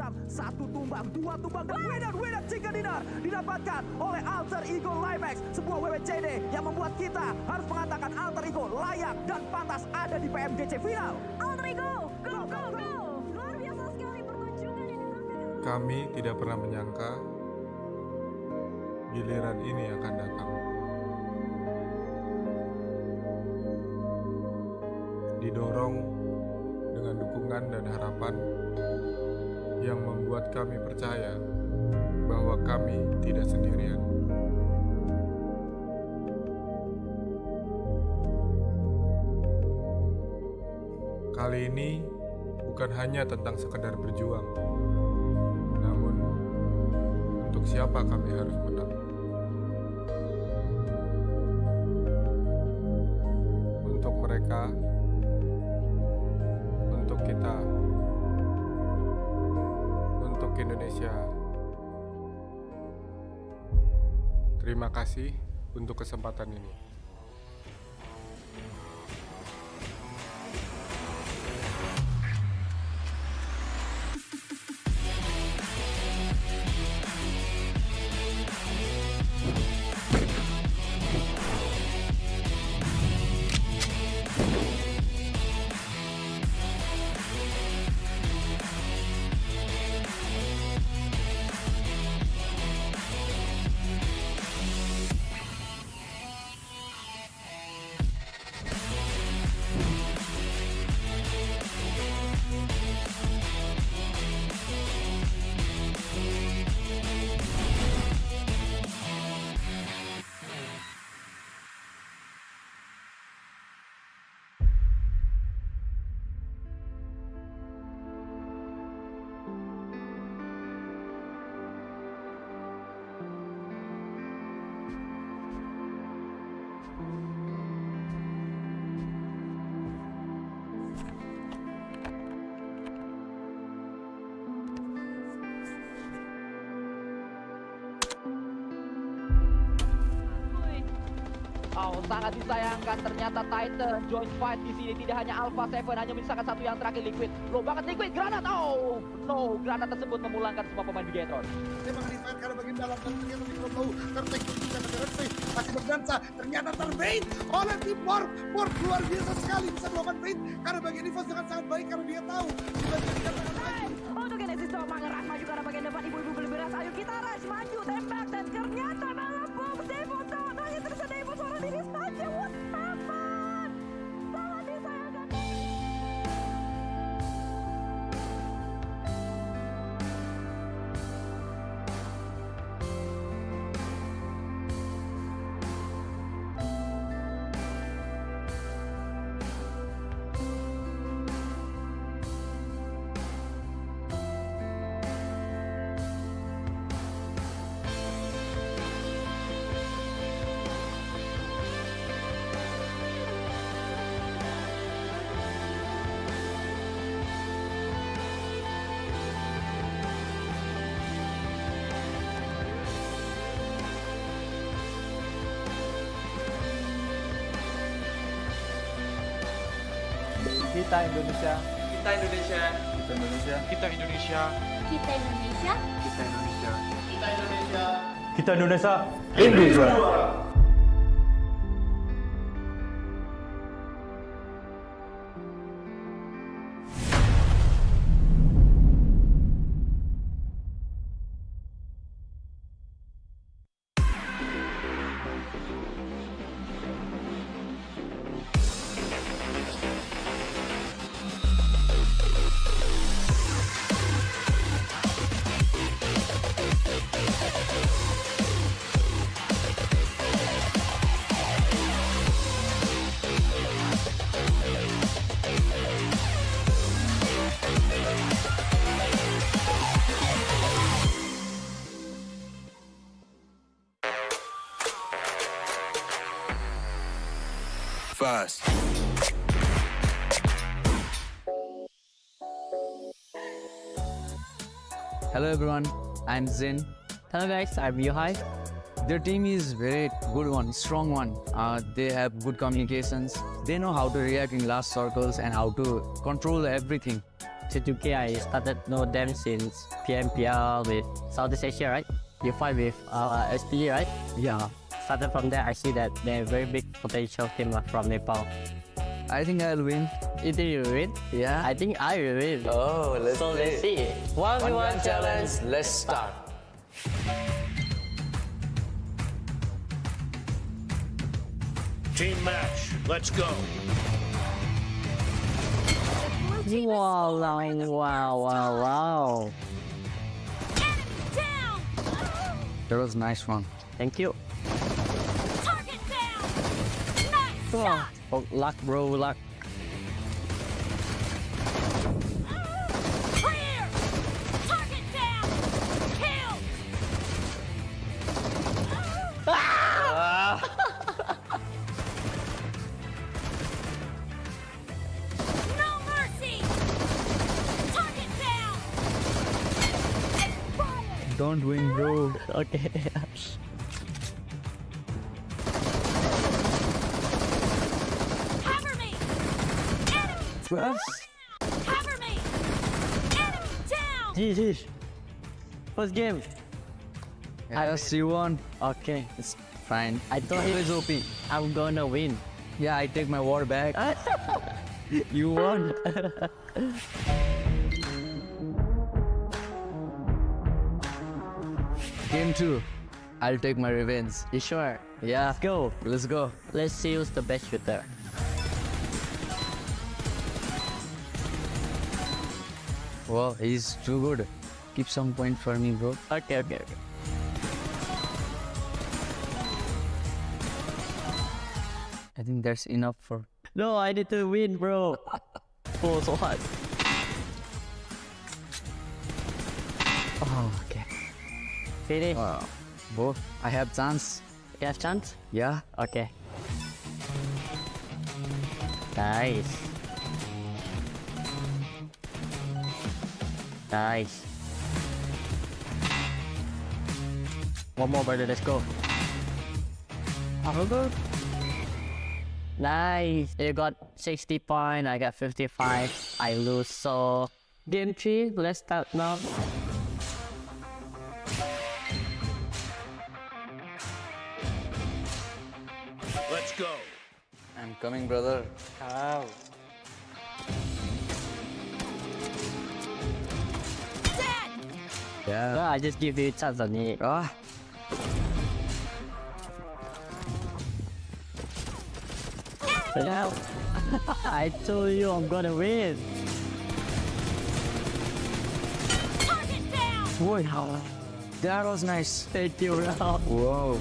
program 1 tumbang, 2 tumbang, dan winner chicken dinner didapatkan oleh Alter Ego Limax, sebuah WWCD yang membuat kita harus mengatakan Alter Ego layak dan pantas ada di PMGC final. Alter Ego, go! Luar biasa sekali pertunjukan yang ditampilkan. Kami tidak pernah menyangka giliran ini akan datang. Didorong dengan dukungan dan harapan yang membuat kami percaya bahwa kami tidak sendirian. Kali ini bukan hanya tentang sekedar berjuang, namun untuk siapa kami harus menang. Untuk mereka, untuk kita, untuk Indonesia. Terima kasih untuk kesempatan ini. Sangat disayangkan ternyata Titan join fight di sini tidak hanya Alpha 7, hanya menyisakan satu yang terakhir Liquid. Low banget Liquid, granat. Oh no, granat tersebut memulangkan semua pemain Bigetron. Memang di fight karena bagian dalam dan ternyata di low tertek juga dari masih berdansa, ternyata terbait oleh tim Morph. Morph luar biasa sekali bisa melakukan bait karena bagian defense dengan sangat baik karena dia tahu di bagian dikatakan maju. Untuk Genesis Doma ngeras maju karena bagian depan ibu-ibu beli beras. Ayo kita rush maju tembak dan ternyata malah bom Devo down. Hanya terus Devo seorang diri saja. What happened? Sangat disayangkan. Kita Indonesia. Kita Indonesia. Kita Indonesia. Kita Indonesia. Kita Indonesia. Kita Indonesia. Kita Indonesia. Kita Indonesia. Indonesia. Fast. Hello everyone, I'm Zin. Hello guys, I'm Yohai. Their team is very good one, strong one. They have good communications. They know how to react in large circles and how to control everything. T2K, I started know them since PMPL with Southeast Asia, right? You fight with SPG, right? Yeah. Started from there, I see that they're a very big potential team from Nepal. I think I'll win. You think you will win? Yeah. I think I will win. Oh, let's So let's see. 1v1 challenge. Let's start. Team match, let's go. Wow, wow. That was nice one. Thank you. Oh, luck, bro, luck. Don't win, bro. Okay. Well, GG. First game. I just you won. Okay, it's Fine. I thought It was OP. I'm gonna win. Yeah, I take my war back. You won. Game 2. I'll take my revenge. You sure? Yeah. Let's go. Let's go. Let's see who's the best shooter. Wow, he's too good. Keep some point for me, bro. Okay. I think that's enough for. No, I need to win, bro. Oh, so hard. Oh, okay. Finish. Wow. Bro, I have chance. You have chance? Yeah. Okay. Nice. Nice. One more, brother. Let's go. Nice. You got 60 points. I got 55. I lose. So game 3. Let's start now. Let's go. I'm coming, brother. Oh. Yeah. Well, I just give you a chance on it. Ah. Yeah. I told you I'm gonna win. Whoa. That was nice. Thank you, Ralph. Whoa.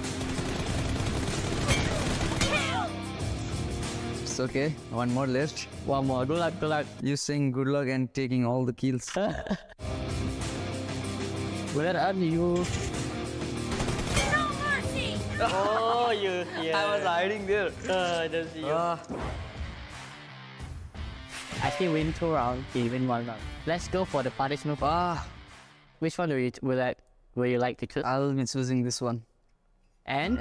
It's okay. One more left. One more. Good luck, good luck. You saying good luck and taking all the kills. Where are you? Oh, you here. I was hiding there. Just you. I still win 2 rounds. He win 1 round. Let's go for the punishment. Which one will you like to choose? I'll be choosing this one. And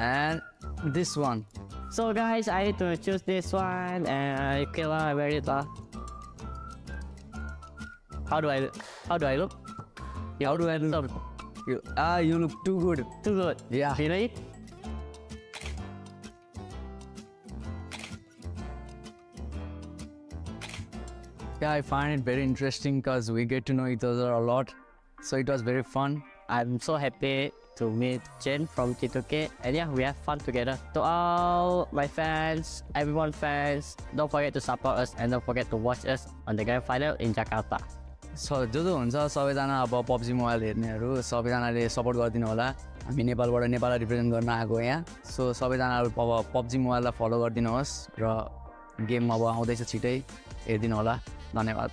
this one. so guys, I need to choose this one. And Killer, where is that? How do I look? How do I look? You look too good. Too good. Yeah. Really? Yeah, I find it very interesting because we get to know each other a lot. So it was very fun. I'm so happy to meet Jen from T2K, and yeah, we have fun together. To all my fans, everyone fans, don't forget to support us and don't forget to watch us on the grand final in Jakarta. जो जो हुन्छ सबैजना अब PUBG mobile हेर्नेहरू सबैजनाले support गरिदिनु होला। हामी नेपालबाट नेपाललाई रिप्रेजेन्ट गर्न आएको यहाँ। सो सबैजना अब पब्जी मोबाइललाई फलो गरिदिनुहोस् र गेम अब आउँदैछ छिटै हेरिदिनु होला। धन्यवाद।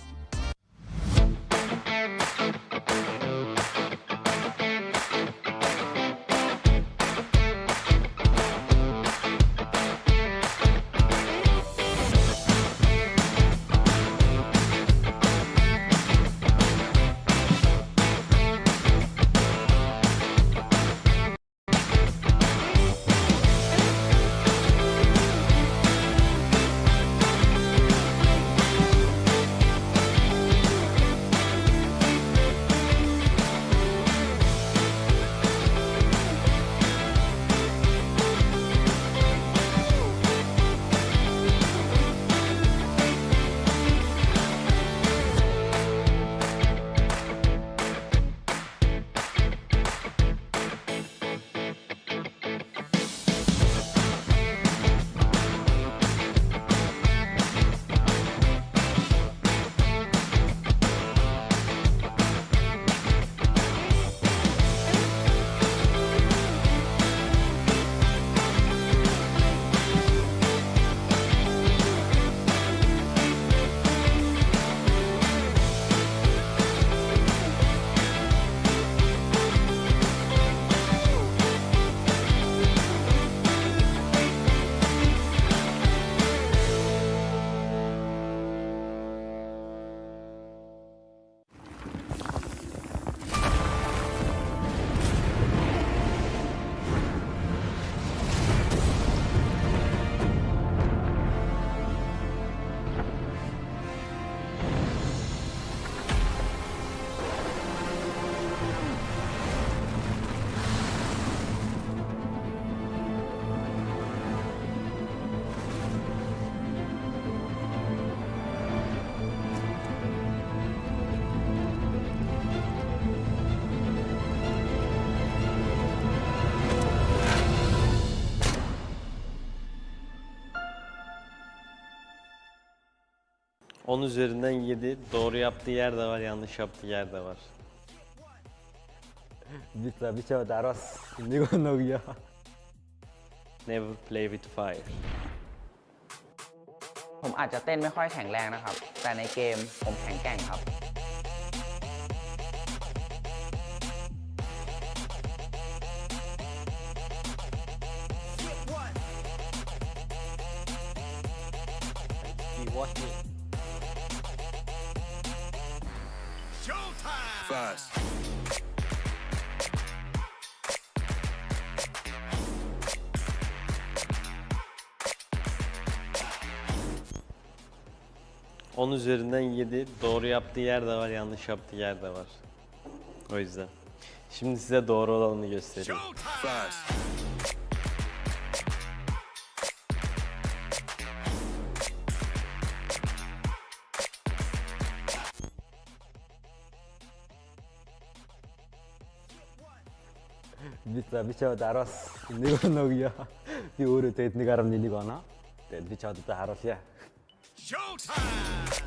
10 üzerinden 7. Doğru yaptığı yer de var, yanlış yaptığı yer de var. Bisa bisa taros. Hindi ko nagya. Never play with fire. ผมอาจจะเต้นไม่ค่อยแข็งแรงนะครับ แต่ในเกมผมแข็งแกร่งครับ He watched me. Showtime! Fast. On üzerinden 7. Doğru yaptığı yer de var, yanlış yaptığı yer de var. O yüzden. Şimdi size doğru olanını göstereyim. Fast. Bisa bisa taros. Hindi ko nagya. Bi өөрөө тэгэд нэг 11 оноо. Тэгэд би чад та харуулъя. Showtime!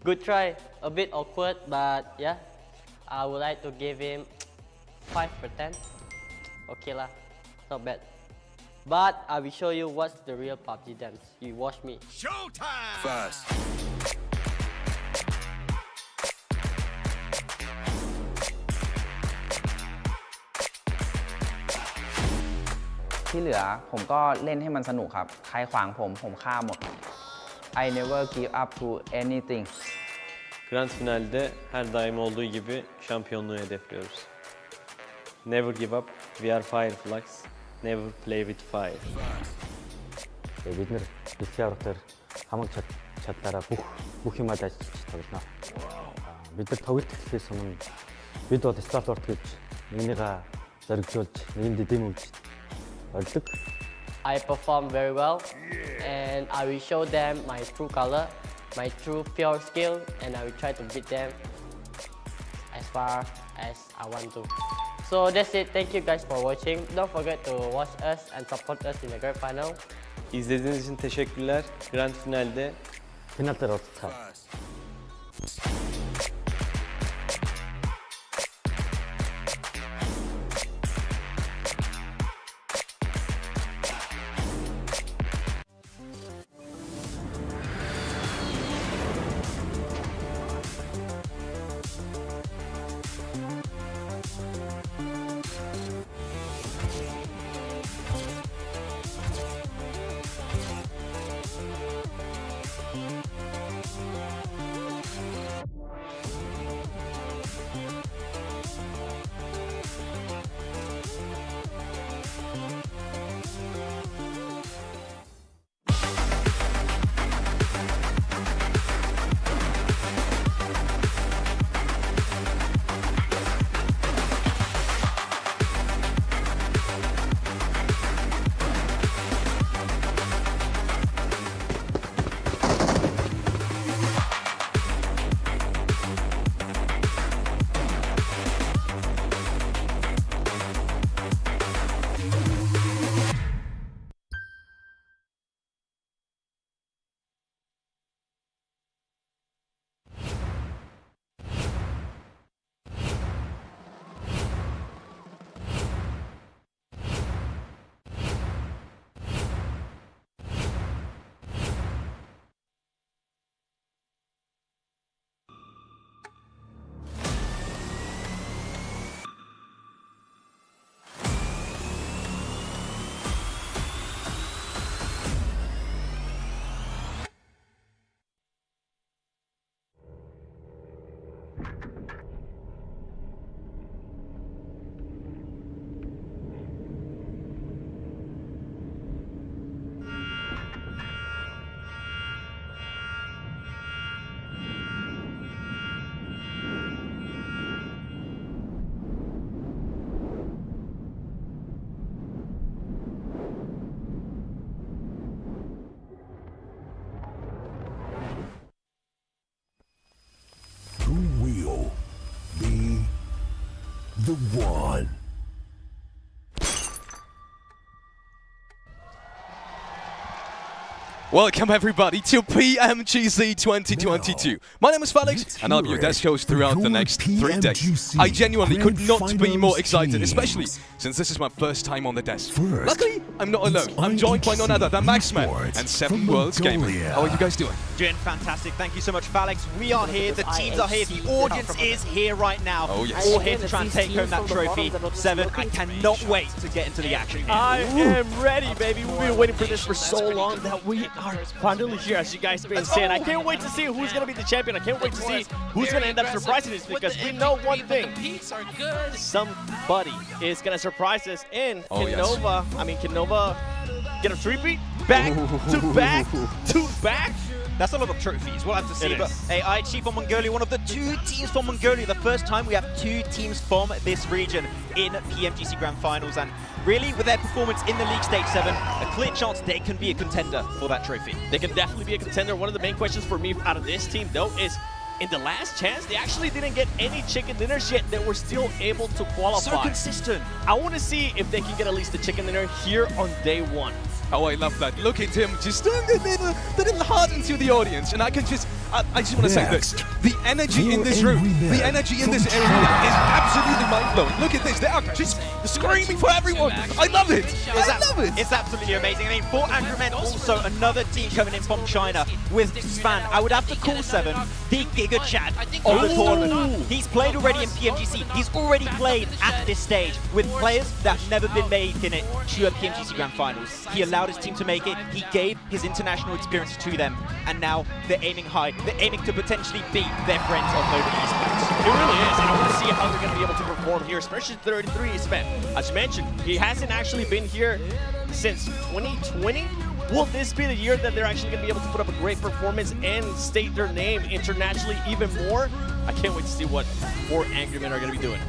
Good try. A bit awkward, but yeah. I would like to give him 5 per 10. Okay lah, not bad. But I will show you what's the real PUBG dance. You watch me. Showtime! Fast. ที่เหลือผมก็เล่นให้มันสนุกครับ ใครขวางผมฆ่าหมด I never give up to anything. Grand finalde her daim olduğu gibi şampiyonluğu hedefliyoruz. Never give up. We are Fireflies. Never play with fire. Тэгээд бид нэр дэлхийн аврагтаар хамаг чадлаараа бүх юмаа дайж тоглоно. Бид нар тоглолт эхлэхээс өмнө бид бол стартворд гэж нэгнийгээ зоригжуулж нэгэнд дэм өгч ордог. I perform very well, and I will show them my true color, my true pure skill, and I will try to beat them as far as I want to. So that's it. Thank you guys for watching. Don't forget to watch us and support us in the grand final. İzlediğiniz için teşekkürler. Grand finalde Финал дээр уулзцаа. Who will be the one? Welcome everybody to PMGC 2022. My name is Felix and I'll be your desk host throughout the next 3 days. I genuinely could not be more excited, especially since this is my first time on the desk. Luckily, I'm not alone. I'm joined by none other than Maxman and 7 Worlds Gaming. How are you guys doing? Doing fantastic. Thank you so much, Felix. We are here. The teams are here. The audience is here right now. Oh, yes. All here to try and take home that trophy. 7, I cannot wait to get into the action here. I am ready, baby. We've been waiting for this for so long that we are finally here, as you guys have been saying. I can't wait to see who's going to be the champion. I can't wait to see who's going to end up surprising us, because we know one thing. Somebody is going to surprise us, and can Nova get a three-beat? Back to back to back? That's a lot of trophies. We'll have to see. But AI Chief from Mongolia, one of the 2 teams from Mongolia. The first time we have 2 teams from this region in PMGC Grand Finals. And really, with their performance in the League Stage 7, a clear chance they can be a contender for that trophy. They can definitely be a contender. One of the main questions for me out of this team, though, is in the last chance, they actually didn't get any chicken dinners yet. They were still able to qualify. So consistent. I want to see if they can get at least the chicken dinner here on day 1. Oh, I love that. Look at him just doing the little heart into the audience. And I can just, I just want to say this. The energy in this room, the energy in this area is absolutely mind-blowing. Look at this. They are just screaming for everyone. I love it. I love it. It's absolutely amazing. I mean, for Angry Men, also another team coming in from China with Span. I would have to call 7 the Giga Chad of the tournament. He's played already in PMGC. He's already played at this stage with players that have never been making it to a PMGC Grand Finals. He allowed his team to make it. He gave his international experience to them, and now they're aiming high. They're aiming to potentially beat their friends of Nova Esports. It really is, and I want to see how they're going to be able to perform here, especially 33 is spent. As you mentioned, he hasn't actually been here since 2020. Will this be the year that they're actually going to be able to put up a great performance and state their name internationally even more? I can't wait to see what 4 Angry Men are going to be doing.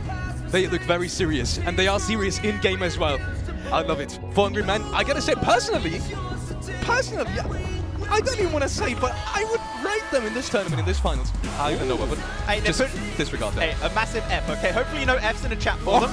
They look very serious, and they are serious in-game as well. I love it. For Angry Men, I gotta say, personally, I don't even want to say, but I would rate them in this tournament, in this finals. I don't know, but just disregard that. Hey, a massive F, okay? Hopefully you know F's in the chat for them.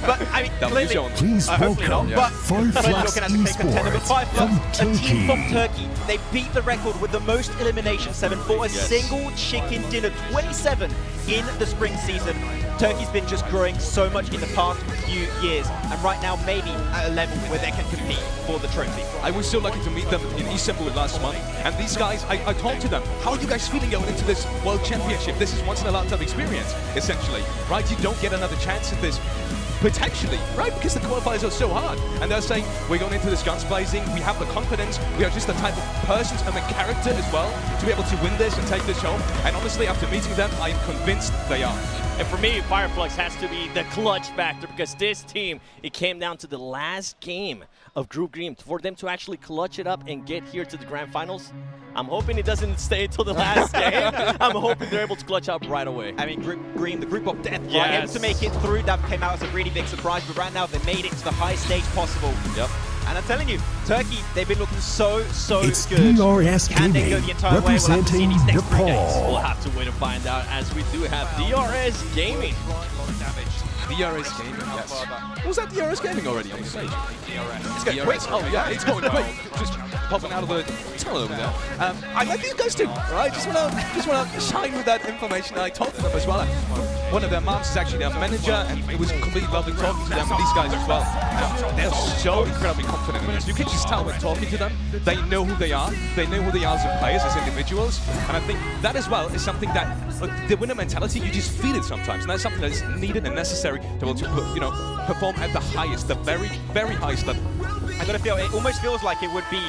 but I mean, clearly, hopefully not, but clearly looking at the big contender. But 5 Flux, a team from Turkey, they beat the record with the most elimination 7 for a single chicken dinner, 27 in the spring season. Turkey's been just growing so much in the past few years, and right now maybe at a level where they can compete for the trophy. I was so lucky to meet them in Istanbul last month, and these guys, I talked to them. How are you guys feeling going into this World Championship? This is once in a lifetime experience, essentially, right? You don't get another chance at this, potentially, right? Because the qualifiers are so hard, and they're saying, we're going into this guns blazing, we have the confidence, we are just the type of persons and the character as well to be able to win this and take this home, and honestly, after meeting them, I am convinced they are. And for me, Fireflux has to be the clutch factor, because this team, it came down to the last game of Group Green for them to actually clutch it up and get here to the Grand Finals. I'm hoping it doesn't stay until the last game. I'm hoping they're able to clutch up right away. I mean, Group Green, the group of death, right? Able to make it through, that came out as a really big surprise, but right now they made it to the highest stage possible. Yep. And I'm telling you, Turkey, they've been looking so it's good. DRS Can they go the entire way? We'll have to see these next 3 days. We'll have to wait and find out, as we do have DRS Gaming. DRS Gaming, yes. Was that DRS Gaming already on the stage? It's going quick. Oh yeah, it's going quick. Just popping out of the tunnel over there. I like these guys too, right? Just wanna shine with that information. I talked to them as well. One of their moms is actually their manager, and it was completely lovely talking to them, and these guys as well. They're so incredibly confident in this. You can just tell when talking to them, they know who they are. They know who they are as players, as individuals. And I think that as well is something that the winner mentality, you just feel it sometimes. And that's something that's needed and necessary to be able to perform at the highest, the very, very highest level. I gotta feel, it almost feels like it would be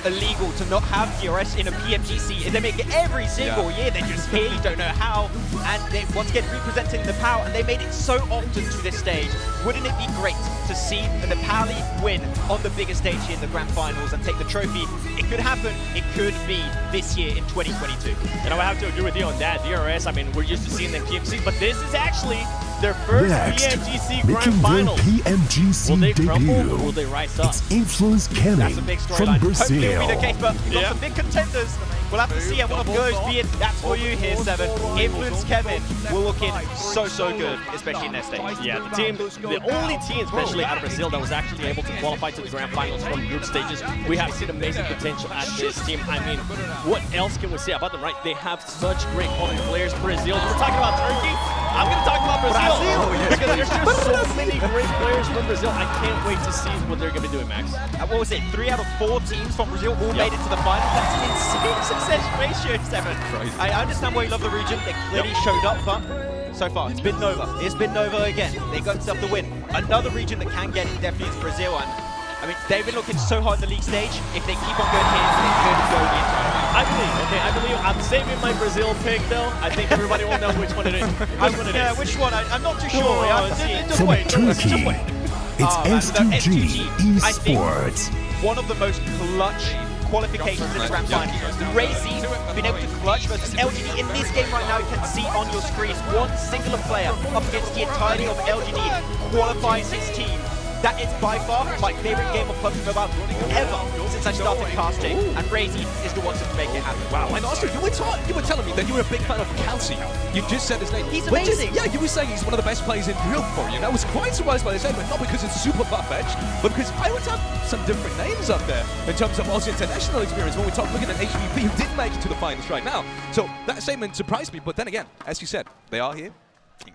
illegal to not have DRS in a PMGC. They make it every single year. They just clearly don't know how, and they once again representing the PAL, and they made it so often to this stage. Wouldn't it be great to see the PAL win on the biggest stage here in the Grand Finals and take the trophy? It could happen. It could be this year in 2022. And I would have to agree with you on that. DRS, I mean, we're used to seeing them PMGC, but this is actually their first PMGC Grand Final. PMGC will they crumble debut. or will they rise up? It's Influence Canning That's a big from storyline. Brazil. Hopefully it'll be the case, but we've got some big contenders. We'll have to see how one of goes. Be it that's for you here, Seven. Influence Kevin will look in so good, especially in their stage. Yeah, the only team, especially out of Brazil, that was actually able to qualify to the grand finals from group stages. We have seen amazing potential at this team. I mean, what else can we say about them, right? They have such great quality players. Brazil, you were talking about Turkey. I'm going to talk about Brazil. Because there's just so many great players from Brazil. I can't wait to see what they're going to be doing, Max. What was it? 3 out of 4 teams from Brazil all made it to the final. That's an insane success ratio, Seven. I understand why you love the region. They clearly showed up, but so far it's been Nova. It's been Nova again. They got themselves the win. Another region that can get it definitely is Brazil. And I mean, they've been looking so hard in the league stage. If they keep on going here, they could go in. I believe. I'm saving my Brazil pick though. I think everybody will know which one it is. Which one? I'm not too sure. Just wait. Just wait. It's S2G Esports. One of the most clutch qualifications in the grand final. Razy been able to clutch versus LGD. In this game right now, you can see on your screen one singular player up against the entirety of LGD qualifies his team. That is by far my favorite game of PUBG Mobile ever since I started casting, and Razy is the one to make it happen. Wow, and also you were telling me that you were a big fan of Kelsey. You just said his name. He's amazing. Yeah, you were saying he's one of the best players in Europe for you. And I was quite surprised by this statement, not because it's super far-fetched, but because I would have some different names up there in terms of also international experience when we talk looking at HVP who did make it to the finals right now. So that statement surprised me, but then again, as you said, they are here.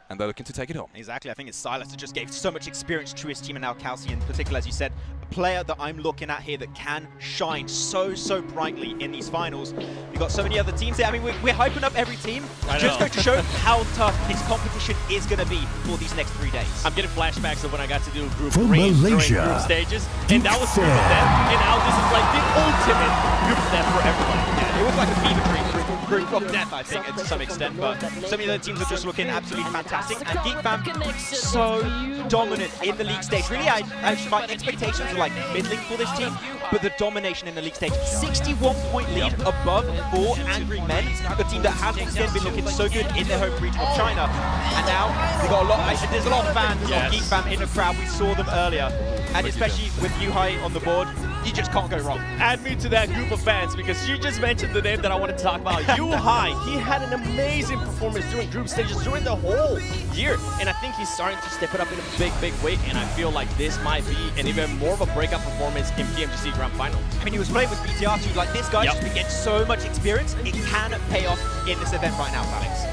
And they're looking to take it home. Exactly. I think it's Silas that just gave so much experience to his team, and now Calci in particular, as you said, a player that I'm looking at here that can shine so brightly in these finals. We've got so many other teams here. I mean, we're hyping up every team. Just going to show how tough this competition is going to be for these next 3 days. I'm getting flashbacks of when I got to do group From range during Malaysia, group stages, and that was group of death, and now this is like the ultimate group of death for everybody. Yeah, it was like a fever dream group of death, I think, to some extent, but so many other teams are just looking absolutely fantastic, and GeekFam so dominant in the league stage. Really, my expectations are like middling for this team, but the domination in the league stage, 61-point lead above 4 Angry Men, the team that has once again been looking so good in their home region of China, and now they got a lot. There's a lot of fans of GeekFam in the crowd. We saw them earlier, and especially with Yuhai on the board, you just can't go wrong. Add me to that group of fans, because you just mentioned the name that I wanted to talk about. Yuhai, he had an amazing performance during group stages during the whole year, and I think he's starting to step it up in a big way, and I feel like this might be an even more of a breakout performance in PMGC Grand Final. I mean, he was playing with BTR too. Like, this guy just been getting so much experience, it can pay off in this event right now, Alex.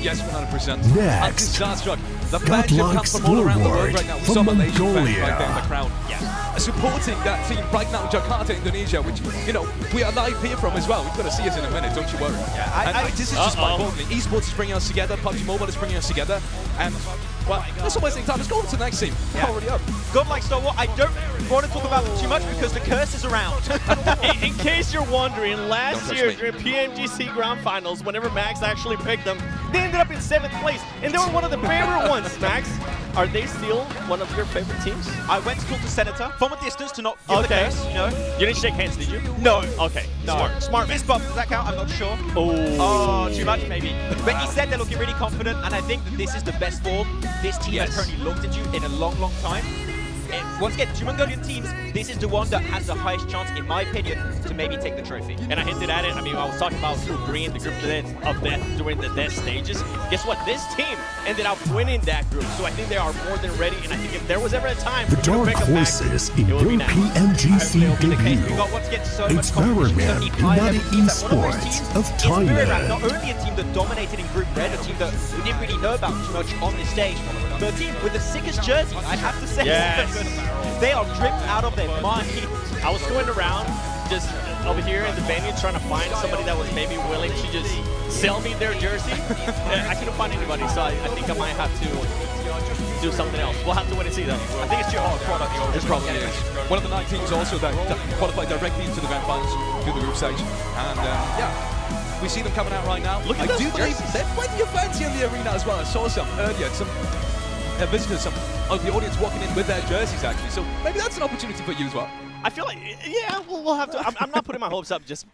Yes, 100%. Next, the fans have come from all around the world right now. We saw Malaysian fans right there in the crowd. Supporting that team right now in Jakarta, Indonesia, which, you know, we are live here from as well. We've got to see us in a minute, don't you worry. This is just mind-boggling. Esports is bringing us together, PUBG Mobile is bringing us together, and, well, that's not wasting time. Let's go on to the next team. Already up. Godlike Star Wars, I don't want to talk about them too much because the curse is around. In case you're wondering, last year during PMGC Grand Finals, whenever Max actually picked them, they ended up in 7th place, and they were one of the favorite ones, Max. Are they still one of your favorite teams? I went to talk to Senator from a distance to not feel the curse, you know? You didn't shake hands, did you? No. Okay. No. Smart fist bump, does that count? I'm not sure. Oh, too much maybe. But he said they're looking really confident, and I think that this is the best form this team has currently looked into in a long time. And once again, two Mongolian teams, this is the one that has the highest chance, in my opinion, to maybe take the trophy. And I hinted at it. I mean, I was talking about Group Green, the group of death during the death stages. Guess what? This team ended up winning that group. So I think they are more than ready. And I think if there was ever a time for the dark horses in your PMGC debut, Experiment United Esports of Thailand. Not only a team that dominated in Group Red, a team that we didn't really know about too much on this stage, but a team with the sickest jersey, I have to say. Yes. They are dripped out of their mind. I was going around just over here in the venue trying to find somebody that was maybe willing to just sell me their jersey. I couldn't find anybody, so I think I might have to do something else. We'll have to wait and see though. I think it's your product. It's probably is. One of the 9 teams also that qualified directly into the grand finals through the group stage. And we see them coming out right now. Look at I do believe there's plenty of fans here in the arena as well. I saw some earlier, some visitors, some of the audience walking in with their jerseys actually. So maybe that's an opportunity for you as well. I feel like, yeah, we'll have to. I'm not putting my hopes up. Just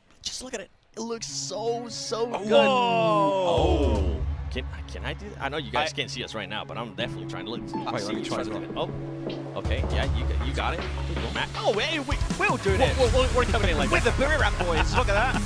look at it. It looks so good. Oh. Can I do that? I know you guys can't see us right now, but I'm definitely trying to look. Let me try it. Oh, okay. Yeah, you got it. Oh, hey, we'll do it. We're coming in like with the boomerang boys. Look at that.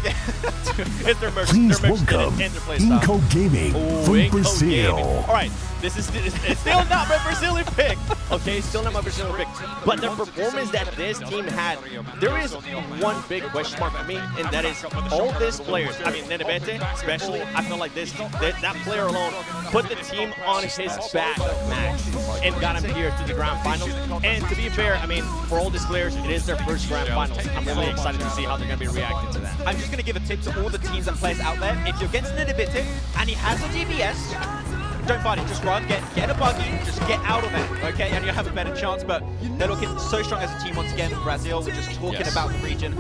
It's their merch. Please Their merch welcome and their play style. Inco Gaming from Inco Brazil. Gaming. All right, this is it's still not my Brazilian pick. Okay, still not my Brazilian pick. But the performance that this team had, there is one big question mark for me, and that is all these players. I mean, Nenebete especially. I feel like that player alone put the team on his back, Max, and got him here to the grand finals. And to be fair, I mean, for all these players, it is their first grand finals. I'm really excited to see how they're going to be reacting to that. I'm just going to give a tip to all the teams and players out there. If you're against Nenebete and he has a DBS, don't fight it, just run, get a buggy, just get out of it, okay? And you'll have a better chance, but they're looking so strong as a team once again. Brazil, we're just talking about the region.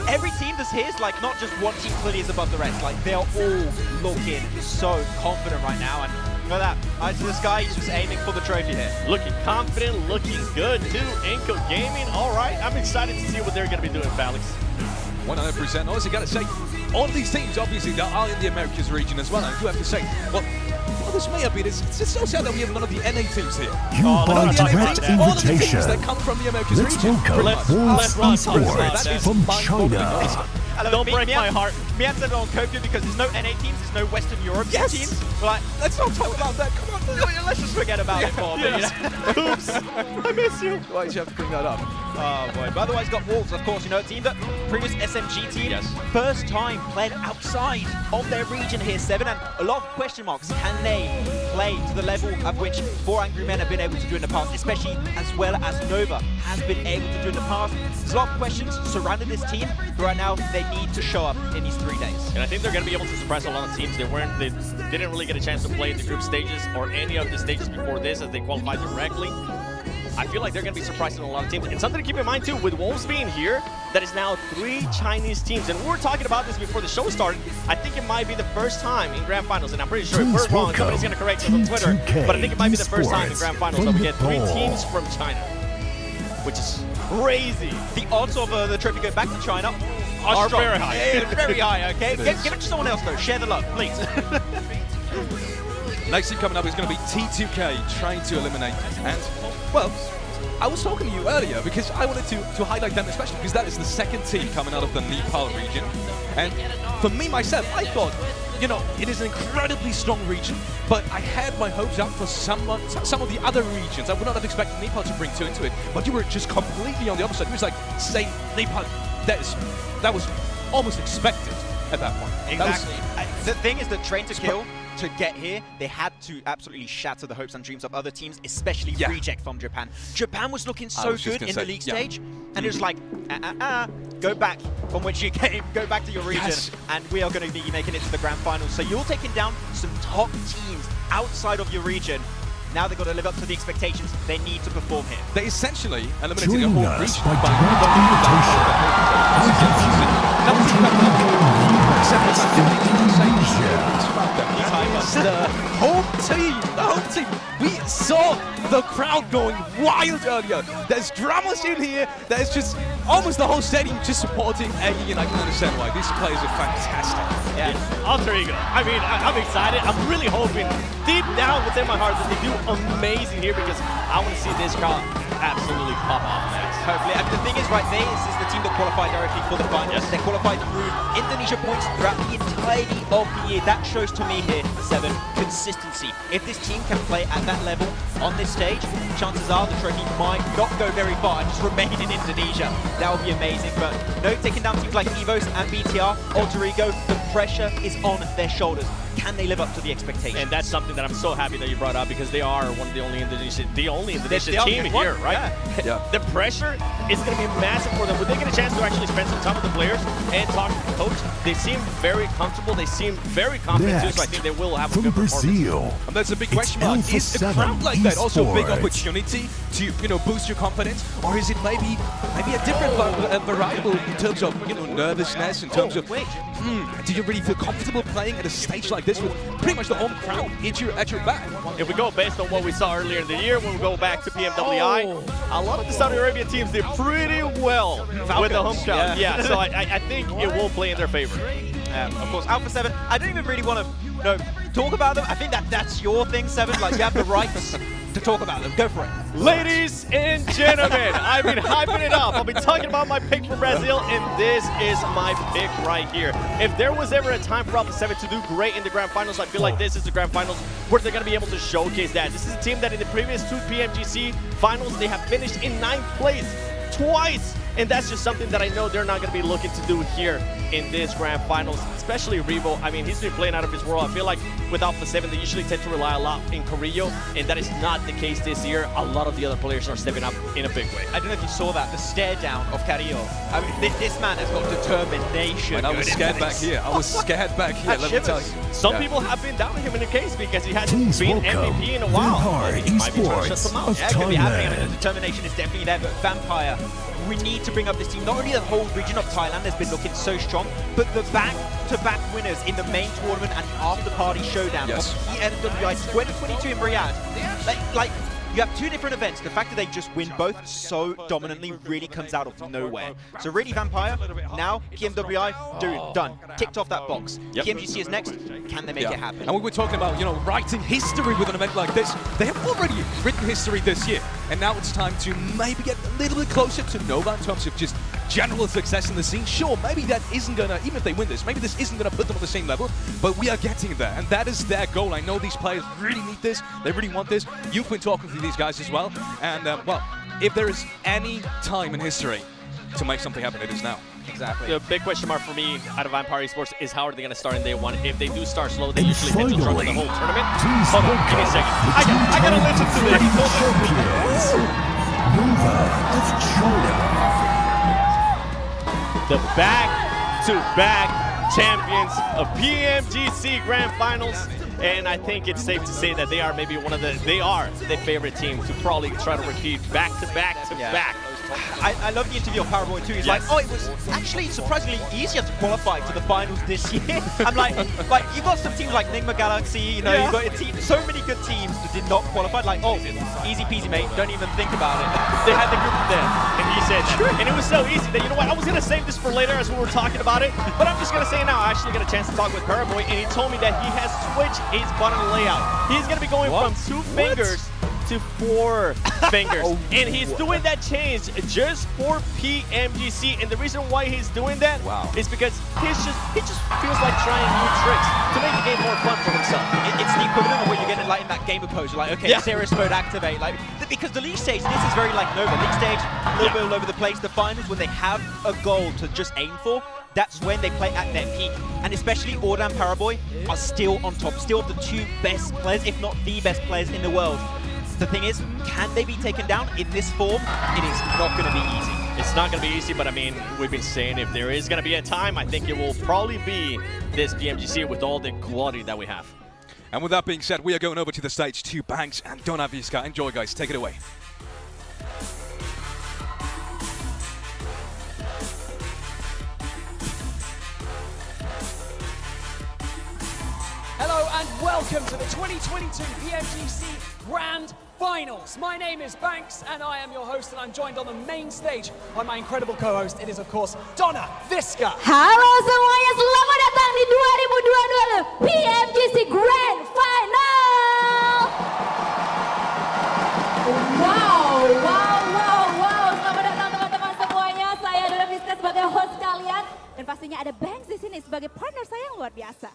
Every team that's here is like not just one team clearly is above the rest, like they're all looking so confident right now. And look at that, this guy, he's just aiming for the trophy here. Looking confident, looking good too. Inco Gaming, all right. I'm excited to see what they're going to be doing, Felix. 100%. Honestly, got to say, all of these teams, obviously, they are in the Americas region as well. And I do have to say, well, this may have been, it's so sad that we have none of the NA teams here. You buy direct all of the teams invitation. that come from the Americas Let's region. welcome Wolves Esports from China. Don't break my heart. Me and said it on Kopia because there's no NA teams, there's no Western Europe teams. We're like, let's not talk about that. Come on, let's just forget about it for a minute. Oops, I miss you. Why did you have to bring that up? Oh boy, but otherwise got Wolves, of course, you know, a team that previous SMG team, first time played outside of their region here, 7, and a lot of question marks. Can they play to the level of which 4 Angry Men have been able to do in the past, especially as well as Nova has been able to do in the past? There's a lot of questions surrounding this team, but right now they need to show up in these 3 days. And I think they're going to be able to surprise a lot of teams. They didn't really get a chance to play in the group stages or any of the stages before this as they qualified directly. I feel like they're going to be surprising a lot of teams. And something to keep in mind too, with Wolves being here, that is now 3 Chinese teams. And we were talking about this before the show started. I think it might be the first time in Grand Finals, and I'm pretty sure if we're wrong, somebody's going to correct us on Twitter, but I think it might be the first time in Grand Finals that we get 3 teams from China, which is crazy. The odds of the trophy going back to China are strong. very high. Yeah, very high, okay? Give it to someone else though, share the love, please. Next team coming up is going to be T2K trying to eliminate. And, well, I was talking to you earlier because I wanted to highlight them especially because that is the second team coming out of the Nepal region. And for me, myself, I thought, you know, it is an incredibly strong region, but I had my hopes up for some of the other regions. I would not have expected Nepal to bring 2 into it, but you were just completely on the opposite. It was like saying Nepal, that was almost expected at that point. Exactly. The thing is that Train to Kill, to get here, they had to absolutely shatter the hopes and dreams of other teams, especially Reject from Japan. Japan was looking so good in the league stage, and it was like, go back from which you came, go back to your region, and we are going to be making it to the grand finals. So you're taking down some top teams outside of your region. Now they've got to live up to the expectations. They need to perform here. They essentially eliminated the Joining whole us region by direct invitation. The home team. We saw the crowd going wild earlier. There's drummers in here. There's just almost the whole stadium just supporting Eggy, and I can understand why. These players are fantastic. Yeah, Alter Ego. I mean, I'm excited. I'm really hoping deep down within my heart that they do amazing here because I want to see this crowd absolutely pop off next. Hopefully. And the thing is, right, this is the team that qualified directly for the finals. They qualified through Indonesia points throughout the entirety of the year. That shows to me here, 7, consistency. If this team can play at that level on this stage, chances are the trophy might not go very far and just remain in Indonesia. That would be amazing. But no, taking down teams like EVOS and BTR, Alter Ego, the pressure is on their shoulders. Can they live up to the expectation? And that's something that I'm so happy that you brought up because they are one of the only Indonesian team here, right? Yeah. The pressure is going to be massive for them. When they get a chance to actually spend some time with the players and talk to the coach, they seem very comfortable. They seem very confident too, so I think they will have a good performance. And that's a big question mark. Is a crowd like that also a big opportunity to, you know, boost your confidence, or is it maybe a different variable in terms of, you know, nervousness, in terms of, do you really feel comfortable playing at a stage like this with pretty much the home crowd at your back? If we go based on what we saw earlier in the year, when we go back to PMWI, a lot of the Saudi Arabian teams did pretty well with the home crowd. Yeah, so I think it will play in their favor. Of course, Alpha 7, I don't even really want to talk about them. I think that's your thing, 7. Like, you have the right to talk about them. Go for it. Ladies and gentlemen, I've been hyping it up. I've been talking about my pick for Brazil, and this is my pick right here. If there was ever a time for Alpha 7 to do great in the grand finals, I feel like this is the grand finals where they're going to be able to showcase that. This is a team that in the previous 2 PMGC finals, they have finished in 9th place twice. And that's just something that I know they're not going to be looking to do here in this grand finals, especially Revo. I mean, he's been playing out of his world. I feel like with Alpha 7, they usually tend to rely a lot in Carrillo, and that is not the case this year. A lot of the other players are stepping up in a big way. I don't know if you saw that, the stare down of Carrillo. I mean, this man has got determination. And I was scared back here. I was scared back here, let me tell you. Some people have been doubting him in the case because he hasn't Please been welcome MVP in a while. Vampire He might be trying to shut Esports them out. of Yeah, it could be happening. I mean, Thailand. the determination is definitely there, but Vampire, we need to bring up this team. Not only the whole region of Thailand has been looking so strong, but the back-to-back winners in the main tournament and after-party showdown of PMWI 2022 in Riyadh. Like, you have 2 different events. The fact that they just win both so dominantly really comes out of nowhere. So really, Vampire, now PMWI, dude, done. Ticked off that box. PMGC is next. Can they make it happen? And we were talking about, writing history with an event like this. They have already written history this year. And now it's time to maybe get a little bit closer to Nova in terms of just general success in the scene. Sure, maybe that isn't going to, even if they win this, maybe this isn't going to put them on the same level, but we are getting there. And that is their goal. I know these players really need this. They really want this. You've been talking to these guys as well. And, well, if there is any time in history to make something happen, it is now. Exactly. The big question mark for me out of Vampire Esports is how are they going to start in day 1? If they do start slow, they usually tend to struggle the whole tournament. Hold on, give me a second. I gotta listen to this. Nova of China. The back-to-back champions of PMGC Grand Finals. And I think it's safe to say that they are maybe they are the favorite team to probably try to repeat back-to-back-to-back. I love the interview of Paraboy too. He's like, oh, it was actually surprisingly easier to qualify to the finals this year. I'm like you got some teams like Nigma Galaxy, you've got a team, so many good teams that did not qualify. Like, oh, easy peasy, mate. Don't even think about it. They had the group there, and he said that. And it was so easy that, you know what, I was going to save this for later as we were talking about it, but I'm just going to say it now. I actually got a chance to talk with Paraboy, and he told me that he has switched his button layout. He's going to be going from 2 fingers to 4 fingers. And he's doing that change just for PMGC. And the reason why he's doing that is because he just feels like trying new tricks to make the game more fun for himself. It's the equivalent of what you're getting like in that gamer pose. You're like, okay, serious mode activate. Like, because the league stage, this is very like Nova. League stage, a little bit all over the place. The finals, when they have a goal to just aim for, that's when they play at their peak. And especially Orda and Paraboy are still on top, still the 2 best players, if not the best players in the world. The thing is, can they be taken down in this form? It is not going to be easy. It's not going to be easy, but I mean, we've been saying if there is going to be a time, I think it will probably be this PMGC with all the quality that we have. And with that being said, we are going over to the stage to Banks and Donaviska. Enjoy, guys. Take it away. Hello and welcome to the 2022 PMGC Grand Finals. My name is Banks and I am your host, and I'm joined on the main stage by my incredible co-host. It is of course Donaviska. Halo semuanya, selamat datang di 2022 PMGC Grand Final. Wow. Selamat datang teman-teman semuanya. Saya Donaviska sebagai host kalian, dan pastinya ada Banks di sini sebagai partner saya yang luar biasa.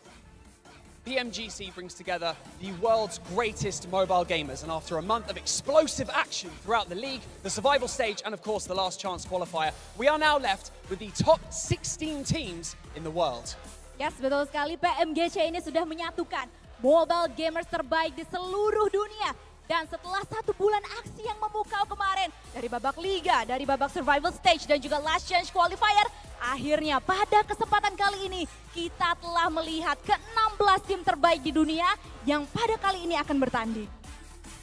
PMGC brings together the world's greatest mobile gamers, and after a month of explosive action throughout the league, the survival stage, and of course the last chance qualifier, we are now left with the top 16 teams in the world. Yes, betul sekali. PMGC ini sudah menyatukan mobile gamers terbaik di seluruh dunia. Dan setelah 1 bulan aksi yang memukau kemarin, dari babak liga, dari babak survival stage, dan juga last chance qualifier, akhirnya pada kesempatan kali ini kita telah melihat ke-16 tim terbaik di dunia yang pada kali ini akan bertanding.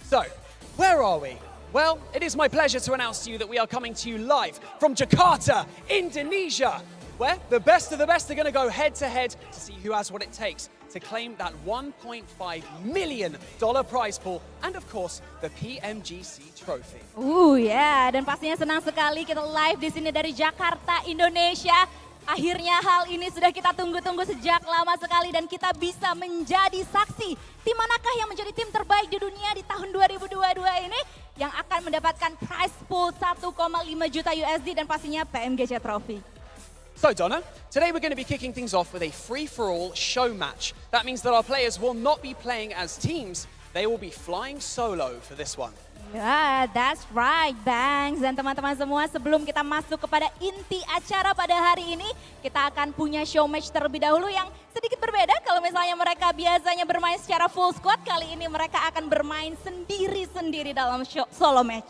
So, where are we? Well, it is my pleasure to announce to you that we are coming to you live from Jakarta, Indonesia, where the best of the best are going to go head-to-head to see who has what it takes to claim that $1.5 million prize pool and of course the PMGC trophy. Dan pastinya senang sekali kita live di sini dari Jakarta, Indonesia. Akhirnya hal ini sudah kita tunggu-tunggu sejak lama sekali dan kita bisa menjadi saksi tim manakah yang menjadi tim terbaik di dunia di tahun 2022 ini yang akan mendapatkan prize pool 1,5 juta USD dan pastinya PMGC Trophy. So Donna, today we're going to be kicking things off with a free-for-all show match. That means that our players will not be playing as teams, they will be flying solo for this one. Ya, that's right, Bangs. Dan teman-teman semua, sebelum kita masuk kepada inti acara pada hari ini, kita akan punya show match terlebih dahulu yang sedikit berbeda. Kalau misalnya mereka biasanya bermain secara full squad, kali ini mereka akan bermain sendiri-sendiri dalam solo match.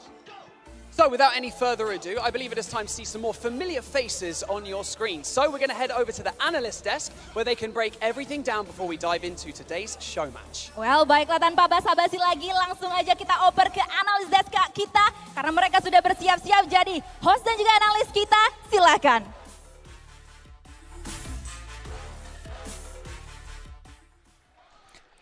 So without any further ado, I believe it is time to see some more familiar faces on your screen. So we're going to head over to the analyst desk where they can break everything down before we dive into today's show match. Well, baiklah tanpa basa-basi lagi, langsung aja kita oper ke analis desk kita karena mereka sudah bersiap-siap jadi host dan juga analis kita. Silakan.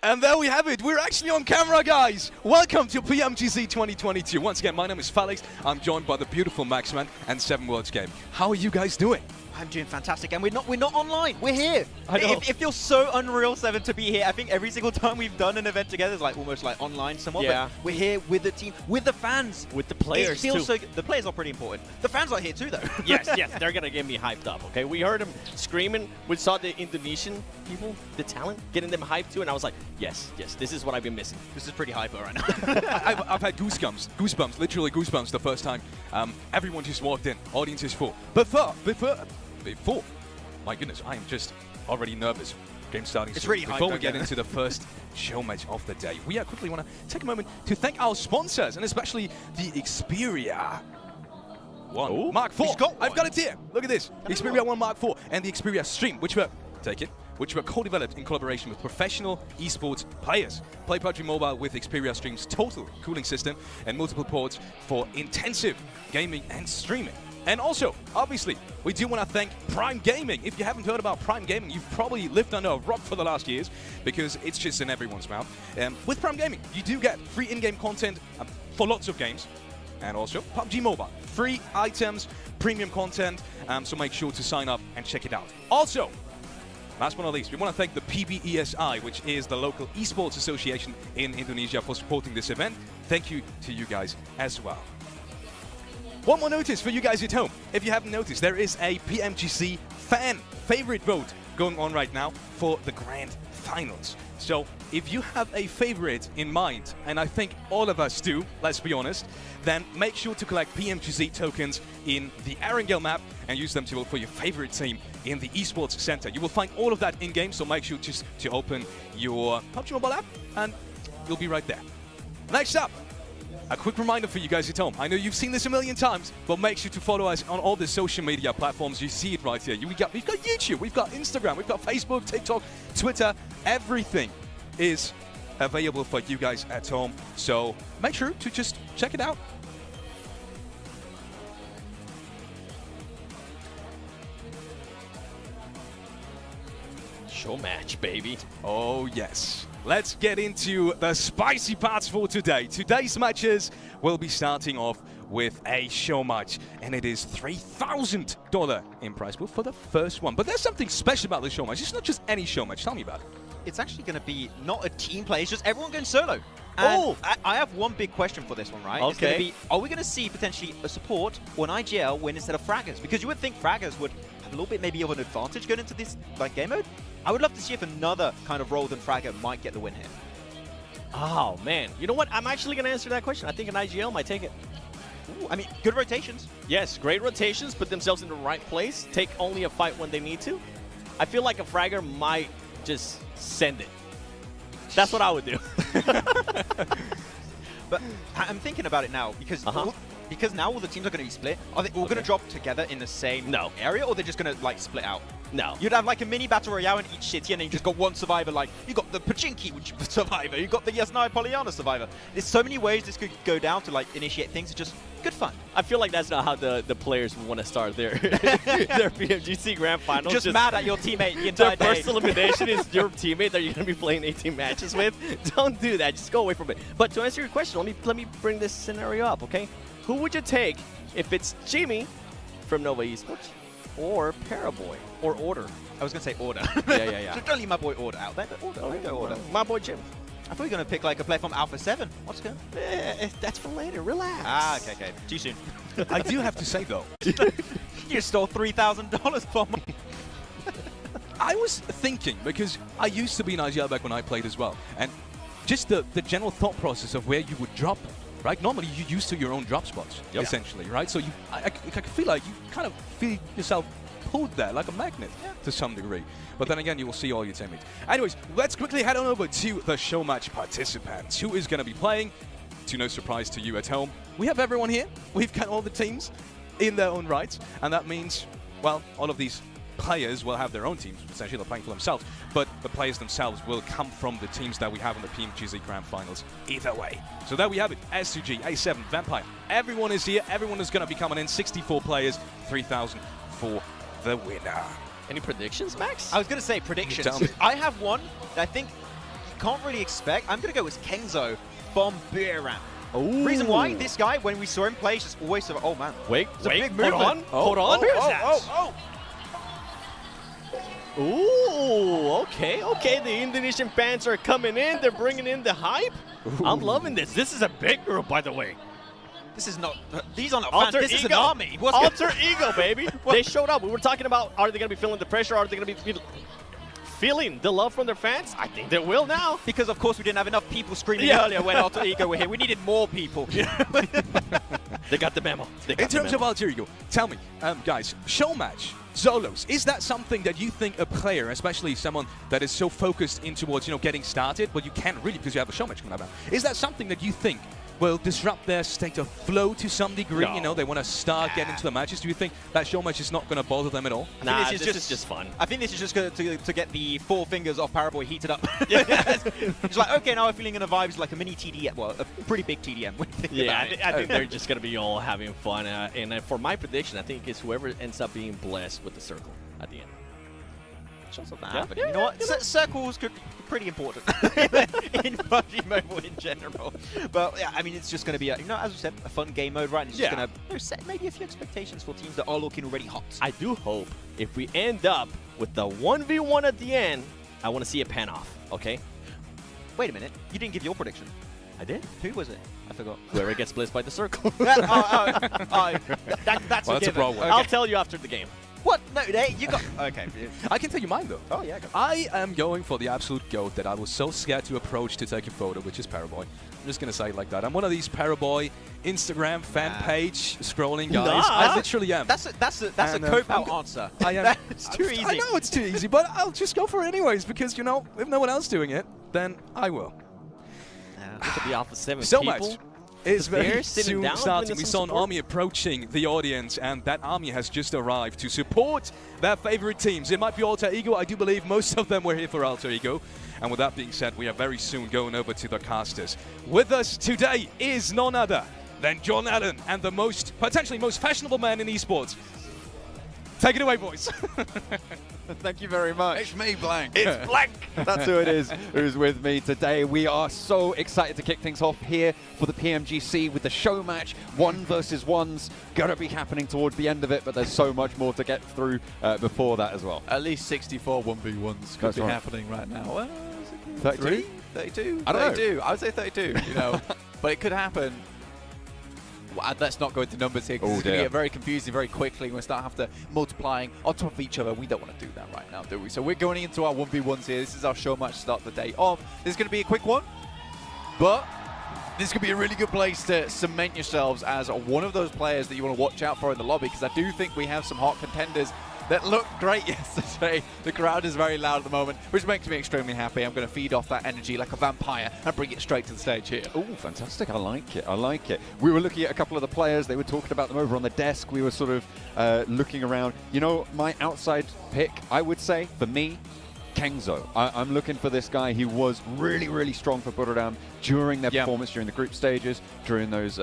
And there we have it. We're actually on camera, guys. Welcome to PMGC 2022. Once again, my name is Felix. I'm joined by the beautiful Maxman and 7 Worlds Game. How are you guys doing? I'm doing fantastic, and we're not online. We're here. I know. It feels so unreal, Seven, to be here. I think every single time we've done an event together is like almost like online somewhat. Yeah. But we're here with the team, with the fans, with the players it feels too. so good. The players are pretty important. The fans are here too, though. Yes, they're gonna get me hyped up. Okay, we heard them screaming. We saw the Indonesian people, the talent, getting them hyped too, and I was like, yes, this is what I've been missing. This is pretty hyper right now. I've had goosebumps, literally goosebumps the first time. Everyone just walked in, audience is full. But before, my goodness, I am just already nervous. Game starting It's soon. really hype, Before we don't get get it? into the first show match of the day, we quickly want to take a moment to thank our sponsors, and especially the Xperia One Mark IV. I've got it here. Look at this. The Xperia One Mark IV and the Xperia Stream, which were co-developed in collaboration with professional esports players. Play PUBG Mobile with Xperia Stream's total cooling system and multiple ports for intensive gaming and streaming. And also, obviously, we do want to thank Prime Gaming. If you haven't heard about Prime Gaming, you've probably lived under a rock for the last years because it's just in everyone's mouth. With Prime Gaming, you do get free in-game content for lots of games. And also, PUBG Mobile, free items, premium content, so make sure to sign up and check it out. Also, last but not least, we want to thank the PBESI, which is the local esports association in Indonesia, for supporting this event. Thank you to you guys as well. One more notice for you guys at home. If you haven't noticed, there is a PMGC fan favorite vote going on right now for the grand finals. So if you have a favorite in mind, and I think all of us do, let's be honest, then make sure to collect PMGC tokens in the Erangel map and use them to vote for your favorite team in the esports center. You will find all of that in-game, so make sure just to open your PUBG Mobile app and you'll be right there. Next up, a quick reminder for you guys at home. I know you've seen this a million times, but make sure to follow us on all the social media platforms. You see it right here. We've got YouTube, we've got Instagram, we've got Facebook, TikTok, Twitter. Everything is available for you guys at home. So make sure to just check it out. Show match, baby. Oh, yes. Let's get into the spicy parts for today. Today's matches will be starting off with a show match, and it is $3,000 in prize pool for the first one. But there's something special about this show match. It's not just any show match. Tell me about it. It's actually going to be not a team play, it's just everyone going solo. And I have one big question for this one, right? Okay. It's going to be, are we going to see potentially a support or an IGL win instead of fraggers? Because you would think fraggers would have a little bit maybe of an advantage going into this game mode. I would love to see if another kind of role than fragger might get the win here. Oh, man. You know what? I'm actually going to answer that question. I think an IGL might take it. Ooh, I mean, good rotations. Yes, great rotations. Put themselves in the right place. Take only a fight when they need to. I feel like a fragger might just send it. That's what I would do. But I'm thinking about it now because because now all the teams are going to be split. Are they all going to drop together in the same area, or they're just going to like split out? No. You'd have like a mini battle royale in each city, and then you just got one survivor. Like you got the Pachinki survivor, you got the Yasnaya Polyana survivor. There's so many ways this could go down to like initiate things. It's just good fun. I feel like that's not how the players want to start their their PMGC Grand Finals. Just mad at your teammate the entire Their day. first elimination is your teammate that you're going to be playing 18 matches with. Don't do that. Just go away from it. But to answer your question, let me bring this scenario up, okay? Who would you take if it's Jimmy from Nova Esports or Paraboy, or Order. I was going to say Order. Yeah. So don't leave my boy Order out there, but Order. I'll go Order. My boy Jim. I thought you were going to pick like a player from Alpha 7. What's going on? That's for later. Relax. Ah, okay. Too soon. I do have to say though, You stole $3,000 from me. I was thinking, because I used to be in IGL back when I played as well, and just the general thought process of where you would drop, right? Normally you're used to your own drop spots, essentially, right? So I feel like you kind of feel yourself pulled there like a magnet to some degree. But then again, you will see all your teammates. Anyways, let's quickly head on over to the show match participants. Who is going to be playing? To no surprise to you at home, we have everyone here. We've got all the teams in their own rights, and that means, well, all of these players will have their own teams. Essentially, they're playing for themselves, but the players themselves will come from the teams that we have in the PMGC Grand Finals either way. So there we have it. S2G, A7, Vampire. Everyone is here. Everyone is going to be coming in. 64 players, 3,000 for the winner. Any predictions, Max? I was going to say predictions. I have one that I think you can't really expect. I'm going to go with Kenzo from Biram. Reason why, this guy, when we saw him play, just always sort of, oh man. Wait, hold on. Ooh, okay. The Indonesian fans are coming in. They're bringing in the hype. I'm loving this. This is a big group, by the way. This is not, these are not Alter fans, this is an ego. army. Alter ego, baby. They showed up. We were talking about, are they going to be feeling the pressure? Are they going to be feeling the love from their fans? I think they will now. Because, of course, we didn't have enough people screaming earlier when Alter Ego were here. We needed more people. They got the memo. In terms of Alter Ego, tell me, guys, show match, Zolos, is that something that you think a player, especially someone that is so focused in towards, getting started, but you can't really because you have a show match coming up, is that something that you think will disrupt their state of flow to some degree? No. They want to start getting into the matches. Do you think that show match is not going to bother them at all? Nah, this is just fun. I think this is just to get the four fingers off Paraboy heated up. It's like, okay, now I'm feeling in a vibe. It's like a mini TDM, well, a pretty big TDM. Yeah, I think they're just going to be all having fun. And for my prediction, I think it's whoever ends up being blessed with the circle at the end. Chance of that happening. You know what? Circles could be pretty important in PUBG Mobile in general. But yeah, I mean, it's just going to be, as we said, a fun game mode, right? And it's just going to set maybe a few expectations for teams that are looking already hot. I do hope if we end up with the 1v1 at the end, I want to see it pan off, okay? Wait a minute. You didn't give your prediction. I did. Who was it? I forgot. Whoever gets blitzed by the circle. That's a broad one. I'll tell you after the game. What? No, you got... Okay. I can tell you mine, though. Oh, yeah. Go. I am going for the absolute GOAT that I was so scared to approach to take a photo, which is Paraboy. I'm just going to say it like that. I'm one of these Paraboy Instagram fan page scrolling guys. I literally am. That's a cop-out answer. I am. It's too easy. I know it's too easy, but I'll just go for it anyways because, if no one else doing it, then I will. Look at the Alpha 7 So people. much is very sitting soon down, starting. giving We us saw some an support. army approaching the audience, and that army has just arrived to support their favorite teams. It might be Alter Ego. I do believe most of them were here for Alter Ego. And with that being said, we are very soon going over to the casters. With us today is none other than John Allen and the potentially most fashionable man in esports. Take it away, boys. Thank you very much. It's me, Blank. It's Blank. That's who it is who's with me today. We are so excited to kick things off here for the PMGC with the show match. 1 versus 1's going to be happening towards the end of it, but there's so much more to get through before that as well. At least 64 1v1s could be happening right now. Well, 32? 32? I don't know. 32. I would say 32, but it could happen. Let's not go into numbers here because it's going to get very confusing very quickly. We'll start having to multiplying on top of each other. We don't want to do that right now, do we? So we're going into our 1v1s here. This is our show match to start the day off. This is going to be a quick one, but this could be a really good place to cement yourselves as one of those players that you want to watch out for in the lobby, because I do think we have some hot contenders that looked great yesterday. The crowd is very loud at the moment, which makes me extremely happy. I'm going to feed off that energy like a vampire and bring it straight to the stage here. Oh, fantastic. I like it. I like it. We were looking at a couple of the players. They were talking about them over on the desk. We were sort of looking around. My outside pick, I would say, for me, Kenzo. I'm looking for this guy who was really, really strong for Buradam during their performance, during the group stages, during those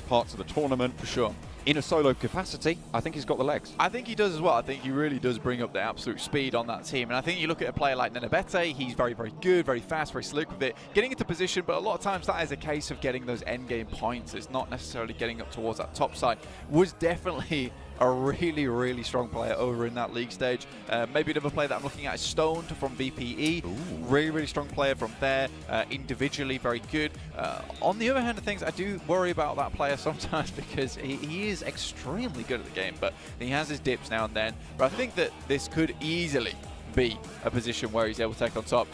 parts of the tournament. For sure. In a solo capacity, I think he's got the legs. I think he does as well. I think he really does bring up the absolute speed on that team. And I think you look at a player like Nenabete, he's very, very good, very fast, very slick with it, getting into position, but a lot of times that is a case of getting those end game points. It's not necessarily getting up towards that top side. Was definitely a really, really strong player over in that league stage. Maybe another player that I'm looking at is Stoned from VPE. Really, really strong player from there. Individually, very good. On the other hand of things, I do worry about that player sometimes because he is extremely good at the game, but he has his dips now and then. But I think that this could easily be a position where he's able to take on top.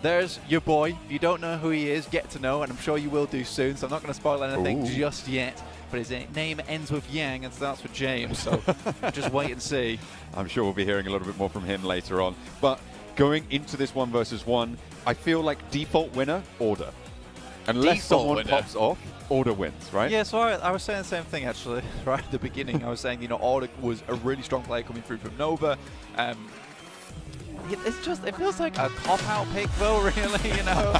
There's your boy. If you don't know who he is, get to know, and I'm sure you will do soon, so I'm not going to spoil anything just yet. But his name ends with Yang and starts with James, so just wait and see. I'm sure we'll be hearing a little bit more from him later on. But going into this 1 versus 1, I feel like default winner, Order. Unless someone pops off, Order wins, right? Yeah, so I was saying the same thing actually right at the beginning. I was saying, you know, Order was a really strong player coming through from Nova. It feels like a cop-out pick though, really, you know.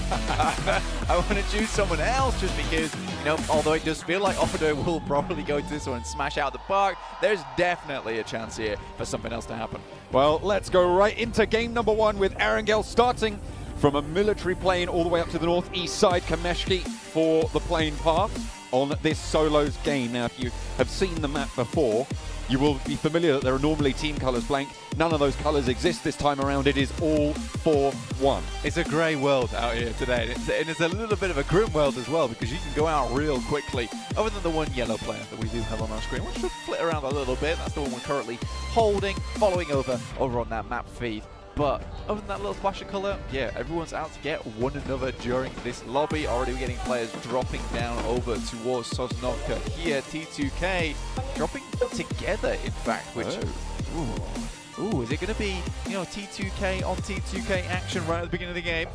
I want to choose someone else just because, you know, although it does feel like Order will probably go to this one and smash out the park, there's definitely a chance here for something else to happen. Well, let's go right into game number 1 with Arangel starting from a military plane all the way up to the northeast side. Kameshki for the plane path on this solos game. Now, if you have seen the map before, you will be familiar that there are normally team colors blank. None of those colors exist this time around. It is all 4-1. It's a grey world out here today, and it's a little bit of a grim world as well because you can go out real quickly. Other than the one yellow player that we do have on our screen, which should flit around a little bit. That's the one we're currently holding, following over on that map feed. But other than that little splash of colour, yeah, everyone's out to get one another during this lobby. Already we're getting players dropping down over towards Sosnovka here. T2K dropping together, in fact, which... Ooh, is it going to be, you know, T2K on T2K action right at the beginning of the game?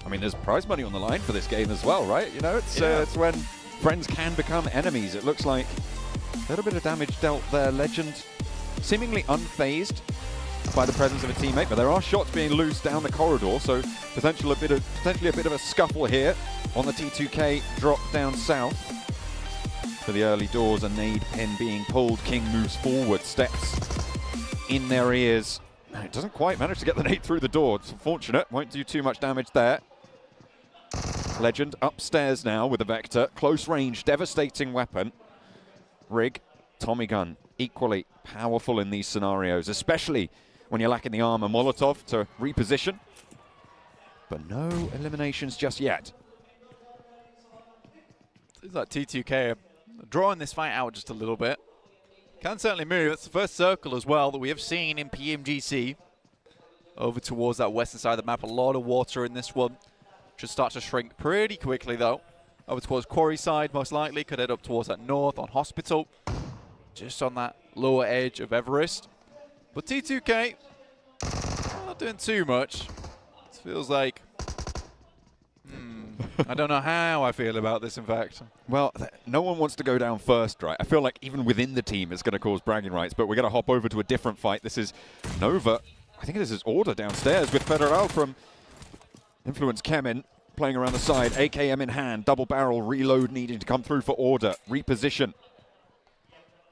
I mean, there's prize money on the line for this game as well, right? You know, it's when friends can become enemies. It looks like a little bit of damage dealt there. Legend seemingly unfazed by the presence of a teammate, but there are shots being loose down the corridor, so potentially a bit of a scuffle here on the T2K drop down south. For the early doors, a nade pin being pulled. King moves forward, steps in their ears. It doesn't quite manage to get the nade through the door. It's unfortunate, won't do too much damage there. Legend upstairs now with a Vector. Close range, devastating weapon. Rig, Tommy gun, equally powerful in these scenarios, especially when you're lacking the armor. Molotov to reposition. But no eliminations just yet. Seems like T2K are drawing this fight out just a little bit. Can certainly move. It's the first circle as well that we have seen in PMGC. Over towards that western side of the map. A lot of water in this one. Should start to shrink pretty quickly though. Over towards Quarry side most likely. Could head up towards that north on Hospital. Just on that lower edge of Everest. But T2K not doing too much. It feels like... I don't know how I feel about this, in fact. Well, no one wants to go down first, right? I feel like even within the team it's going to cause bragging rights, but we're going to hop over to a different fight. This is Nova. I think this is Order downstairs with Federal from Influence Kemin playing around the side. AKM in hand, double barrel reload needing to come through for Order. Reposition.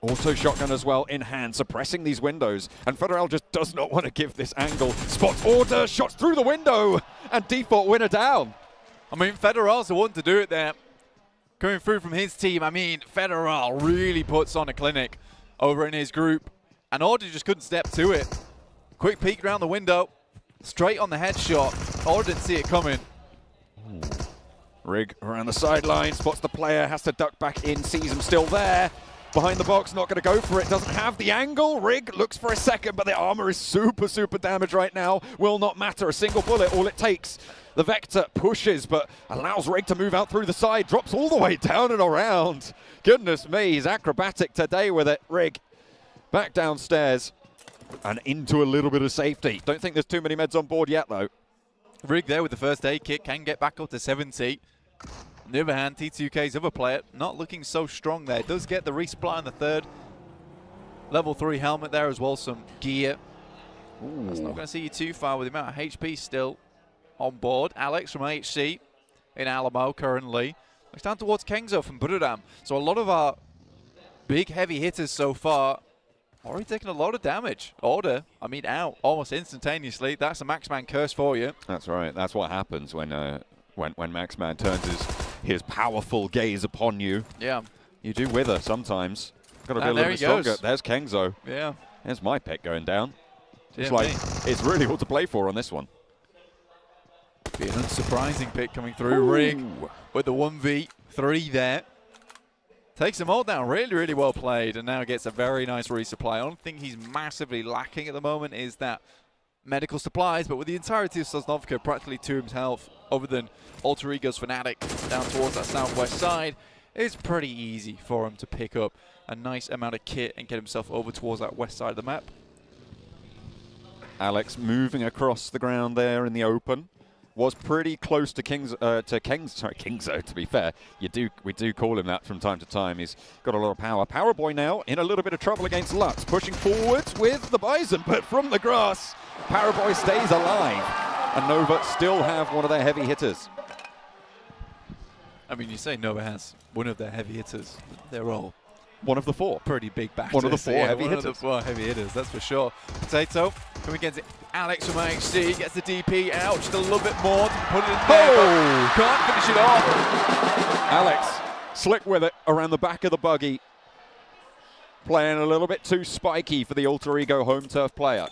Auto shotgun as well in hand, suppressing these windows. And Federal just does not want to give this angle. Spots Order, shots through the window, and default winner down. I mean, Federal's the one to do it there. Coming through from his team, I mean, Federal really puts on a clinic over in his group. And Order just couldn't step to it. Quick peek around the window. Straight on the headshot. Order didn't see it coming. Rig around the sideline, spots the player, has to duck back in, sees him still there. Behind the box, not going to go for it, doesn't have the angle. Rig looks for a second, but the armor is super damaged right now. Will not matter, a single bullet, all it takes. The Vector pushes, but allows Rig to move out through the side, drops all the way down and around. Goodness me, he's acrobatic today with it. Rig back downstairs and into a little bit of safety. Don't think there's too many meds on board yet, though. Rig there with the first aid kit, can get back up to 70. On the other hand, T2K's other player not looking so strong there. Does get the resupply on the third. Level 3 helmet there as well, some gear. That's not going to see you too far with the amount of HP still on board. Alex from HC in Alamo currently. Looks down towards Kengzo from Buradam. So a lot of our big heavy hitters so far already taking a lot of damage. Order, I mean, out almost instantaneously. That's a Maxman curse for you. That's right. That's what happens when Maxman turns his powerful gaze upon you. Yeah. You do wither sometimes. Got to be a little bit stronger. There's Kengzo. Yeah. There's my pick going down. It's Yeah, like, it's really all to play for on this one. Be an unsurprising pick coming through. Rig with the 1v3 there. Takes them all down. Really, really well played. And now gets a very nice resupply. Only thing he's massively lacking at the moment is that medical supplies. But with the entirety of Sosnovka practically to himself, other than Alter Ego's Fnatic down towards that southwest side, it's pretty easy for him to pick up a nice amount of kit and get himself over towards that west side of the map. Alex moving across the ground there in the open. Was pretty close to Kingzo, to be fair. We do call him that from time to time. He's got a lot of power. Power Boy now in a little bit of trouble against Lutz. Pushing forwards with the Bison, but from the grass, Power Boy stays alive. And Nova still have one of their heavy hitters. I mean, you say Nova has one of their heavy hitters. They're all one of the four. Pretty big batters. One of the four heavy hitters. One of the four heavy hitters, that's for sure. Potato coming against Alex from IHC, gets the DP out just a little bit more to put it in there, can't finish it off. Alex, slick with it around the back of the buggy. Playing a little bit too spiky for the Alter Ego home turf player.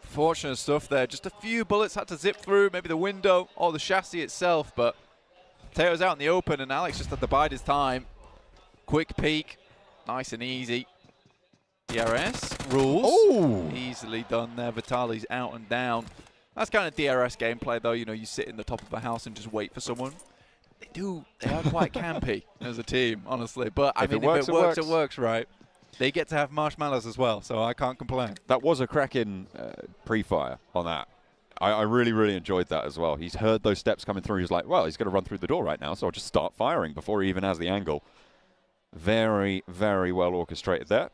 Fortunate stuff there. Just a few bullets had to zip through, maybe the window or the chassis itself, but Potato's out in the open and Alex just had to bide his time. Quick peek, nice and easy. DRS rules. Ooh. Easily done there. Vitali's out and down. That's kind of DRS gameplay, though. You know, you sit in the top of a house and just wait for someone. They are quite campy as a team, honestly. But I mean, if it works, it works, right? They get to have marshmallows as well, so I can't complain. That was a cracking pre-fire on that. I really, really enjoyed that as well. He's heard those steps coming through. He's like, well, he's going to run through the door right now, so I'll just start firing before he even has the angle. Very, very well orchestrated there.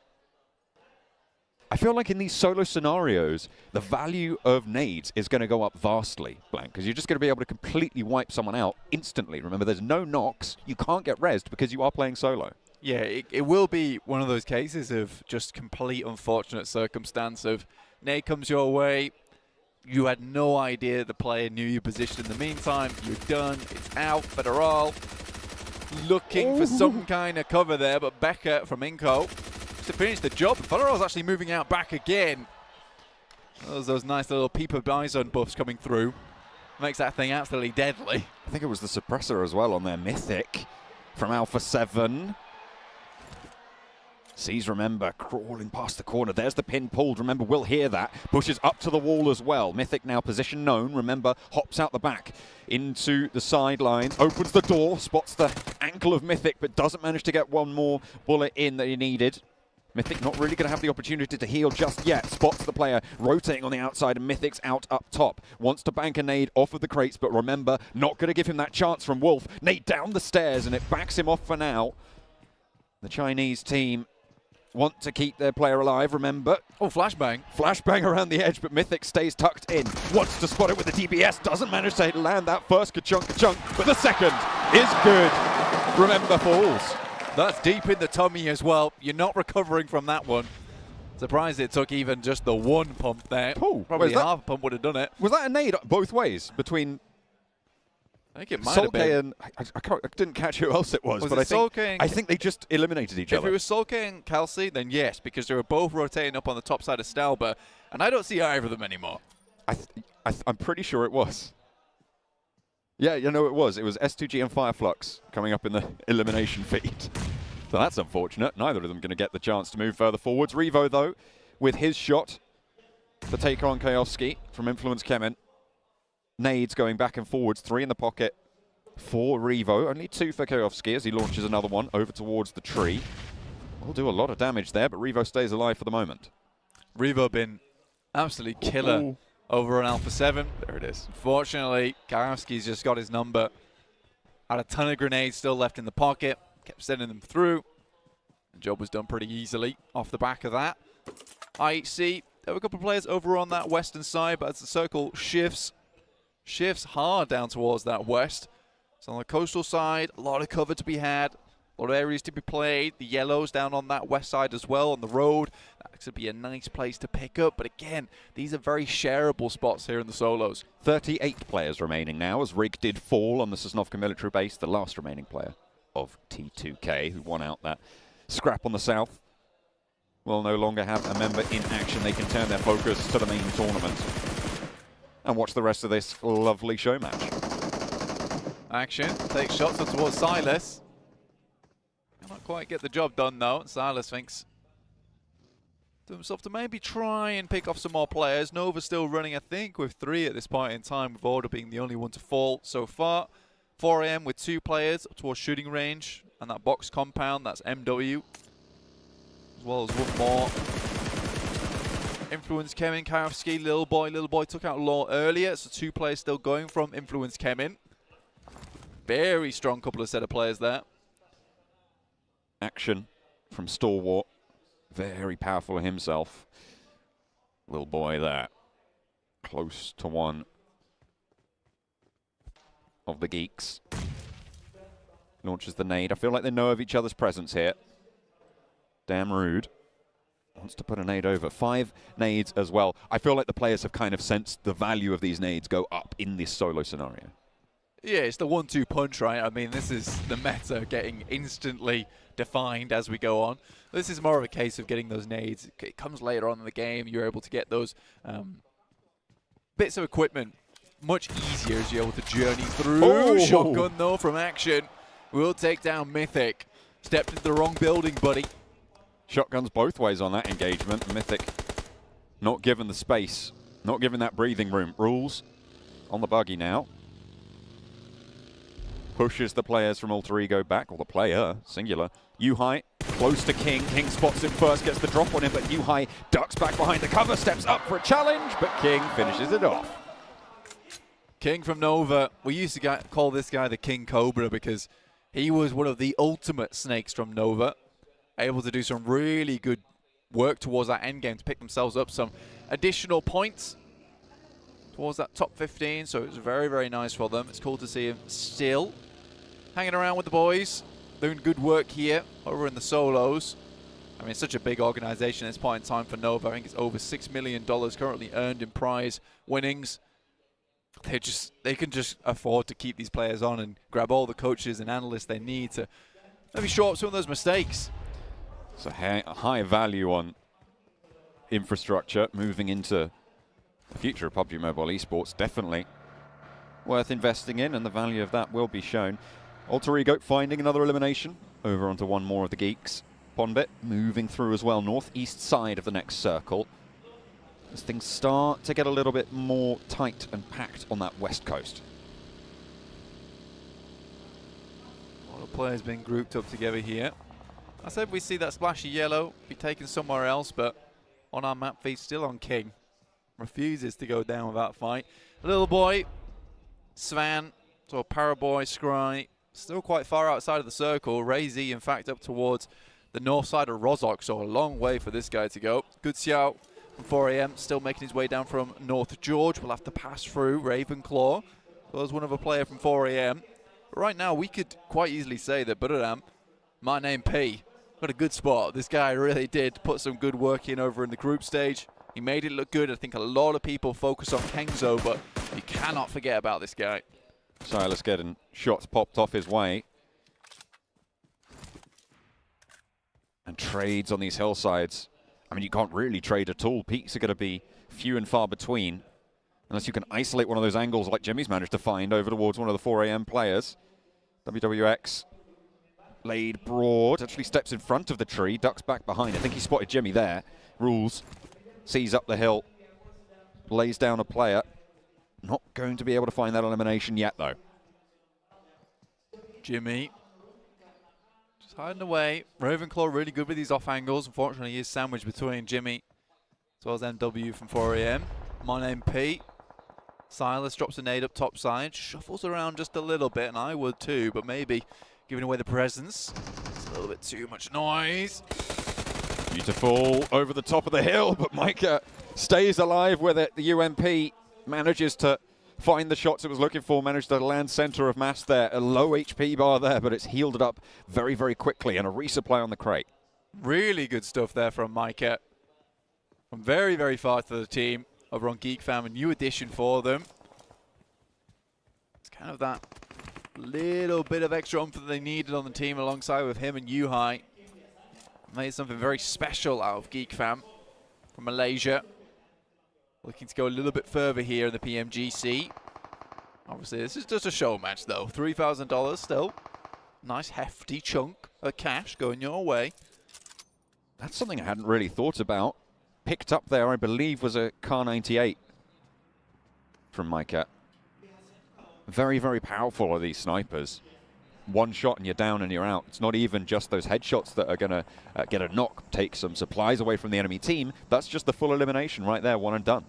I feel like in these solo scenarios, the value of nades is going to go up vastly, Blank, because you're just going to be able to completely wipe someone out instantly. Remember, there's no knocks. You can't get rezzed because you are playing solo. Yeah, it will be one of those cases of just complete unfortunate circumstance of nade comes your way, you had no idea the player knew your position in the meantime, you're done, it's out, Federal looking for some kind of cover there, but Becker from Inco to finish the job. Federal's actually moving out back again. Those nice little Peeper Bison buffs coming through. Makes that thing absolutely deadly. I think it was the suppressor as well on their Mythic from Alpha 7. Sees Remember crawling past the corner. There's the pin pulled. Remember will hear that. Pushes up to the wall as well. Mythic now position known. Remember hops out the back into the sidelines. Opens the door. Spots the ankle of Mythic, but doesn't manage to get one more bullet in that he needed. Mythic not really going to have the opportunity to heal just yet. Spots the player rotating on the outside, and Mythic's out up top. Wants to bank a nade off of the crates, but Remember not going to give him that chance from Wolf. Nade down the stairs, and it backs him off for now. The Chinese team want to keep their player alive, Remember. Oh, flashbang. Flashbang around the edge, but Mythic stays tucked in. Wants to spot it with the DBS. Doesn't manage to land that first ka-chunk, but the second is good. Remember falls. That's deep in the tummy as well. You're not recovering from that one. Surprised it took even just the one pump there. Ooh, probably half a pump would have done it. Was that a nade both ways between... I think it might have been. And I didn't catch who else it was, but I think they just eliminated each other. If it was Solke and Kelsey, then yes, because they were both rotating up on the top side of Stalber, and I don't see either of them anymore. I'm pretty sure it was. Yeah, you know it was. It was S2G and Fireflux coming up in the elimination feed. So that's unfortunate. Neither of them going to get the chance to move further forwards. Revo, though, with his shot to take on Kayovsky from Influence Kemen. Nades going back and forwards. 3 in the pocket for Revo. Only 2 for Kayovsky as he launches another one over towards the tree. Will do a lot of damage there, but Revo stays alive for the moment. Revo been absolutely killer over on Alpha 7. There it is. Unfortunately, Kayovsky's just got his number. Had a ton of grenades still left in the pocket. Kept sending them through. The job was done pretty easily off the back of that. IHC, there were a couple of players over on that western side, but as the circle shifts hard down towards that west. So on the coastal side, a lot of cover to be had, a lot of areas to be played. The yellows down on that west side as well, on the road. That could be a nice place to pick up. But again, these are very shareable spots here in the solos. 38 players remaining now as Rig did fall on the Sosnovka military base, the last remaining player of T2K who won out that scrap on the south will no longer have a member in action. They can turn their focus to the main tournament and watch the rest of this lovely show match. Action, takes shots up towards Silas. Cannot quite get the job done though. Silas thinks to himself to maybe try and pick off some more players. Nova still running, I think, with 3 at this point in time, with Order being the only one to fall so far. 4am with 2 players up towards shooting range, and that box compound, that's MW. As well as one more. Influence Kemin, Karofsky, Little Boy took out Law earlier, so 2 players still going from Influence Kemin. Very strong couple of set of players there. Action from Stalwart. Very powerful himself. Little Boy there. Close to one of the geeks. Launches the nade. I feel like they know of each other's presence here. Damn rude. Wants to put a nade over. 5 nades as well. I feel like the players have kind of sensed the value of these nades go up in this solo scenario. Yeah, it's the 1-2 punch, right? I mean, this is the meta getting instantly defined as we go on. This is more of a case of getting those nades. It comes later on in the game. You're able to get those bits of equipment much easier as you're able to journey through. Oh. Shotgun, though, from Action. Will take down Mythic. Stepped into the wrong building, buddy. Shotguns both ways on that engagement. Mythic not given the space, not given that breathing room. Rules on the buggy now. Pushes the players from Alter Ego back, or the player, singular. Yuhai, close to King. King spots him first, gets the drop on him, but Yuhai ducks back behind the cover, steps up for a challenge, but King finishes it off. King from Nova. We used to call this guy the King Cobra because he was one of the ultimate snakes from Nova. Able to do some really good work towards that end game to pick themselves up some additional points towards that top 15, so it was very, very nice for them. It's cool to see him still hanging around with the boys, doing good work here over in the solos. I mean, it's such a big organization at this point in time for Nova. I think it's over $6 million currently earned in prize winnings. They can just afford to keep these players on and grab all the coaches and analysts they need to maybe show up some of those mistakes. It's a high value on infrastructure moving into the future of PUBG Mobile esports. Definitely worth investing in, and the value of that will be shown. Alter Ego finding another elimination over onto one more of the geeks. Pondbit moving through as well, northeast side of the next circle, as things start to get a little bit more tight and packed on that west coast. A lot of players being grouped up together here. I said we see that splashy yellow be taken somewhere else, but on our map feed, still on King. Refuses to go down with that fight. Little Boy, Svan, so Paraboy, Scry, still quite far outside of the circle. Razy, in fact, up towards the north side of Rozok, so a long way for this guy to go. Good Xiao from 4am, still making his way down from North George. We'll have to pass through Ravenclaw. Well, there's one of a player from 4am. But right now, we could quite easily say that Buradam, my name P, got a good spot. This guy really did put some good work in over in the group stage. He made it look good. I think a lot of people focus on Kengzo, but you cannot forget about this guy. Silas getting shots popped off his way. And trades on these hillsides. I mean, you can't really trade at all. Peaks are going to be few and far between, unless you can isolate one of those angles like Jimmy's managed to find over towards one of the 4am players. WWX laid broad, actually steps in front of the tree, ducks back behind. I think he spotted Jimmy there. Rules, sees up the hill, lays down a player. Not going to be able to find that elimination yet, though. Jimmy just hiding away. Ravenclaw really good with these off angles. Unfortunately, he is sandwiched between Jimmy as well as MW from 4am. My name P. Silas drops a nade up top side, shuffles around just a little bit, and I would too, but maybe giving away the presence. It's a little bit too much noise. Beautiful over the top of the hill, but Micah stays alive with it. The UMP manages to find the shots it was looking for, managed to land center of mass there. A low HP bar there, but it's healed it up very, very quickly, and a resupply on the crate. Really good stuff there from Micah. From very, very far to the team over on Geek Fam, a new addition for them. It's kind of that little bit of extra oomph that they needed on the team alongside with him and Yuhai. Made something very special out of Geek Fam from Malaysia. Looking to go a little bit further here in the PMGC. Obviously, this is just a show match, though. $3,000 still. Nice hefty chunk of cash going your way. That's something I hadn't really thought about. Picked up there, I believe, was a Car 98 from Micah. Very, very powerful are these snipers. One shot and you're down and you're out. It's not even just those headshots that are going to get a knock, take some supplies away from the enemy team. That's just the full elimination right there, one and done.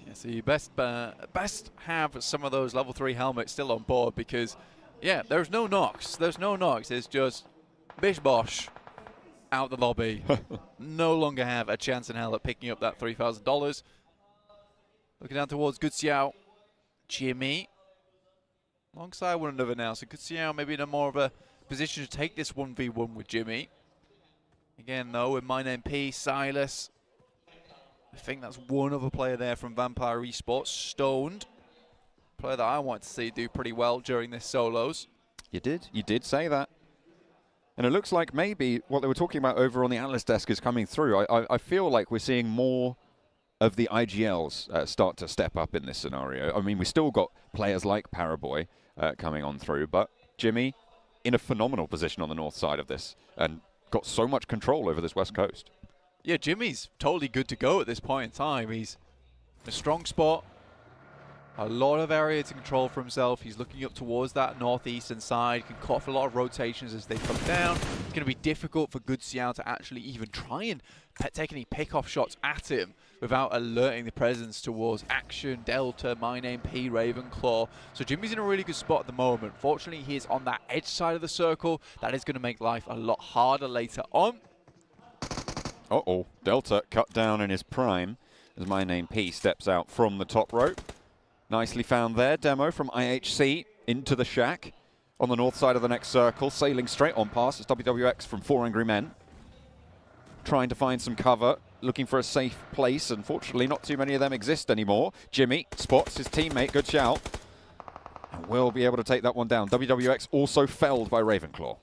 Yeah, so you best have some of those level 3 helmets still on board because, yeah, there's no knocks. There's no knocks. It's just bish bosh out the lobby. No longer have a chance in hell at picking up that $3,000. Looking down towards Good Xiao. Jimmy. Alongside one another now. So Good Xiao maybe in a more of a position to take this 1v1 with Jimmy. Again, though, with My Name P, Silas. I think that's one other player there from Vampire Esports. Stoned. Player that I want to see do pretty well during this solos. You did say that. And it looks like maybe what they were talking about over on the analyst desk is coming through. I feel like we're seeing more of the IGLs start to step up in this scenario. I mean, we still got players like Paraboy coming on through, but Jimmy in a phenomenal position on the north side of this and got so much control over this west coast. Yeah, Jimmy's totally good to go at this point in time. He's in a strong spot. A lot of area to control for himself. He's looking up towards that northeastern side. Can cut off a lot of rotations as they come down. It's going to be difficult for Good Xiao to actually even try and take any pick-off shots at him without alerting the presence towards Action, Delta, My Name P, Ravenclaw. So Jimmy's in a really good spot at the moment. Fortunately, he is on that edge side of the circle. That is going to make life a lot harder later on. Uh-oh, Delta cut down in his prime as My Name P steps out from the top rope. Nicely found there, demo from IHC into the shack on the north side of the next circle, sailing straight on past. It's WWX from 4 Angry Men. Trying to find some cover, looking for a safe place. Unfortunately, not too many of them exist anymore. Jimmy spots his teammate, good shout. And will be able to take that one down. WWX also felled by Ravenclaw.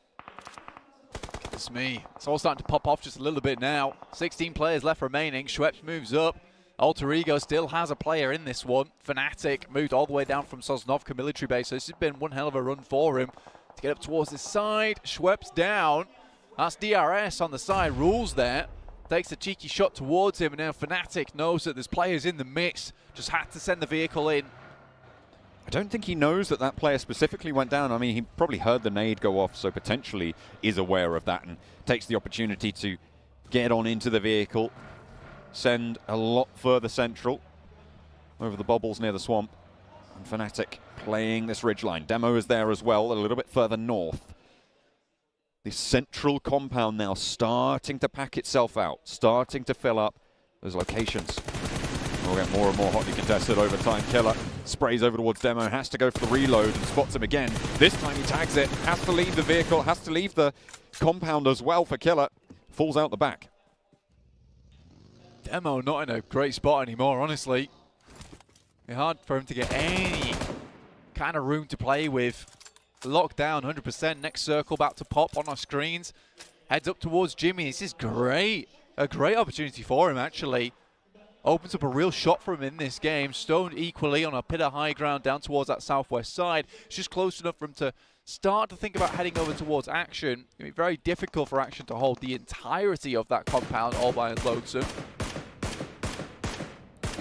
It's me. It's all starting to pop off just a little bit now. 16 players left remaining. Schweppes moves up. Alter Ego still has a player in this one. Fnatic moved all the way down from Sosnovka military base, so this has been one hell of a run for him. To get up towards this side, Schweppes down. That's DRS on the side, Rules there. Takes a cheeky shot towards him, and now Fnatic knows that there's players in the mix. Just had to send the vehicle in. I don't think he knows that that player specifically went down. I mean, he probably heard the nade go off, so potentially is aware of that and takes the opportunity to get on into the vehicle. Send a lot further central over the bubbles near the swamp. And Fnatic playing this ridgeline. Demo is there as well, a little bit further north. The central compound now starting to pack itself out, starting to fill up those locations. We'll get more and more hotly contested over time. Killer sprays over towards Demo, has to go for the reload and spots him again. This time he tags it, has to leave the vehicle, has to leave the compound as well for Killer. Falls out the back. Demo not in a great spot anymore, honestly. It's hard for him to get any kind of room to play with. Locked down 100%. Next circle about to pop on our screens. Heads up towards Jimmy. This is great. A great opportunity for him, actually. Opens up a real shot for him in this game. Stoned equally on a bit of high ground down towards that southwest side. It's just close enough for him to start to think about heading over towards Action. It'll be very difficult for Action to hold the entirety of that compound all by his lonesome.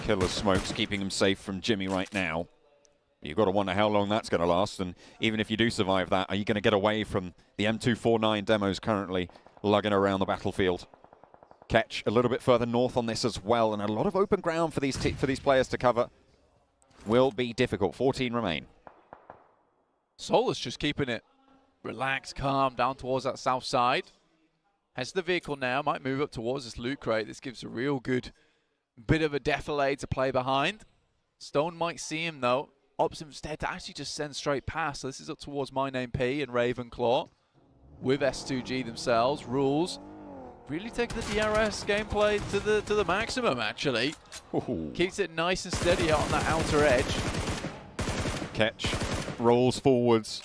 Killer's smokes keeping him safe from Jimmy right now. You've got to wonder how long that's going to last, and even if you do survive that, are you going to get away from the M249 demos currently lugging around the battlefield? Catch a little bit further north on this as well, and a lot of open ground for these players to cover. Will be difficult. 14 remain. Solus just keeping it relaxed, calm, down towards that south side. Heads to the vehicle now, might move up towards this loot crate. This gives a real good bit of a defilade to play behind. Stone might see him though. Opts instead to actually just send straight past. So this is up towards My Name P and Ravenclaw with S2G themselves. Rules really taking the DRS gameplay to the maximum, actually. Ooh. Keeps it nice and steady out on that outer edge. Catch rolls forwards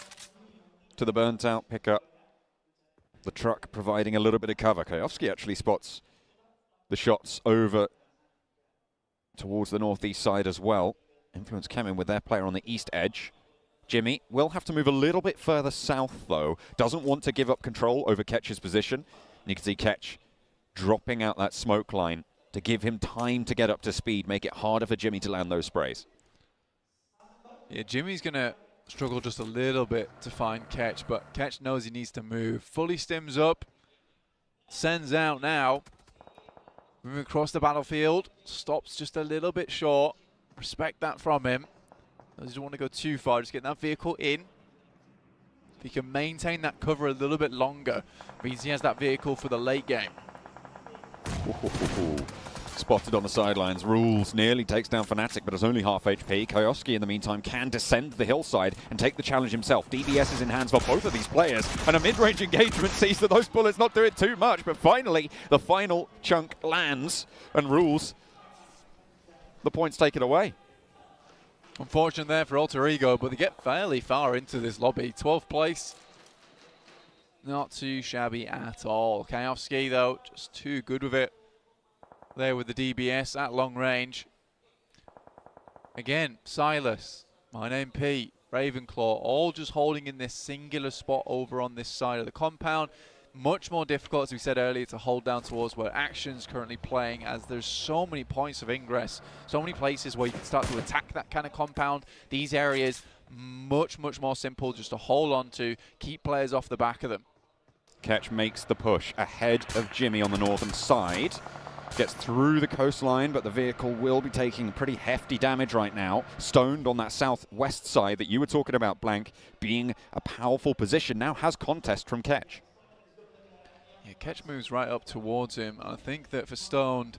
to the burnt out pickup. The truck providing a little bit of cover. Kayovski actually spots the shots over towards the northeast side as well. Influence coming with their player on the east edge. Jimmy will have to move a little bit further south, though. Doesn't want to give up control over Ketch's position. And you can see Ketch dropping out that smoke line to give him time to get up to speed, make it harder for Jimmy to land those sprays. Yeah, Jimmy's going to struggle just a little bit to find Ketch, but Ketch knows he needs to move. Fully stims up, sends out now. Moving across the battlefield, stops just a little bit short. Respect that from him. Doesn't want to go too far, just get that vehicle in. If he can maintain that cover a little bit longer, means he has that vehicle for the late game. Spotted on the sidelines. Rules nearly takes down Fnatic, but it's only half HP. Kayovski, in the meantime, can descend the hillside and take the challenge himself. DBS is in hands for both of these players, and a mid-range engagement sees that those bullets not doing too much, but finally, the final chunk lands, and Rules, the points taken away. Unfortunate there for Alter Ego, but they get fairly far into this lobby. 12th place. Not too shabby at all. Kayovski, though, just too good with it. There with the DBS at long range. Again, Silas, My Name Pete, Ravenclaw, all just holding in this singular spot over on this side of the compound. Much more difficult, as we said earlier, to hold down towards where Action's currently playing, as there's so many points of ingress, so many places where you can start to attack that kind of compound. These areas, much more simple just to hold on to, keep players off the back of them. Ketch makes the push ahead of Jimmy on the northern side. Gets through the coastline, but the vehicle will be taking pretty hefty damage right now. Stoned on that southwest side that you were talking about, Blank, being a powerful position, now has contest from Ketch. Yeah, Ketch moves right up towards him. I think that for Stoned,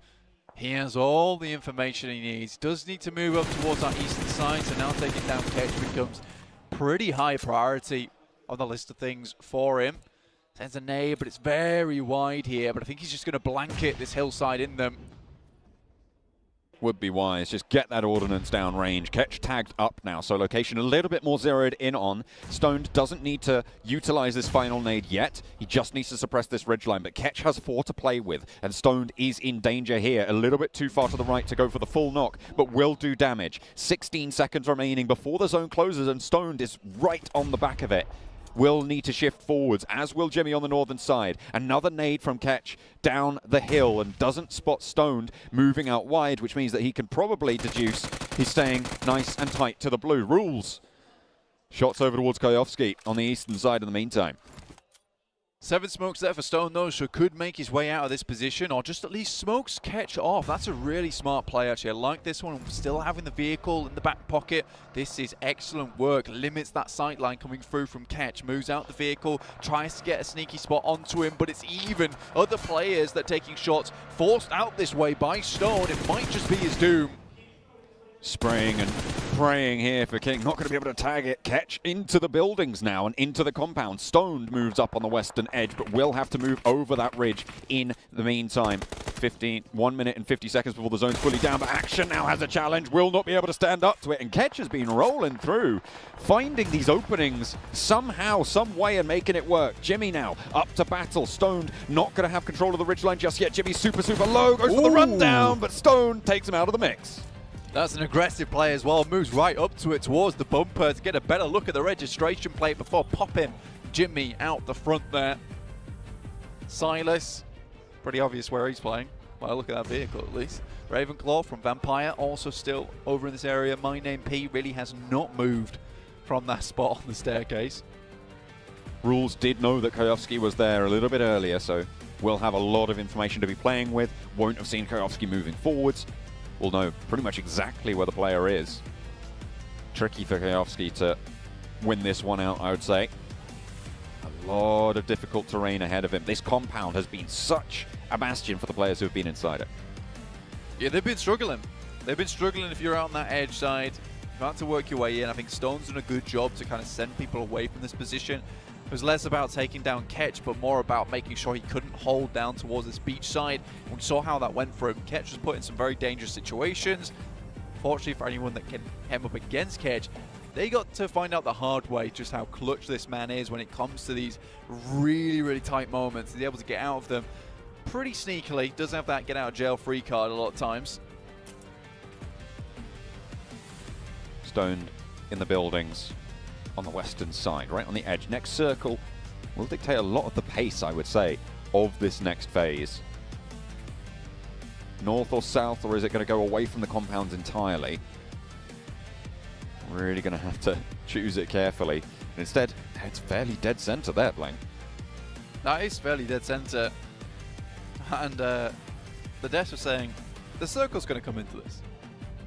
he has all the information he needs. Does need to move up towards our eastern side, so now taking down Ketch becomes pretty high priority on the list of things for him. Sends a nade, but it's very wide here. But I think he's just going to blanket this hillside in them. Would be wise. Just get that ordnance down range. Ketch tagged up now, so location a little bit more zeroed in on. Stoned doesn't need to utilize this final nade yet. He just needs to suppress this ridgeline, but Ketch has 4 to play with, and Stoned is in danger here. A little bit too far to the right to go for the full knock, but will do damage. 16 seconds remaining before the zone closes, and Stoned is right on the back of it. Will need to shift forwards, as will Jimmy on the northern side. Another nade from Ketch down the hill, and doesn't spot Stoned moving out wide, which means that he can probably deduce he's staying nice and tight to the blue. Rules. Shots over towards Kayovski on the eastern side in the meantime. 7 smokes there for Stone, though, so could make his way out of this position, or just at least smokes Ketch off. That's a really smart play, actually. I like this one. Still having the vehicle in the back pocket. This is excellent work. Limits that sight line coming through from Ketch. Moves out the vehicle, tries to get a sneaky spot onto him, but it's even other players that are taking shots. Forced out this way by Stone. It might just be his doom. Spraying and praying here for King. Not going to be able to tag it. Ketch into the buildings now and into the compound. Stoned moves up on the western edge, but will have to move over that ridge in the meantime. 1 minute and 50 seconds before the zone's fully down, but Action now has a challenge. Will not be able to stand up to it, and Ketch has been rolling through, finding these openings somehow, some way, and making it work. Jimmy now up to battle. Stoned not going to have control of the ridgeline just yet. Jimmy's super low, goes for the rundown, but Stoned takes him out of the mix. That's an aggressive play as well. Moves right up to it towards the bumper to get a better look at the registration plate before popping Jimmy out the front there. Silas, pretty obvious where he's playing. Well, look at that vehicle at least. Ravenclaw from Vampire also still over in this area. My Name P really has not moved from that spot on the staircase. Rules did know that Kayovski was there a little bit earlier, so we'll have a lot of information to be playing with. Won't have seen Kayovski moving forwards. We'll know pretty much exactly where the player is. Tricky for Kayovski to win this one out, I would say. A lot of difficult terrain ahead of him. This compound has been such a bastion for the players who have been inside it. Yeah, they've been struggling. They've been struggling if you're on that edge side. You've had to work your way in. I think Stone's done a good job to kind of send people away from this position. It was less about taking down Ketch, but more about making sure he couldn't hold down towards this beach side. We saw how that went for him. Ketch was put in some very dangerous situations. Fortunately for anyone that can hem up against Ketch, They got to find out the hard way just how clutch this man is when it comes to these really, really tight moments. He's able to get out of them pretty sneakily. Does have that get out of jail free card a lot of times. Stoned in the buildings on the western side, right on the edge. Next circle will dictate a lot of the pace, I would say, of this next phase. North or south, or is it going to go away from the compounds entirely? Really going to have to choose it carefully. And instead, it's fairly dead center there, Blank. That is fairly dead center. And the devs are saying the circle's going to come into this.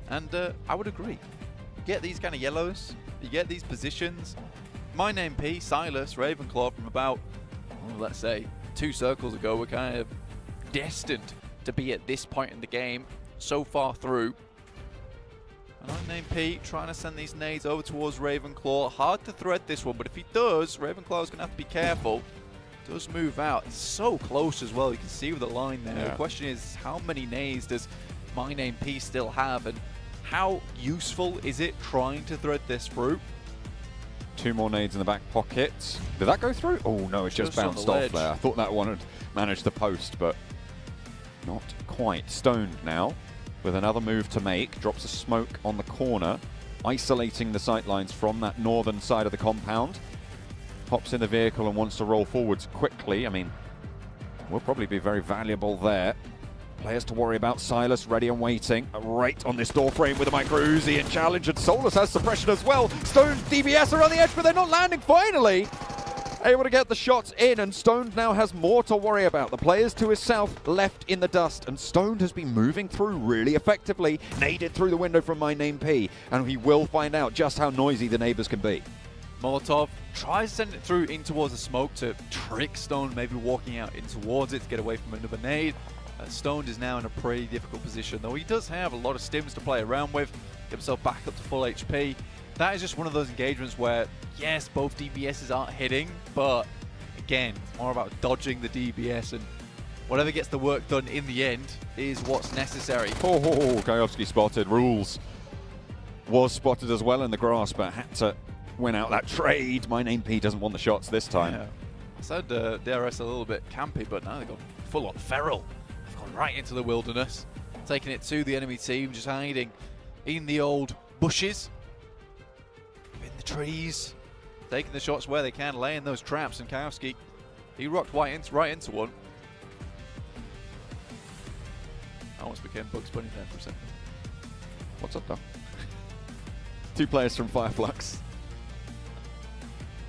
And I would agree. You get these kind of yellows, you get these positions. My name P, Silas, Ravenclaw from about, well, let's say, 2 circles ago were kind of destined to be at this point in the game so far through. And I'm named Pete, trying to send these nades over towards Ravenclaw. Hard to thread this one, but if he does, Ravenclaw's going to have to be careful. Does move out. It's so close as well. You can see with the line there. Yeah. The question is, how many nades does my name P still have? And how useful is it trying to thread this through? 2 more nades in the back pocket. Did that go through? Oh no, it just on bounced the off ledge. there. I thought that one had managed the post, but not quite. Stoned now with another move to make. Drops a smoke on the corner, isolating the sightlines from that northern side of the compound. Hops in the vehicle and wants to roll forwards quickly. I mean, will probably be very valuable there. Players to worry about. Silas ready and waiting. Right on this door frame with a micro Uzi and challenge, and Solus has suppression as well. Stoned DBS are on the edge, but they're not landing finally. Able to get the shots in, and Stoned now has more to worry about. The players to his south left in the dust, and Stoned has been moving through really effectively. Naded through the window from my name P, and we will find out just how noisy the neighbors can be. Molotov tries to send it through in towards the smoke to trick Stone, maybe walking out in towards it to get away from another nade. Stoned is now in a pretty difficult position, though he does have a lot of stims to play around with, get himself back up to full HP. That is just one of those engagements where, yes, both DBSs aren't hitting, but again, it's more about dodging the DBS, and whatever gets the work done in the end is what's necessary. Oh, Kayovsky spotted. Rules was spotted as well in the grass, but had to win out that trade. My name P doesn't want the shots this time. Yeah. I said DRS a little bit campy, but now they've gone full on feral. They've gone right into the wilderness, taking it to the enemy team, just hiding in the old bushes, in the trees, taking the shots where they can, laying those traps, and Kayovsky, he rocked right into one. I almost became Bugs Bunny there for a second. What's up, though? 2 players from Fireflux.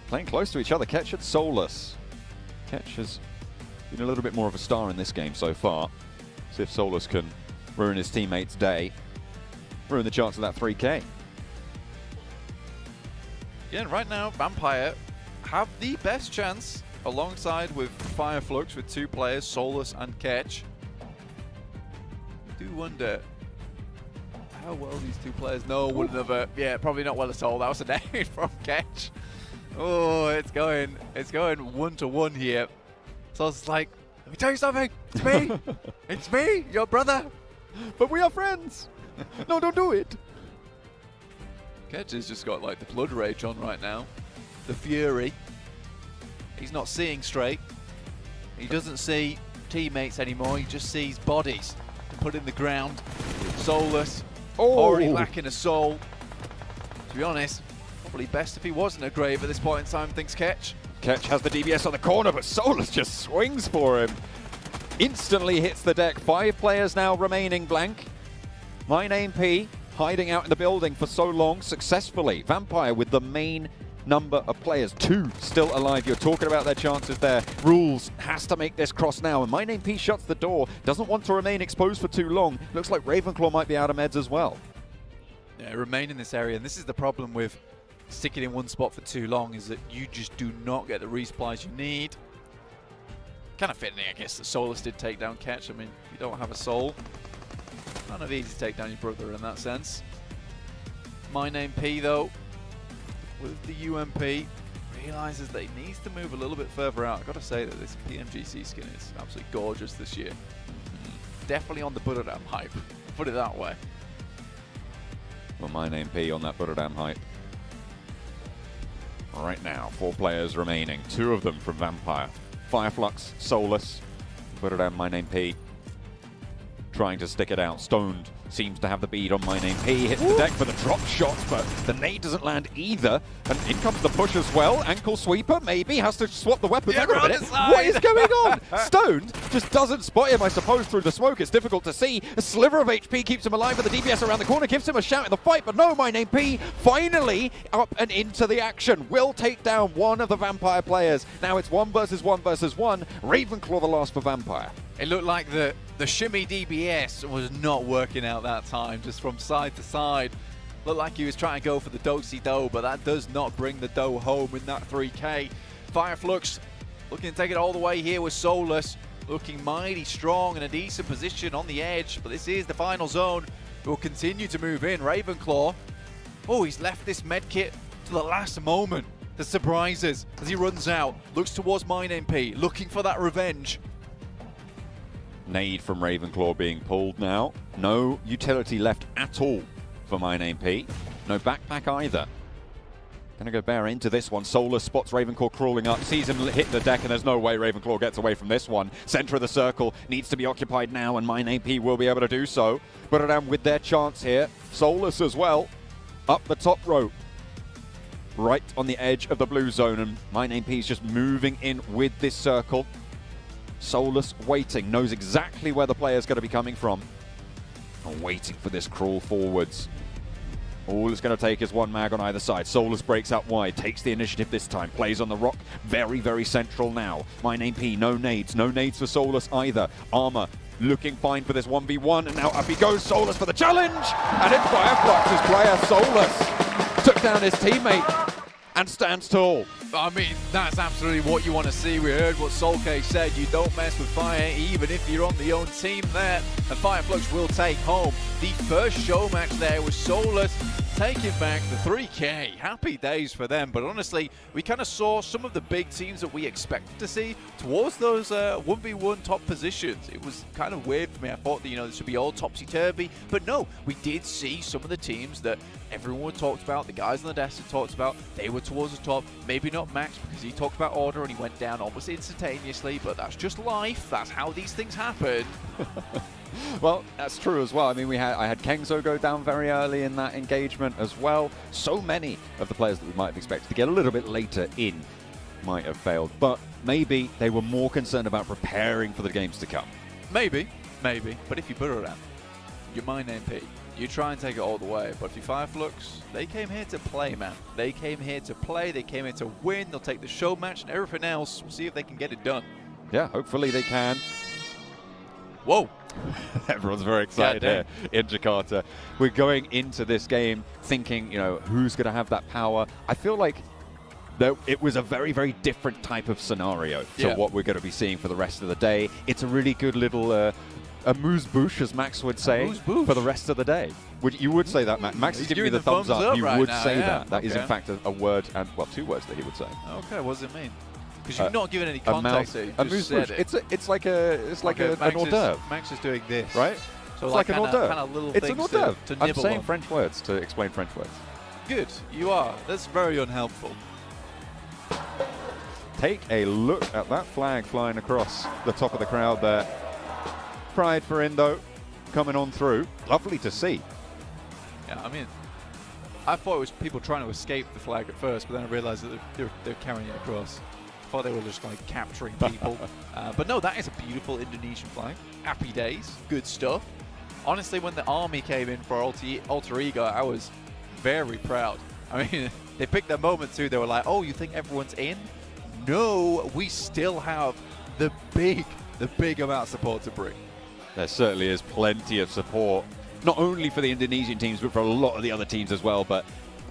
Playing close to each other. Ketch and Solus. Ketch has been a little bit more of a star in this game so far. See if Solus can ruin his teammate's day. Ruin the chance of that 3K. Again, right now, Vampire have the best chance alongside with Fireflux with 2 players, Solus and Ketch. I do wonder how well these 2 players know one another. Yeah, probably not well at all. That was a nade from Ketch. Oh, it's going 1-to-1 here. So it's like, let me tell you something. It's me. It's me, your brother. But we are friends. No, don't do it. Ketch has just got like the blood rage on right now. The fury. He's not seeing straight. He doesn't see teammates anymore. He just sees bodies to put in the ground. Soulless. Already lacking a soul. To be honest, probably best if he wasn't a grave at this point in time, thinks Ketch. Ketch has the DBS on the corner, but Solus just swings for him. Instantly hits the deck. 5 players now remaining blank. My name P, hiding out in the building for so long successfully. Vampire with the main number of players. 2 still alive. You're talking about their chances there. Rules has to make this cross now, and My name P shuts the door. Doesn't want to remain exposed for too long. Looks like Ravenclaw might be out of meds as well. Yeah, remain in this area, and this is the problem with sticking in one spot for too long, is that you just do not get the resupplies you need. Kind of fitting, I guess, that Solus did take down Ketch. I mean, if you don't have a soul, kind of easy to take down your brother in that sense. My name P, though, with the UMP, realizes that he needs to move a little bit further out. I've got to say that this PMGC skin is absolutely gorgeous this year. Definitely on the Buddha hype, put it that way. Well, My name P on that Buddha hype. right now. 4 players remaining, 2 of them from Vampire. Fireflux, Solus, put it on My Name P. Trying to stick it out. Stoned seems to have the bead on My Name P. Hits the deck for the drop shot, but the nade doesn't land either. And in comes the push as well. Ankle sweeper, maybe. Has to swap the weapons. Hang on a minute. What is going on? Stoned just doesn't spot him, I suppose, through the smoke. It's difficult to see. A sliver of HP keeps him alive, but the DPS around the corner gives him a shout in the fight. But no, My Name P finally up and into the action. Will take down one of the Vampire players. Now it's 1 versus 1 versus 1. Ravenclaw the last for Vampire. It looked like the shimmy DBS was not working out that time, just from side to side. Looked like he was trying to go for the do-si-do, but that does not bring the dough home in that 3K. Fireflux looking to take it all the way here with Solus, looking mighty strong in a decent position on the edge, but this is the final zone. It will continue to move in. Ravenclaw, oh, he's left this medkit to the last moment. The surprises as he runs out, looks towards My Name P, looking for that revenge. Nade from Ravenclaw being pulled now. No utility left at all for My Name P. No backpack either. Gonna go bear into this one. Solus spots Ravenclaw crawling up, sees him hit the deck, and there's no way Ravenclaw gets away from this one. Center of the circle needs to be occupied now, and My Name P will be able to do so. Put it down with their chance here. Solus as well, up the top rope. Right on the edge of the blue zone, and My Name P is just moving in with this circle. Solus waiting, knows exactly where the player's going to be coming from. And waiting for this crawl forwards. All it's going to take is 1 mag on either side. Solus breaks out wide, takes the initiative this time, plays on the rock, very, very central now. My Name P, no nades for Solus either. Armor looking fine for this 1v1, and now up he goes, Solus for the challenge! And it's Fireflux's player, Solus, took down his teammate and stands tall. I mean, that's absolutely what you want to see. We heard what Solcase said. You don't mess with fire, even if you're on the own team there. And Fireflux will take home the first show match there with Solus taking back the 3K. Happy days for them. But honestly, we kind of saw some of the big teams that we expected to see towards those 1v1 top positions. It was kind of weird for me. I thought that, this would be all topsy-turvy. But no, we did see some of the teams that everyone talked about, the guys on the desk had talked about. They were towards the top. Maybe not Max, because he talked about order and he went down almost instantaneously. But that's just life. That's how these things happen. Well, that's true as well. I mean, I had Kengzo go down very early in that engagement as well. So many of the players that we might have expected to get a little bit later in might have failed. But maybe they were more concerned about preparing for the games to come. Maybe. But if you put it around, you're My Name P. You try and take it all the way. But if you Fireflux, they came here to play, man. They came here to play. They came here to win. They'll take the show match and everything else. We'll see if they can get it done. Yeah, hopefully they can. Whoa. Everyone's very excited here in Jakarta. We're going into this game thinking, who's going to have that power. I feel like it was a very, very different type of scenario to what we're going to be seeing for the rest of the day. It's a really good little amuse-bouche, as Max would say, for the rest of the day. You would say that, Max. Max is giving me the thumbs up. He would say that. That is, in fact, a word, and well, 2 words that he would say. Okay, what does it mean? Because you've not given any context. It's like an hors d'oeuvre. Max is doing this, right? So it's like an hors d'oeuvre. Kind of little it's an hors d'oeuvre. To I'm nibble saying on. French words to explain French words. Good, you are. That's very unhelpful. Take a look at that flag flying across the top of the crowd there. Pride for Indo coming on through. Lovely to see. Yeah, I mean, I thought it was people trying to escape the flag at first, but then I realized that they're carrying it across. I thought they were just like capturing people. But no, that is a beautiful Indonesian flag. Happy days. Good stuff. Honestly, when the army came in for Alter Ego, I was very proud. I mean, they picked their moment too. They were like, oh, you think everyone's in? No, we still have the big amount of support to bring. There certainly is plenty of support, not only for the Indonesian teams, but for a lot of the other teams as well. But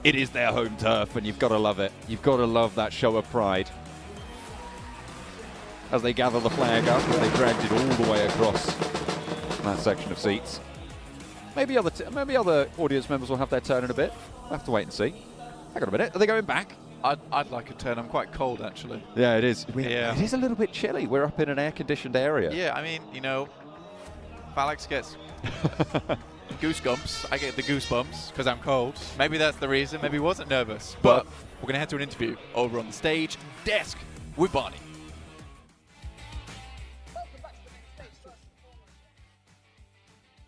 it is their home turf, and you've got to love it. You've got to love that show of pride. As they gather the flag up, they dragged it all the way across that section of seats. Maybe other audience members will have their turn in a bit. We'll have to wait and see. Hang on a minute. Are they going back? I'd like a turn. I'm quite cold, actually. Yeah, it is. Yeah. It is a little bit chilly. We're up in an air-conditioned area. Yeah, I mean, Phalanx gets goosebumps. I get the goosebumps because I'm cold. Maybe that's the reason. Maybe he wasn't nervous. But we're going to head to an interview over on the stage desk with Barney.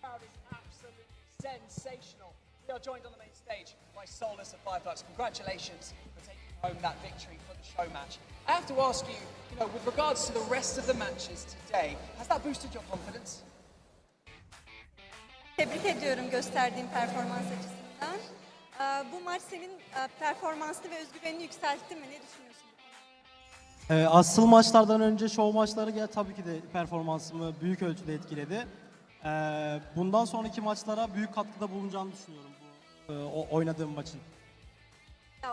Crowd is absolutely sensational. We are joined on the main stage by Solus of Fireflux. Congratulations for taking home that victory for the show match. I have to ask you, with regards to the rest of the matches today, has that boosted your confidence? Tebrik ediyorum gösterdiğin performans açısından. Bu maç senin performansını ve özgüvenini yükseltti mi? Ne düşünüyorsun? Asıl maçlardan önce şov maçları tabii ki de performansımı büyük ölçüde etkiledi. Bundan sonraki maçlara büyük katkıda bulunacağını düşünüyorum bu oynadığım maçın.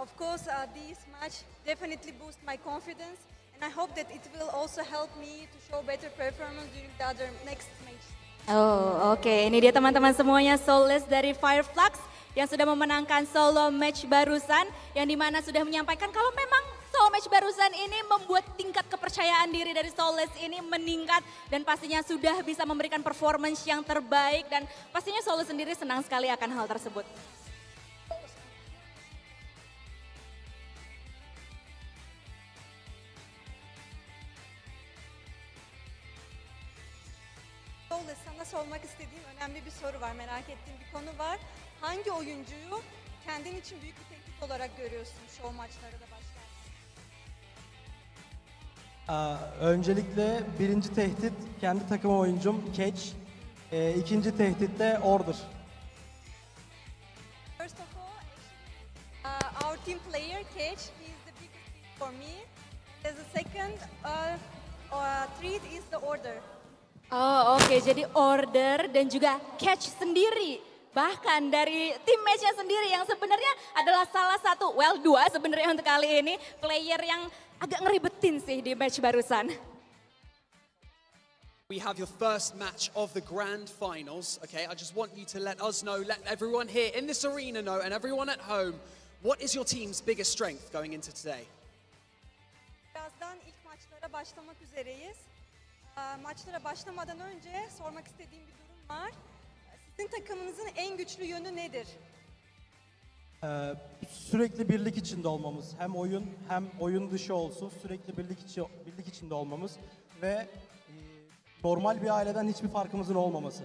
Of course, this match definitely boost my confidence, and I hope that it will also help me to show better performance during the other next match. Oh, oke. Ini dia teman-teman semuanya, Soulless dari Fireflux yang sudah memenangkan solo match barusan, yang dimana sudah menyampaikan kalau memang solo match barusan ini membuat tingkat kepercayaan diri dari Soulless ini meningkat dan pastinya sudah bisa memberikan performance yang terbaik dan pastinya Soulless sendiri senang sekali akan hal tersebut. Solus, sana sormak istediğim önemli bir soru var, merak ettiğim bir konu var. Hangi oyuncuyu kendin için büyük bir tehdit olarak görüyorsun şov maçları da başlarken? Öncelikle birinci tehdit kendi takım oyuncum Catch. İkinci tehdit de Order. First of all, our team player Catch, he is the biggest threat for me. As a second threat is the Order. Oh, oke. Jadi Order dan juga Catch sendiri. Bahkan dari tim match-nya sendiri yang sebenarnya adalah salah satu, dua sebenarnya untuk kali ini, player yang agak ngeribetin sih di match barusan. We have your first match of the grand finals. Okay, I just want you to let us know, let everyone here in this arena know, and everyone at home, what is your team's biggest strength going into today? Birazdan ilk maçlara başlamak üzereyiz. Maçlara başlamadan önce sormak istediğim bir durum var. Sizin takımınızın en güçlü yönü nedir? Sürekli birlik içinde olmamız. Hem oyun hem oyun dışı olsun. Sürekli birlik içinde olmamız ve normal bir aileden hiçbir farkımızın olmaması.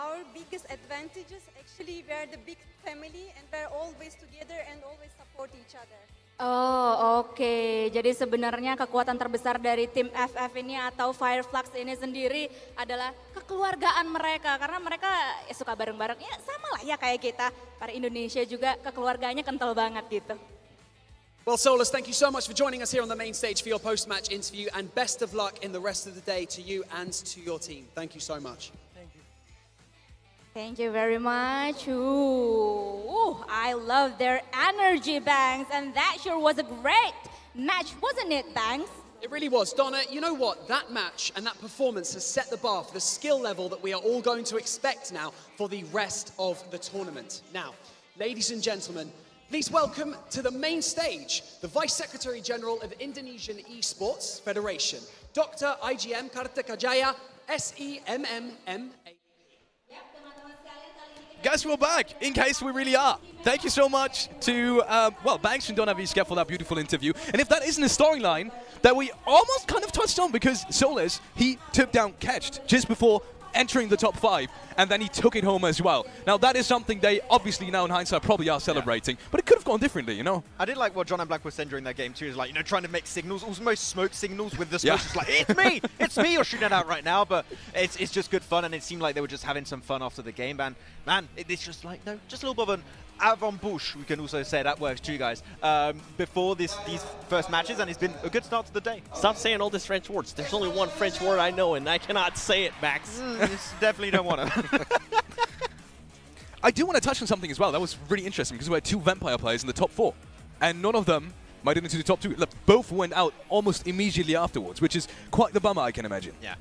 Our biggest advantages actually we are the big family and we are always together and always support each other. Oh, oke. Jadi sebenarnya kekuatan terbesar dari tim FF ini atau Fireflux ini sendiri adalah kekeluargaan mereka. Karena mereka suka bareng-bareng. Ya sama lah ya kayak kita. Para Indonesia juga kekeluarganya kental banget gitu. Well, Solus, thank you so much for joining us here on the main stage for your post-match interview, and best of luck in the rest of the day to you and to your team. Thank you so much. Thank you very much. I love their energy, Banks, and that sure was a great match, wasn't it, Banks? It really was. Donna, you know what? That match and that performance has set the bar for the skill level that we are all going to expect now for the rest of the tournament. Now, ladies and gentlemen, please welcome to the main stage the Vice Secretary General of Indonesian Esports Federation, Dr. IGM Kartikajaya, SEMMMA. Guys, we're back, in case we really are. Thank you so much to, Banks and Donna Vizquel for that beautiful interview. And if that isn't a storyline that we almost kind of touched on, because Solus, he took down Catched just before entering the top 5, and then he took it home as well. Now that is something they obviously now in hindsight probably are celebrating, but it could have gone differently, you know? I did like what John and Black was saying during their game too, is like, trying to make signals, almost smoke signals with the smoke. It's like, it's me you're shooting out right now, but it's just good fun, and it seemed like they were just having some fun after the game, and man, it's just like, just a little bit of an avant-bouche, we can also say that works too, guys, before these first matches, and it's been a good start to the day. Stop saying all these French words. There's only one French word I know, and I cannot say it, Max. Definitely don't want to. I do want to touch on something as well. That was really interesting because we had 2 Vampire players in the top 4, and none of them made it into the top 2. Both went out almost immediately afterwards, which is quite the bummer, I can imagine. Yeah.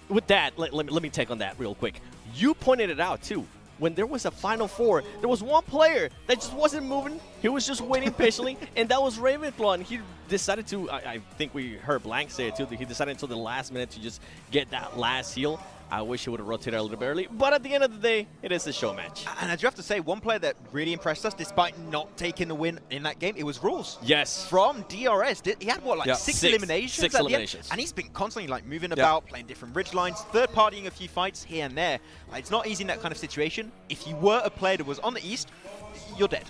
With that, let me take on that real quick. You pointed it out too. When there was a Final 4, there was one player that just wasn't moving. He was just waiting patiently, and that was Ravenclaw. And he decided to, I think we heard Blank say it too, that he decided until the last minute to just get that last heal. I wish he would have rotated a little bit early, but at the end of the day, it is a show match. And I do have to say, one player that really impressed us, despite not taking the win in that game, it was Rules. Yes. From DRS. He had, what, like six eliminations? Six eliminations. And he's been constantly like moving about, playing different ridge lines, third-partying a few fights here and there. Like, it's not easy in that kind of situation. If you were a player that was on the East, you're dead.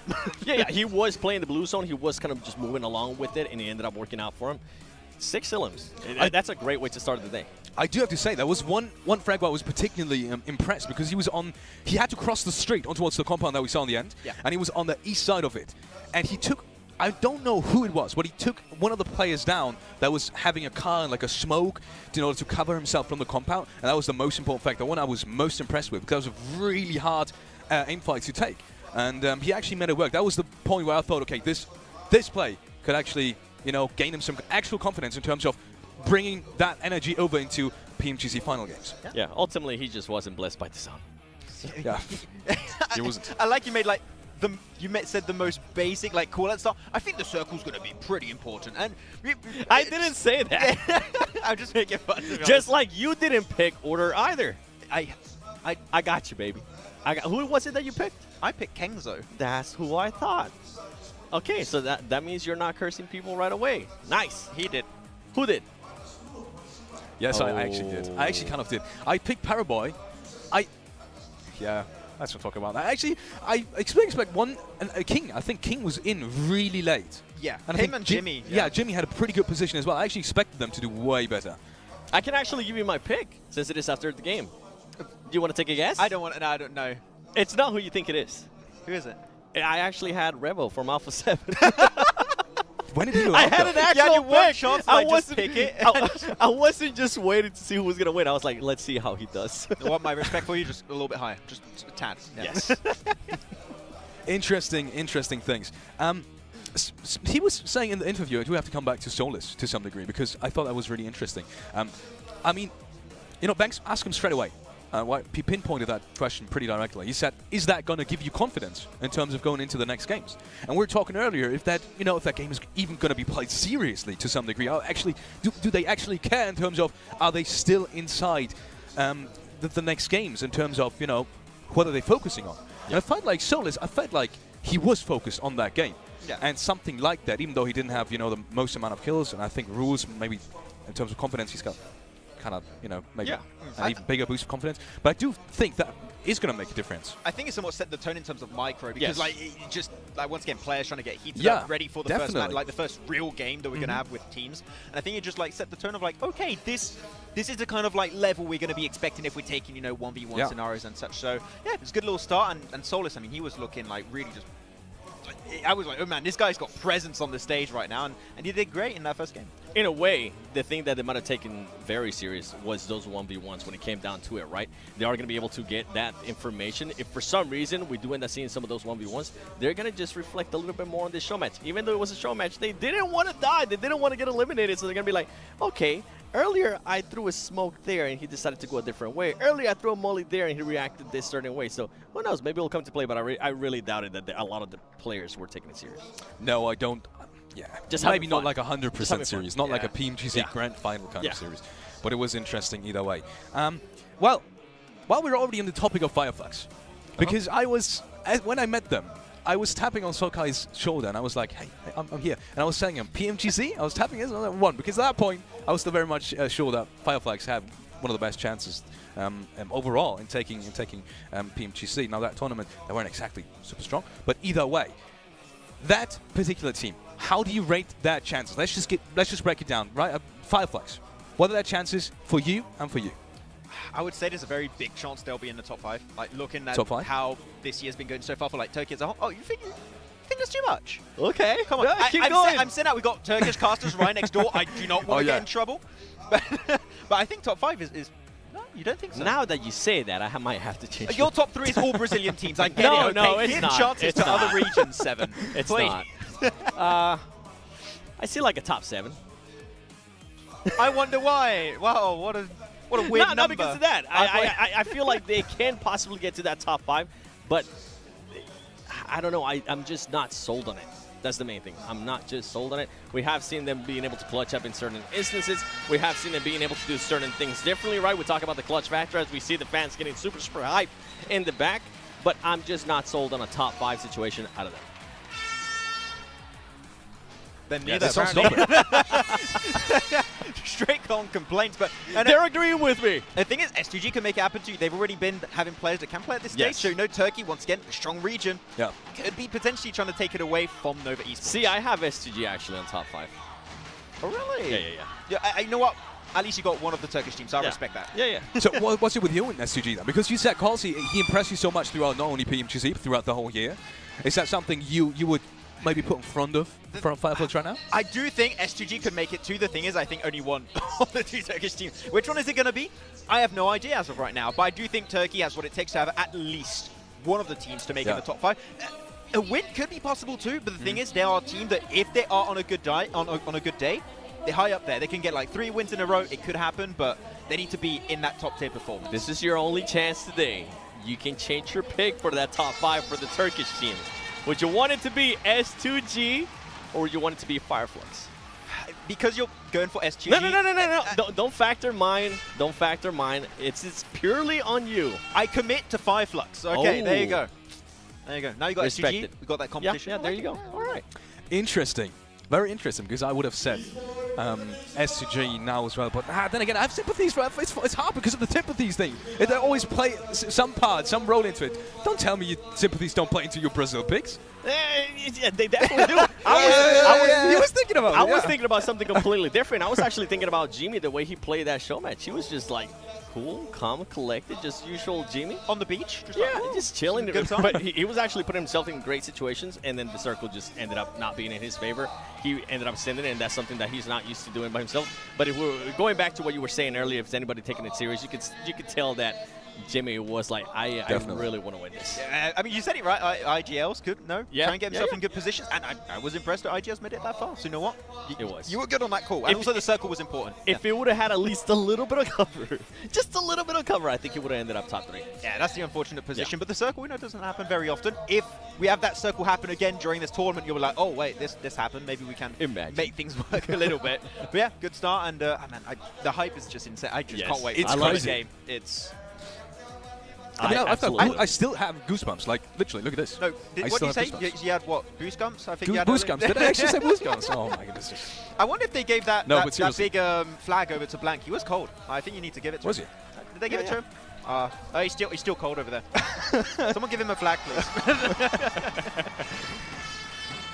yeah, he was playing the blue zone. He was kind of just moving along with it, and it ended up working out for him. 6 elims. That's a great way to start the day. I do have to say, there was one frag where I was particularly impressed because he had to cross the street on towards the compound that we saw in the end, and he was on the east side of it. And he took, I don't know who it was, but he took one of the players down that was having a car and like a smoke in order to cover himself from the compound, and that was the most important fact, the one I was most impressed with, because that was a really hard aim fight to take. And he actually made it work. That was the point where I thought, okay, this play could actually, gain him some actual confidence in terms of bringing that energy over into PMGC final games. Yeah, ultimately he just wasn't blessed by the sun. Yeah, he wasn't. I like you made like said the most basic like call out stuff. I think the circle's going to be pretty important, and I didn't say that. I'm just making fun. Just like you didn't pick order either. I got you, baby. Who was it that you picked? I picked Kengzo. That's who I thought. Okay, so that means you're not cursing people right away. Nice. He did. Who did? Yes, I actually did. I actually kind of did. I picked Paraboy. Yeah, let's not talk about that. Actually, I expect King. I think King was in really late. Yeah, and him and Jimmy. Yeah, Jimmy had a pretty good position as well. I actually expected them to do way better. I can actually give you my pick since it is after the game. Do you want to take a guess? I don't want. No, I don't know. It's not who you think it is. Who is it? I actually had Revo from Alpha 7. When did you go I had an actual pick. Chance I wasn't pick it. I wasn't just waiting to see who was going to win. I was like, let's see how he does. I want my respect for you just a little bit higher. Just a tad. Yeah. Yes. Interesting things. He was saying in the interview, and we have to come back to Solus to some degree, because I thought that was really interesting. I mean, Banks asked him straight away. He pinpointed that question pretty directly. He said, "Is that going to give you confidence in terms of going into the next games?" And we were talking earlier if that game is even going to be played seriously to some degree. Actually, do they actually care in terms of are they still inside the next games in terms of what are they focusing on? And I felt like Solus, he was focused on that game, and something like that. Even though he didn't have the most amount of kills, and I think Rules maybe in terms of confidence he's got kind of, maybe an even bigger boost of confidence. But I do think that is going to make a difference. I think it somewhat set the tone in terms of micro, because once again, players trying to get heated up, ready for the first match, like the first real game that we're going to have with teams. And I think it just set the tone of okay, this is the kind of level we're going to be expecting if we're taking 1v1 scenarios and such. So yeah, it's a good little start. And Solus, I mean, he was looking really just. I was like, oh man, this guy's got presence on the stage right now, and he did great in that first game. In a way, the thing that they might have taken very serious was those 1v1s when it came down to it, right? They are going to be able to get that information. If for some reason we do end up seeing some of those 1v1s, they're going to just reflect a little bit more on this show match. Even though it was a show match, they didn't want to die. They didn't want to get eliminated, so they're going to be like, okay, earlier I threw a smoke there and he decided to go a different way. Earlier I threw a molly there and he reacted this certain way. So who knows, maybe it'll come to play, but I really doubted that a lot of the players were taking it serious. No, I don't. Yeah, just maybe not like 100% series, not like a PMGC Yeah. Grand Final kind of series, but it was interesting either way. Well, while we're already on the topic of Fireflags, because when I met them, I was tapping on Sokai's shoulder and I was like, hey, I'm here. And I was saying, PMGC? I was tapping his, and I was like, one, because at that point, I was still very much sure that Fireflags had one of the best chances overall in taking PMGC. Now that tournament, they weren't exactly super strong, but either way, that particular team, how do you rate their chances? Let's just break it down, right? Fireflags, what are their chances for you and for you? I would say there's a very big chance they'll be in the top 5. Looking at top 5? How this year's been going so far for Turkey as a whole. Oh, you think that's too much? Okay, come on. Yeah, keep going. I'm saying that we've got Turkish casters right next door. I do not want to get in trouble. But I think top 5 is. No, you don't think so? Now that you say that, I might have to change. Your top 3 is all Brazilian teams. I get no, it. Okay? No, it's Give not. chances It's to not. other regions, 7. It's Please. not. I see like a top 7. I wonder why. Wow, what a weird number. Not because of that. I feel like they can possibly get to that top 5, but I don't know. I'm just not sold on it. That's the main thing. I'm not just sold on it. We have seen them being able to clutch up in certain instances. We have seen them being able to do certain things differently, right? We talk about the clutch factor as we see the fans getting super hype in the back, but I'm just not sold on a top 5 situation out of them. Then Yeah, neither. this sounds stupid. Straight con complaints, but they're agreeing with me. The thing is, SGG can make it happen to you. They've already been having players that can play at this stage. Yes. So, you know, Turkey, once again, a strong region. Yeah. Could be potentially trying to take it away from Nova Esports. See, I have SGG actually on top 5. Oh, really? Yeah. You know what? At least you got one of the Turkish teams, so I Yeah. respect that. Yeah. So what's it with you in SCG then? Because you said Carls, he impressed you so much throughout not only PMGC, but throughout the whole year. Is that something you would maybe put in front of Fireflux right now? I do think SGG could make it too. The thing is, I think only one of the 2 Turkish teams. Which one is it going to be? I have no idea as of right now, but I do think Turkey has what it takes to have at least one of the teams to make it in the top 5. A win could be possible too, but the thing is, they are a team that if they are on a good day, on a good day, they're high up there. They can get like 3 wins in a row. It could happen, but they need to be in that top tier performance. This is your only chance today. You can change your pick for that top 5 for the Turkish team. Would you want it to be S2G or would you want it to be Fireflux? Because you're going for SGG. No. Don't factor mine. Don't factor mine. It's purely on you. I commit to Fireflux. Okay, there you go. There you go. Now you got Respect SGG. it. We got that competition. Yeah, there you go. All right. Interesting. Very interesting, because I would have said SCG now as well. But then again, I have sympathies for it's hard because of the sympathies thing. They always play some part, some role into it. Don't tell me your sympathies don't play into your Brazil picks. Yeah, they definitely do. I was thinking about it. I was thinking about something completely different. I was actually thinking about Jimmy, the way he played that show match. He was just like cool, calm, collected, just usual Jimmy. On the beach? Just chilling. Good time. But he was actually putting himself in great situations, and then the circle just ended up not being in his favor. He ended up sending it, and that's something that he's not used to doing by himself. But if we're going back to what you were saying earlier, if anybody taking it serious, you could tell that Jimmy was like, I really want to win this. Yeah, I mean, you said it right. IGL's good, no? Yeah. Try and get himself Yeah. in good positions. And I was impressed that IGL's made it that far. So you know what? It was. You were good on that call. And also the circle was important. If it would have had at least a little bit of cover, just a little bit of cover, I think it would have ended up top 3. Yeah, that's the unfortunate position. But the circle, we know, doesn't happen very often. If we have that circle happen again during this tournament, you'll be like, oh, wait, this happened. Maybe we can make things work a little bit. But yeah, good start. And the hype is just insane. I just can't wait. It's for crazy. the game. It's... I mean, I still have goosebumps. Like, literally, look at this. No, I what did still you say? have goosebumps. You had what? Goosebumps? I think you had Goosebumps. Did I actually say goosebumps? Oh my goodness. I wonder if they gave that, No, that, but that seriously. big flag over to Blank. He was cold. I think you need to give it to Was him. he? Did they give it to him? Oh, he's still cold over there. Someone give him a flag, please.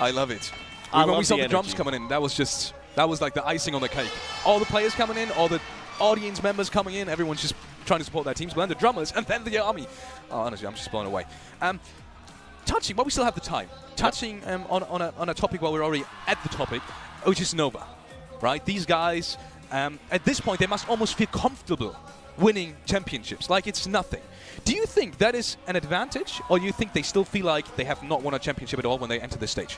I love it. I When we love saw the the drums energy. coming in, that was like the icing on the cake. All the players coming in, all the audience members coming in, everyone's just trying to support their teams, but then the drummers, and then the army. Oh, honestly, I'm just blown away. Touching, while we still have the time, touching on a topic while we're already at the topic, which is Nova, right? These guys, at this point, they must almost feel comfortable winning championships, like it's nothing. Do you think that is an advantage, or do you think they still feel like they have not won a championship at all when they enter this stage?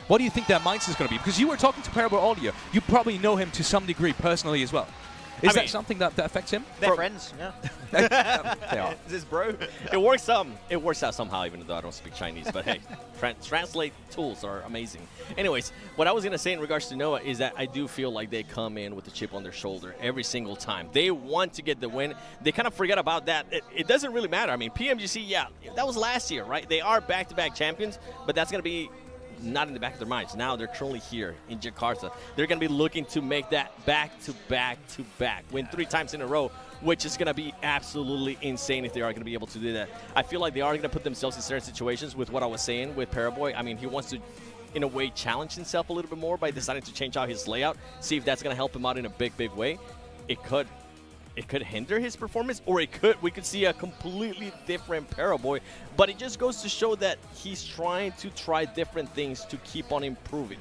What do you think their mindset is going to be? Because you were talking to Parable earlier. You probably know him to some degree personally as well. Is that something that affects him? They're friends, yeah. They are. Is this bro? It works out somehow, even though I don't speak Chinese. But hey, translate tools are amazing. Anyways, what I was going to say in regards to Noah is that I do feel like they come in with a chip on their shoulder every single time. They want to get the win. They kind of forget about that. It doesn't really matter. I mean, PMGC, yeah, that was last year, right? They are back-to-back champions, but that's going to be not in the back of their minds. Now they're currently here in Jakarta. They're going to be looking to make that back-to-back, win 3 times in a row, which is going to be absolutely insane if they are going to be able to do that. I feel like they are going to put themselves in certain situations with what I was saying with Paraboy. I mean, he wants to, in a way, challenge himself a little bit more by deciding to change out his layout, see if that's going to help him out in a big way. It could hinder his performance, or we could see a completely different Paraboy. But it just goes to show that he's trying to try different things to keep on improving.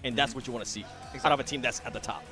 And that's what you want to see out of a team that's at the top.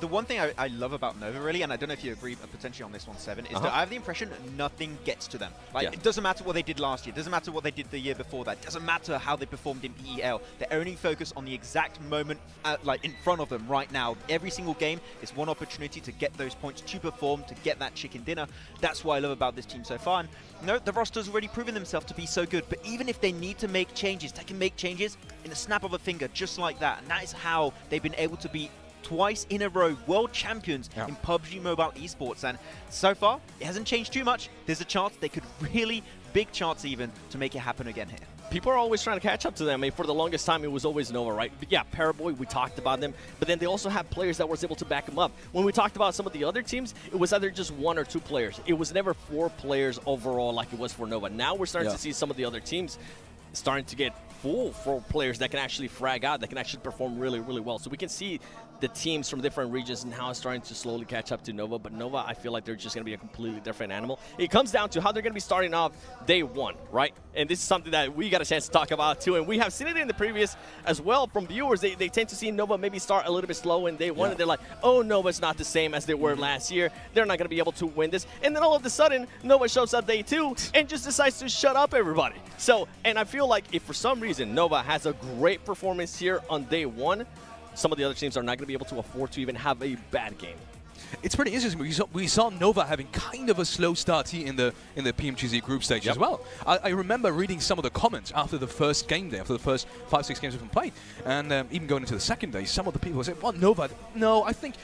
the one thing I love about Nova, really, and I don't know if you agree potentially on this one, Seven, is that I have the impression nothing gets to them. Like, it doesn't matter what they did last year, it doesn't matter what they did the year before that, it doesn't matter how they performed in PEL. They're only focused on the exact moment, like, in front of them right now. Every single game is one opportunity to get those points, to perform, to get that chicken dinner. That's what I love about this team so far. And, you know, the roster's already proven themselves to be so good, but even if they need to make changes, they can make changes in a snap of a finger, just like that. And that is how they've been able to be twice in a row world champions in PUBG Mobile esports. And so far, it hasn't changed too much. There's a chance they could really, big chance even, to make it happen again here. People are always trying to catch up to them. I mean, for the longest time, it was always Nova, right? But yeah, Paraboy, we talked about them, but then they also have players that was able to back them up. When we talked about some of the other teams, it was either just 1 or 2 players. It was never 4 players overall like it was for Nova. Now we're starting to see some of the other teams starting to get full for players that can actually frag out, that can actually perform really, really well. So we can see the teams from different regions and how it's starting to slowly catch up to Nova. But Nova, I feel like they're just going to be a completely different animal. It comes down to how they're going to be starting off day 1, right? And this is something that we got a chance to talk about too. And we have seen it in the previous as well from viewers. They tend to see Nova maybe start a little bit slow in day 1. And they're like, oh, Nova's not the same as they were last year. They're not going to be able to win this. And then all of a sudden, Nova shows up day 2 and just decides to shut up everybody. So, and I feel like if for some reason Nova has a great performance here on day 1, some of the other teams are not going to be able to afford to even have a bad game. It's pretty interesting. We saw Nova having kind of a slow start here in the PMGZ group stage as well. I remember reading some of the comments after the first game day, after the first 5-6 games we've been played, and even going into the second day, some of the people said, well, Nova, no, I think,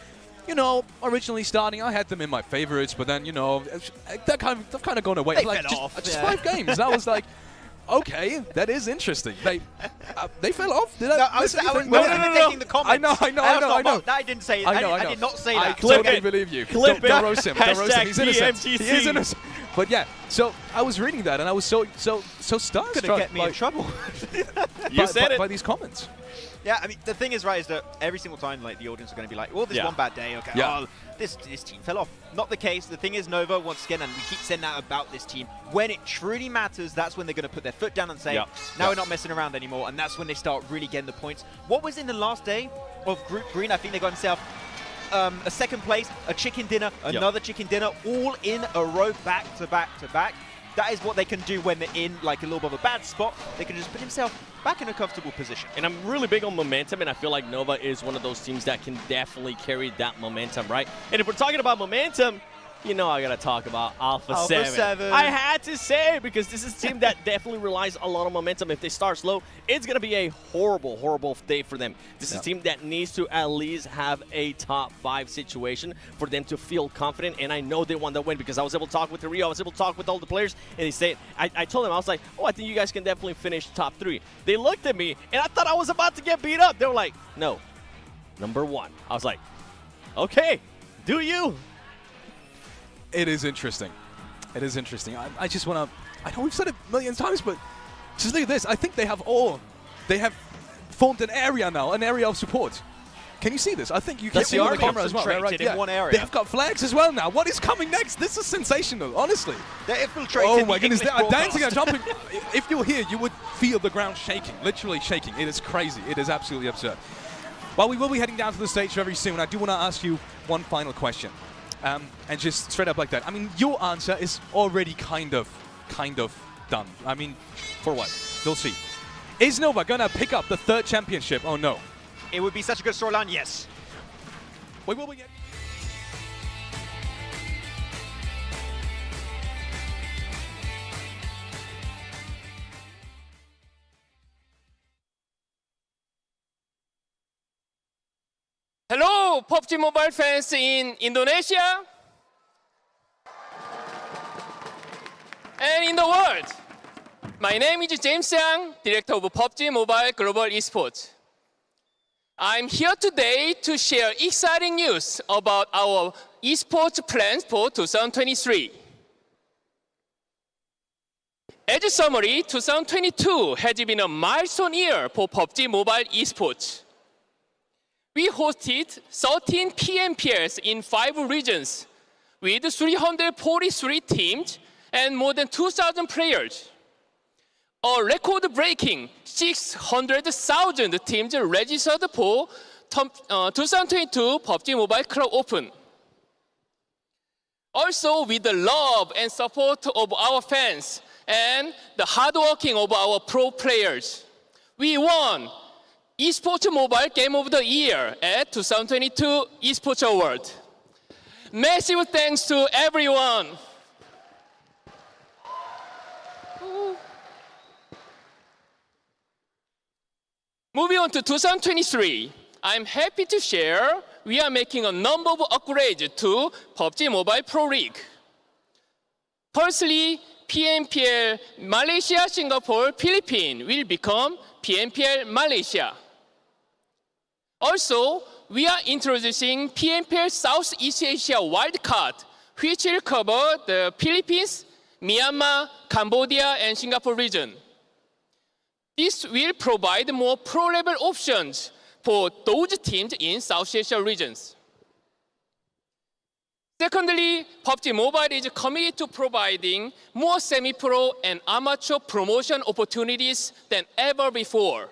you know, originally starting, I had them in my favorites, but then, you know, they've kind of gone away. They like, fell off. Just 5 games. And I was like, okay, that is interesting. They fell off. Did I was taking the comments. I know. I didn't say it. I did not say I that. totally believe you. Don't roast him. Don't roast him. He's innocent. PMGC. He is innocent. But yeah, so I was reading that and I was so starstruck. Gonna get me in trouble. You said it by these comments. Yeah, I mean, the thing is, right, is that every single time, like, the audience are going to be like, well, this one bad day, okay, oh, this team fell off. Not the case. The thing is, Nova, once again, and we keep saying that about this team, when it truly matters, that's when they're going to put their foot down and say, now we're not messing around anymore, and that's when they start really getting the points. What was in the last day of Group Green? I think they got themselves a second place, a chicken dinner, another chicken dinner, all in a row, back to back to back. That is what they can do when they're in like a little bit of a bad spot. They can just put themselves back in a comfortable position. And I'm really big on momentum, and I feel like Nova is one of those teams that can definitely carry that momentum, right? And if we're talking about momentum, you know I gotta talk about Alpha 7. I had to say it because this is a team that definitely relies a lot of momentum. If they start slow, it's gonna be a horrible, horrible day for them. This is a team that needs to at least have a top 5 situation for them to feel confident. And I know they want to win because I was able to talk with Rio, I was able to talk with all the players, and they said, I told them, I was like, oh, I think you guys can definitely finish top 3. They looked at me, and I thought I was about to get beat up. They were like, no, number 1. I was like, okay, do you? It is interesting. It is interesting. I just want to... I know we've said it a million times, but just look at this. I think they have formed an area now, an area of support. Can you see this? I think you can see on the camera as well. Right? In one area. They have got flags as well now. What is coming next? This is sensational, honestly. They're infiltrating. Oh my goodness, they are dancing and jumping. If you're here, you would feel the ground shaking, literally shaking. It is crazy. It is absolutely absurd. Well, we will be heading down to the stage very soon. I do want to ask you one final question. And just straight up like that. I mean, your answer is already kind of done. I mean, for what? We'll see. Is Nova gonna pick up the 3rd championship? Oh no. It would be such a good storyline, yes. Wait, will we get... Hello, PUBG Mobile fans in Indonesia and in the world. My name is James Yang, Director of PUBG Mobile Global Esports. I'm here today to share exciting news about our esports plans for 2023. As a summary, 2022 has been a milestone year for PUBG Mobile Esports. We hosted 13 PMPLs in 5 regions with 343 teams and more than 2,000 players. A record-breaking 600,000 teams registered for 2022 PUBG Mobile Club Open. Also, with the love and support of our fans and the hard working of our pro players, we won Esports Mobile Game of the Year at 2022 Esports Award. Massive thanks to everyone. Moving on to 2023, I'm happy to share we are making a number of upgrades to PUBG Mobile Pro League. Firstly, PMPL Malaysia, Singapore, Philippines will become PMPL Malaysia. Also, we are introducing PMPL Southeast Asia wildcard, which will cover the Philippines, Myanmar, Cambodia, and Singapore region. This will provide more pro-level options for those teams in South Asia regions. Secondly, PUBG Mobile is committed to providing more semi-pro and amateur promotion opportunities than ever before.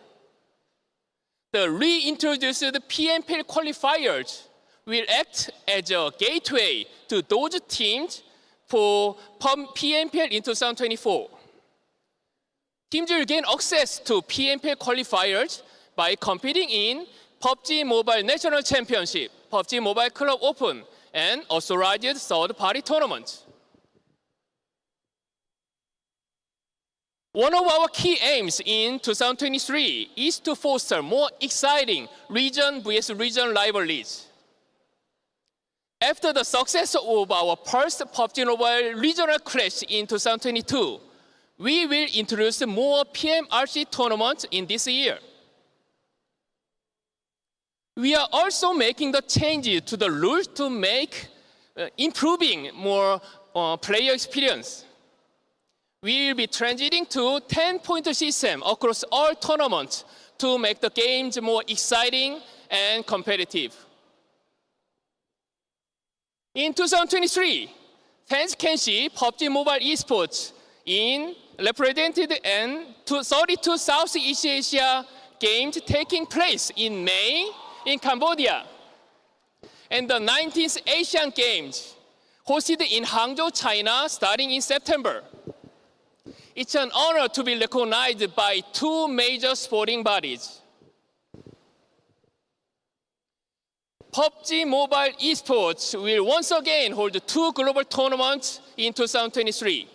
The reintroduced PMPL qualifiers will act as a gateway to those teams for PMPL in 2024. Teams will gain access to PMPL qualifiers by competing in PUBG Mobile National Championship, PUBG Mobile Club Open, and authorized third-party tournaments. One of our key aims in 2023 is to foster more exciting region vs region rivalries. After the success of our first PUBG Mobile regional clash in 2022, we will introduce more PMRC tournaments in this year. We are also making the changes to the rules to make improving more player experience. We will be transiting to 10-point system across all tournaments to make the games more exciting and competitive. In 2023, fans can see PUBG Mobile Esports represented in 32 Southeast Asia games taking place in May in Cambodia, and the 19th Asian Games hosted in Hangzhou, China, starting in September. It's an honor to be recognized by two major sporting bodies. PUBG Mobile Esports will once again hold two global tournaments in 2023.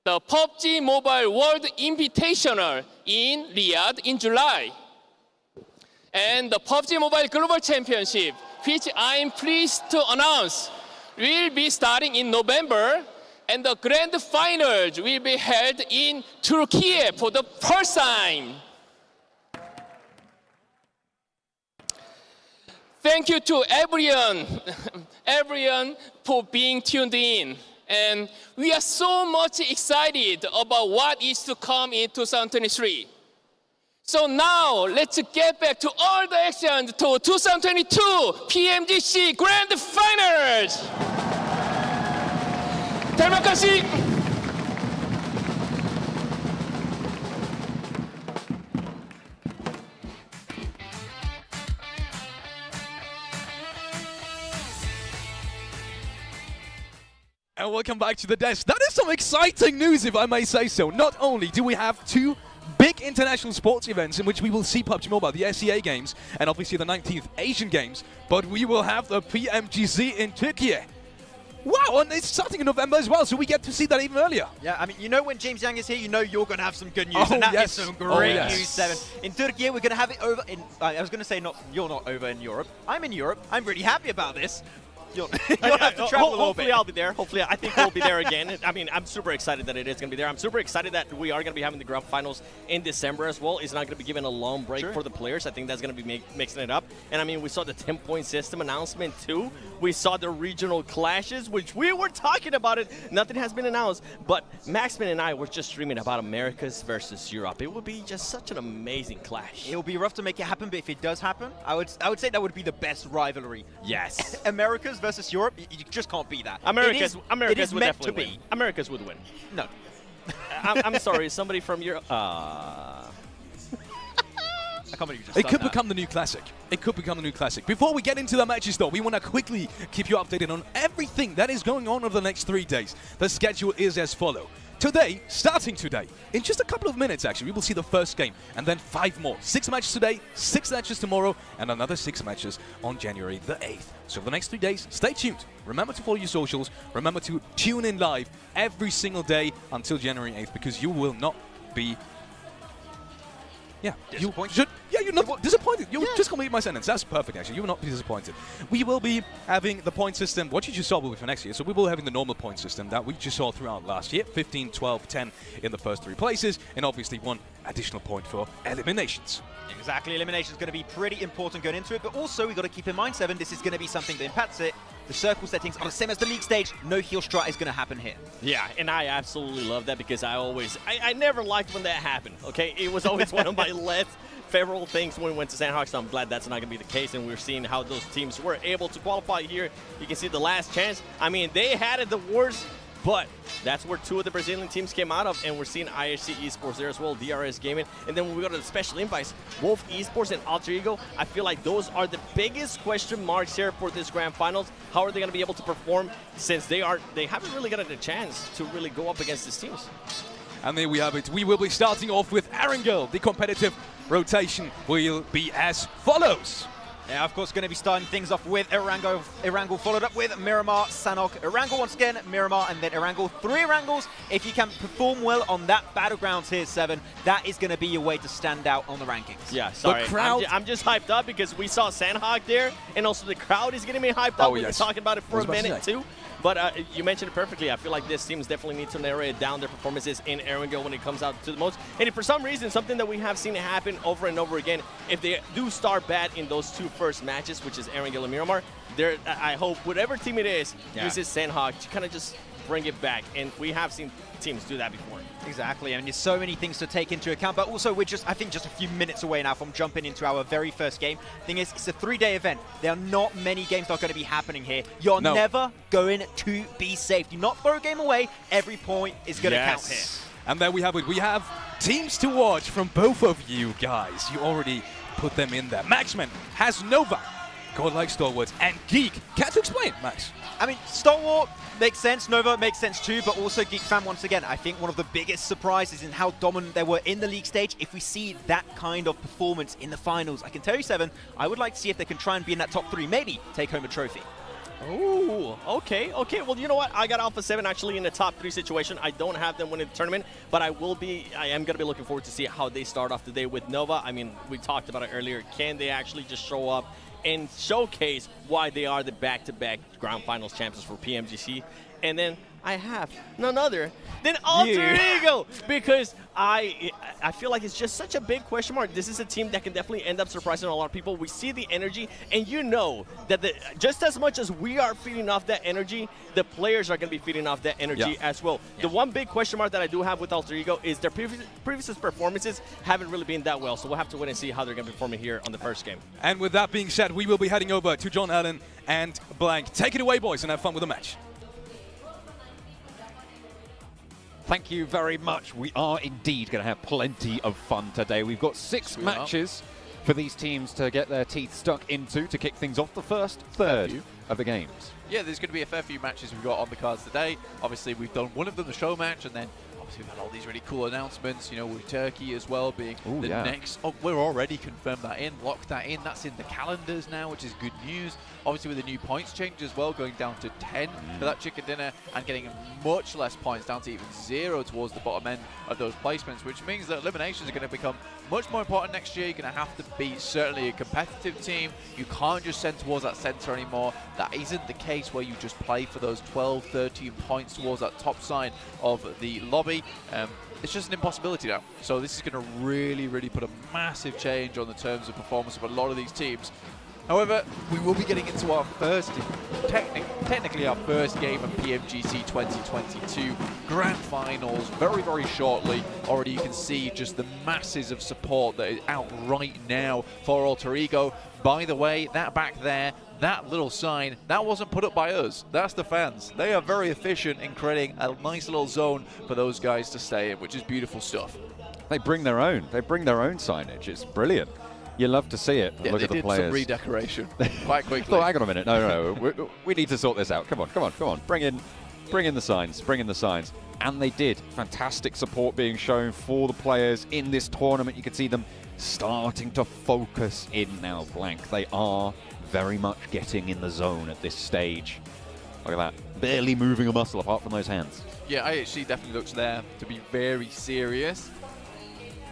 The PUBG Mobile World Invitational in Riyadh in July, and the PUBG Mobile Global Championship, which I am pleased to announce, will be starting in November, and the grand finals will be held in Turkey for the first time. Thank you to everyone for being tuned in. And we are so much excited about what is to come in 2023. So now, let's get back to all the action to 2022 PMGC Grand Finals. Terima kasih. And welcome back to the desk. That is some exciting news, if I may say so. Not only do we have two big international sports events in which we will see PUBG Mobile, the SEA Games, and obviously the 19th Asian Games, but we will have the PMGC in Turkey. Wow, and it's starting in November as well, so we get to see that even earlier. Yeah, I mean, you know when James Yang is here, you know you're going to have some good news, and that is some great news, Seven. In Turkey, we're going to have it over in... I was going to say, you're not over in Europe. I'm in Europe. I'm really happy about this. You'll have to travel a little bit. Hopefully I'll be there. Hopefully, I think we'll be there again. I mean, I'm super excited that it is going to be there. I'm super excited that we are going to be having the grand finals in December as well. It's not going to be given a long break for the players. I think that's going to be mixing it up. And I mean, we saw the 10-point system announcement too. We saw the regional clashes, which we were talking about it. Nothing has been announced. But Maxman and I were just streaming about Americas versus Europe. It would be just such an amazing clash. It will be rough to make it happen, but if it does happen, I would say that would be the best rivalry. Yes. Americas versus Europe, you just can't beat that. Americas would meant definitely to win. Americas would win. No. I'm sorry, somebody from Europe. It could become the new classic. It could become the new classic. Before we get into the matches, though, we want to quickly keep you updated on everything that is going on over the next 3 days. The schedule is as follows. Today, starting today, in just a couple of minutes, actually, we will see the first game, and then 5 more. 6 matches today, 6 matches tomorrow, and another 6 matches on January the 8th. So for the next 3 days, stay tuned. Remember to follow your socials. Remember to tune in live every single day until January 8th, because you will not be... Yeah, you're not disappointed. You just complete my sentence. That's perfect, actually. You will not be disappointed. We will be having the point system. What you just saw will be for next year. So we will be having the normal point system that we just saw throughout last year. 15, 12, 10 in the first 3 places. And obviously 1 additional point for eliminations. Exactly, elimination is going to be pretty important going into it, but also we've got to keep in mind, Seven, this is going to be something that impacts it. The circle settings are the same as the league stage. No heal strat is going to happen here. Yeah, and I absolutely love that because I never liked when that happened, okay? It was always one of my less favorable things when we went to Sandhawk, so I'm glad that's not going to be the case, and we're seeing how those teams were able to qualify here. You can see the last chance. I mean, they had it the worst, but that's where 2 of the Brazilian teams came out of, and we're seeing IHC Esports there as well, DRS Gaming. And then when we go to the special invites, Wolf Esports and Alter Ego, I feel like those are the biggest question marks here for this grand finals. How are they going to be able to perform since they haven't really gotten a chance to really go up against these teams? And there we have it. We will be starting off with Erangel. The competitive rotation will be as follows. Yeah, of course, going to be starting things off with Erangel followed up with Miramar, Sanok, Erangel once again, Miramar, and then Erangel. 3 Erangels. If you can perform well on that battlegrounds here, Seven, that is going to be your way to stand out on the rankings. Yeah, sorry. I'm just hyped up because we saw Sandhawk there, and also the crowd is getting me hyped up. We've been talking about it for a minute, too. But you mentioned it perfectly. I feel like this teams definitely need to narrow it down their performances in Erangel when it comes out to the most. And if for some reason, something that we have seen happen over and over again, if they do start bad in those 2 first matches, which is Erangel and Miramar, I hope whatever team it is, uses Sandhawk to kind of just bring it back. And we have seen teams do that before. Exactly. I mean, there's so many things to take into account, but also we're just, I think, just a few minutes away now from jumping into our very first game. Thing is, it's a 3-day event. There are not many games that are going to be happening here. You're never going to be safe. Do not throw a game away. Every point is going to count here. And there we have it. We have teams to watch from both of you guys. You already put them in there. Maxman has Nova, Godlike Stalwart, and Geek. Care to explain, Max? I mean, Stalwart makes sense, Nova makes sense too, but also Geek Fam, once again, I think one of the biggest surprises in how dominant they were in the league stage. If we see that kind of performance in the finals, I can tell you, Seven, I would like to see if they can try and be in that top 3, maybe take home a trophy. Oh, okay. Well, you know what? I got Alpha 7 actually in the top 3 situation. I don't have them winning the tournament, but I am going to be looking forward to see how they start off the day with Nova. I mean, we talked about it earlier. Can they actually just show up and showcase why they are the back-to-back Grand Finals champions for PMGC? And then I have none other than Alter Ego, because I feel like it's just such a big question mark. This is a team that can definitely end up surprising a lot of people. We see the energy, and you know that just as much as we are feeding off that energy, the players are going to be feeding off that energy as well. The one big question mark that I do have with Alter Ego is their previous performances haven't really been that well, so we'll have to wait and see how they're going to be performing here on the first game. And with that being said, we will be heading over to John Allen and Blank. Take it away, boys, and have fun with the match. Thank you very much. We are indeed going to have plenty of fun today. We've got 6 matches for these teams to get their teeth stuck into to kick things off the first third of the games. Yeah, there's going to be a fair few matches we've got on the cards today. Obviously, we've done one of them, the show match, and then obviously we've had all these really cool announcements, you know, with Turkey as well being next. Oh, we're already confirmed that in, locked that in. That's in the calendars now, which is good news. Obviously, with the new points change as well, going down to 10 for that chicken dinner and getting much less points, down to even 0 towards the bottom end of those placements, which means that eliminations are going to become much more important next year. You're going to have to be certainly a competitive team. You can't just send towards that center anymore. That isn't the case where you just play for those 12, 13 points towards that top side of the lobby. It's just an impossibility now. So this is going to really, really put a massive change on the terms of performance of a lot of these teams. However, we will be getting into our first, technically our first game of PMGC 2022 Grand Finals very, very shortly. Already you can see just the masses of support that is out right now for Alter Ego. By the way, that back there, that little sign, that wasn't put up by us. That's the fans. They are very efficient in creating a nice little zone for those guys to stay in, which is beautiful stuff. They bring their own. They bring their own signage. It's brilliant. You love to see it. Yeah, Look they at the did players. some redecoration quite quickly. Thought, hang on a minute. No. we need to sort this out. Come on. Bring in the signs. And they did. Fantastic support being shown for the players in this tournament. You can see them starting to focus in now, Blank. They are very much getting in the zone at this stage. Look at that. Barely moving a muscle apart from those hands. Yeah, IHC definitely looks there to be very serious.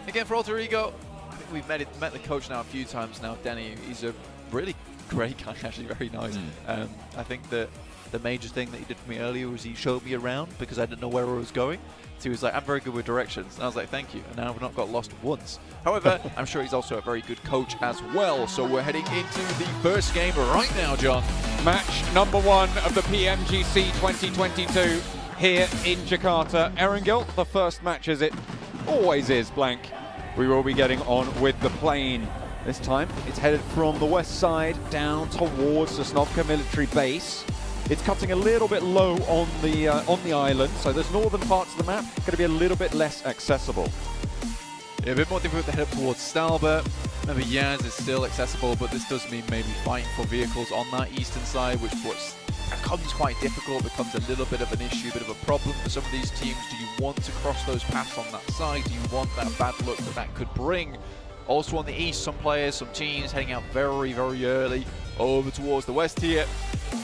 Again, for Alter Ego, I think we've met the coach now a few times now, Denny. He's a really great guy, actually, very nice. I think that the major thing that he did for me earlier was he showed me around because I didn't know where I was going. So he was like, I'm very good with directions. And I was like, thank you. And now I've not got lost once. However, I'm sure he's also a very good coach as well. So we're heading into the first game right now, John. Match number 1 of the PMGC 2022 here in Jakarta. Erangel, the first match as it always is, Blank. We will be getting on with the plane. This time, it's headed from the west side down towards the Sosnovka military base. It's cutting a little bit low on the island, so those northern parts of the map going to be a little bit less accessible. Yeah, a bit more difficult to head up towards Stalbert. Maybe Yaz is still accessible, but this does mean maybe fighting for vehicles on that eastern side, which becomes quite difficult, becomes a little bit of an issue, a bit of a problem for some of these teams. Do you want to cross those paths on that side? Do you want that bad luck that could bring? Also on the east, some players, some teams heading out very, very early over towards the west here.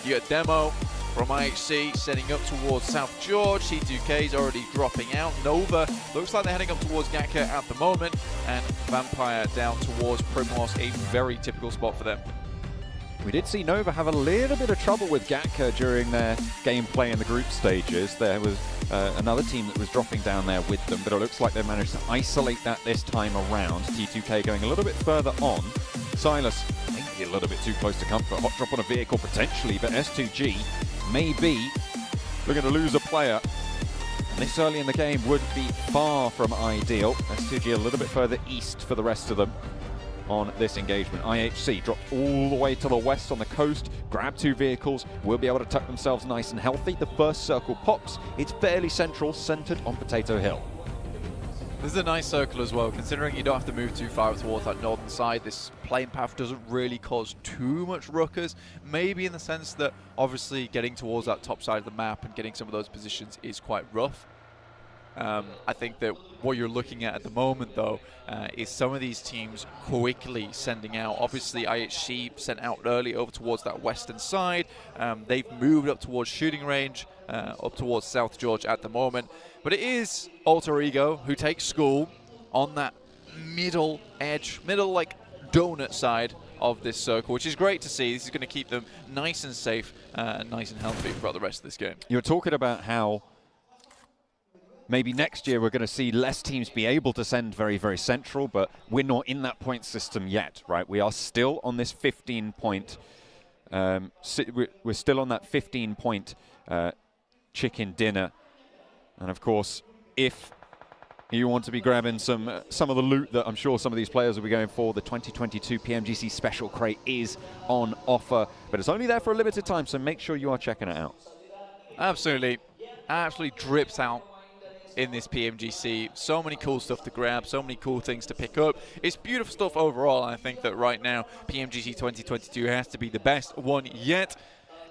You get Demo from IHC setting up towards South George. C2K is already dropping out. Nova looks like they're heading up towards Gatka at the moment. And Vampire down towards Primos, a very typical spot for them. We did see Nova have a little bit of trouble with Gatka during their gameplay in the group stages. There was another team that was dropping down there with them, but it looks like they managed to isolate that this time around. T2K going a little bit further on. Silas maybe a little bit too close to comfort. Hot drop on a vehicle potentially, but S2G maybe looking to lose a player. And this early in the game would be far from ideal. S2G a little bit further east for the rest of them on this engagement. IHC dropped all the way to the west on the coast, grab 2 vehicles, will be able to tuck themselves nice and healthy. The first circle pops. It's fairly central, centered on Potato Hill. This is a nice circle as well, considering you don't have to move too far towards that northern side. This plane path doesn't really cause too much ruckus, maybe in the sense that obviously getting towards that top side of the map and getting some of those positions is quite rough. I think that what you're looking at the moment, though, is some of these teams quickly sending out. Obviously, IHC sent out early over towards that western side. They've moved up towards shooting range, up towards South George at the moment. But it is Alter Ego who takes school on that middle edge, like donut side of this circle, which is great to see. This is going to keep them nice and safe and nice and healthy throughout the rest of this game. You're talking about how maybe next year we're going to see less teams be able to send very, very central, but we're not in that point system yet, right? We are still on this 15-point. We're still on that 15-point chicken dinner. And of course, if you want to be grabbing some of the loot that I'm sure some of these players will be going for, the 2022 PMGC Special Crate is on offer, but it's only there for a limited time, so make sure you are checking it out. Absolutely. Absolutely drips out in this PMGC. So many cool stuff to grab, so many cool things to pick up. It's beautiful stuff overall. I think that right now, PMGC 2022 has to be the best one yet.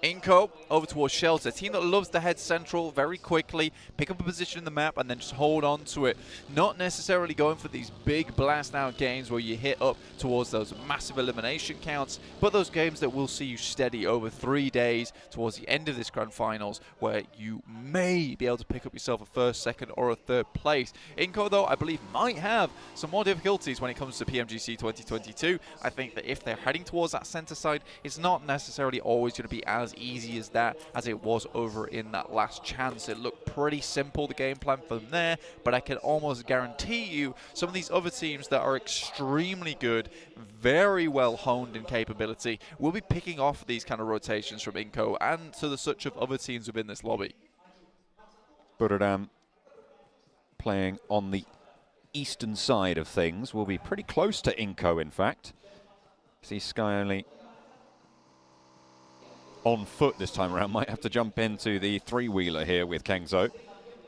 Inco over towards Shells, a team that loves to head central very quickly, pick up a position in the map and then just hold on to it. Not necessarily going for these big blast out games where you hit up towards those massive elimination counts, but those games that will see you steady over 3 days towards the end of this grand finals, where you may be able to pick up yourself a first, second or a third place. Inco, though, I believe might have some more difficulties when it comes to PMGC 2022. I think that if they're heading towards that center side, it's not necessarily always going to be as easy as that as it was over in that last chance. It looked pretty simple, the game plan for them there, but I can almost guarantee you some of these other teams that are extremely good, very well honed in capability, will be picking off these kind of rotations from Inco and to the such of other teams within this lobby. Buradam playing on the eastern side of things, will be pretty close to Inco, in fact. See Sky only on foot this time around, might have to jump into the three-wheeler here with Kengzo.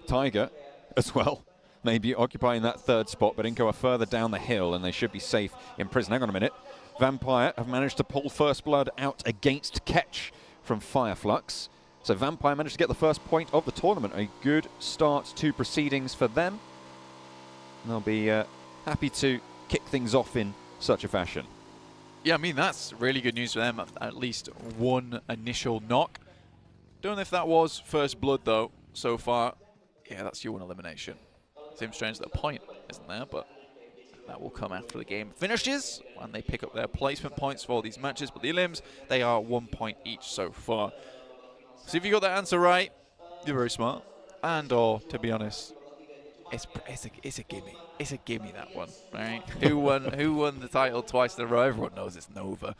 Tiger as well. maybe occupying that third spot, but Inco are further down the hill, and they should be safe in prison. Hang on a minute. Vampire have managed to pull First Blood out against Ketch from Fireflux. So Vampire managed to get the first point of the tournament. A good start to proceedings for them. And they'll be happy to kick things off in such a fashion. Yeah, I mean, that's really good news for them. At least one initial knock. Don't know if that was First Blood, though, so far. Yeah, that's your one elimination. Seems strange that a point isn't there, but that will come after the game finishes when they pick up their placement points for all these matches. But the Elims, they are 1 point each so far. So if you got that answer right, you're very smart. And or, to be honest, it's a gimme. It's a gimme, that one, right? Who won the title twice in a row? Everyone knows it's Nova.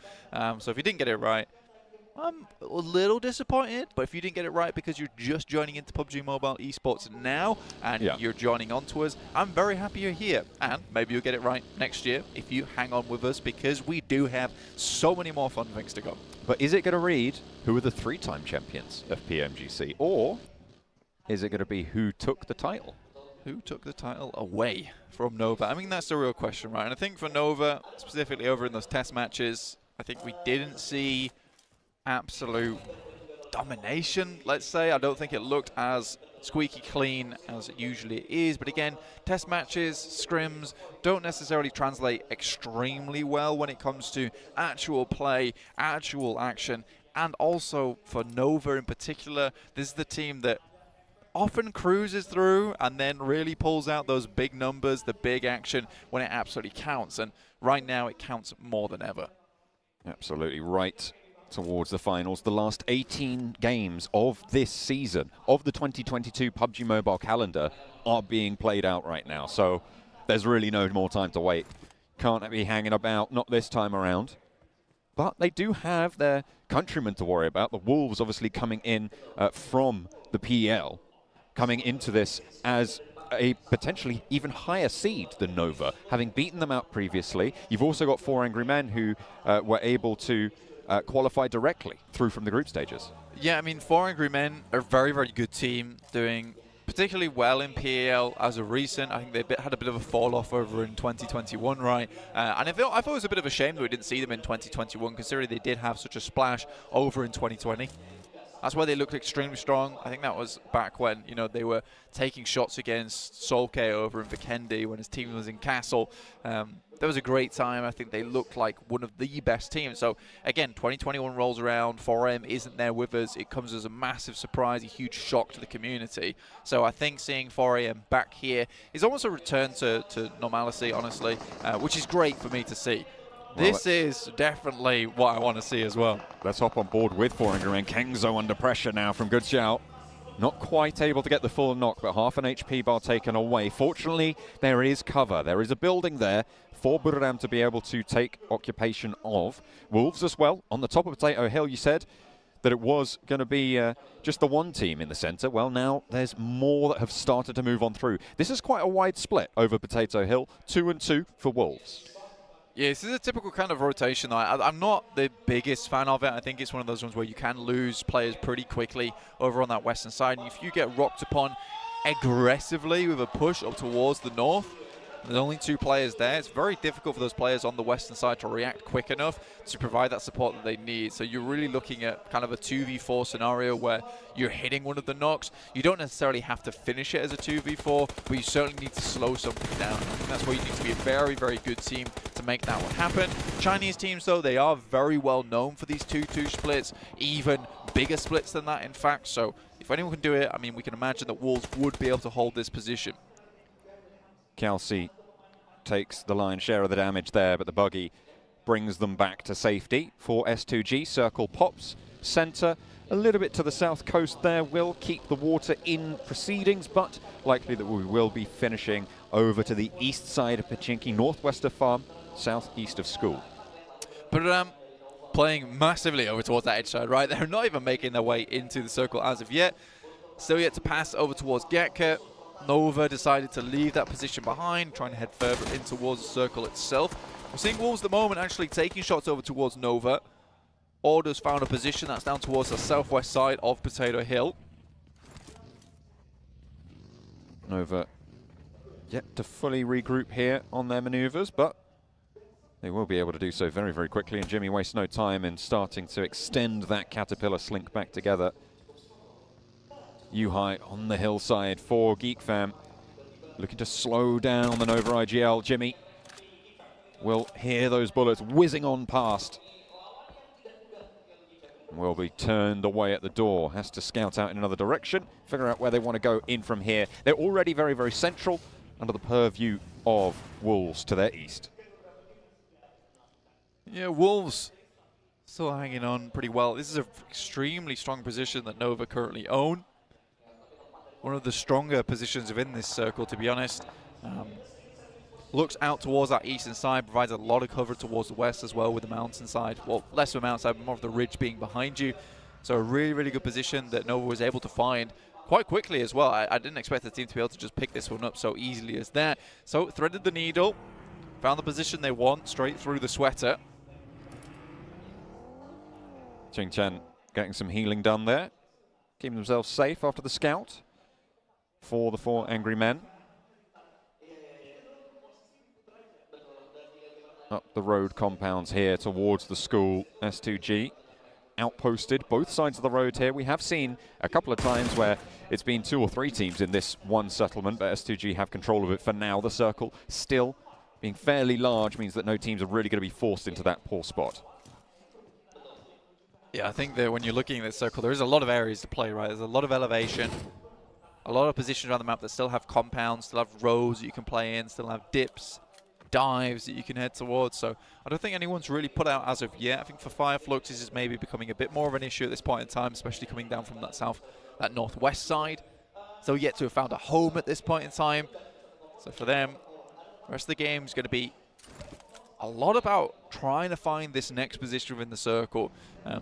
So if you didn't get it right, I'm a little disappointed. But if you didn't get it right because you're just joining into PUBG Mobile Esports now and you're joining on to us, I'm very happy you're here. And maybe you'll get it right next year if you hang on with us, because we do have so many more fun things to go. But is it going to read who are the 3-time champions of PMGC? Or is it going to be who took the title? Who took the title away from Nova? I mean, that's the real question, right? And I think for Nova, specifically over in those test matches, I think we didn't see absolute domination, let's say. I don't think it looked as squeaky clean as it usually is. But again, test matches, scrims, don't necessarily translate extremely well when it comes to actual play, actual action. And also for Nova in particular, this is the team that often cruises through and then really pulls out those big numbers, the big action when it absolutely counts. And right now it counts more than ever. Absolutely right towards the finals. The last 18 games of this season, of the 2022 PUBG Mobile calendar, are being played out right now. So there's really no more time to wait. Can't be hanging about, not this time around. But they do have their countrymen to worry about. The Wolves obviously coming in from the PL, coming into this as a potentially even higher seed than Nova, having beaten them out previously. You've also got 4 Angry Men who were able to qualify directly through from the group stages. Yeah, I mean, 4 Angry Men are a very, very good team, doing particularly well in PAL as of recent. I think they had a bit of a fall-off over in 2021, right? And I thought it was a bit of a shame that we didn't see them in 2021, considering they did have such a splash over in 2020. That's why they looked extremely strong. I think that was back when, you know, they were taking shots against Solkay over in Vikendi when his team was in Castle. That was a great time. I think they looked like one of the best teams. So, again, 2021 rolls around. 4M isn't there with us. It comes as a massive surprise, a huge shock to the community. So I think seeing 4AM back here is almost a return to normalcy, honestly, which is great for me to see. This is definitely what I want to see as well. Let's hop on board with 4 Angry Men. Kengzo under pressure now from Good Shout. Not quite able to get the full knock, but half an HP bar taken away. Fortunately, there is cover. There is a building there for Buram to be able to take occupation of. Wolves as well. On the top of Potato Hill, you said that it was going to be just the one team in the centre. Well, now there's more that have started to move on through. This is quite a wide split over Potato Hill. 2 and 2 for Wolves. Yeah, this is a typical kind of rotation. I'm not the biggest fan of it. I think it's one of those ones where you can lose players pretty quickly over on that western side. And if you get rocked upon aggressively with a push up towards the north, there's only 2 players there. It's very difficult for those players on the western side to react quick enough to provide that support that they need. So you're really looking at kind of a 2v4 scenario where you're hitting one of the knocks. You don't necessarily have to finish it as a 2v4, but you certainly need to slow something down. I think that's where you need to be a very, very good team to make that one happen. Chinese teams, though, they are very well known for these 2-2 splits, even bigger splits than that, in fact. So if anyone can do it, I mean, we can imagine that Wolves would be able to hold this position. Kelsey takes the lion's share of the damage there, but the buggy brings them back to safety for S2G. Circle pops center a little bit to the south coast there. Will keep the water in proceedings, but likely that we will be finishing over to the east side of Pachinki, northwest of farm, southeast of school. But playing massively over towards that edge side, right? They're not even making their way into the circle as of yet. Still yet to pass over towards Gatka. Nova decided to leave that position behind, trying to head further in towards the circle itself. We're seeing Wolves at the moment actually taking shots over towards Nova. Orders found a position that's down towards the southwest side of Potato Hill. Nova yet to fully regroup here on their maneuvers, but they will be able to do so very, very quickly, and Jimmy wastes no time in starting to extend that Caterpillar slink back together. U-High on the hillside for Geek Fam, looking to slow down the Nova IGL. Jimmy will hear those bullets whizzing on past. Will be turned away at the door, has to scout out in another direction, figure out where they want to go in from here. They're already very, very central under the purview of Wolves to their east. Yeah, Wolves still hanging on pretty well. This is an extremely strong position that Nova currently own. One of the stronger positions within this circle, to be honest. Looks out towards that eastern side, provides a lot of cover towards the west as well with the mountainside. Well, less of a mountainside, but more of the ridge being behind you. So a really, really good position that Nova was able to find quite quickly as well. I didn't expect the team to be able to just pick this one up so easily as that. So threaded the needle, found the position they want, straight through the sweater. Ching Chen getting some healing done there, keeping themselves safe after the scout for the 4 angry men. Up the road compounds here towards the school. S2G outposted both sides of the road here. We have seen a couple of times where it's been 2 or 3 teams in this one settlement, but S2G have control of it for now. The circle still being fairly large means that no teams are really going to be forced into that poor spot. Yeah, I think that when you're looking at this circle, there's a lot of areas to play, right? There's a lot of elevation, a lot of positions around the map that still have compounds, still have rows that you can play in, still have dips, dives that you can head towards. So I don't think anyone's really put out as of yet. I think for Fireflux, this is maybe becoming a bit more of an issue at this point in time, especially coming down from that northwest side. So yet to have found a home at this point in time. So for them, the rest of the game is going to be a lot about trying to find this next position within the circle.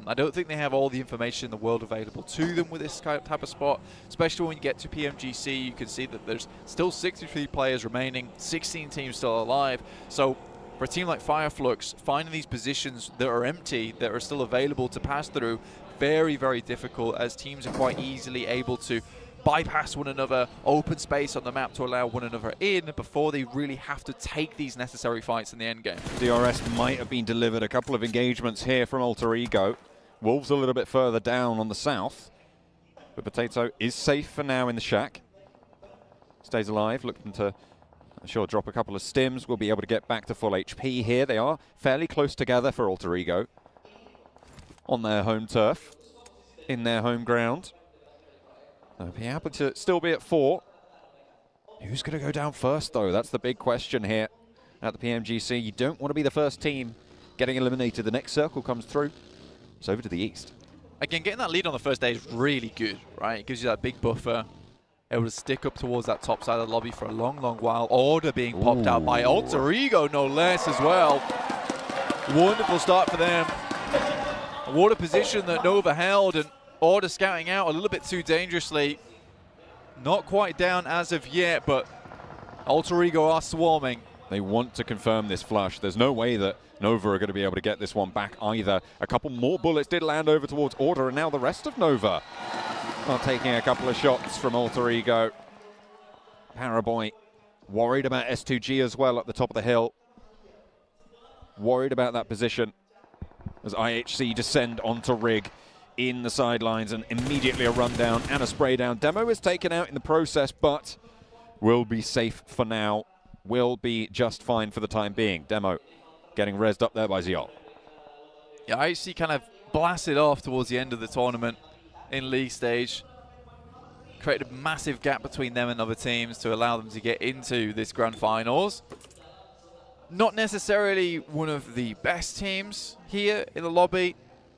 I don't think they have all the information in the world available to them with this type of spot, especially when you get to PMGC. You can see that there's still 63 players remaining, 16 teams still alive. So for a team like Fireflux, finding these positions that are empty, that are still available to pass through, very, very difficult, as teams are quite easily able to bypass one another, open space on the map to allow one another in before they really have to take these necessary fights in the end game. DRS might have been delivered. A couple of engagements here from Alter Ego. Wolves a little bit further down on the south, but Potato is safe for now in the shack. Stays alive, looking to, I'm sure, drop a couple of stims. We'll be able to get back to full HP here. They are fairly close together for Alter Ego on their home turf, in their home ground. They'll be able to still be at 4. Who's going to go down first, though? That's the big question here at the PMGC. You don't want to be the first team getting eliminated. The next circle comes through. It's over to the east. Again, getting that lead on the first day is really good, right? It gives you that big buffer, able to stick up towards that top side of the lobby for a long, long while. Order being popped out by Alter Ego, no less, as well. Wonderful start for them. What a position that Nova held, and Order scouting out a little bit too dangerously. Not quite down as of yet, but Alter Ego are swarming. They want to confirm this flush. There's no way that Nova are going to be able to get this one back either. A couple more bullets did land over towards Order, and now the rest of Nova are taking a couple of shots from Alter Ego. Paraboy worried about S2G as well at the top of the hill. Worried about that position as IHC descend onto Rig in the sidelines, and immediately a rundown and a spray down. Demo is taken out in the process, but will be safe for now. Will be just fine for the time being. Demo getting rezzed up there by Ziol. Yeah, IHC kind of blasted off towards the end of the tournament in league stage. Created a massive gap between them and other teams to allow them to get into this grand finals. Not necessarily one of the best teams here in the lobby,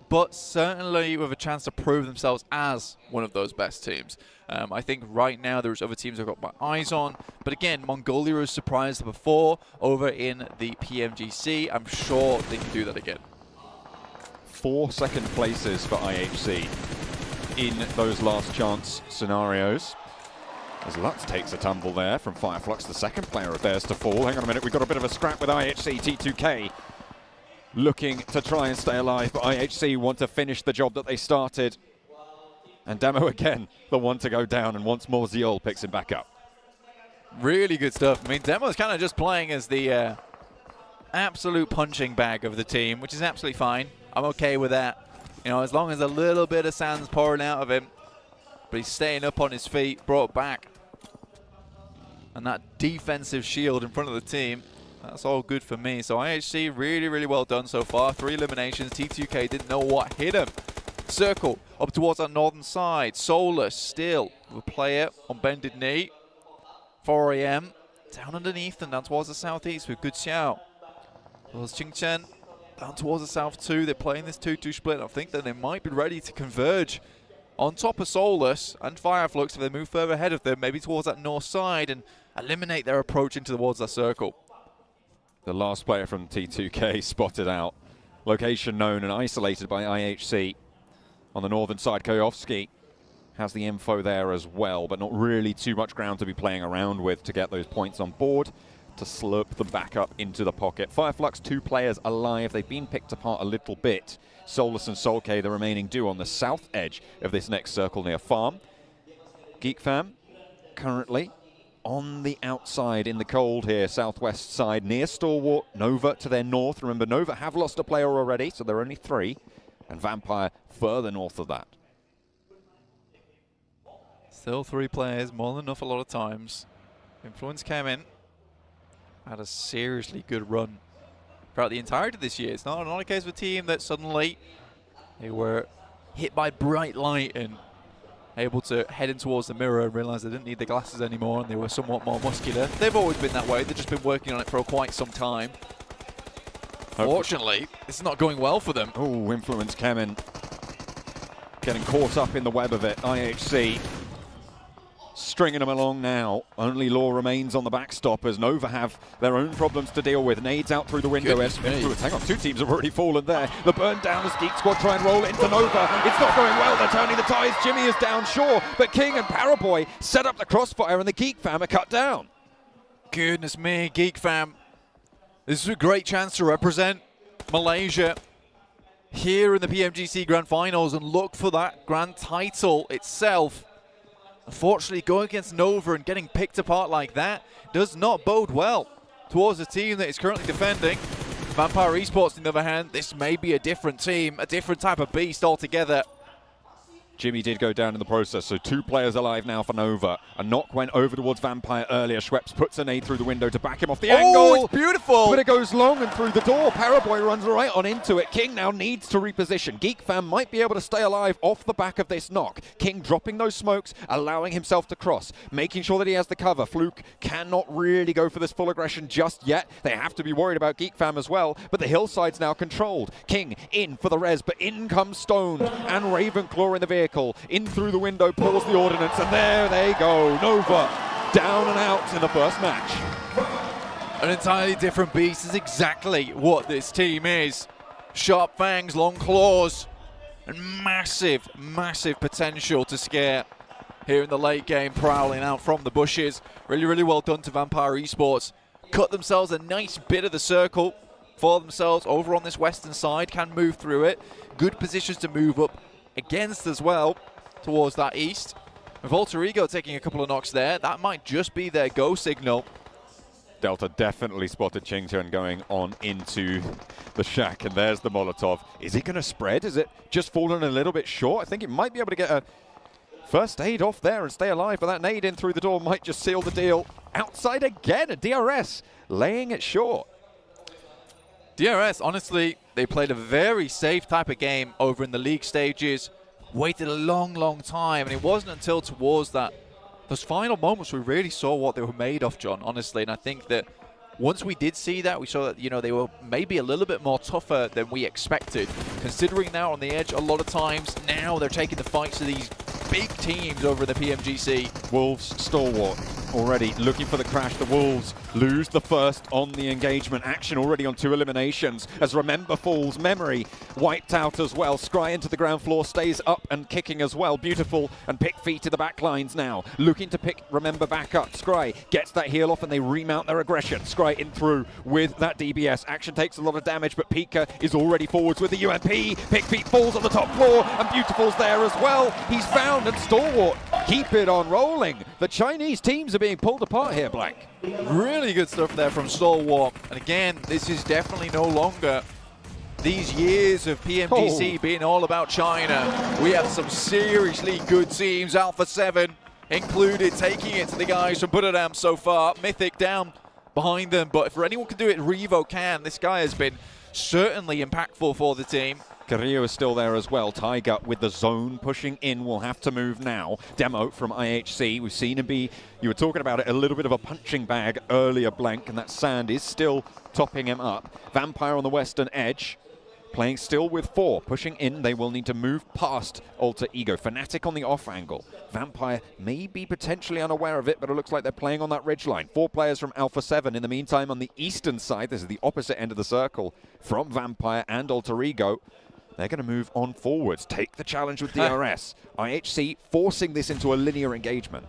but certainly with a chance to prove themselves as one of those best teams. I think right now there's other teams I've got my eyes on, but again, Mongolia was surprised before over in the PMGC. I'm sure they can do that again. 4 second places for IHC in those last chance scenarios. As Lutz takes a tumble there from Fireflux, the second player of theirs to fall. Hang on a minute, we've got a bit of a scrap with IHC. T2K looking to try and stay alive, but IHC want to finish the job that they started. And Demo again, the one to go down, and once more Ziol picks him back up. Really good stuff. I mean, Demo's kind of just playing as the absolute punching bag of the team, which is absolutely fine. I'm okay with that. You know, as long as a little bit of sand's pouring out of him, but he's staying up on his feet, brought back. And that defensive shield in front of the team, that's all good for me. So IHC, really, really well done so far. 3 eliminations. T2K didn't know what hit him. Circle up towards that northern side. Solus still with a player on bended knee. 4 AM down underneath and down towards the southeast with Good Xiao. Towards Qingchen down towards the south too. They're playing this 2-2 split. I think that they might be ready to converge on top of Solus and Fireflux if they move further ahead of them, maybe towards that north side and eliminate their approach into towards that circle. The last player from T2K spotted out. Location known and isolated by IHC. On the northern side, Koyovsky has the info there as well, but not really too much ground to be playing around with to get those points on board, to slurp them back up into the pocket. Fireflux, 2 players alive. They've been picked apart a little bit. Solus and Solkay, the remaining duo on the south edge of this next circle near Farm. GeekFam currently on the outside in the cold here, southwest side, near Stalwart. Nova to their north. Remember, Nova have lost a player already, so they're only 3. And Vampire further north of that. Still 3 players, more than enough a lot of times. Influence came in, had a seriously good run throughout the entirety of this year. It's not a case of a team that suddenly they were hit by bright light and able to head in towards the mirror and realize they didn't need the glasses anymore and they were somewhat more muscular. They've always been that way. They've just been working on it for quite some time. Fortunately, it's not going well for them. Oh, Influence came in. Getting caught up in the web of it. IHC stringing them along now. Only Law remains on the backstop as Nova have their own problems to deal with. Nades out through the window. Influence, hang on, 2 teams have already fallen there. The burn down as Geek Squad try and roll it into Nova. It's not going well. They're turning the ties. Jimmy is down, sure, but King and Paraboy set up the crossfire and the Geek Fam are cut down. Goodness me, Geek Fam. This is a great chance to represent Malaysia here in the PMGC Grand Finals and look for that grand title itself. Unfortunately, going against Nova and getting picked apart like that does not bode well towards a team that is currently defending. Vampire Esports, on the other hand, this may be a different team, a different type of beast altogether. Jimmy did go down in the process, so 2 players alive now for Nova. A knock went over towards Vampire earlier. Schweppes puts a nade through the window to back him off the angle. It's beautiful! But it goes long and through the door. Paraboy runs right on into it. King now needs to reposition. GeekFam might be able to stay alive off the back of this knock. King dropping those smokes, allowing himself to cross, making sure that he has the cover. Fluke cannot really go for this full aggression just yet. They have to be worried about GeekFam as well, but the hillside's now controlled. King in for the res, but in comes Stoned and Ravenclaw in the vehicle. In through the window, pulls the ordnance, and there they go. Nova down and out in the first match. An entirely different beast is exactly what this team is. Sharp fangs, long claws, and massive, massive potential to scare here in the late game, prowling out from the bushes. Really, really well done to Vampire Esports. Cut themselves a nice bit of the circle for themselves over on this western side, can move through it. Good positions to move up against as well towards that east. With Alter Ego taking a couple of knocks there, that might just be their go signal. Delta definitely spotted Qingchen going on into the shack, and there's the Molotov. Is it going to spread? Is it just fallen a little bit short? I think it might be able to get a first aid off there and stay alive, but that nade in through the door might just seal the deal. Outside again, a DRS laying it short. DRS, honestly, they played a very safe type of game over in the league stages, waited a long, long time, and it wasn't until towards those final moments we really saw what they were made of, John, honestly. And I think that once we did see that, we saw that, you know, they were maybe a little bit more tougher than we expected. Considering now on the edge a lot of times, now they're taking the fights to these big teams over in the PMGC. Wolves stalwart already looking for the crash. The Wolves lose the first on the engagement. Action already on 2 eliminations as Remember falls. Memory wiped out as well. Scry into the ground floor, stays up and kicking as well. Beautiful and Pick feet to the back lines now. Looking to pick Remember back up. Scry gets that heal off and they remount their aggression. Scry in through with that DBS. Action takes a lot of damage, but Pika is already forwards with the UMP. Pick feet falls on the top floor and Beautiful's there as well. He's found and Stalwart keep it on rolling. The Chinese teams are being pulled apart here, Blank. Really good stuff there from Stalwart. And again, this is definitely no longer these years of PMGC being all about China. We have some seriously good teams, Alpha 7 included, taking it to the guys from Buddhadam so far. Mythic down behind them, but if anyone can do it, Revo can. This guy has been certainly impactful for the team. Carrillo is still there as well. Tiger with the zone pushing in will have to move now. Demo from IHC. We've seen him be, you were talking about it, a little bit of a punching bag earlier, Blank, and that sand is still topping him up. Vampire on the western edge. Playing still with 4, pushing in. They will need to move past Alter Ego. Fnatic on the off angle. Vampire may be potentially unaware of it, but it looks like they're playing on that ridgeline. 4 players from Alpha 7. In the meantime, on the eastern side, this is the opposite end of the circle from Vampire and Alter Ego. They're going to move on forwards, take the challenge with DRS. IHC forcing this into a linear engagement.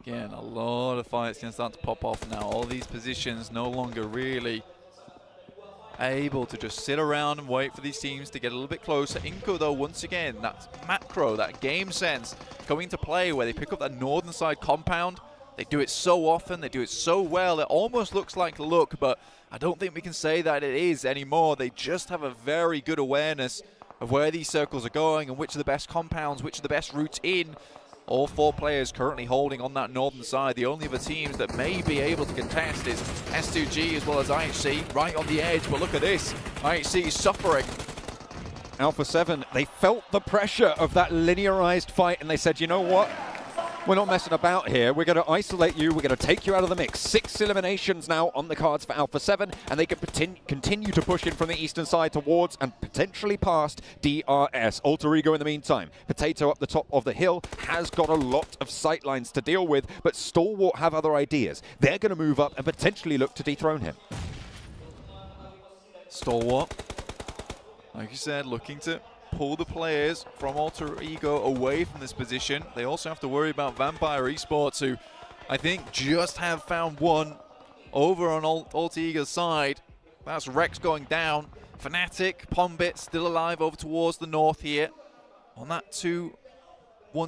Again, a lot of fights can start to pop off now. All these positions no longer really able to just sit around and wait for these teams to get a little bit closer. Inco, though, once again, that macro, that game sense coming to play where they pick up that northern side compound. They do it so often, they do it so well, it almost looks like luck, but I don't think we can say that it is anymore. They just have a very good awareness of where these circles are going and which are the best compounds, which are the best routes in. All 4 players currently holding on that northern side. The only other teams that may be able to contest is S2G as well as IHC, right on the edge. But look at this, IHC is suffering. Alpha 7, they felt the pressure of that linearized fight and they said, you know what? We're not messing about here. We're going to isolate you. We're going to take you out of the mix. 6 eliminations now on the cards for Alpha 7, and they can continue to push in from the eastern side towards and potentially past DRS. Alter Ego in the meantime. Potato up the top of the hill has got a lot of sightlines to deal with, but Stalwart have other ideas. They're going to move up and potentially look to dethrone him. Stalwart, like you said, looking to pull the players from Alter Ego away from this position. They also have to worry about Vampire Esports, who I think just have found one over on Alter Ego's side. That's Rex going down. Fnatic, Pombit still alive over towards the north here on that 2-1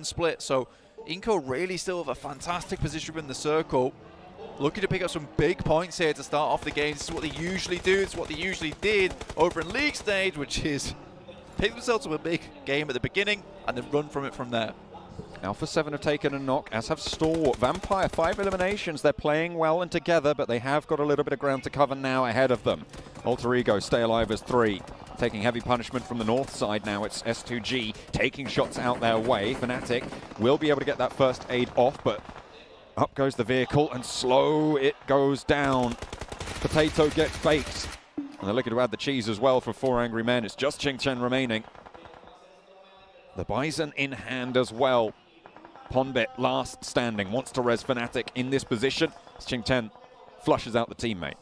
split. So Inco really still have a fantastic position in the circle. Looking to pick up some big points here to start off the game. This is what they usually do. It's what they usually did over in league stage, which is pick themselves up a big game at the beginning and then run from it from there. Alpha 7 have taken a knock, as have Stalwart. Vampire, 5 eliminations. They're playing well and together, but they have got a little bit of ground to cover now ahead of them. Alter Ego stay alive as 3. Taking heavy punishment from the north side now. It's S2G taking shots out their way. Fnatic will be able to get that first aid off, but up goes the vehicle and slow it goes down. Potato gets baked. And they're looking to add the cheese as well for 4 angry men. It's just Ching Chen remaining. The Bison in hand as well. Ponbet last standing, wants to res Fnatic in this position. Ching Chen flushes out the teammate.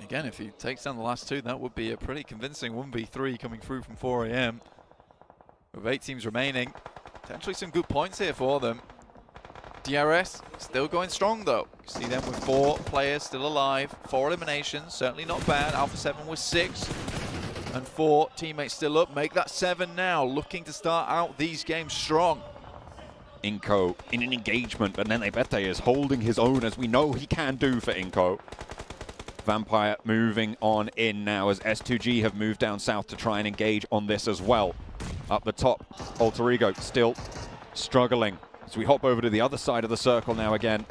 Again, if he takes down the last 2, that would be a pretty convincing 1v3 coming through from 4 AM. With 8 teams remaining, potentially some good points here for them. DRS still going strong though. You see them with 4 players still alive, 4 eliminations, certainly not bad. Alpha 7 with 6 and 4 teammates still up. Make that 7 now, looking to start out these games strong. Inco in an engagement, but Nene Bete is holding his own, as we know he can do for Inco. Vampire moving on in now as S2G have moved down south to try and engage on this as well. Up the top, Alter Ego still struggling. So we hop over to the other side of the circle now again.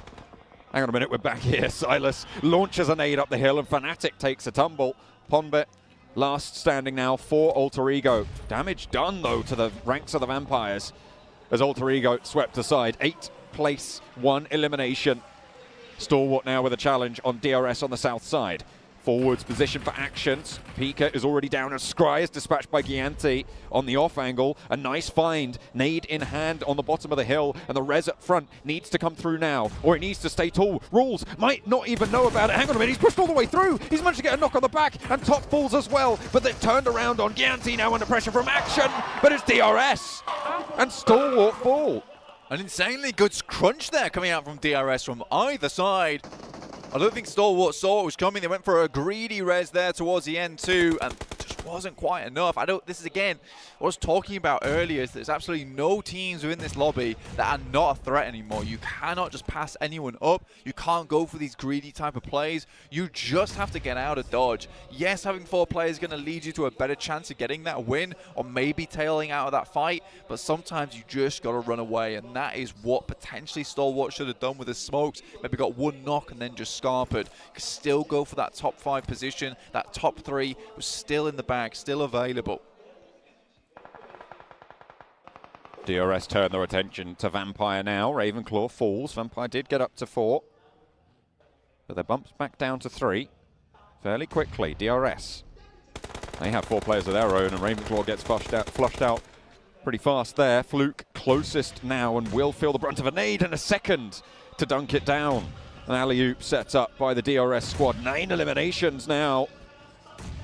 Hang on a minute, we're back here. Silas launches a nade up the hill and Fnatic takes a tumble. Ponbet last standing now for Alter Ego. Damage done though to the ranks of the Vampires as Alter Ego swept aside. 8th place, 1 elimination. Stalwart now with a challenge on DRS on the south side. Forwards position for actions. Pika is already down as Scry is dispatched by Gianti on the off angle. A nice find, nade in hand on the bottom of the hill, and the res up front needs to come through now, or it needs to stay tall. Rules might not even know about it. Hang on a minute, he's pushed all the way through. He's managed to get a knock on the back, and top falls as well, but they've turned around on Gianti now under pressure from action, but it's DRS, and Stalwart fall. An insanely good crunch there coming out from DRS from either side. I don't think Stalwart saw what was coming. They went for a greedy res there towards the end too, and just just wasn't quite enough. This is again, what I was talking about earlier, is there's absolutely no teams within this lobby that are not a threat anymore. You cannot just pass anyone up. You can't go for these greedy type of plays. You just have to get out of dodge. Yes, having 4 players is going to lead you to a better chance of getting that win, or maybe tailing out of that fight, but sometimes you just got to run away, and that is what potentially Stalwart should have done with the smokes. Maybe got 1 knock and then just scarpered. Could still go for that top 5 position. That top 3 was still in the bag, still available. DRS turn their attention to Vampire now. Ravenclaw falls. Vampire did get up to 4, but they're bumped back down to 3 fairly quickly. DRS, they have 4 players of their own, and Ravenclaw gets flushed out pretty fast there. Fluke closest now and will feel the brunt of a nade in a second to dunk it down. An alley-oop set up by the DRS squad. 9 eliminations now.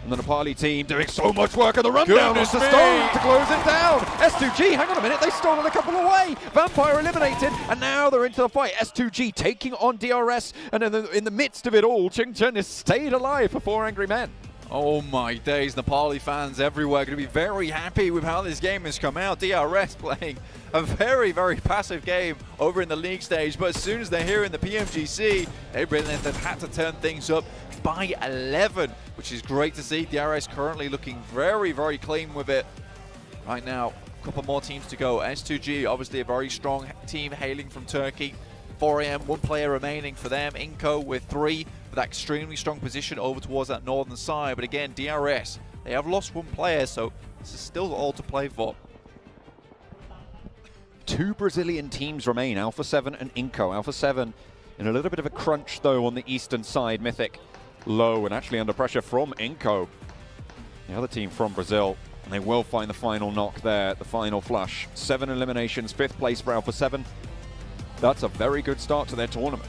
And the Nepali team doing so much work, and the rundown is the Stone to close it down. S2G, hang on a minute, they stole a couple away. Vampire eliminated, and now they're into the fight. S2G taking on DRS, and in the midst of it all, Ching Chun has stayed alive for 4 angry men. Oh my days, Nepali fans everywhere going to be very happy with how this game has come out. DRS playing a very, very passive game over in the league stage, but as soon as they're here in the PMGC, they've had to turn things up by 11, which is great to see. DRS currently looking very, very clean with it. Right now, a couple more teams to go. S2G, obviously a very strong team hailing from Turkey. 4AM, 1 player remaining for them. Inco with 3, with that extremely strong position over towards that northern side. But again, DRS, they have lost 1 player, so this is still all to play for. 2 Brazilian teams remain, Alpha 7 and Inco. Alpha 7 in a little bit of a crunch, though, on the eastern side. Mythic low and actually under pressure from Inco, the other team from Brazil. And they will find the final knock there, the final flush. 7 eliminations, 5th place for Alpha 7. That's a very good start to their tournament.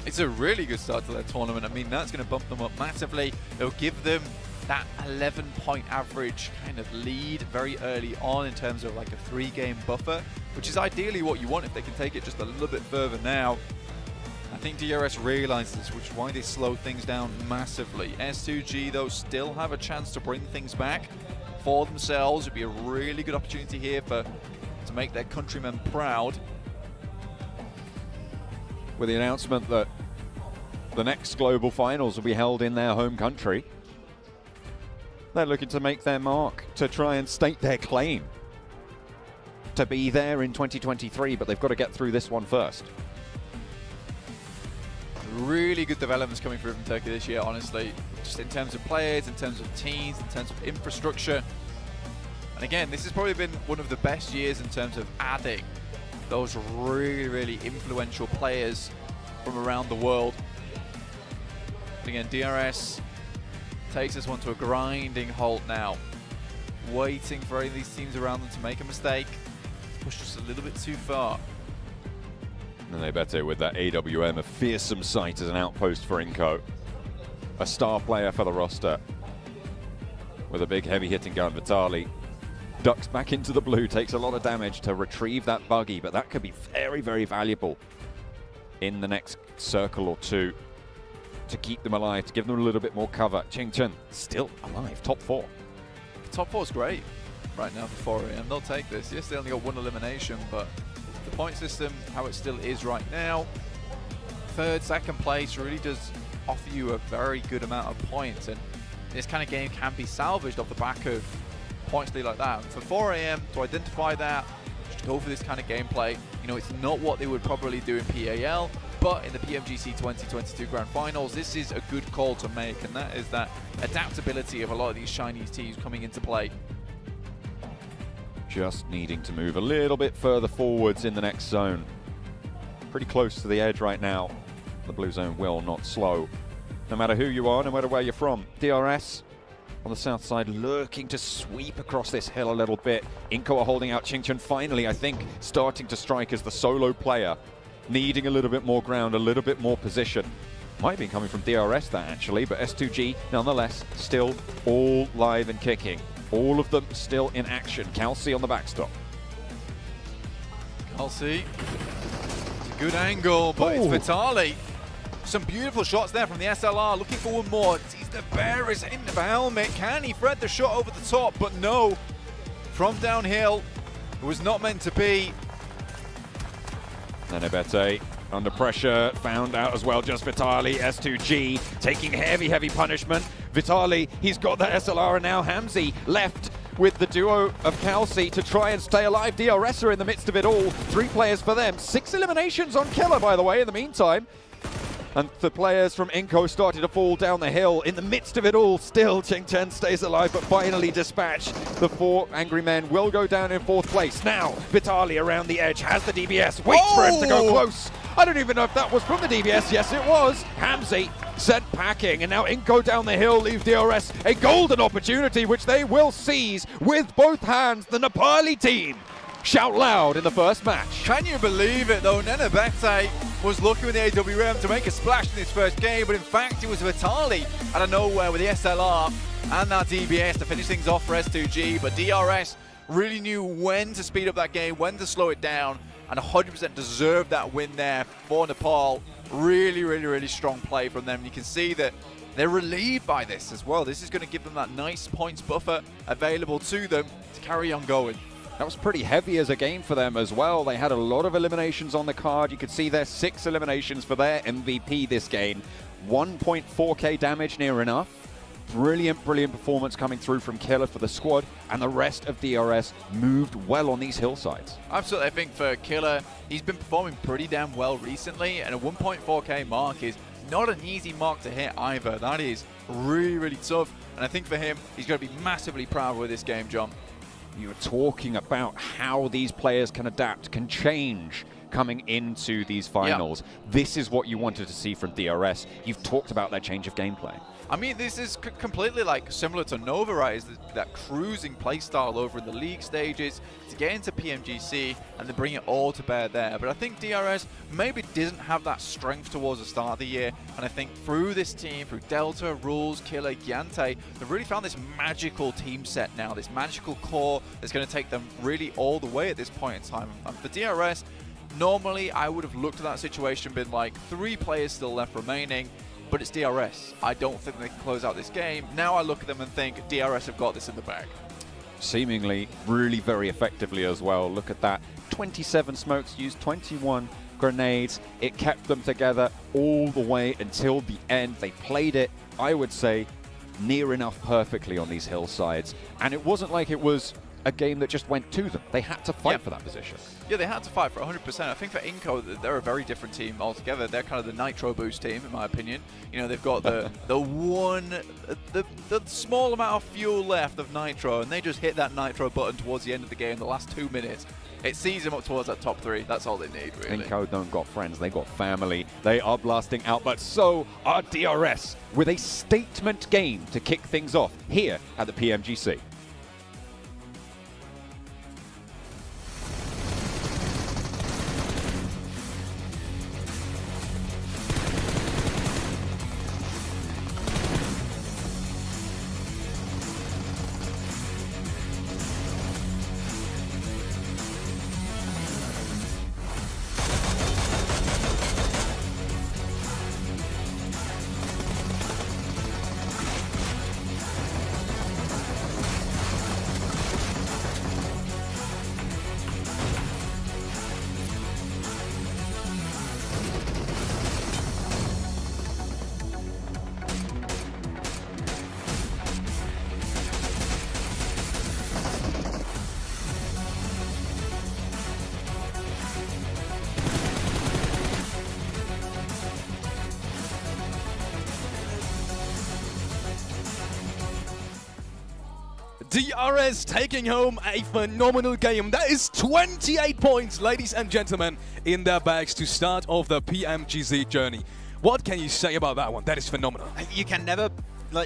It's a really good start to their tournament. I mean, that's going to bump them up massively. It'll give them that 11-point average kind of lead very early on in terms of like a 3-game buffer, which is ideally what you want if they can take it just a little bit further now. I think DRS realizes this, which is why they slow things down massively. S2G, though, still have a chance to bring things back for themselves. It'd be a really good opportunity here to make their countrymen proud. With the announcement that the next global finals will be held in their home country, they're looking to make their mark, to try and state their claim to be there in 2023, but they've got to get through this one first. Really good developments coming through from Turkey this year, honestly. Just in terms of players, in terms of teams, in terms of infrastructure. And again, this has probably been one of the best years in terms of adding those really, really influential players from around the world. But again, DRS takes this one to a grinding halt now. Waiting for any of these teams around them to make a mistake. Push just a little bit too far. And they better with that AWM, a fearsome sight as an outpost for Inco. A star player for the roster. With a big heavy hitting gun, Vitali ducks back into the blue, takes a lot of damage to retrieve that buggy, but that could be very, very valuable in the next circle or 2 to keep them alive, to give them a little bit more cover. Ching Chun still alive, top 4. Top 4 is great right now for 4AM. They'll take this. Yes, they only got 1 elimination, but the point system, how it still is right now, 3rd, 2nd place really does offer you a very good amount of points, and this kind of game can be salvaged off the back of points lead like that. For 4AM to identify that, just go for this kind of gameplay. You know, it's not what they would probably do in PAL, but in the PMGC 2022 Grand Finals, this is a good call to make, and that is that adaptability of a lot of these Chinese teams coming into play. Just needing to move a little bit further forwards in the next zone. Pretty close to the edge right now. The blue zone will not slow. No matter who you are, no matter where you're from. DRS on the south side lurking to sweep across this hill a little bit. Inco are holding out. Ching Chun finally, I think, starting to strike as the solo player. Needing a little bit more ground, a little bit more position. Might have been coming from DRS that actually, but S2G nonetheless still all live and kicking. All of them still in action. Kelsey on the backstop. Kelsey, it's a good angle, but it's Vitali. Some beautiful shots there from the SLR, looking for one more. He's the bear is in the helmet. Can he thread the shot over the top? But no. From downhill, it was not meant to be. Nenebete under pressure, found out as well. Just Vitali, S2G taking heavy punishment. Vitali, he's got that SLR, and now Hamzy left with the duo of Kelsey to try and stay alive. DRS are in the midst of it all. 3 players for them. 6 eliminations on Killer, by the way, in the meantime. And the players from Inco started to fall down the hill. In the midst of it all, still Ching Chen stays alive, but finally dispatched. The 4 angry men will go down in 4th place. Now, Vitali around the edge, has the DBS, waits for him to go close. I don't even know if that was from the DBS. Yes, it was. Hamzy sent packing, and now Inco down the hill leaves DRS a golden opportunity, which they will seize with both hands. The Nepali team shout loud in the first match. Can you believe it though? Nenebete was looking with the AWM to make a splash in his first game, but in fact it was Vitali out of nowhere with the SLR and that DBS to finish things off for S2G, but DRS really knew when to speed up that game, when to slow it down, and 100% deserved that win there for Nepal. Really strong play from them. You can see that they're relieved by this as well. This is going to give them that nice points buffer available to them to carry on going. That was pretty heavy as a game for them as well. They had a lot of eliminations on the card. You could see their 6 eliminations for their MVP this game. 1.4k damage, near enough. Brilliant performance coming through from Killer for the squad, and the rest of DRS moved well on these hillsides. Absolutely, I think for Killer, he's been performing pretty damn well recently, and a 1.4k mark is not an easy mark to hit either. That is really tough, and I think for him, he's going to be massively proud with this game, John. You were talking about how these players can adapt, can change coming into these finals. Yep. This is what you wanted to see from DRS. You've talked about that change of gameplay. I mean, this is completely like similar to Nova, right? Is that cruising playstyle over in the league stages to get into PMGC and then bring it all to bear there. But I think DRS maybe didn't have that strength towards the start of the year. And I think through this team, through Delta, Rules, Killer, Gyante, they've really found this magical team set now, this magical core that's going to take them really all the way at this point in time. And for DRS, normally I would have looked at that situation, been like 3 players still left remaining. But it's DRS. I don't think they can close out this game. Now I look at them and think DRS have got this in the bag. Seemingly really very effectively as well. Look at that. 27 smokes used, 21 grenades. It kept them together all the way until the end. They played it, I would say, near enough perfectly on these hillsides. And it wasn't like it was a game that just went to them. They had to fight for that position. Yeah, they had to fight for 100%. I think for Inco, they're a very different team altogether. They're kind of the Nitro Boost team, in my opinion. You know, they've got the small amount of fuel left of Nitro, and they just hit that Nitro button towards the end of the game, the last 2 minutes. It sees them up towards that top 3. That's all they need, really. Inco don't got friends, they got family. They are blasting out, but so are DRS, with a statement game to kick things off here at the PMGC. DRS taking home a phenomenal game. That is 28 points, ladies and gentlemen, in their bags to start off the PMGC journey. What can you say about that one? That is phenomenal. You can never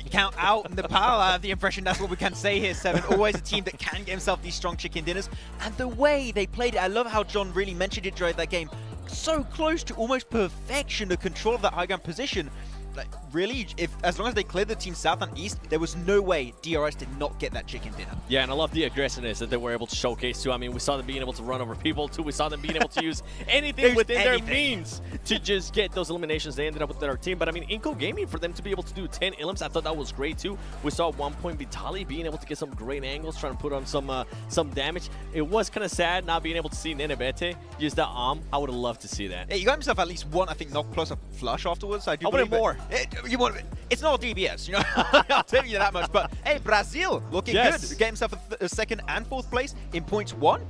count out the power. I have the impression that's what we can say here, Seven. Always a team that can get himself these strong chicken dinners. And the way they played it, I love how John really mentioned it during that game. So close to almost perfection, the control of that high ground position. like, really, as long as they cleared the team south and east, there was no way DRS did not get that chicken dinner. Yeah, and I love the aggressiveness that they were able to showcase too. I mean, we saw them being able to run over people too. We saw them being able to use anything within their means to just get those eliminations. They ended up with their team. But I mean, Inco Gaming, for them to be able to do 10 elims, I thought that was great too. We saw at one point Vitali being able to get some great angles, trying to put on some damage. It was kind of sad not being able to see Nenebete use that arm. I would have loved to see that. Yeah, you got himself at least one, I think, knock plus a flush afterwards. I wanted more. It's not DBS, you know. I'll tell you that much. But hey, Brazil looking good. Get himself a second and fourth place in points 1.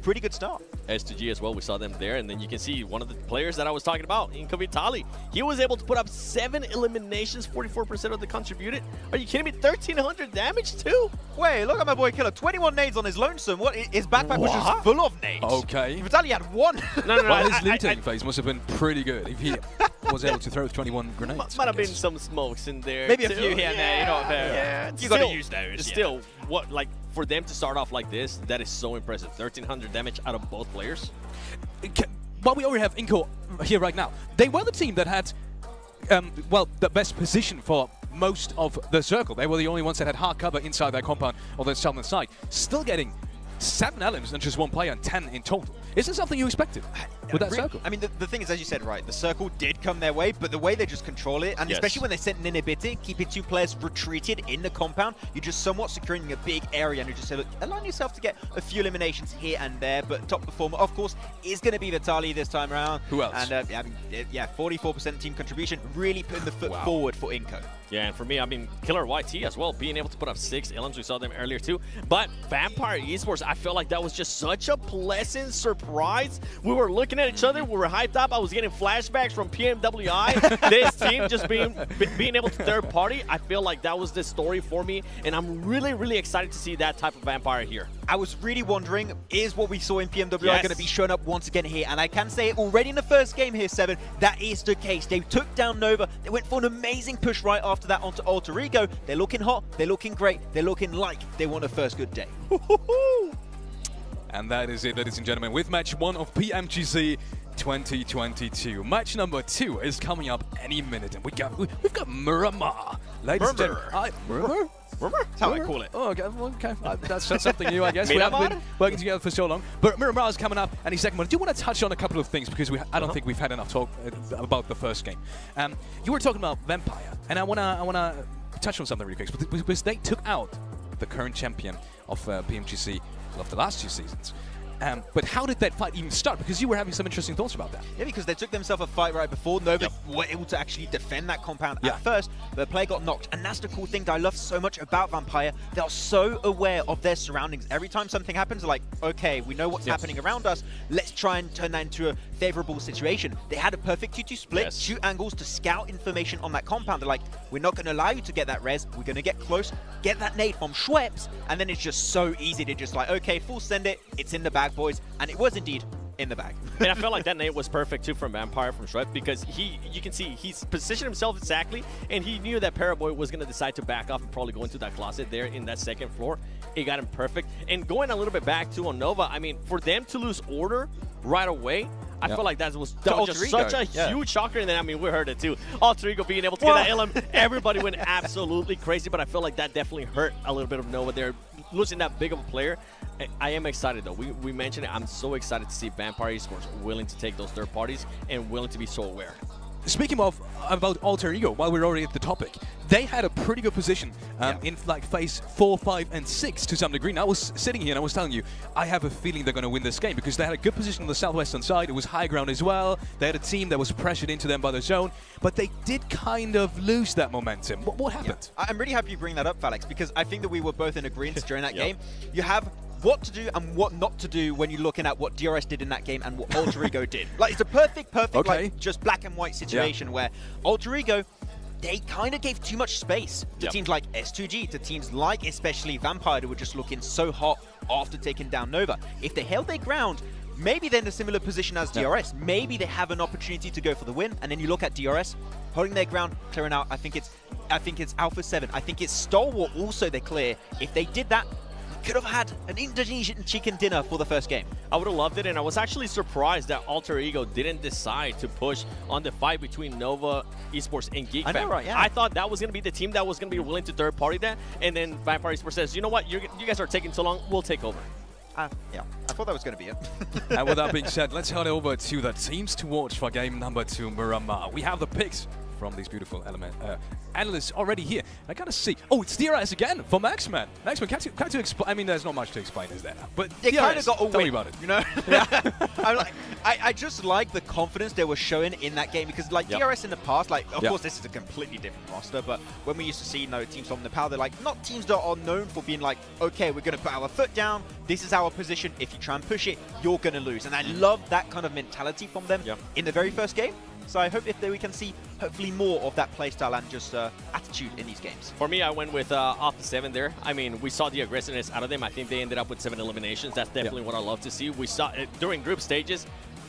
Pretty good start. S2G as well, we saw them there, and then you can see one of the players that I was talking about, Inco Vitali. He was able to put up 7 eliminations, 44% of the contributed. Are you kidding me? 1,300 damage too? Wait, look at my boy Killer. 21 nades on his lonesome. What? His backpack was just full of nades. Okay. Vitali had 1. No. Well, his looting phase must have been pretty good if he was able to throw 21 grenades. Might have been some smokes in there. Maybe a too. few here and there. You know, you got to use those. Still, what, like, for them to start off like this, that is so impressive. 1,300 damage out of both players. Well, we already have Inco here right now. They were the team that had, well, the best position for most of the circle. They were the only ones that had hard cover inside their compound on the southern side. Still getting 7 elims and just 1 player and 10 in total. Is this something you expected with that circle? I mean, the thing is, as you said, right, the circle did come their way, but the way they just control it, and especially when they sent Nenebete, keeping 2 players retreated in the compound, you're just somewhat securing a big area, and you just say, look, allowing yourself to get a few eliminations here and there, but top performer, of course, is going to be Vitali this time around. Who else? And, 44% team contribution, really putting the foot forward for Inco. Yeah, and for me, I mean, Killer YT as well, being able to put up 6 elims. We saw them earlier too. But Vampire Esports, I felt like that was just such a pleasant surprise. We were looking at each other, we were hyped up. I was getting flashbacks from PMWI. This team just being able to third party. I feel like that was the story for me, and I'm really, really excited to see that type of Vampire here. I was really wondering, is what we saw in PMWI going to be shown up once again here? And I can say it already in the first game here, 7, that is the case. They took down Nova. They went for an amazing push right after that onto Alter Ego. They're looking hot. They're looking great. They're looking like they want a first good day. And that is it, ladies and gentlemen, with match 1 of PMGC 2022. Match number 2 is coming up any minute, and we've got Miramar. Ladies and gentlemen, Miramar? That's how I call it. Oh, okay. That's something new, I guess. We haven't been working together for so long. But Miramar is coming up any second. I do want to touch on a couple of things because I don't think we've had enough talk about the first game. You were talking about Vampire, and I wanna touch on something really quick because they took out the current champion of PMGC of the last 2 seasons. But how did that fight even start? Because you were having some interesting thoughts about that. Yeah, because they took themselves a fight right before. Nova were able to actually defend that compound at first, but the player got knocked. And that's the cool thing that I love so much about Vampire. They are so aware of their surroundings. Every time something happens, they're like, okay, we know what's happening around us. Let's try and turn that into a favorable situation. They had a perfect 2-2 split, shoot angles to scout information on that compound. They're like, we're not going to allow you to get that res. We're going to get close, get that nade from Schweppes, and then it's just so easy to just like, okay, full send it. It's in the bag, boys. And it was indeed in the bag. And I felt like that nade was perfect too from Vampire, from Schweppes, because you can see he's positioned himself exactly, and he knew that Paraboy was going to decide to back off and probably go into that closet there in that second floor. It got him perfect. And going a little bit back to on Nova, I mean, for them to lose order right away, I feel like that was just such a huge shocker. And then, I mean, we heard it too. Alter Ego being able to get that LM, everybody went absolutely crazy, but I feel like that definitely hurt a little bit of Nova there, losing that big of a player. I am excited, though. We mentioned it. I'm so excited to see Vampire Esports willing to take those third parties and willing to be so aware. Speaking about Alter Ego, while we're already at the topic, they had a pretty good position in like phase 4, 5, and 6 to some degree. And I was sitting here and I was telling you, I have a feeling they're going to win this game because they had a good position on the southwestern side. It was high ground as well. They had a team that was pressured into them by the zone, but they did kind of lose that momentum. What happened? I'm really happy you bring that up, Felix, because I think that we were both in agreement during that game. You have what to do and what not to do when you're looking at what DRS did in that game and what Alter Ego did. Like, it's a perfect, like, just black and white situation where Alter Ego, they kind of gave too much space to teams like S2G, to teams like especially Vampire, who were just looking so hot after taking down Nova. If they held their ground, maybe they're in a similar position as DRS. Maybe they have an opportunity to go for the win. And then you look at DRS, holding their ground, clearing out. I think it's Alpha 7. I think it's Stalwart also they clear. If they did that, could have had an Indonesian chicken dinner for the first game. I would have loved it, and I was actually surprised that Alter Ego didn't decide to push on the fight between Nova Esports and Geek I know, Fam. right, yeah. I thought that was going to be the team that was going to be willing to third party that, and then Vampire Esports says, you know what, you guys are taking too long, we'll take over. Yeah, I thought that was going to be it. And with that being said, let's head over to the teams to watch for game number 2, Miramar. We have the picks from these beautiful analysts already here. I gotta see. Oh, it's DRS again for Maxman. Maxman, can't you explain? I mean, there's not much to explain, is there? But It kind of DRS, got a tell win, me about it. you know? I just like the confidence they were showing in that game because, like, DRS in the past, like, of course, this is a completely different roster, but when we used to see, you know, teams from Nepal, they're like, not teams that are known for being like, okay, we're going to put our foot down, this is our position, if you try and push it, you're going to lose. And I love that kind of mentality from them in the very first game. So I hope we can see hopefully more of that playstyle and just attitude in these games. For me, I went with Alpha 7 there. I mean, we saw the aggressiveness out of them. I think they ended up with 7 eliminations. That's definitely what I love to see. We saw it during group stages.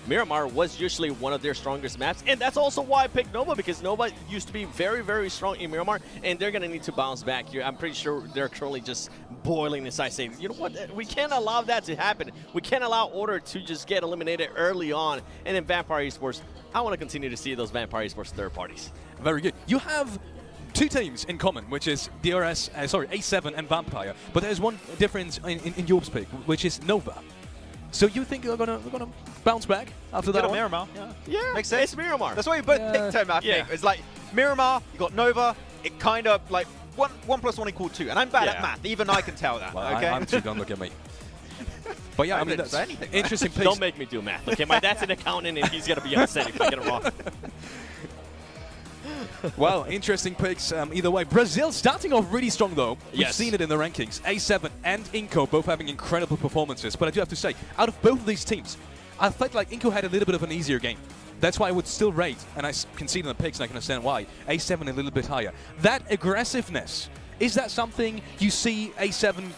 Miramar was usually one of their strongest maps, and that's also why I picked Nova, because Nova used to be very, very strong in Miramar, and they're going to need to bounce back here. I'm pretty sure they're currently just boiling inside, saying, you know what, we can't allow that to happen. We can't allow Order to just get eliminated early on, and then Vampire Esports, I want to continue to see those Vampire Esports third parties. Very good. You have 2 teams in common, which is DRS, A7 and Vampire, but there's one difference in your pick, which is Nova. So you think they're gonna bounce back after that one? Miramar. Yeah, makes sense. It's Miramar. That's why we both picked him, I think. It's like Miramar, you got Nova, it kind of like 1 + 1 = 2. And I'm bad at math, even I can tell that. Well, okay? I'm too, don't look at me. But yeah, I mean, that's anything, right? interesting picks. Don't make me do math, okay? My dad's an accountant, and he's going to be upset if I get it wrong. Well, interesting picks either way. Brazil starting off really strong, though. We've seen it in the rankings. A7 and Inco both having incredible performances. But I do have to say, out of both of these teams, I felt like Inco had a little bit of an easier game. That's why I would still rate, and I can see it in the picks, and I can understand why, A7 a little bit higher. That aggressiveness, is that something you see A7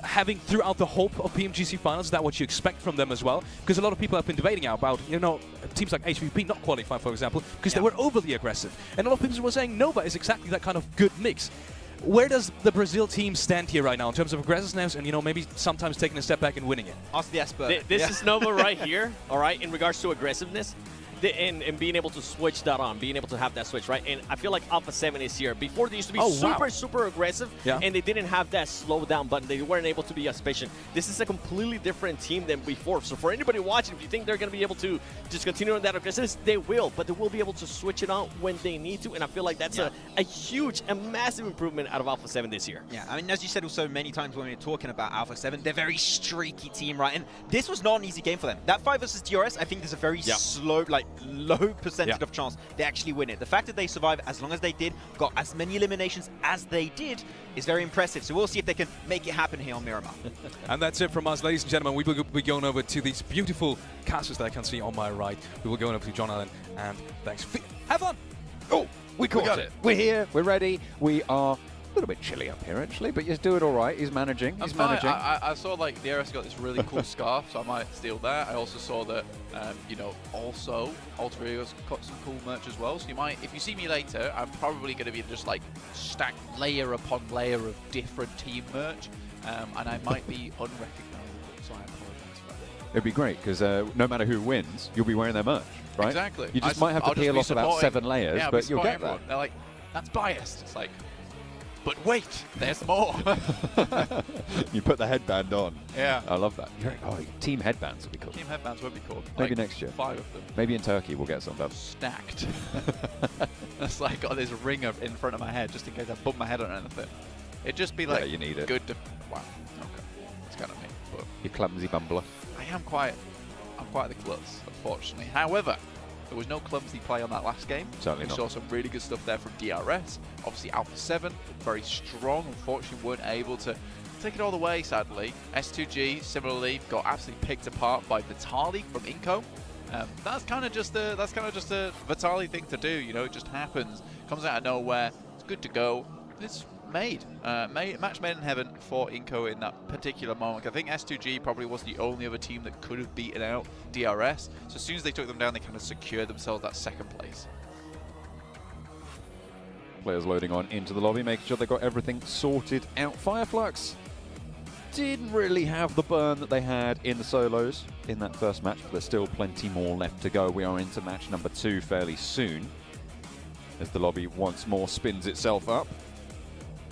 having throughout the whole of PMGC finals? Is that what you expect from them as well? Because a lot of people have been debating about, you know, teams like HVP not qualifying, for example, because they were overly aggressive. And a lot of people were saying Nova is exactly that kind of good mix. Where does the Brazil team stand here right now in terms of aggressiveness and, you know, maybe sometimes taking a step back and winning it? Ask the expert. This is Nova right here, all right, in regards to aggressiveness. And being able to switch that on, being able to have that switch, right? And I feel like Alpha 7 is here. Before, they used to be super aggressive, and they didn't have that slow down button. They weren't able to be as patient. This is a completely different team than before. So for anybody watching, if you think they're going to be able to just continue on that aggressiveness, they will. But they will be able to switch it on when they need to. And I feel like that's a huge and massive improvement out of Alpha 7 this year. Yeah, I mean, as you said also many times when we were talking about Alpha 7, they're a very streaky team, right? And this was not an easy game for them. That 5 versus DRS, I think there's a very slow, like, low percentage of chance they actually win it. The fact that they survive as long as they did, got as many eliminations as they did, is very impressive. So we'll see if they can make it happen here on Miramar. And that's it from us, ladies and gentlemen. We will be going over to these beautiful castles that I can see on my right. We will go over to John Allen, and thanks. Have fun! Oh, we caught it. We're here. We're ready. We are a little bit chilly up here, actually, but he's doing all right. He's managing. He's managing. I saw like DRS got this really cool scarf, so I might steal that. I also saw that, you know, also Alter Ego's got some cool merch as well. So you might, if you see me later, I'm probably going to be just like stacked layer upon layer of different team merch, and I might be unrecognizable. So I apologize for that. It'd be great because no matter who wins, you'll be wearing their merch, right? Exactly. You just might have to peel off about 7 layers, but you'll get that. They're like, that's biased. It's like, but wait, there's more. You put the headband on. Yeah. I love that. Team headbands would be cool. Team headbands would be cool. Maybe like next year. 5 of them. Maybe in Turkey we'll get some of them. Stacked. It's like got this ring in front of my head just in case I bump my head on anything. It'd just be like you need it. good to... Wow. Okay. It's kind of me. But You clumsy bumbler. I'm quite the klutz, unfortunately. However, there was no clumsy play on that last game. Certainly we not. saw some really good stuff there from DRS. Obviously, Alpha 7, very strong. Unfortunately, weren't able to take it all the way, sadly. S2G, similarly, got absolutely picked apart by Vitali from Inco. That's kind of just a Vitali thing to do. You know, it just happens. Comes out of nowhere. It's good to go. It's match made in heaven for Inco in that particular moment. I think S2G probably was the only other team that could have beaten out DRS. So as soon as they took them down, they kind of secured themselves that second place. Players loading on into the lobby, making sure they've got everything sorted out. Fireflux didn't really have the burn that they had in the solos in that first match, but there's still plenty more left to go. We are into match number 2 fairly soon, as the lobby once more spins itself up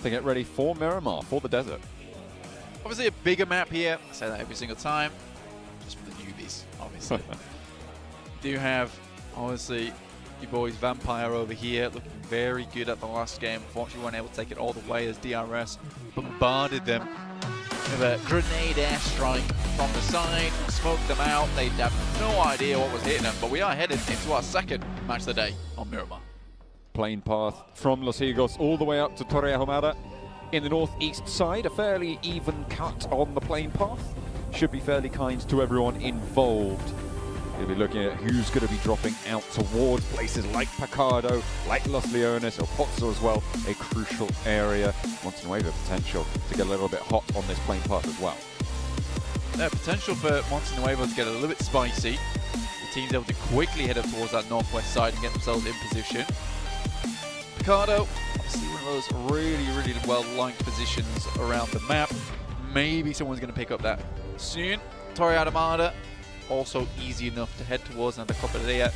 to get ready for Miramar, for the desert. Obviously a bigger map here. I say that every single time. Just for the newbies, obviously. Do have, obviously, your boys Vampire over here, looking very good at the last game. Unfortunately, weren't able to take it all the way as DRS bombarded them with a grenade airstrike from the side, smoked them out. They have no idea what was hitting them, but we are headed into our second match of the day on Miramar. Plane path from Los Higos all the way up to Torre Ahumada in the northeast side. A fairly even cut on the plane path. Should be fairly kind to everyone involved. We'll be looking at who's going to be dropping out towards places like Picado, like Los Leones, or Pozzo as well. A crucial area. Montenuevo potential to get a little bit hot on this plane path as well. Yeah, potential for Montenuevo to get a little bit spicy. The team's able to quickly head up towards that northwest side and get themselves in position. Picado, obviously one of those really well-liked positions around the map. Maybe someone's going to pick up that soon. Torre Ahumada, also easy enough to head towards another Copadilla,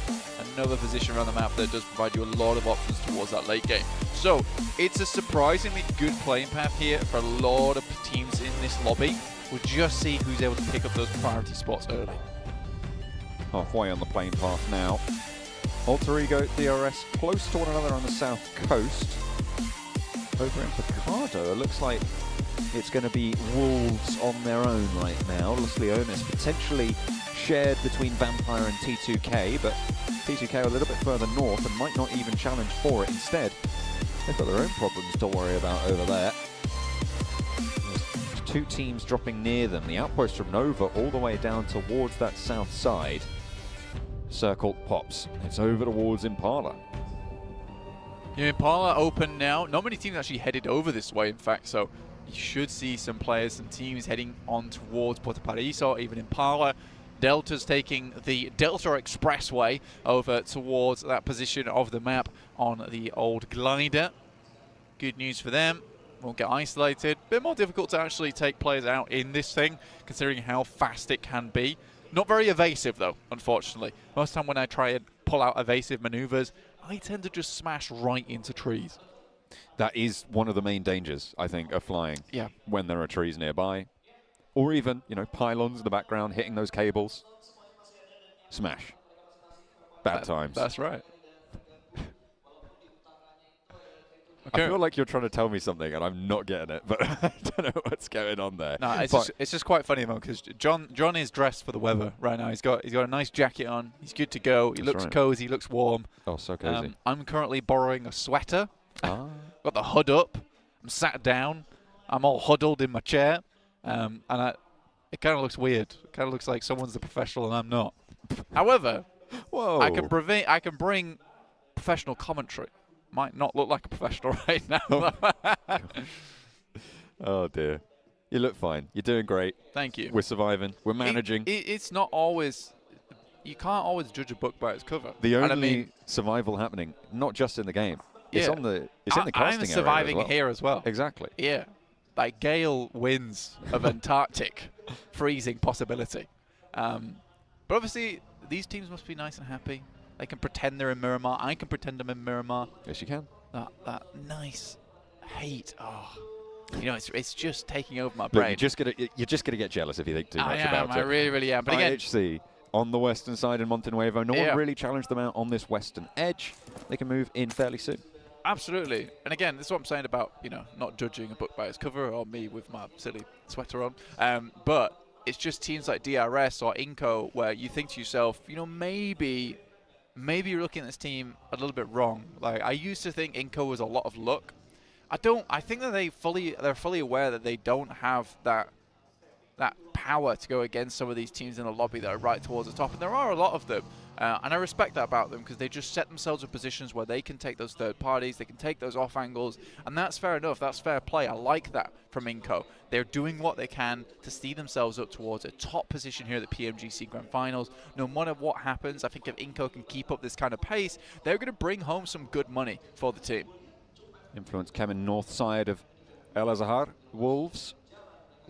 another position around the map that does provide you a lot of options towards that late game. So it's a surprisingly good playing path here for a lot of teams in this lobby. We'll just see who's able to pick up those priority spots early. Halfway on the plane path now. Alter Ego, DRS close to one another on the south coast. Over in Picado, it looks like it's going to be Wolves on their own right now. Los Leones potentially shared between Vampire and T2K, but T2K are a little bit further north and might not even challenge for it. Instead, they've got their own problems to worry about over there. There's 2 teams dropping near them. The outpost from Nova all the way down towards that south side. Circle pops. It's over towards Impala. Yeah, Impala open now. Not many teams actually headed over this way, in fact, so you should see some players and teams heading on towards Puerto Paraíso, even Impala. Delta's taking the Delta Expressway over towards that position of the map on the old glider. Good news for them. Won't get isolated. Bit more difficult to actually take players out in this thing, considering how fast it can be. Not very evasive, though, unfortunately. Most time when I try and pull out evasive maneuvers, I tend to just smash right into trees. That is one of the main dangers, I think, of flying. Yeah. When there are trees nearby. Or even, you know, pylons in the background, hitting those cables. Smash. Bad times. That's right. I feel like you're trying to tell me something and I'm not getting it, but I don't know what's going on there. No, it's just quite funny, because John is dressed for the weather right now. He's got a nice jacket on. He's good to go. He looks cozy. He looks warm. Oh, so cozy. I'm currently borrowing a sweater. Got the hood up. I'm sat down. I'm all huddled in my chair, and it kind of looks weird. It kind of looks like someone's the professional and I'm not. However, whoa, I can bring professional commentary. Might not look like a professional right now. Oh dear. You look fine. You're doing great. Thank you. We're surviving. We're managing. It's not always... You can't always judge a book by its cover. The only survival happening, not just in the game. It's in the casting area I'm surviving as well. here as well. Exactly. Yeah. Like gale winds of Antarctic freezing possibility. But obviously, these teams must be nice and happy. They can pretend they're in Miramar. I can pretend I'm in Miramar. Yes, you can. That nice hate. Oh, you know, it's just taking over my brain. Look, you're just gonna get jealous if you think too much about it. I really am. But again, IHC on the western side in Montenuevo. No one really challenged them out on this western edge. They can move in fairly soon. Absolutely. And again, this is what I'm saying about, you know, not judging a book by its cover, or me with my silly sweater on. But it's just teams like DRS or Inco where you think to yourself, you know, maybe you're looking at this team a little bit wrong. Like, I used to think Inco was a lot of luck. I think that they're fully aware that they don't have that power to go against some of these teams in the lobby that are right towards the top, and there are a lot of them. And I respect that about them, because they just set themselves in positions where they can take those third parties, they can take those off angles, and that's fair enough. That's fair play. I like that from Inco. They're doing what they can to see themselves up towards a top position here at the PMGC Grand Finals. No matter what happens, I think if Inco can keep up this kind of pace, they're going to bring home some good money for the team. Influence coming north side of El Azahar. Wolves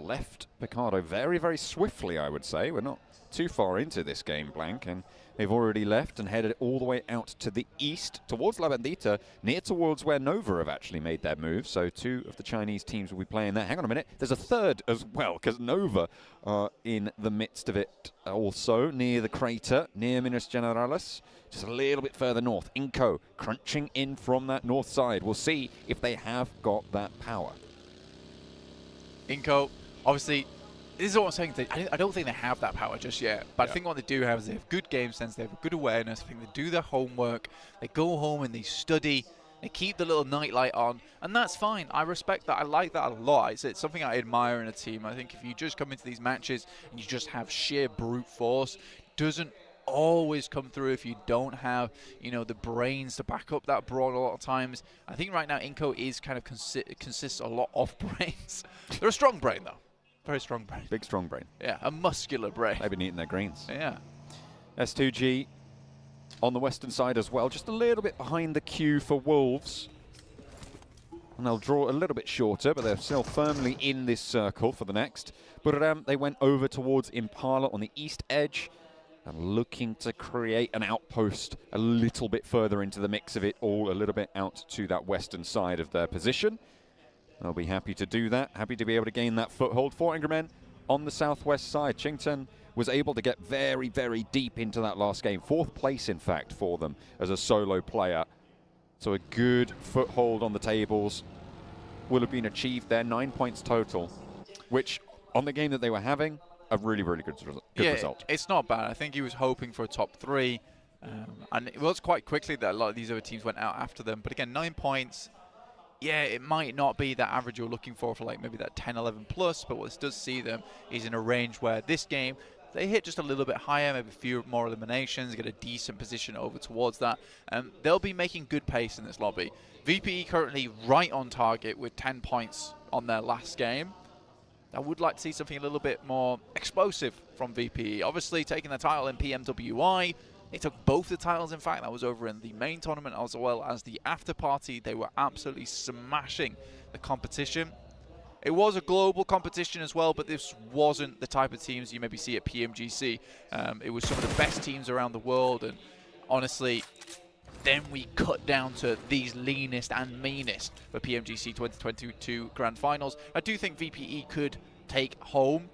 left Picardo very, very swiftly, I would say. We're not too far into this game, Blank, and they've already left and headed all the way out to the east, towards La Bendita, near towards where Nova have actually made their move. So 2 of the Chinese teams will be playing there. Hang on a minute, there's a third as well, because Nova are in the midst of it also, near the crater, near Minas Generalis, just a little bit further north. Inco crunching in from that north side. We'll see if they have got that power. Inco, obviously, this is what I'm saying. I don't think they have that power just yet. But I think what they do have is they have good game sense. They have good awareness. I think they do their homework. They go home and they study. They keep the little nightlight on. And that's fine. I respect that. I like that a lot. It's something I admire in a team. I think if you just come into these matches and you just have sheer brute force, doesn't always come through if you don't have, you know, the brains to back up that brawn a lot of times. I think right now Inco is kind of consists a lot of brains. They're a strong brain, though. Very strong brain. Big, strong brain. Yeah, a muscular brain. They've been eating their greens. Yeah. S2G on the western side as well, just a little bit behind the queue for Wolves. And they'll draw a little bit shorter, but they're still firmly in this circle for the next. But they went over towards Impala on the east edge and looking to create an outpost a little bit further into the mix of it all, a little bit out to that western side of their position. They'll be happy to do that, happy to be able to gain that foothold. 4 Angry Men on the southwest side. Chington was able to get very, very deep into that last game. 4th place, in fact, for them as a solo player. So a good foothold on the tables will have been achieved there. 9 points total, which on the game that they were having, a really, really good result. It's not bad. I think he was hoping for a top 3. And it was quite quickly that a lot of these other teams went out after them. But again, 9 points. Yeah, it might not be that average you're looking for like maybe that 10, 11 plus, but what this does see them is in a range where this game, they hit just a little bit higher, maybe a few more eliminations, get a decent position over towards that. They'll be making good pace in this lobby. VPE currently right on target with 10 points on their last game. I would like to see something a little bit more explosive from VPE. Obviously, taking the title in PMWI, they took both the titles, in fact. That was over in the main tournament as well as the after party. They were absolutely smashing the competition. It was a global competition as well, but this wasn't the type of teams you maybe see at PMGC. It was some of the best teams around the world, and honestly, then we cut down to these leanest and meanest for PMGC 2022 Grand Finals. I do think VPE could take home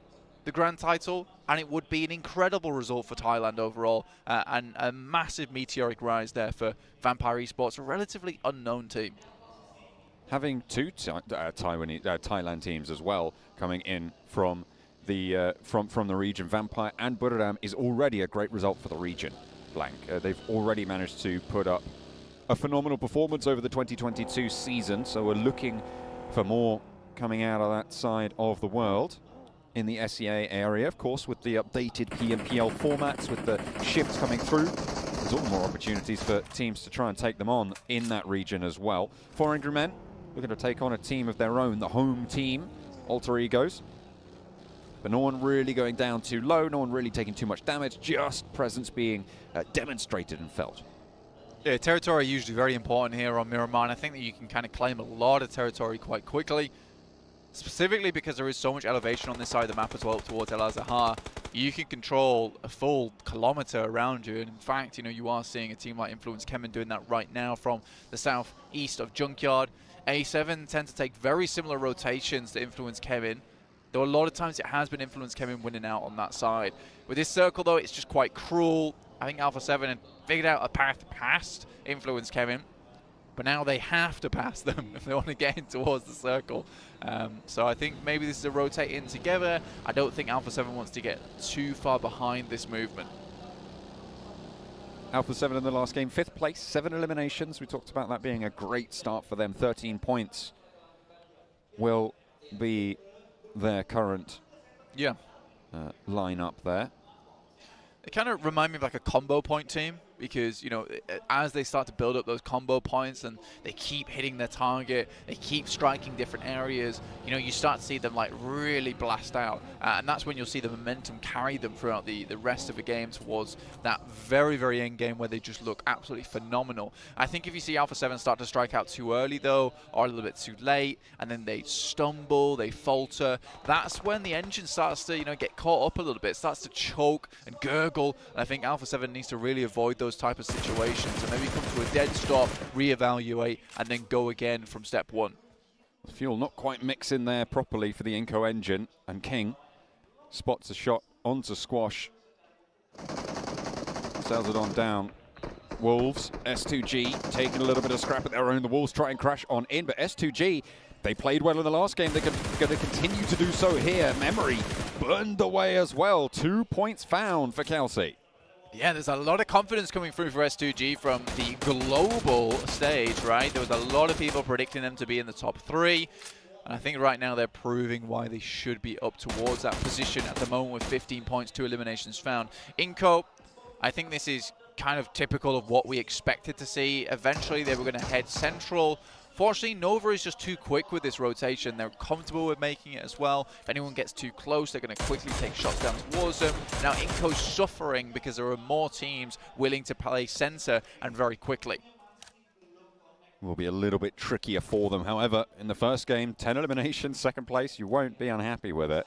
the grand title, and it would be an incredible result for Thailand overall, and a massive meteoric rise there for Vampire Esports, a relatively unknown team. Having 2 Thailand teams as well coming in from the region, Vampire and Buriram, is already a great result for the region. Blank. They've already managed to put up a phenomenal performance over the 2022 season, so we're looking for more coming out of that side of the world. In the SEA area, of course, with the updated PMPL formats, with the shifts coming through, there's all more opportunities for teams to try and take them on in that region as well. 4 Angry Men looking to take on a team of their own, the home team, Alter Egos. But no one really going down too low, no one really taking too much damage, just presence being demonstrated and felt. Yeah, territory usually very important here on Miramar. I think that you can kind of claim a lot of territory quite quickly. Specifically because there is so much elevation on this side of the map as well towards El Azahar. You can control a full kilometer around you, and in fact, you know, you are seeing a team like Influence Kemen doing that right now from the southeast of Junkyard. A7 tend to take very similar rotations to Influence Kemen, though a lot of times it has been Influence Kemen winning out on that side. With this circle though, it's just quite cruel. I think Alpha 7 had figured out a path past Influence Kemen, but now they have to pass them if they want to get in towards the circle. So I think maybe this is a rotate in together. I don't think Alpha 7 wants to get too far behind this movement. Alpha 7 in the last game, 5th place, 7 eliminations. We talked about that being a great start for them. 13 points will be their current lineup there. They kind of remind me of like a combo point team. because, you know, as they start to build up those combo points and they keep hitting their target, they keep striking different areas, you know, you start to see them like really blast out, and that's when you'll see the momentum carry them throughout the rest of the game towards that very, very end game where they just look absolutely phenomenal. I think if you see Alpha 7 start to strike out too early though, or a little bit too late, and then they stumble, they falter, that's when the engine starts to, you know, get caught up a little bit, starts to choke and gurgle, and I think Alpha 7 needs to really avoid those type of situations and maybe come to a dead stop, reevaluate, and then go again from step one. Fuel not quite mixing there properly for the Inco engine, and King spots a shot onto Squash. Sells it on down. Wolves, S2G taking a little bit of scrap at their own. The Wolves try and crash on in, but S2G, they played well in the last game. They're going to continue to do so here. Memory burned away as well. 2 points found for Kelsey. Yeah, there's a lot of confidence coming through for S2G from the global stage, right? There was a lot of people predicting them to be in the top 3. And I think right now they're proving why they should be up towards that position at the moment with 15 points, 2 eliminations found. Inco, I think this is kind of typical of what we expected to see. Eventually they were going to head central. Fortunately, Nova is just too quick with this rotation. They're comfortable with making it as well. If anyone gets too close, they're going to quickly take shots down towards them. Now, Inco's suffering because there are more teams willing to play center and very quickly. Will be a little bit trickier for them. However, in the first game, 10 eliminations, second place, you won't be unhappy with it.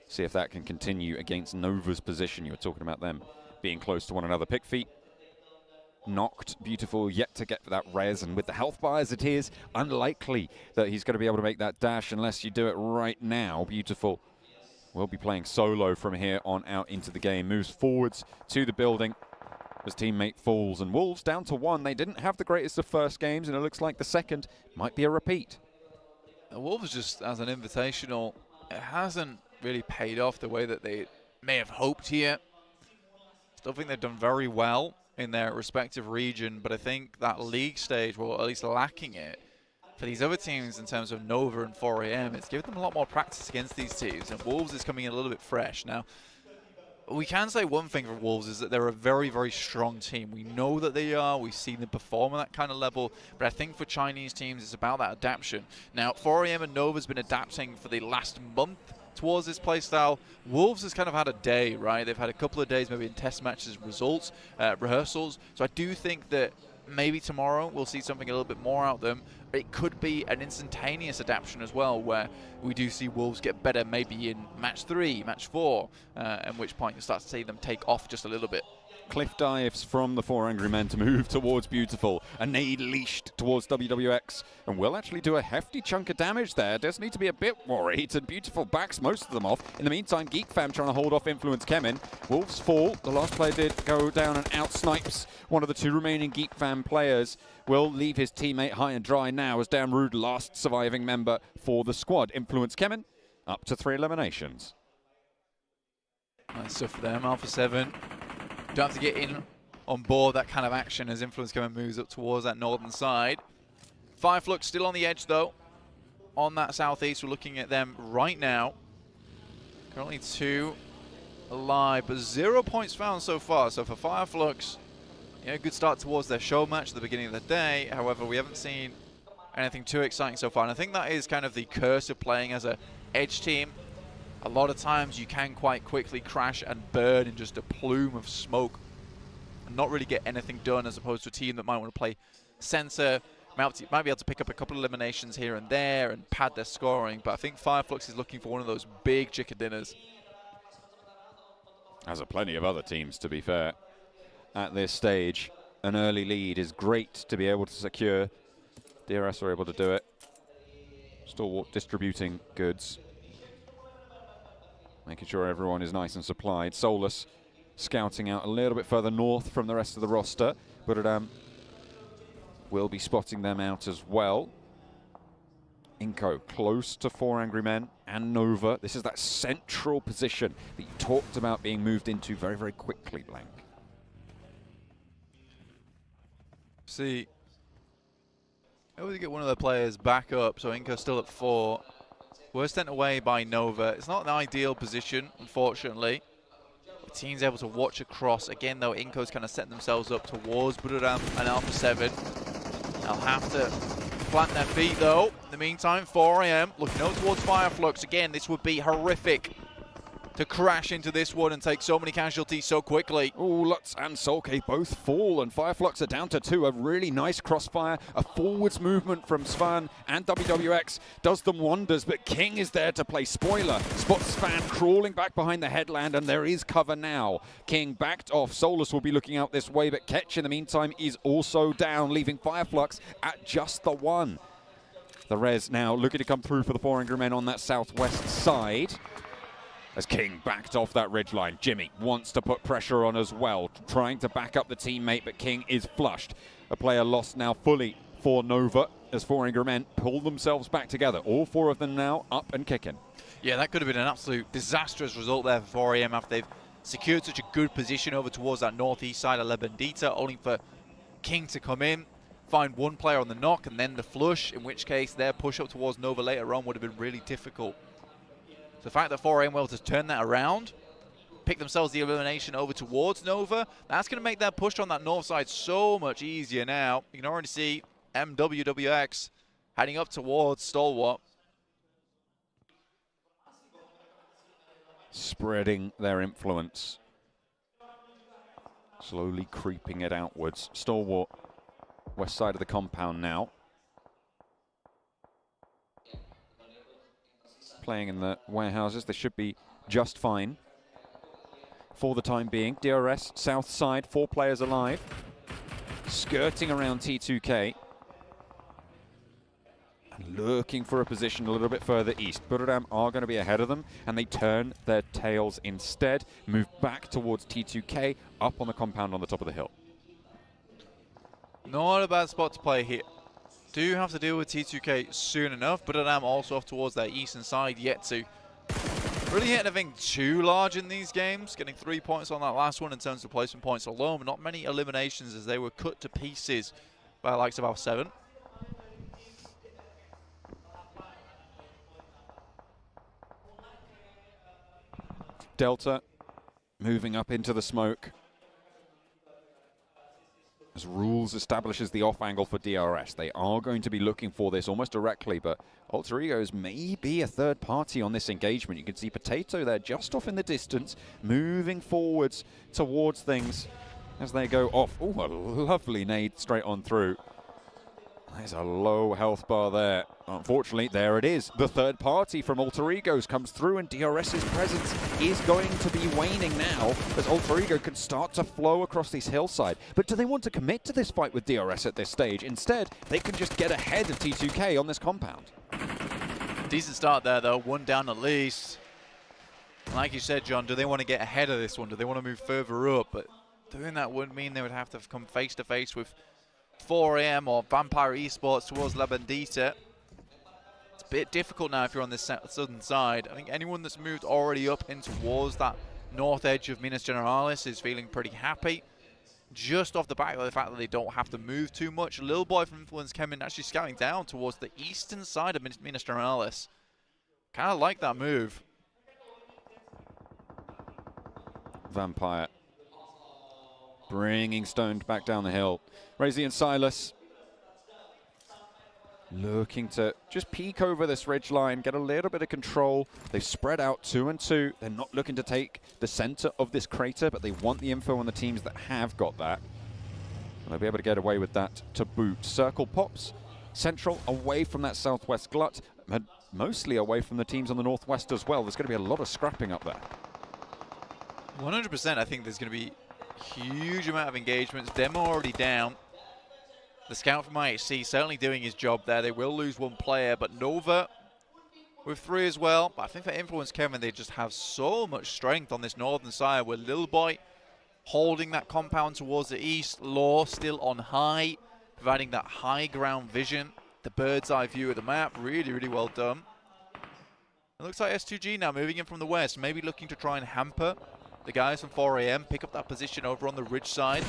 See if that can continue against Nova's position. You were talking about them being close to one another. Pick feet. Knocked, Beautiful, yet to get that res, and with the health bar as it is, unlikely that he's going to be able to make that dash unless you do it right now. Beautiful will be playing solo from here on out into the game. Moves forwards to the building. His teammate falls, and Wolves down to 1. They didn't have the greatest of first games, and it looks like the second might be a repeat. The Wolves, just as an invitational, it hasn't really paid off the way that they may have hoped here. Still think they've done very well in their respective region, but I think that league stage, well, at least lacking it for these other teams in terms of Nova and 4AM. It's given them a lot more practice against these teams, and Wolves is coming in a little bit fresh. Now, we can say one thing for Wolves is that they're a very, very strong team. We know that they are. We've seen them perform at that kind of level. But I think for Chinese teams, it's about that adaptation. Now, 4AM and Nova's been adapting for the last month towards this playstyle. Wolves has kind of had a day, right? They've had a couple of days maybe in test matches, results, rehearsals. So I do think that maybe tomorrow we'll see something a little bit more out of them. It could be an instantaneous adaptation as well, where we do see Wolves get better maybe in match 3, match 4, at which point you start to see them take off just a little bit. Cliff dives from the 4 Angry Men to move towards Beautiful. A nade leashed towards WWX, and will actually do a hefty chunk of damage there. Does need to be a bit worried, and Beautiful backs most of them off. In the meantime, Geek Fam trying to hold off Influence Kemin. Wolves fall. The last player did go down and out snipes one of the 2 remaining Geek Fam players. Will leave his teammate high and dry now as Damrude, last surviving member for the squad. Influence Kemin up to 3 eliminations. Nice stuff for them. Alpha 7 don't have to get in on board that kind of action as Influence Kemin moves up towards that northern side. Fireflux still on the edge though. On that southeast, we're looking at them right now. Currently 2 alive, but 0 points found so far. So for Fireflux, yeah, good start towards their show match at the beginning of the day. However, we haven't seen anything too exciting so far. And I think that is kind of the curse of playing as a edge team. A lot of times you can quite quickly crash and burn in just a plume of smoke and not really get anything done, as opposed to a team that might want to play center, might be able to pick up a couple of eliminations here and there and pad their scoring. But I think Fireflux is looking for one of those big chicken dinners. As are plenty of other teams, to be fair. At this stage, an early lead is great to be able to secure. DRS are able to do it. Stalwart distributing goods, making sure everyone is nice and supplied. Solus scouting out a little bit further north from the rest of the roster, but will be spotting them out as well. Inco close to 4 Angry Men and Nova. This is that central position that you talked about being moved into very, very quickly, Blank. See, able to get one of the players back up, so Inco's still at 4. We're sent away by Nova. It's not an ideal position, unfortunately. team's able to watch across. Again, though, Inco's kind of setting themselves up towards Buduram and Alpha 7. They'll have to plant their feet, though. In the meantime, 4am looking over towards Fireflux. Again, this would be horrific to crash into this one and take so many casualties so quickly. Oh, Lutz and Solke both fall, and Fireflux are down to 2. A really nice crossfire, a forwards movement from Svan, and WWX does them wonders, but King is there to play spoiler. Spots Svan crawling back behind the headland, and there is cover now. King backed off. Solus will be looking out this way, but Ketch in the meantime is also down, leaving Fireflux at just the 1. The res now looking to come through for the 4 Angry Men on that southwest side. As King backed off that ridgeline, Jimmy wants to put pressure on as well, trying to back up the teammate, but King is flushed. A player lost now fully for Nova as 4 Angry Men pull themselves back together. All 4 of them now up and kicking. Yeah, that could have been an absolute disastrous result there for 4am after they've secured such a good position over towards that northeast side of La Bandita, only for King to come in, find one player on the knock and then the flush, in which case their push up towards Nova later on would have been really difficult. The fact that 4am were able to turn that around, pick themselves the elimination over towards Nova, that's going to make their push on that north side so much easier now. You can already see MWWX heading up towards Stalwart. Spreading their influence. Slowly creeping it outwards. Stalwart, west side of the compound now. Playing in the warehouses, they should be just fine for the time being. DRS, south side, 4 players alive. Skirting around T2K. And looking for a position a little bit further east. Buduram are going to be ahead of them, and they turn their tails instead. Move back towards T2K, up on the compound on the top of the hill. Not a bad spot to play here. Do have to deal with T2K soon enough, but I'm also off towards their eastern side yet to really hit anything too large in these games. Getting 3 points on that last one in terms of placement points alone, but not many eliminations as they were cut to pieces by the likes of Alpha 7. Delta moving up into the smoke. As Rules establishes the off angle for DRS, they are going to be looking for this almost directly, but Alter Egos may be a third party on this engagement. You can see Potato there just off in the distance, moving forwards towards things as they go off. Oh, a lovely nade straight on through. There's a low health bar there. Unfortunately, there it is. The third party from Alter Egos comes through, and DRS's presence is going to be waning now as Alter Ego can start to flow across this hillside. But do they want to commit to this fight with DRS at this stage? Instead, they can just get ahead of T2K on this compound. Decent start there, though. 1 down at least. Like you said, John, do they want to get ahead of this one? Do they want to move further up? But doing that would mean they would have to come face-to-face with 4am or Vampire Esports towards La Bandita. It's a bit difficult now if you're on this southern side. I think anyone that's moved already up in towards that north edge of Minas Generalis is feeling pretty happy. Just off the back of the fact that they don't have to move too much. Little boy from Influence came in actually scouting down towards the eastern side of Minas Generalis. Kind of like that move. Vampire bringing Stoned back down the hill. Razy and Silas looking to just peek over this ridge line, get a little bit of control. They've spread out 2 and 2. They're not looking to take the center of this crater, but they want the info on the teams that have got that. And they'll be able to get away with that to boot. Circle pops. Central away from that southwest glut, and mostly away from the teams on the northwest as well. There's going to be a lot of scrapping up there. 100%. I think there's going to be huge amount of engagements. Demo already down. The scout from IHC certainly doing his job there. They will lose 1 player, but Nova with 3 as well. But I think for Influence Kevin, they just have so much strength on this northern side with Little Boy holding that compound towards the east. Law still on high, providing that high ground vision. The bird's eye view of the map. Really, really well done. It looks like S2G now moving in from the west, maybe looking to try and hamper the guys from 4am, pick up that position over on the ridge side,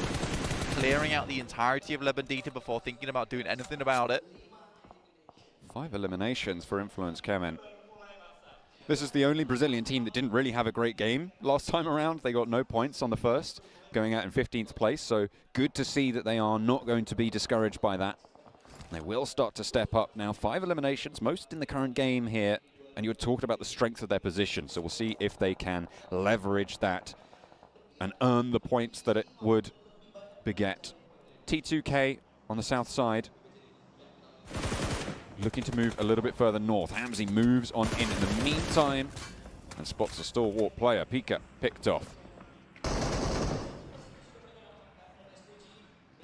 clearing out the entirety of La Bandita before thinking about doing anything about it. 5 eliminations for Influence Kemen. This is the only Brazilian team that didn't really have a great game last time around. They got no points on the first, going out in 15th place. So good to see that they are not going to be discouraged by that. They will start to step up now. 5 eliminations, most in the current game here. And you were talking about the strength of their position. So we'll see if they can leverage that and earn the points that it would beget. T2K on the south side, looking to move a little bit further north. Hamzy moves on in the meantime and spots a stalwart player. Pika picked off.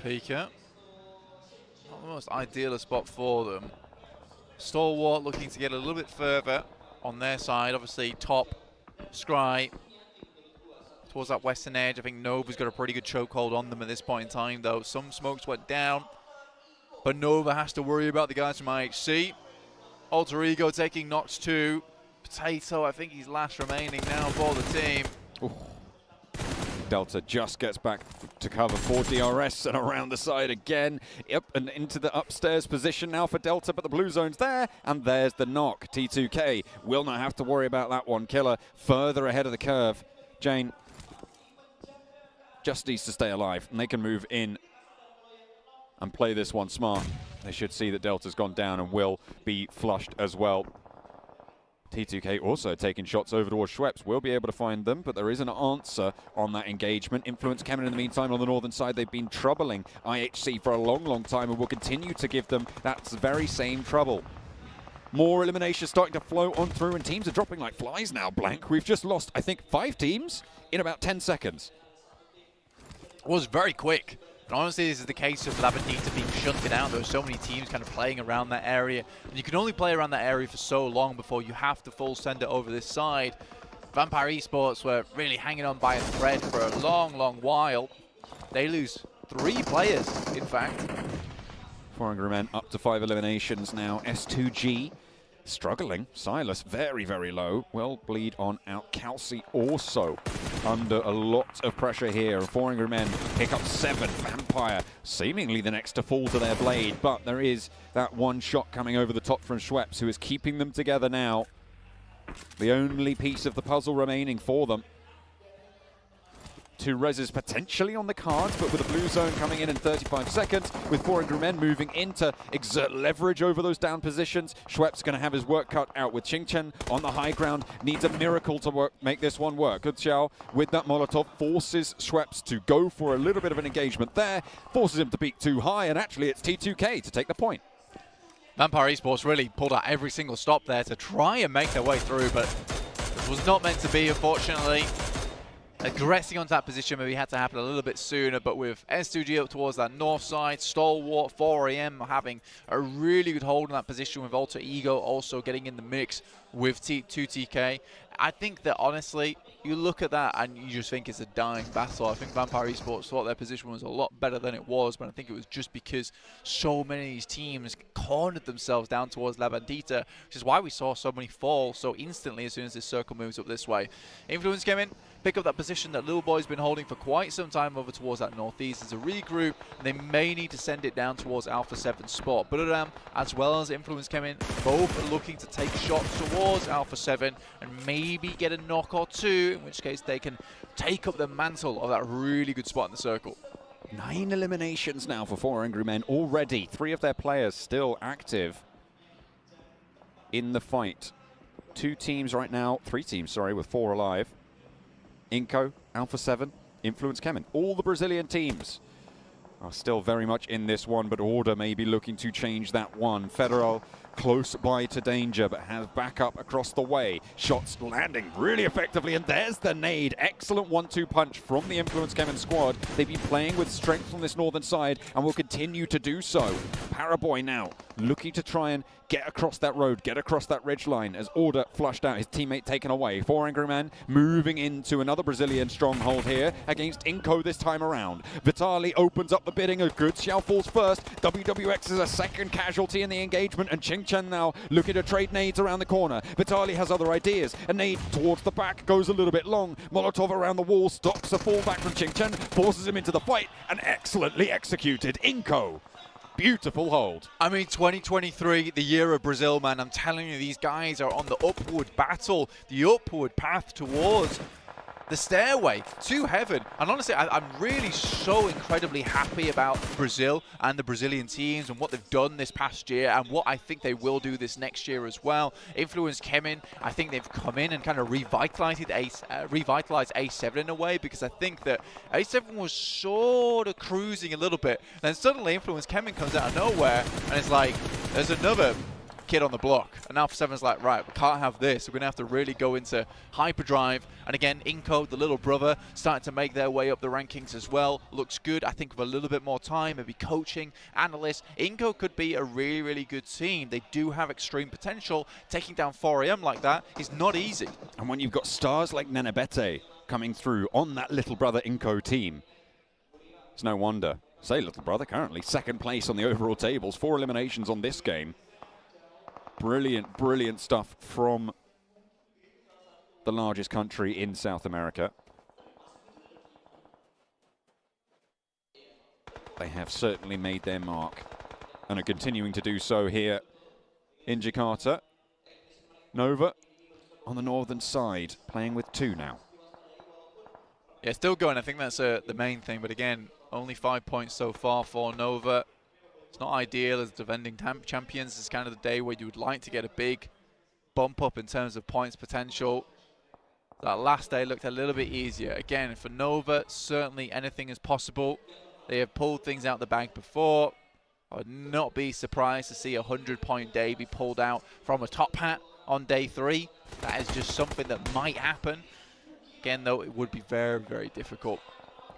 Pika, not the most ideal spot for them. Stalwart looking to get a little bit further on their side. Obviously top, Scry towards that western edge. I think Nova's got a pretty good chokehold on them at this point in time, though. Some smokes went down, but Nova has to worry about the guys from IHC. Alter Ego taking Nox 2. Potato, I think he's last remaining now for the team. Ooh. Delta just gets back to cover for DRS and around the side again. Yep, and into the upstairs position now for Delta, but the blue zone's there, and there's the knock. T2K will not have to worry about that one. Killer further ahead of the curve. Jane just needs to stay alive, and they can move in and play this one smart. They should see that Delta's gone down and will be flushed as well. T2K also taking shots over towards Schweppes. Will be able to find them, but there is an answer on that engagement. Influence coming in the meantime on the northern side. They've been troubling IHC for a long, long time and will continue to give them that very same trouble. More eliminations starting to flow on through, and teams are dropping like flies now, Blank. We've just lost, I think, 5 teams in about 10 seconds. It was very quick. And honestly, this is the case of Labadita being shunted out. There are so many teams kind of playing around that area. And you can only play around that area for so long before you have to full send it over this side. Vampire Esports were really hanging on by a thread for a long, long while. They lose 3 players, in fact. 4 Angry Men up to 5 eliminations now. S2G struggling. Silas very, very low. Will bleed on out. Kelsey also under a lot of pressure here. 4 Angry Men pick up 7. Vampire seemingly the next to fall to their blade, but there is that one shot coming over the top from Schweppes, who is keeping them together now. The only piece of the puzzle remaining for them. 2 reses potentially on the cards, but with a blue zone coming in 35 seconds, with 4 Angry Men moving in to exert leverage over those down positions. Schweppes going to have his work cut out with Qingchen on the high ground. Needs a miracle to make this one work. Good Xiao with that Molotov forces Schweppes to go for a little bit of an engagement there, forces him to peak too high, and actually it's T2K to take the point. Vampire Esports really pulled out every single stop there to try and make their way through, but it was not meant to be, unfortunately. Aggressing onto that position maybe had to happen a little bit sooner, but with S2G up towards that north side, Stalwart, 4AM having a really good hold on that position, with Alter Ego also getting in the mix with 2TK. I think that honestly, you look at that and you just think it's a dying battle. I think Vampire Esports thought their position was a lot better than it was, but I think it was just because so many of these teams cornered themselves down towards La Bandita, which is why we saw so many fall so instantly as soon as this circle moves up this way. Influence came in, pick up that position that Little Boy's been holding for quite some time over towards that northeast as a regroup, and they may need to send it down towards Alpha 7's spot. Buradam as well as Influence came in, both are looking to take shots towards Alpha 7 and maybe get a knock or 2, in which case they can take up the mantle of that really good spot in the circle. 9 eliminations now for 4 Angry Men already. 3 of their players still active in the fight. 2 teams right now, 3 teams, sorry, with 4 alive. Inco, Alpha 7, Influence Kemen. All the Brazilian teams are still very much in this one, but Order may be looking to change that one. Federal close by to danger, but has backup across the way. Shots landing really effectively, and there's the nade. Excellent 1-2 punch from the Influence Kemen squad. They've been playing with strength on this northern side and will continue to do so. Paraboy now looking to try and get across that road, get across that ridge line as Order flushed out, his teammate taken away. 4 Angry Men moving into another Brazilian stronghold here against Inco this time around. Vitali opens up the bidding, a good Xiao falls first. WWX is a second casualty in the engagement, and Qingchen now looking to trade nades around the corner. Vitali has other ideas. A nade towards the back goes a little bit long. Molotov around the wall stops a fallback from Qingchen, forces him into the fight, and excellently executed. Inco beautiful hold. I mean, 2023, the year of Brazil, man. I'm telling you, these guys are on the upward battle, the upward path towards the stairway to heaven. And honestly, I'm really so incredibly happy about Brazil and the Brazilian teams and what they've done this past year and what I think they will do this next year as well. Influence Kemin, I think they've come in and kind of revitalized A7 in a way, because I think that A7 was sort of cruising a little bit. Then suddenly Influence Kemin comes out of nowhere and it's like, there's another kid on the block, and Alpha 7's like, right, we can't have this. We're going to have to really go into hyperdrive. And again, Inco, the little brother, starting to make their way up the rankings as well. Looks good. I think with a little bit more time, maybe coaching, analysts, Inco could be a really, really good team. They do have extreme potential. Taking down 4AM like that is not easy. And when you've got stars like Nenebete coming through on that little brother Inco team, it's no wonder. Say little brother, currently second place on the overall tables, 4 eliminations on this game. Brilliant, brilliant stuff from the largest country in South America. They have certainly made their mark and are continuing to do so here in Jakarta. Nova on the northern side, playing with 2 now. Yeah, still going. I think that's the main thing. But again, only 5 points so far for Nova. It's not ideal as defending champions. It's kind of the day where you would like to get a big bump up in terms of points potential. That last day looked a little bit easier. Again, for Nova, certainly anything is possible. They have pulled things out the bag before. I would not be surprised to see a 100-point day be pulled out from a top hat on day 3. That is just something that might happen. Again, though, it would be very, very difficult.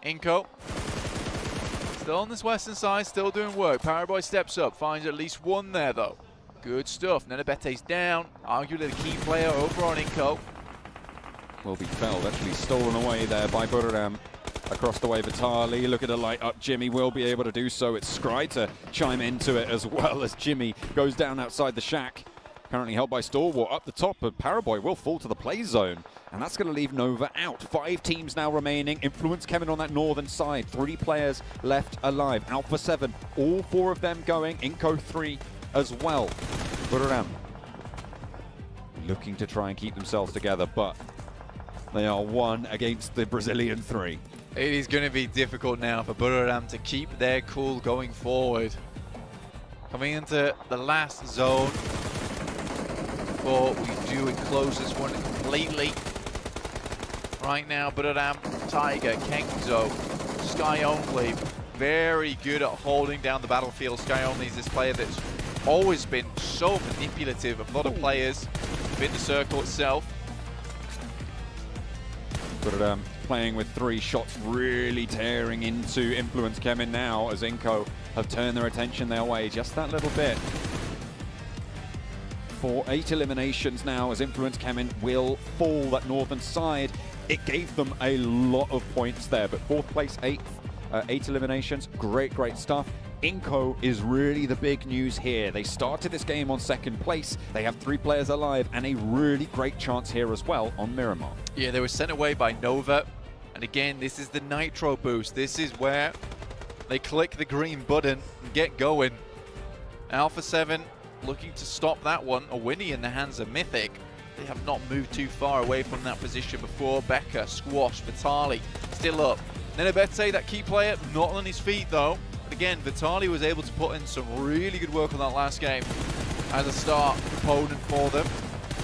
Inco. Still on this western side, still doing work. Paraboy steps up, finds at least 1 there, though. Good stuff. Nenebete's down. Arguably the key player over on Inco. Will be felled, actually stolen away there by Buriram. Across the way, Vitali. Look at a light up. Jimmy will be able to do so. It's Scry to chime into it as well as Jimmy goes down outside the shack. Currently held by Stalwart up the top, but Paraboy will fall to the play zone. And that's going to leave Nova out. 5 teams now remaining. Influence Kevin on that northern side. 3 players left alive. Alpha 7, all 4 of them going. Inco 3 as well. Buriram looking to try and keep themselves together, but they are 1 against the Brazilian 3. It is going to be difficult now for Buriram to keep their cool going forward. Coming into the last zone before we do enclose this one completely. Right now, Buriram, Tiger, Kengzo, Sky Only, very good at holding down the battlefield. Sky Only is this player that's always been so manipulative of a lot of players within the circle itself. Buriram playing with 3 shots, really tearing into Influence Kemin now as Inco have turned their attention their way just that little bit. For 8 eliminations now as Influence Kemin will fall that northern side. It gave them a lot of points there, but 4th place, 8 eliminations, great stuff. Inco is really the big news here. They started this game on 2nd place. They have 3 players alive and a really great chance here as well on Miramar. Yeah, they were sent away by Nova. And again, this is the Nitro boost. This is where they click the green button and get going. Alpha 7 looking to stop that one. A Winnie in the hands of Mythic. They have not moved too far away from that position before. Becca, Squash, Vitali still up. Nenebete, that key player, not on his feet though. But again, Vitali was able to put in some really good work on that last game as a start opponent for them.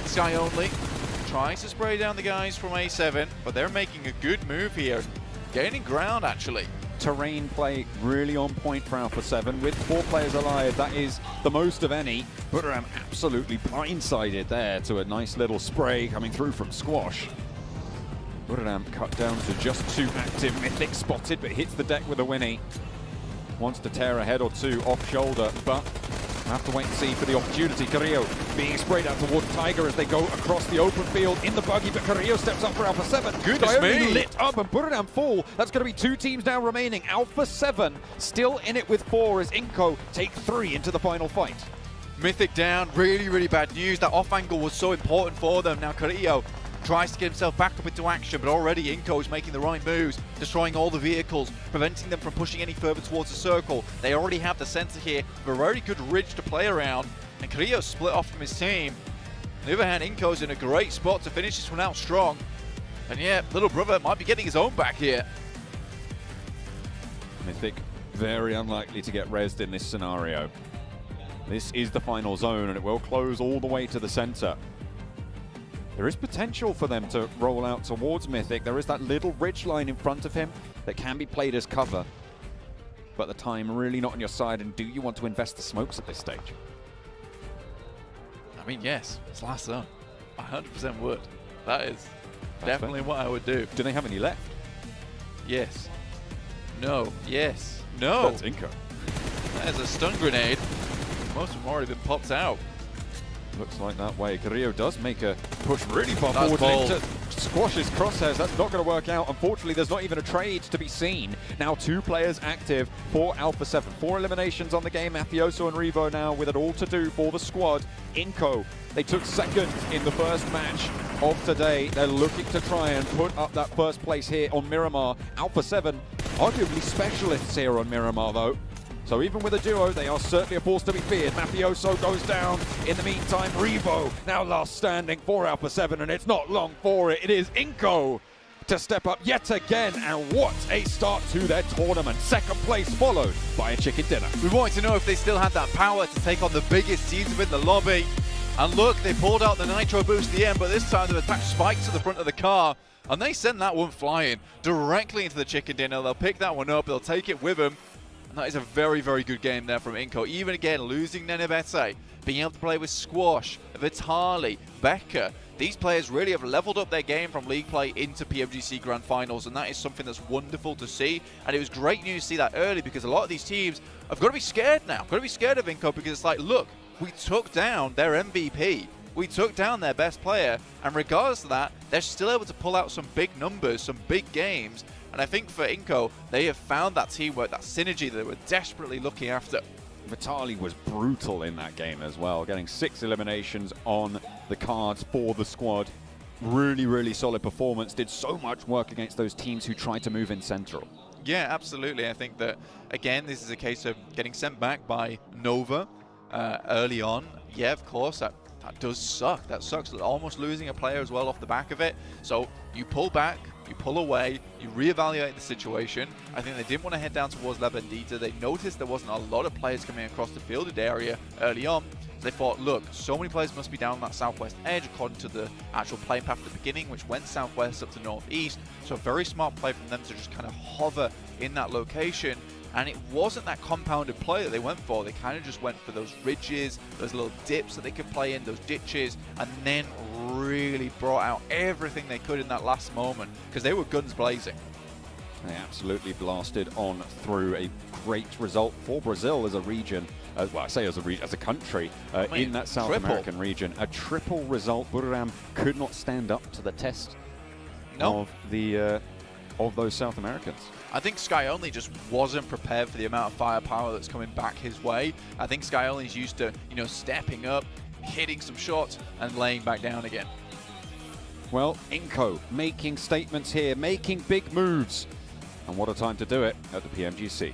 Sky Only tries to spray down the guys from A7, but they're making a good move here. Gaining ground, actually. Terrain play really on point for Alpha 7 with 4 players alive. That is the most of any. Buriram absolutely blindsided there to a nice little spray coming through from Squash. Buriram cut down to just 2 active. Mythic spotted, but hits the deck with a Winnie. Wants to tear a head or 2 off shoulder, but we'll have to wait and see for the opportunity. Carrillo being sprayed out towards Tiger as they go across the open field in the buggy, but Carrillo steps up for Alpha 7. Goodness me! Lit up and Buriram fall. That's going to be 2 teams now remaining. Alpha 7 still in it with 4 as Inco take 3 into the final fight. Mythic down, really bad news. That off angle was so important for them. Now Carrillo tries to get himself back up into action, but already Inco is making the right moves, destroying all the vehicles, preventing them from pushing any further towards the circle. They already have the center here, a very good ridge to play around, and Carrillo's split off from his team. On the other hand, Inco's in a great spot to finish this one out strong. And yeah, little brother might be getting his own back here. Mythic very unlikely to get rezzed in this scenario. This is the final zone, and it will close all the way to the center. There is potential for them to roll out towards Mythic. There is that little ridge line in front of him that can be played as cover. But the time really not on your side, and do you want to invest the smokes at this stage? I mean, yes, it's last zone. 100% would. That is definitely what I would do. Do they have any left? Yes. No. Yes. No. That's Inco. That is a stun grenade. Most of them already been popped out. Looks like that way. Carrillo does make a push really far That's forward bold. to squash his crosshairs. That's not going to work out. Unfortunately, there's not even a trade to be seen. Now 2 players active for Alpha 7. 4 eliminations on the game. Mafioso and Revo now with it all to do for the squad. Inco, they took second in the first match of today. They're looking to try and put up that first place here on Miramar. Alpha 7, arguably specialists here on Miramar though. So even with a duo, they are certainly a force to be feared. Mafioso goes down. In the meantime, Revo now last standing for Alpha 7, and it's not long for it. It is Inco to step up yet again, and what a start to their tournament. Second place followed by a chicken dinner. We wanted to know if they still had that power to take on the biggest teams within the lobby. And look, they pulled out the nitro boost at the end, but this time they've attached spikes to the front of the car, and they send that one flying directly into the chicken dinner. They'll pick that one up, they'll take it with them. And that is a very, very good game there from Inco. Even again, losing Nenebete, being able to play with Squash, Vitali, Becca. These players really have leveled up their game from League play into PMGC Grand Finals, and that is something that's wonderful to see. And it was great news to see that early, because a lot of these teams have got to be scared now. Got to be scared of Inco, because it's like, look, we took down their MVP. We took down their best player, and regardless of that, they're still able to pull out some big numbers, some big games. And I think for Inco, they have found that teamwork, that synergy that they were desperately looking after. Vitali was brutal in that game as well, getting 6 eliminations on the cards for the squad. Really, really solid performance. Did so much work against those teams who tried to move in central. Yeah, absolutely. I think that, again, this is a case of getting sent back by Nova early on. Yeah, of course, that does suck. That sucks. Almost losing a player as well off the back of it. So you pull back, you pull away, you reevaluate the situation. I think they didn't want to head down towards La Bendita. They noticed there wasn't a lot of players coming across the fielded area early on. So they thought, look, so many players must be down that southwest edge according to the actual playing path at the beginning, which went southwest up to northeast. So a very smart play from them to just kind of hover in that location. And it wasn't that compounded play that they went for. They kind of just went for those ridges, those little dips that they could play in, those ditches, and then really brought out everything they could in that last moment, because they were guns blazing. They absolutely blasted on through. A great result for Brazil as a region, well, I say as a region, as a country, in that South American region. A triple result. Buriram could not stand up to the test of those South Americans. I think Sky Only just wasn't prepared for the amount of firepower that's coming back his way. I think Sky Only is used to, you know, stepping up, hitting some shots, and laying back down again. Well, Inco making statements here, making big moves. And what a time to do it at the PMGC.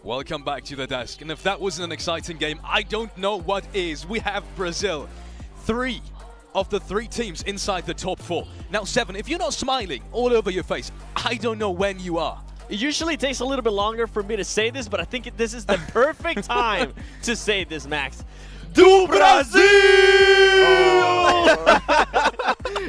Welcome back to the desk. And if that wasn't an exciting game, I don't know what is. We have Brazil. 3 of the 3 teams inside the top 4. Now, Seven, if you're not smiling all over your face, I don't know when you are. It usually takes a little bit longer for me to say this, but I think this is the perfect time to say this, Max. Do Brasil!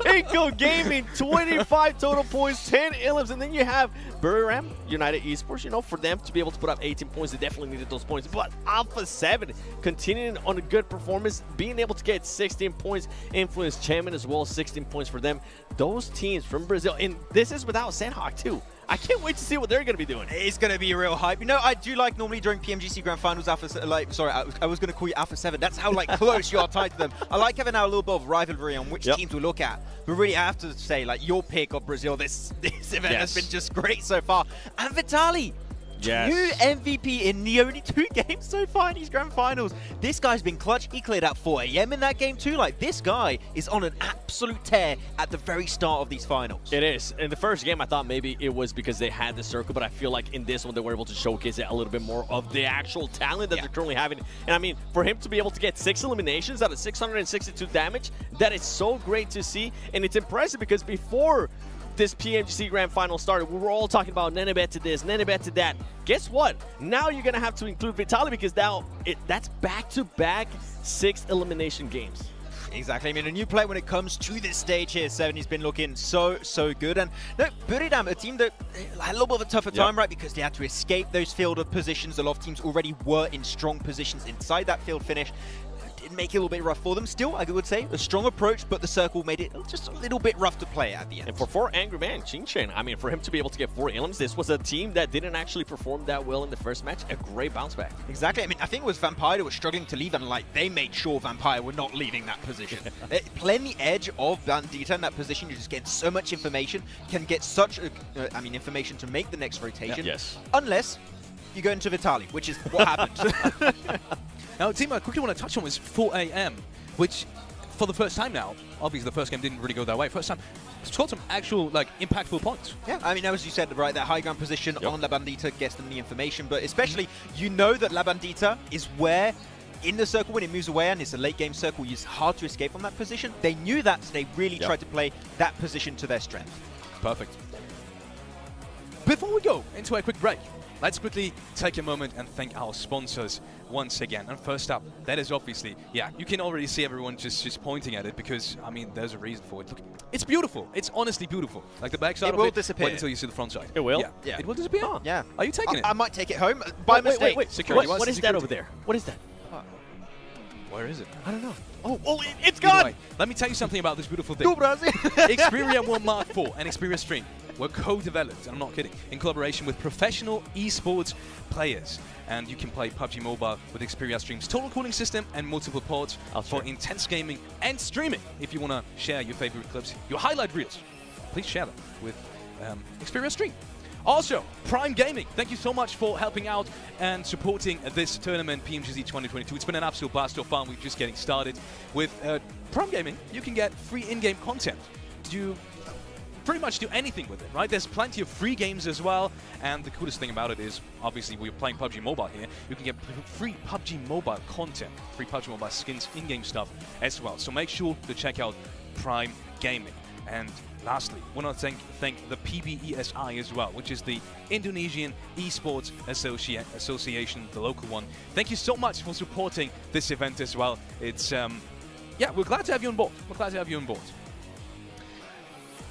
Inco Gaming, 25 total points, 10 elims, and then you have Buriram, United Esports, you know, for them to be able to put up 18 points, they definitely needed those points. But Alpha 7 continuing on a good performance, being able to get 16 points, Influence Champion as well, 16 points for them. Those teams from Brazil, and this is without Sandhawk too. I can't wait to see what they're going to be doing. It's going to be real hype. You know, I do like normally during PMGC Grand Finals, I was going to call you Alpha 7. That's how like close you are tied to them. I like having now a little bit of rivalry on which team to look at. But really, I have to say, like, your pick of Brazil, this event has been just great so far. And Vitali, new MVP in the only 2 games so far in these Grand Finals. This guy's been clutch. He cleared out 4 AM in that game too. Like, this guy is on an absolute tear at the very start of these finals. It is. In the first game, I thought maybe it was because they had the circle, but I feel like in this one, they were able to showcase it a little bit more of the actual talent that they're currently having. And I mean, for him to be able to get 6 eliminations out of 662 damage, that is so great to see. And it's impressive because before this PMGC Grand Final started, we were all talking about Nenebet to this, Nenebet to that. Guess what? Now you're going to have to include Vitali because now that's back-to-back 6 elimination games. Exactly. I mean, a new player when it comes to this stage here, Seven, he's been looking so good. And no, Buriram, a team that had a little bit of a tougher time, right? Because they had to escape those field of positions. A lot of teams already were in strong positions inside that field finish. Did make it a little bit rough for them. Still, I would say, a strong approach, but the circle made it just a little bit rough to play at the end. And for 4 Angry Man, Qingchen, I mean, for him to be able to get 4 elims, this was a team that didn't actually perform that well in the first match. A great bounce back. Exactly. I mean, I think it was Vampire that was struggling to leave, and like they made sure Vampire were not leaving that position. Playing the edge of Bandita in that position, you're just getting so much information, can get such, information to make the next rotation. Yes. Unless you go into Vitali, which is what happened. Now, a team I quickly want to touch on was 4 AM, which, for the first time now, obviously the first game didn't really go that way. First time, scored some actual, like, impactful points. Yeah, I mean, as you said, right, that high ground position on La Bandita gets them the information, but especially, you know that La Bandita is where, in the circle, when it moves away and it's a late game circle, it's hard to escape from that position. They knew that, so they really tried to play that position to their strength. Perfect. Before we go into a quick break, let's quickly take a moment and thank our sponsors once again. And first up, that is obviously, you can already see everyone just pointing at it because, I mean, there's a reason for it. Look, it's beautiful. It's honestly beautiful. Like the backside of it, will disappear. wait until you see the front side. It will? Yeah. It will disappear? Oh, yeah. Are you taking it? I might take it home by mistake. Wait. Security. What is that over there? What is that? Where is it? I don't know. Oh, it's gone! Anyway, let me tell you something about this beautiful thing. Xperia 1 Mark IV and Xperia Stream were co-developed, and I'm not kidding, in collaboration with professional esports players. And you can play PUBG Mobile with Xperia Stream's total cooling system and multiple ports for intense gaming and streaming. If you want to share your favorite clips, your highlight reels, please share them with Xperia Stream. Also, Prime Gaming, thank you so much for helping out and supporting this tournament, PMGC 2022. It's been an absolute blast so far. We're just getting started. With Prime Gaming, you can get free in-game content. You pretty much do anything with it, right? There's plenty of free games as well. And the coolest thing about it is, obviously, we're playing PUBG Mobile here. You can get free PUBG Mobile content, free PUBG Mobile skins, in-game stuff as well. So make sure to check out Prime Gaming. And lastly, I want to thank the PBESI as well, which is the Indonesian Esports Association, the local one. Thank you so much for supporting this event as well. It's, we're glad to have you on board. We're glad to have you on board.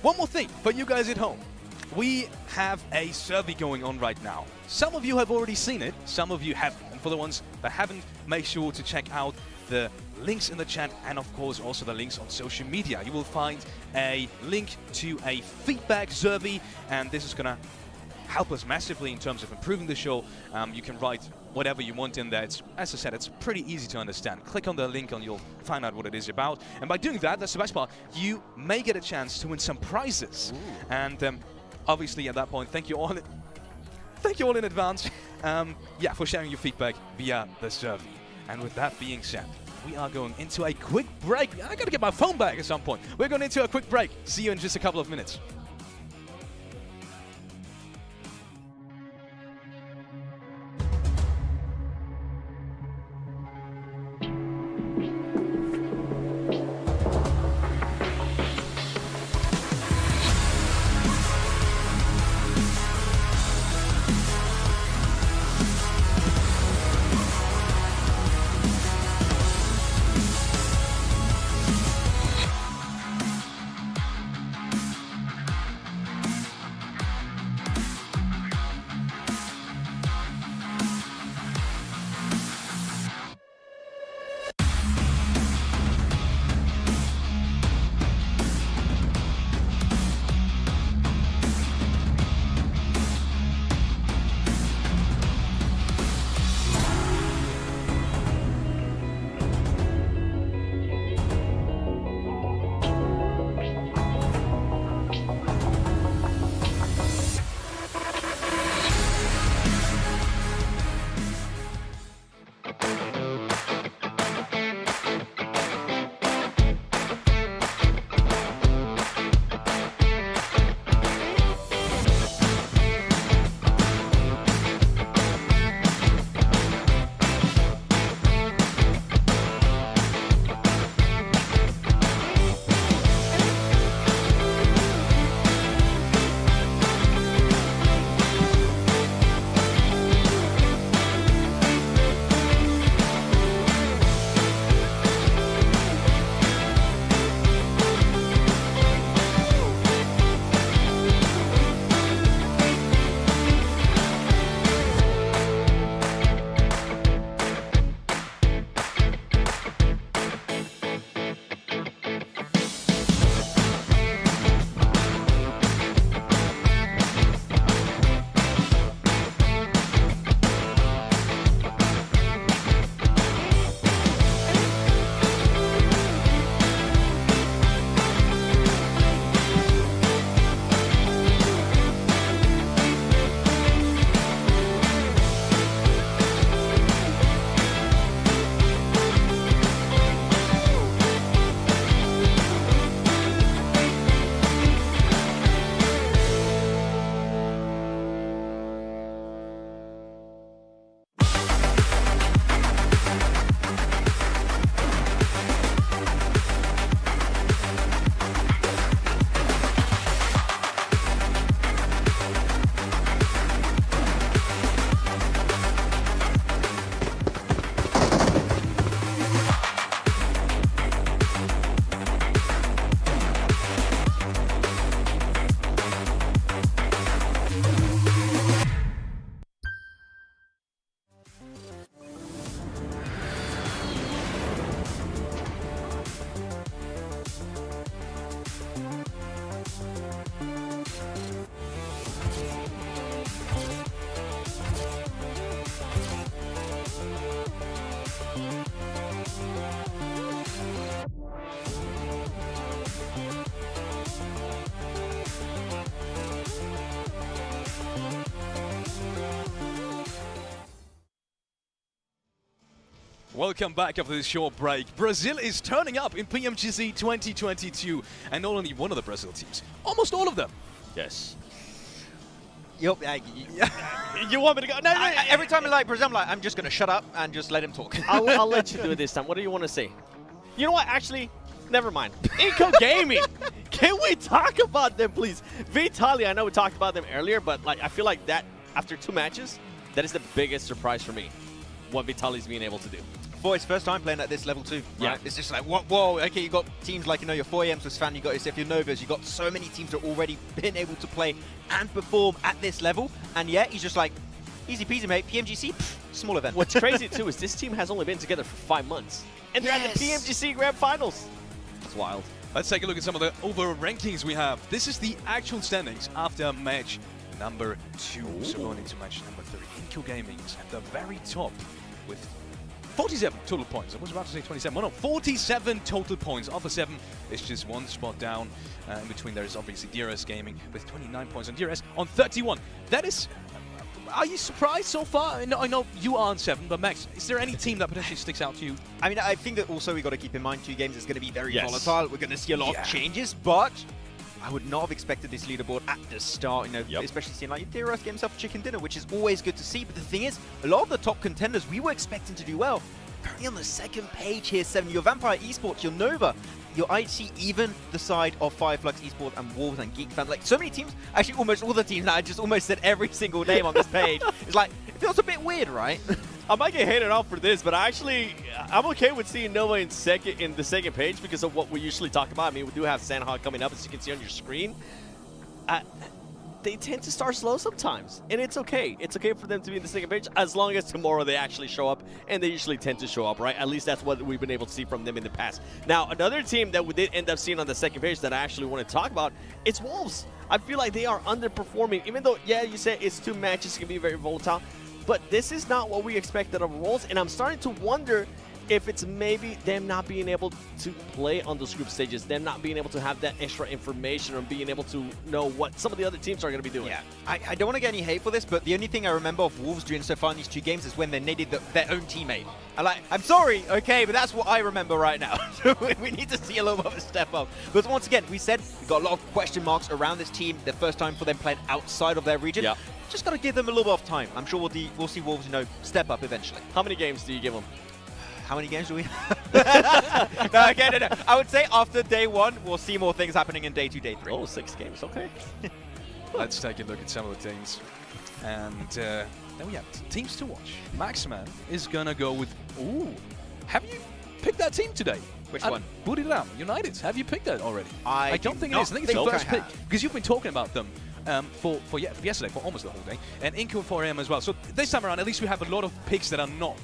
One more thing for you guys at home. We have a survey going on right now. Some of you have already seen it, some of you haven't. And for the ones that haven't, make sure to check out the links in the chat and of course also the links on social media. You will find a link to a feedback survey, and this is gonna help us massively in terms of improving the show. You can write whatever you want in there. It's, as I said, it's pretty easy to understand. Click on the link and you'll find out what it is about. And by doing that, that's the best part, you may get a chance to win some prizes. Ooh. And obviously at that point, thank you all in advance for sharing your feedback via the survey. And with that being said, we are going into a quick break. I gotta get my phone back at some point. We're going into a quick break. See you in just a couple of minutes. Welcome back after this short break. Brazil is turning up in PMGC 2022, and not only one of the Brazil teams, almost all of them. Yes. You want me to go? No, every time I like Brazil, I'm just going to shut up and just let him talk. I'll let you do it this time. What do you want to say? You know what? Actually, never mind. Inco Gaming. Can we talk about them, please? Vitaly, I know we talked about them earlier, but I feel like that after 2 matches, that is the biggest surprise for me. What Vitaly's being able to do. For his first time playing at this level too. Right? Yeah. It's just like, whoa, okay, you got teams like, your 4AMs with Svan, you got your Sefio Novas, you got so many teams that already been able to play and perform at this level, and yet he's just like, easy peasy, mate, PMGC, small event. What's crazy too is this team has only been together for 5 months, and they're at the PMGC Grand Finals. That's wild. Let's take a look at some of the overall rankings we have. This is the actual standings after match number 2. So going into match number 3. Inco Gaming's at the very top with 47 total points. I was about to say 27. Well, no, 47 total points. Alpha 7 is just 1 spot down. In between there is obviously DRS Gaming with 29 points and DRS on 31. That is... Are you surprised so far? I know you are on 7, but Max, is there any team that potentially sticks out to you? I mean, I think that also we got to keep in mind 2 games is going to be very volatile. We're going to see a lot of changes, but I would not have expected this leaderboard at the start, especially seeing like your DRS games up chicken dinner, which is always good to see. But the thing is, a lot of the top contenders we were expecting to do well. Currently on the second page here, 7, your Vampire Esports, your Nova, your IT, even the side of Fireflux Esports and Wolves and Geek Fans. Like so many teams, actually almost all the teams that I just almost said every single name on this page. It's like, it feels a bit weird, right? I might get hated off for this, but I'm okay with seeing Nova in the second page because of what we usually talk about. I mean, we do have Sandhog coming up, as you can see on your screen. They tend to start slow sometimes, and it's okay. It's okay for them to be in the second page as long as tomorrow they actually show up, and they usually tend to show up, right? At least that's what we've been able to see from them in the past. Now, another team that we did end up seeing on the second page that I actually want to talk about, it's Wolves. I feel like they are underperforming, even though, yeah, you said it's 2 matches, it can be very volatile, but this is not what we expected of Wolves, and I'm starting to wonder if it's maybe them not being able to play on those group stages, them not being able to have that extra information or being able to know what some of the other teams are going to be doing. Yeah, I don't want to get any hate for this, but the only thing I remember of Wolves doing so far in these 2 games is when they needed their own teammate. I'm sorry, okay, but that's what I remember right now. We need to see a little bit of a step up. But once again, we said we've got a lot of question marks around this team. The first time for them playing outside of their region. Yeah. Just got to give them a little bit of time. I'm sure we'll see Wolves, step up eventually. How many games do you give them? How many games do we have? No. I would say after day 1, we'll see more things happening in day 2, day 3. Oh, 6 games, okay. Let's take a look at some of the teams. And there we have teams to watch. Maximan is going to go with... Ooh, have you picked that team today? Which one? Buriram United. Have you picked that already? I don't think it is. I think it's the first pick. Because you've been talking about them for yesterday, for almost the whole day. And Inco 4AM as well. So this time around, at least we have a lot of picks that are not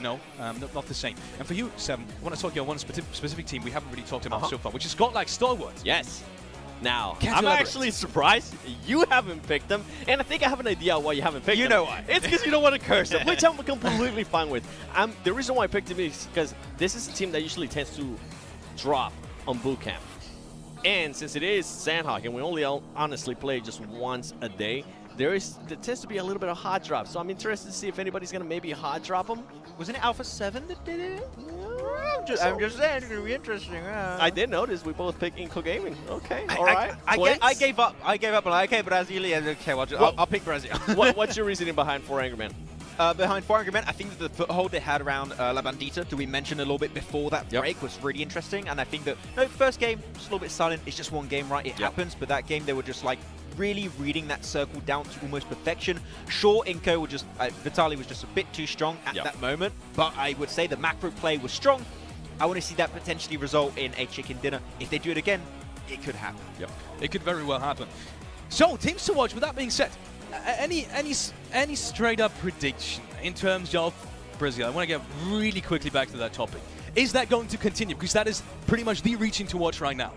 not the same. And for you, Seven, I want to talk about one specific team we haven't really talked about so far, which is got like Stalwart. Yes. Now, I'm actually surprised you haven't picked them, and I think I have an idea why you haven't picked them. You know why. It's because you don't want to curse them, which I'm completely fine with. The reason why I picked them is because this is a team that usually tends to drop on boot camp. And since it is Sandhawk, and we only honestly play just once a day, there tends to be a little bit of hot drop. So I'm interested to see if anybody's going to maybe hot drop them. Wasn't it Alpha 7 that did it? I'm just saying, it's going to be interesting. I did notice we both picked Inco Gaming. Okay, all right. I gave up. Okay, Brazil. Okay, I'll pick Brazil. What's your reasoning behind 4 Angry Men? Behind 4 Angry Men, I think that the foothold they had around La Bandita, that we mentioned a little bit before that break, was really interesting. And I think that, first game, just a little bit silent. It's just one game, right? It happens. But that game, they were just like really reading that circle down to almost perfection. Sure, Inco was just, Vitaly was just a bit too strong at that moment. But I would say the macro play was strong. I want to see that potentially result in a chicken dinner. If they do it again, it could happen. Yep, it could very well happen. So, teams to watch. With that being said, any straight up prediction in terms of Brazil? I want to get really quickly back to that topic. Is that going to continue? Because that is pretty much the region to watch right now.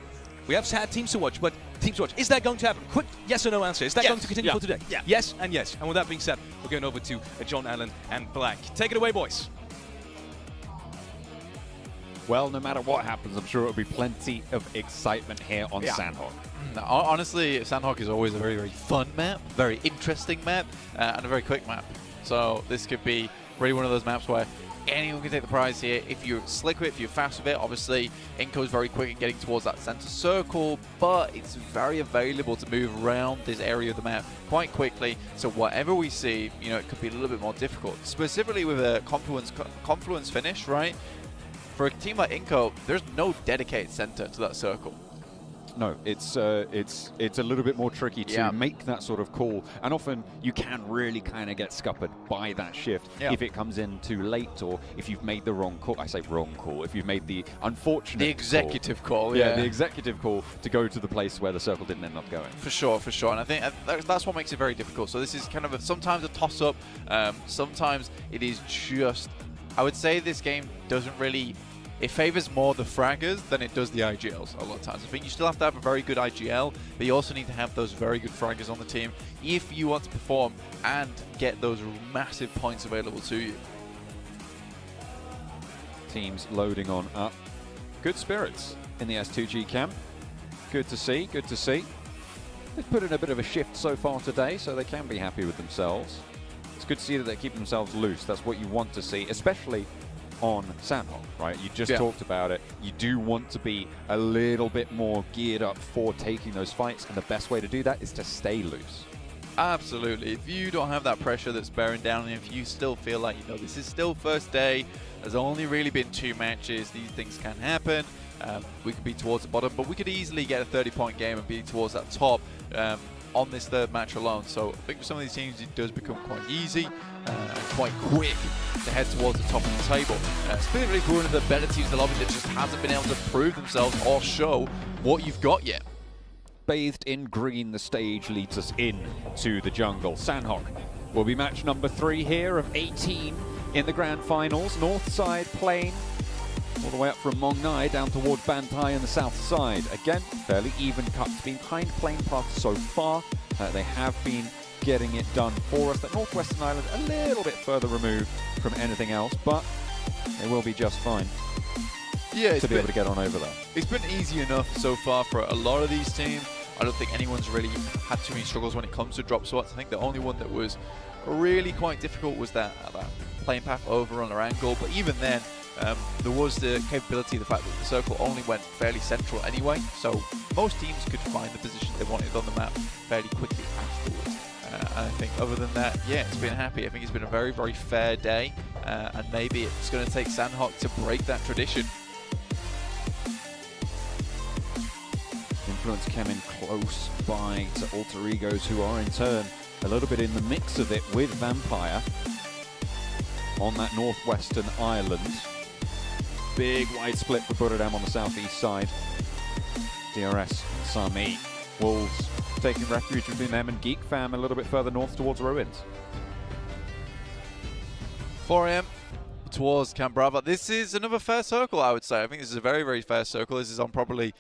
We have had teams to watch, but teams to watch. Is that going to happen? Quick yes or no answer. Is that going to continue for today? Yeah. Yes and yes. And with that being said, we're going over to John Allen and Black. Take it away, boys. Well, no matter what happens, I'm sure it'll be plenty of excitement here on Sandhawk. Honestly, Sandhawk is always a very, very fun map, very interesting map, and a very quick map. So this could be really one of those maps where anyone can take the prize here. If you're slick with it, if you're fast with it, obviously Inco's very quick at getting towards that center circle, but it's very available to move around this area of the map quite quickly. So whatever we see, you know, it could be a little bit more difficult. Specifically with a confluence finish, right? For a team like Inco, there's no dedicated center to that circle. No, it's a little bit more tricky to make that sort of call, and often you can really kind of get scuppered by that shift if it comes in too late, or if you've made the wrong call. I say wrong call. If you've made the unfortunate, the executive call, the executive call to go to the place where the circle didn't end up going. For sure, and I think that's what makes it very difficult. So this is kind of sometimes a toss-up. Sometimes it is just. I would say this game doesn't really. It favors more the fraggers than it does the IGLs a lot of times. I think you still have to have a very good IGL, but you also need to have those very good fraggers on the team if you want to perform and get those massive points available to you. Teams loading on up. Good spirits in the S2G camp. Good to see, good to see. They've put in a bit of a shift so far today, so they can be happy with themselves. It's good to see that they keep themselves loose. That's what you want to see, especially on Sandhawk, right? You just talked about it. You do want to be a little bit more geared up for taking those fights, and the best way to do that is to stay loose. Absolutely. If you don't have that pressure that's bearing down, and if you still feel like, you know, this is still first day, there's only really been 2 matches, these things can happen. We could be towards the bottom, but we could easily get a 30-point game and be towards that top on this 3rd match alone. So I think for some of these teams, it does become quite easy and quite quick to head towards the top of the table. Specifically for one of the better teams in the lobby that just hasn't been able to prove themselves or show what you've got yet. Bathed in green, the stage leads us in to the jungle. Sandhawk will be match number 3 here of 18 in the grand finals. North side Plain, all the way up from Mong Nai down towards Bantai on the south side. Again, fairly even cuts behind Plain Path so far. They have been getting it done for us. The Northwestern Island a little bit further removed from anything else, but they will be just fine to be able to get on over there. It's been easy enough so far for a lot of these teams. I don't think anyone's really had too many struggles when it comes to drop spots. I think the only one that was really quite difficult was that Plain Path over on their angle, but even then, there was the capability, the fact that the circle only went fairly central anyway, so most teams could find the position they wanted on the map fairly quickly afterwards. And I think other than that, it's been happy. I think it's been a very, very fair day, and maybe it's going to take Sandhawk to break that tradition. Influence came in close by to Alter Egos, who are in turn a little bit in the mix of it with Vampire on that northwestern island. Big wide split for Buradam on the southeast side. DRS, Sami, Wolves taking refuge between them and Geek Fam a little bit further north towards Ruins. 4 AM towards Camp Brava. This is another fair circle, I would say. I think this is a very, very fair circle. This is on probably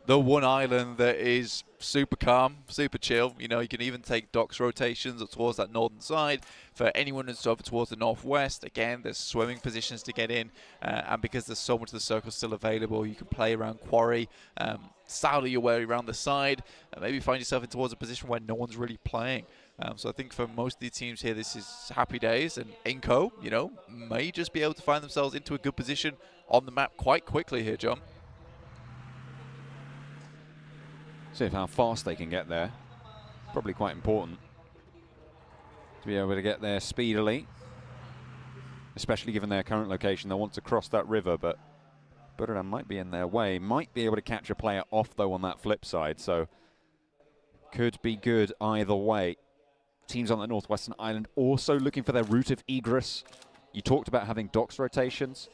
the one island that is super calm, super chill. You know, you can even take docks rotations up towards that northern side. For anyone who's over towards the northwest, again, there's swimming positions to get in. And because there's so much of the circle still available, you can play around Quarry, saddle your way around the side, and maybe find yourself in towards a position where no one's really playing. So I think for most of the teams here, this is happy days, and Inco, you know, may just be able to find themselves into a good position on the map quite quickly here, John. See how fast they can get there. Probably quite important to be able to get there speedily, especially given their current location. They want to cross that river, but Buradam might be in their way. Might be able to catch a player off, though, on that flip side, so could be good either way. Teams on the northwestern island also looking for their route of egress. You talked about having docks rotations,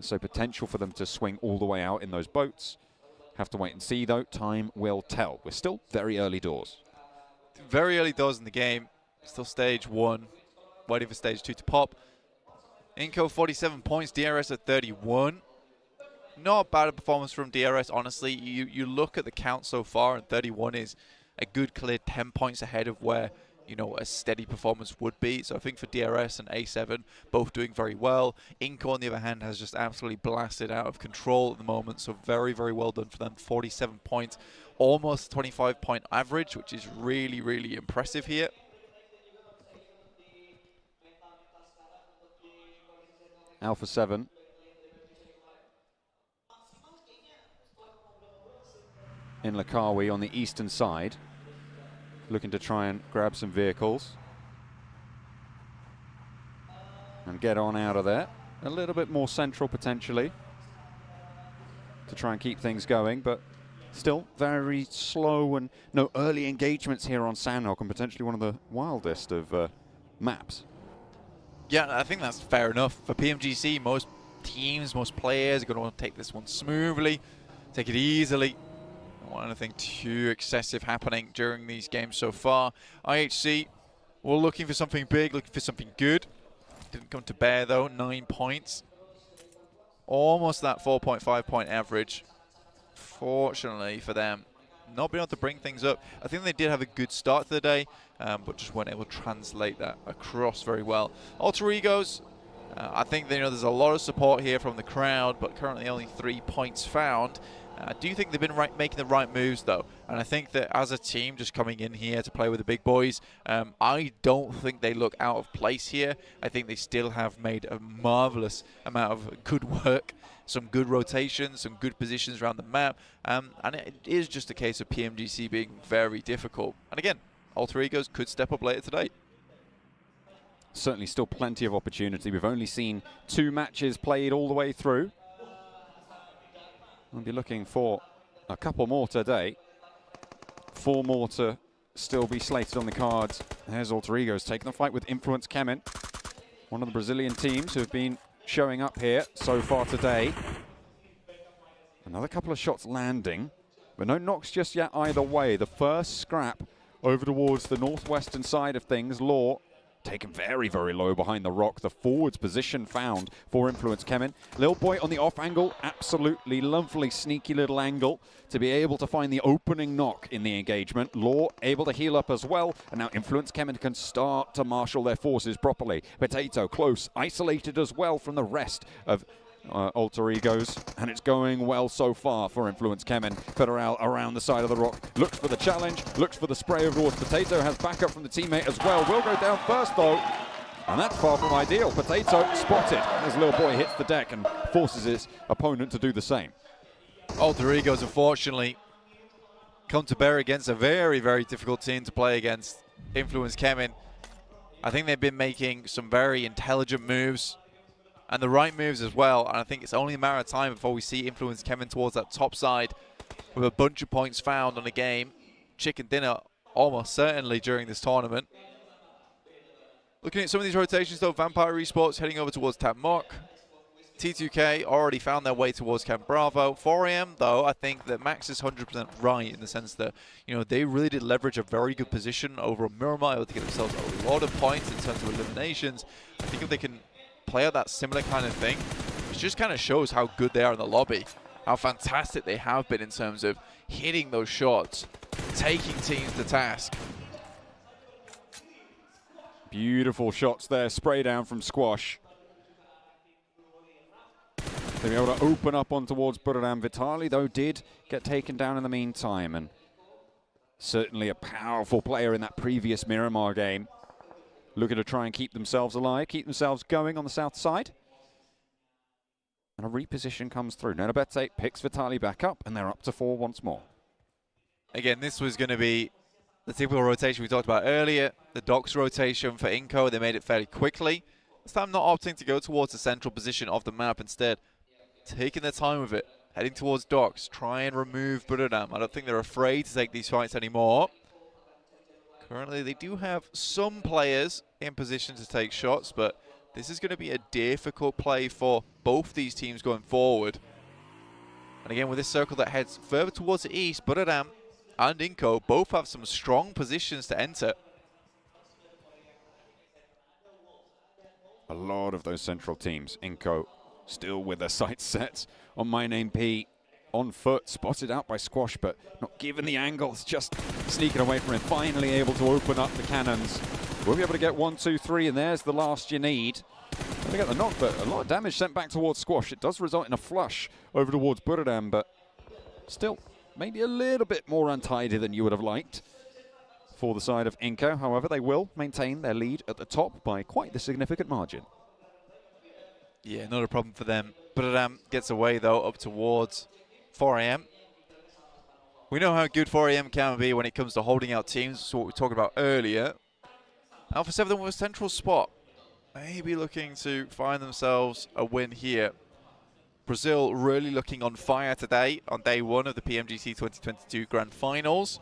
so potential for them to swing all the way out in those boats. Have to wait and see, though. Time will tell. We're still very early doors. Very early doors in the game. Still stage 1. Waiting for stage 2 to pop. Inco 47 points. DRS at 31. Not bad a performance from DRS, honestly. You look at the count so far, and 31 is a good clear 10 points ahead of where, you know, a steady performance would be. So I think for DRS and A7, both doing very well. Inco, on the other hand, has just absolutely blasted out of control at the moment. So very, very well done for them. 47 points, almost 25-point average, which is really, really impressive here. Alpha 7. In Lakawi on the eastern side, looking to try and grab some vehicles and get on out of there. A little bit more central potentially to try and keep things going, but still very slow and no early engagements here on Sandhawk, and potentially one of the wildest of maps. Yeah, I think that's fair enough. For PMGC, most teams, most players are going to want to take this one smoothly, take it easily. Don't want anything too excessive happening during these games so far. IHC, we're looking for something big, looking for something good. Didn't come to bear though, 9 points. Almost that 4.5 point average. Fortunately for them, not being able to bring things up. I think they did have a good start to the day, but just weren't able to translate that across very well. Alter Egos, I think there's a lot of support here from the crowd, but currently only 3 points found. I do think they've been making the right moves though, and I think that as a team just coming in here to play with the big boys, I don't think they look out of place here. I think they still have made a marvelous amount of good work, some good rotations, some good positions around the map, and it is just a case of PMGC being very difficult. And again, Alter Egos could step up later today. Certainly still plenty of opportunity. We've only seen 2 matches played all the way through. We'll be looking for a couple more today. 4 more to still be slated on the cards. There's Alter Egos taking the fight with Influence Kemin, one of the Brazilian teams who have been showing up here so far today. Another couple of shots landing, but no knocks just yet either way. The first scrap over towards the northwestern side of things. Law taken very, very low behind the rock. The forwards position found for Influence Kemin. Lil Boy on the off angle, absolutely lovely, sneaky little angle to be able to find the opening knock in the engagement. Law able to heal up as well, and now Influence Kemin can start to marshal their forces properly. Potato close, isolated as well from the rest of Alter Egos, and it's going well so far for Influence Kemin. Federal around the side of the rock, looks for the challenge, looks for the spray over towards Potato, has backup from the teammate as well. Will go down first though, and that's far from ideal. Potato spotted as Lil Boy hits the deck and forces his opponent to do the same. Alter Egos, unfortunately, come to bear against a very, very difficult team to play against. Influence Kemin. I think they've been making some very intelligent moves, and the right moves as well, and I think it's only a matter of time before we see Influence Kemin towards that top side with a bunch of points found on a game. Chicken dinner almost certainly during this tournament. Looking at some of these rotations though, Vampire Esports heading over towards Tab Mock. T2K already found their way towards Camp Bravo. 4am though, I think that Max is 100% right in the sense that, they really did leverage a very good position over Miramar, able to get themselves a lot of points in terms of eliminations. I think if they can play out that similar kind of thing, it just kind of shows how good they are in the lobby, how fantastic they have been in terms of hitting those shots, taking teams to task. Beautiful shots there, spray down from Squash. They'll be able to open up on towards Buradam. Vitali, though, did get taken down in the meantime, and certainly a powerful player in that previous Miramar game. Looking to try and keep themselves alive, keep themselves going on the south side. And a reposition comes through. Nenobete picks Vitali back up, and they're up to 4 once more. Again, this was going to be the typical rotation we talked about earlier. The docks rotation for Inco, they made it fairly quickly. This time not opting to go towards the central position of the map, instead taking their time with it, heading towards docks, try and remove Buradam. I don't think they're afraid to take these fights anymore. Currently, they do have some players in position to take shots, but this is going to be a difficult play for both these teams going forward. And again, with this circle that heads further towards the east, Buradam and Inco both have some strong positions to enter. A lot of those central teams. Inco still with their sights set on My Name P. On foot, spotted out by Squash, but not given the angle. It's just sneaking away from him. Finally able to open up the cannons. We'll be able to get 1, 2, 3, and there's the last you need. They get the knock, but a lot of damage sent back towards Squash. It does result in a flush over towards Buradam, but still maybe a little bit more untidy than you would have liked for the side of Inco. However, they will maintain their lead at the top by quite the significant margin. Yeah, not a problem for them. But gets away, though, up towards 4 a.m. We know how good 4 a.m. can be when it comes to holding out teams. That's what we were talking about earlier. Alpha 7 with a central spot. Maybe looking to find themselves a win here. Brazil really looking on fire today on day one of the PMGC 2022 Grand Finals.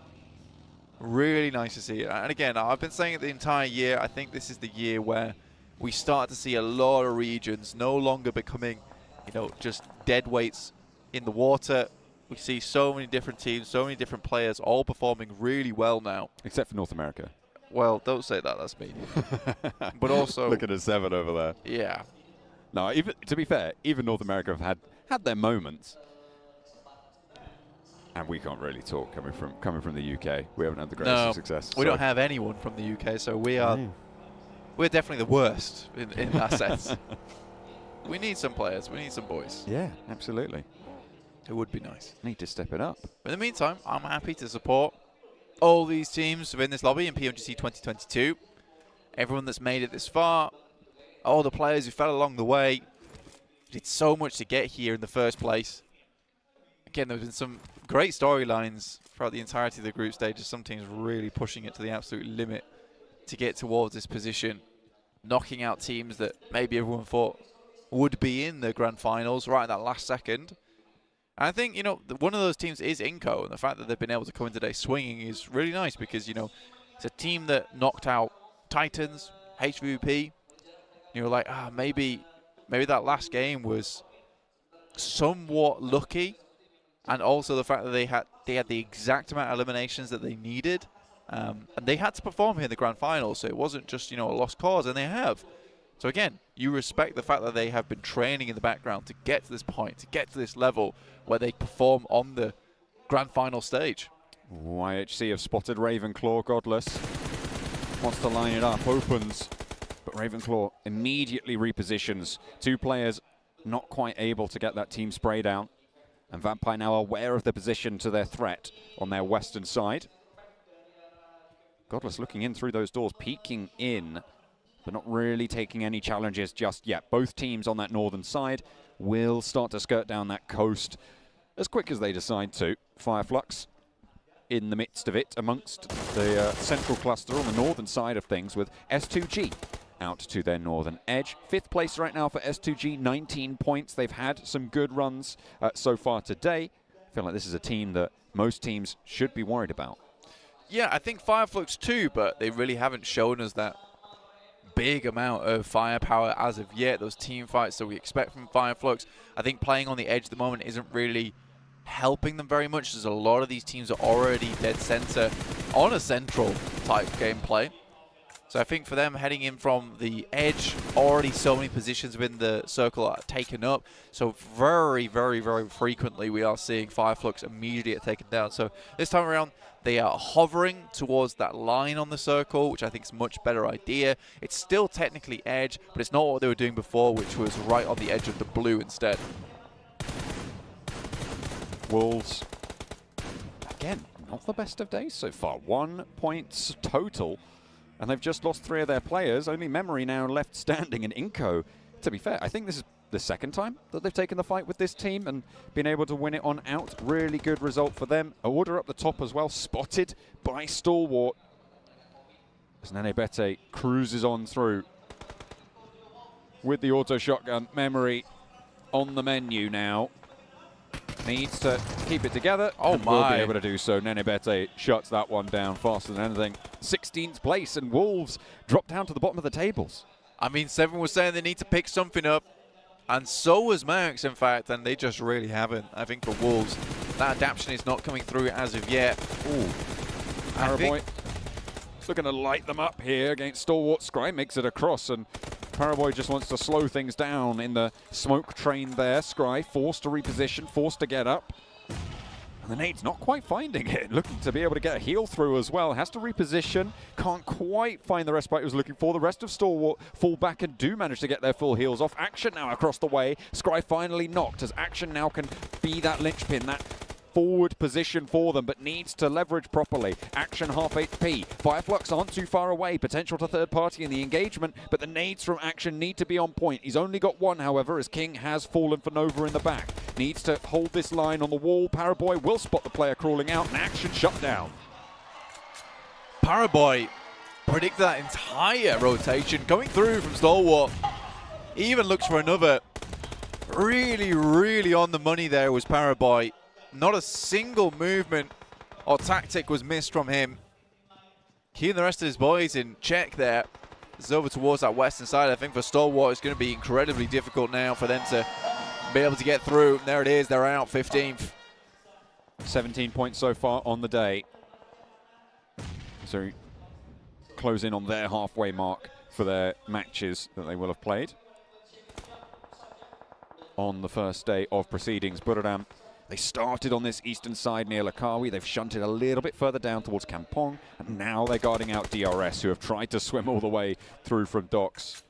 Really nice to see it. And again, I've been saying it the entire year. I think this is the year where we start to see a lot of regions no longer becoming, just dead weights in the water. We see so many different teams, so many different players all performing really well now. Except for North America. Well, don't say that. That's me. But also, look at a 7 over there. Yeah. No, even to be fair, even North America have had their moments, and we can't really talk coming from the UK. We haven't had the greatest success. We don't have anyone from the UK, so we're definitely the worst in that sense. We need some players. We need some boys. Yeah, absolutely. It would be nice. Need to step it up. But in the meantime, I'm happy to support all these teams within this lobby in PMGC 2022. Everyone that's made it this far, all the players who fell along the way, did so much to get here in the first place. Again, there's been some great storylines throughout the entirety of the group stages. Some teams really pushing it to the absolute limit to get towards this position, knocking out teams that maybe everyone thought would be in the grand finals right at that last second. And I think, one of those teams is Inco, and the fact that they've been able to come in today swinging is really nice because, it's a team that knocked out Titans, HVP. You're like, maybe that last game was somewhat lucky, and also the fact that they had the exact amount of eliminations that they needed, and they had to perform here in the grand final, so it wasn't just a lost cause, and they have. So again, you respect the fact that they have been training in the background to get to this point, to get to this level where they perform on the grand final stage. YHC have spotted Ravenclaw. Godless wants to line it up, opens, but Ravenclaw immediately repositions. 2 players not quite able to get that team spray down. And Vampire now aware of the position to their threat on their western side. Godless looking in through those doors, peeking in, but not really taking any challenges just yet. Both teams on that northern side will start to skirt down that coast as quick as they decide to. Fireflux in the midst of it amongst the central cluster on the northern side of things with S2G out to their northern edge. 5th place right now for S2G, 19 points. They've had some good runs so far today. I feel like this is a team that most teams should be worried about. Yeah, I think Fireflux too, but they really haven't shown us that big amount of firepower as of yet. Those team fights that we expect from Fireflux, I think playing on the edge at the moment isn't really helping them very much. There's a lot of these teams are already dead center on a central type gameplay. So I think for them heading in from the edge, already so many positions within the circle are taken up. So very, very, very frequently we are seeing Fireflux immediately get taken down. So this time around, they are hovering towards that line on the circle, which I think is a much better idea. It's still technically edge, but it's not what they were doing before, which was right on the edge of the blue instead. Wolves, again, not the best of days so far. 1 point total. And they've just lost 3 of their players. Only Memory now left standing in Inco. To be fair, I think this is the second time that they've taken the fight with this team and been able to win it on out. Really good result for them. Order up the top as well, spotted by Stalwart. As Nenebete cruises on through with the auto shotgun. Memory on the menu now. Needs to keep it together. Oh and my. Will be able to do so. Nenebete shuts that one down faster than anything. 16th place, and Wolves drop down to the bottom of the tables. I mean, Seven was saying they need to pick something up, and so was Max, in fact, and they just really haven't. I think for Wolves, that adaptation is not coming through as of yet. Ooh. Paraboy looking to light them up here against Stalwart. Scry makes it across, and Paraboy just wants to slow things down in the smoke train there. Scry forced to reposition, forced to get up. And the nade's not quite finding it. Looking to be able to get a heal through as well. Has to reposition. Can't quite find the respite he was looking for. The rest of Stalwart fall back and do manage to get their full heals off. Action now across the way. Scry finally knocked as Action now can be that linchpin, that forward position for them, but needs to leverage properly. Action half HP. Fireflux aren't too far away. Potential to third party in the engagement, but the nades from Action need to be on point. He's only got one, however, as King has fallen for Nova in the back. Needs to hold this line on the wall. Paraboy will spot the player crawling out, and Action shut down. Paraboy predicted that entire rotation coming through from Stalwart. He even looks for another. Really, really on the money there was Paraboy. Not a single movement or tactic was missed from him. Keeping the rest of his boys in check there. It's over towards that western side. I think for Stalwart it's going to be incredibly difficult now for them to be able to get through. There it is, they're out 15th. 17 points so far on the day. So close in on their halfway mark for their matches that they will have played on the first day of proceedings. Buradam, they started on this eastern side near Lakawi. They've shunted a little bit further down towards Kampong, and now they're guarding out DRS, who have tried to swim all the way through from docks.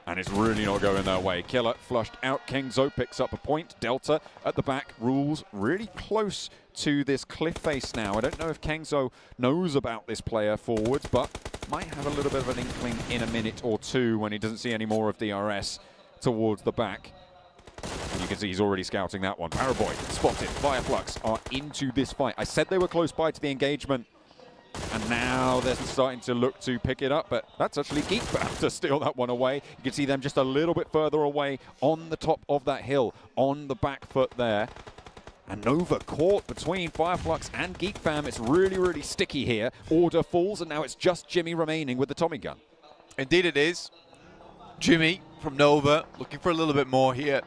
And it's really not going their way. Killer flushed out. Kengzo picks up a point. Delta at the back. Rules really close to this cliff face now. I don't know if Kengzo knows about this player forwards, but might have a little bit of an inkling in a minute or two when he doesn't see any more of DRS towards the back. And you can see he's already scouting that one. Paraboy spotted. Fireflux are into this fight. I said they were close by to the engagement, and now they're starting to look to pick it up, but that's actually Geekfam to steal that one away. You can see them just a little bit further away on the top of that hill, on the back foot there. And Nova caught between Fireflux and Geekfam. It's really, really sticky here. Order falls, and now it's just Jimmy remaining with the Tommy gun. Indeed it is. Jimmy from Nova looking for a little bit more here.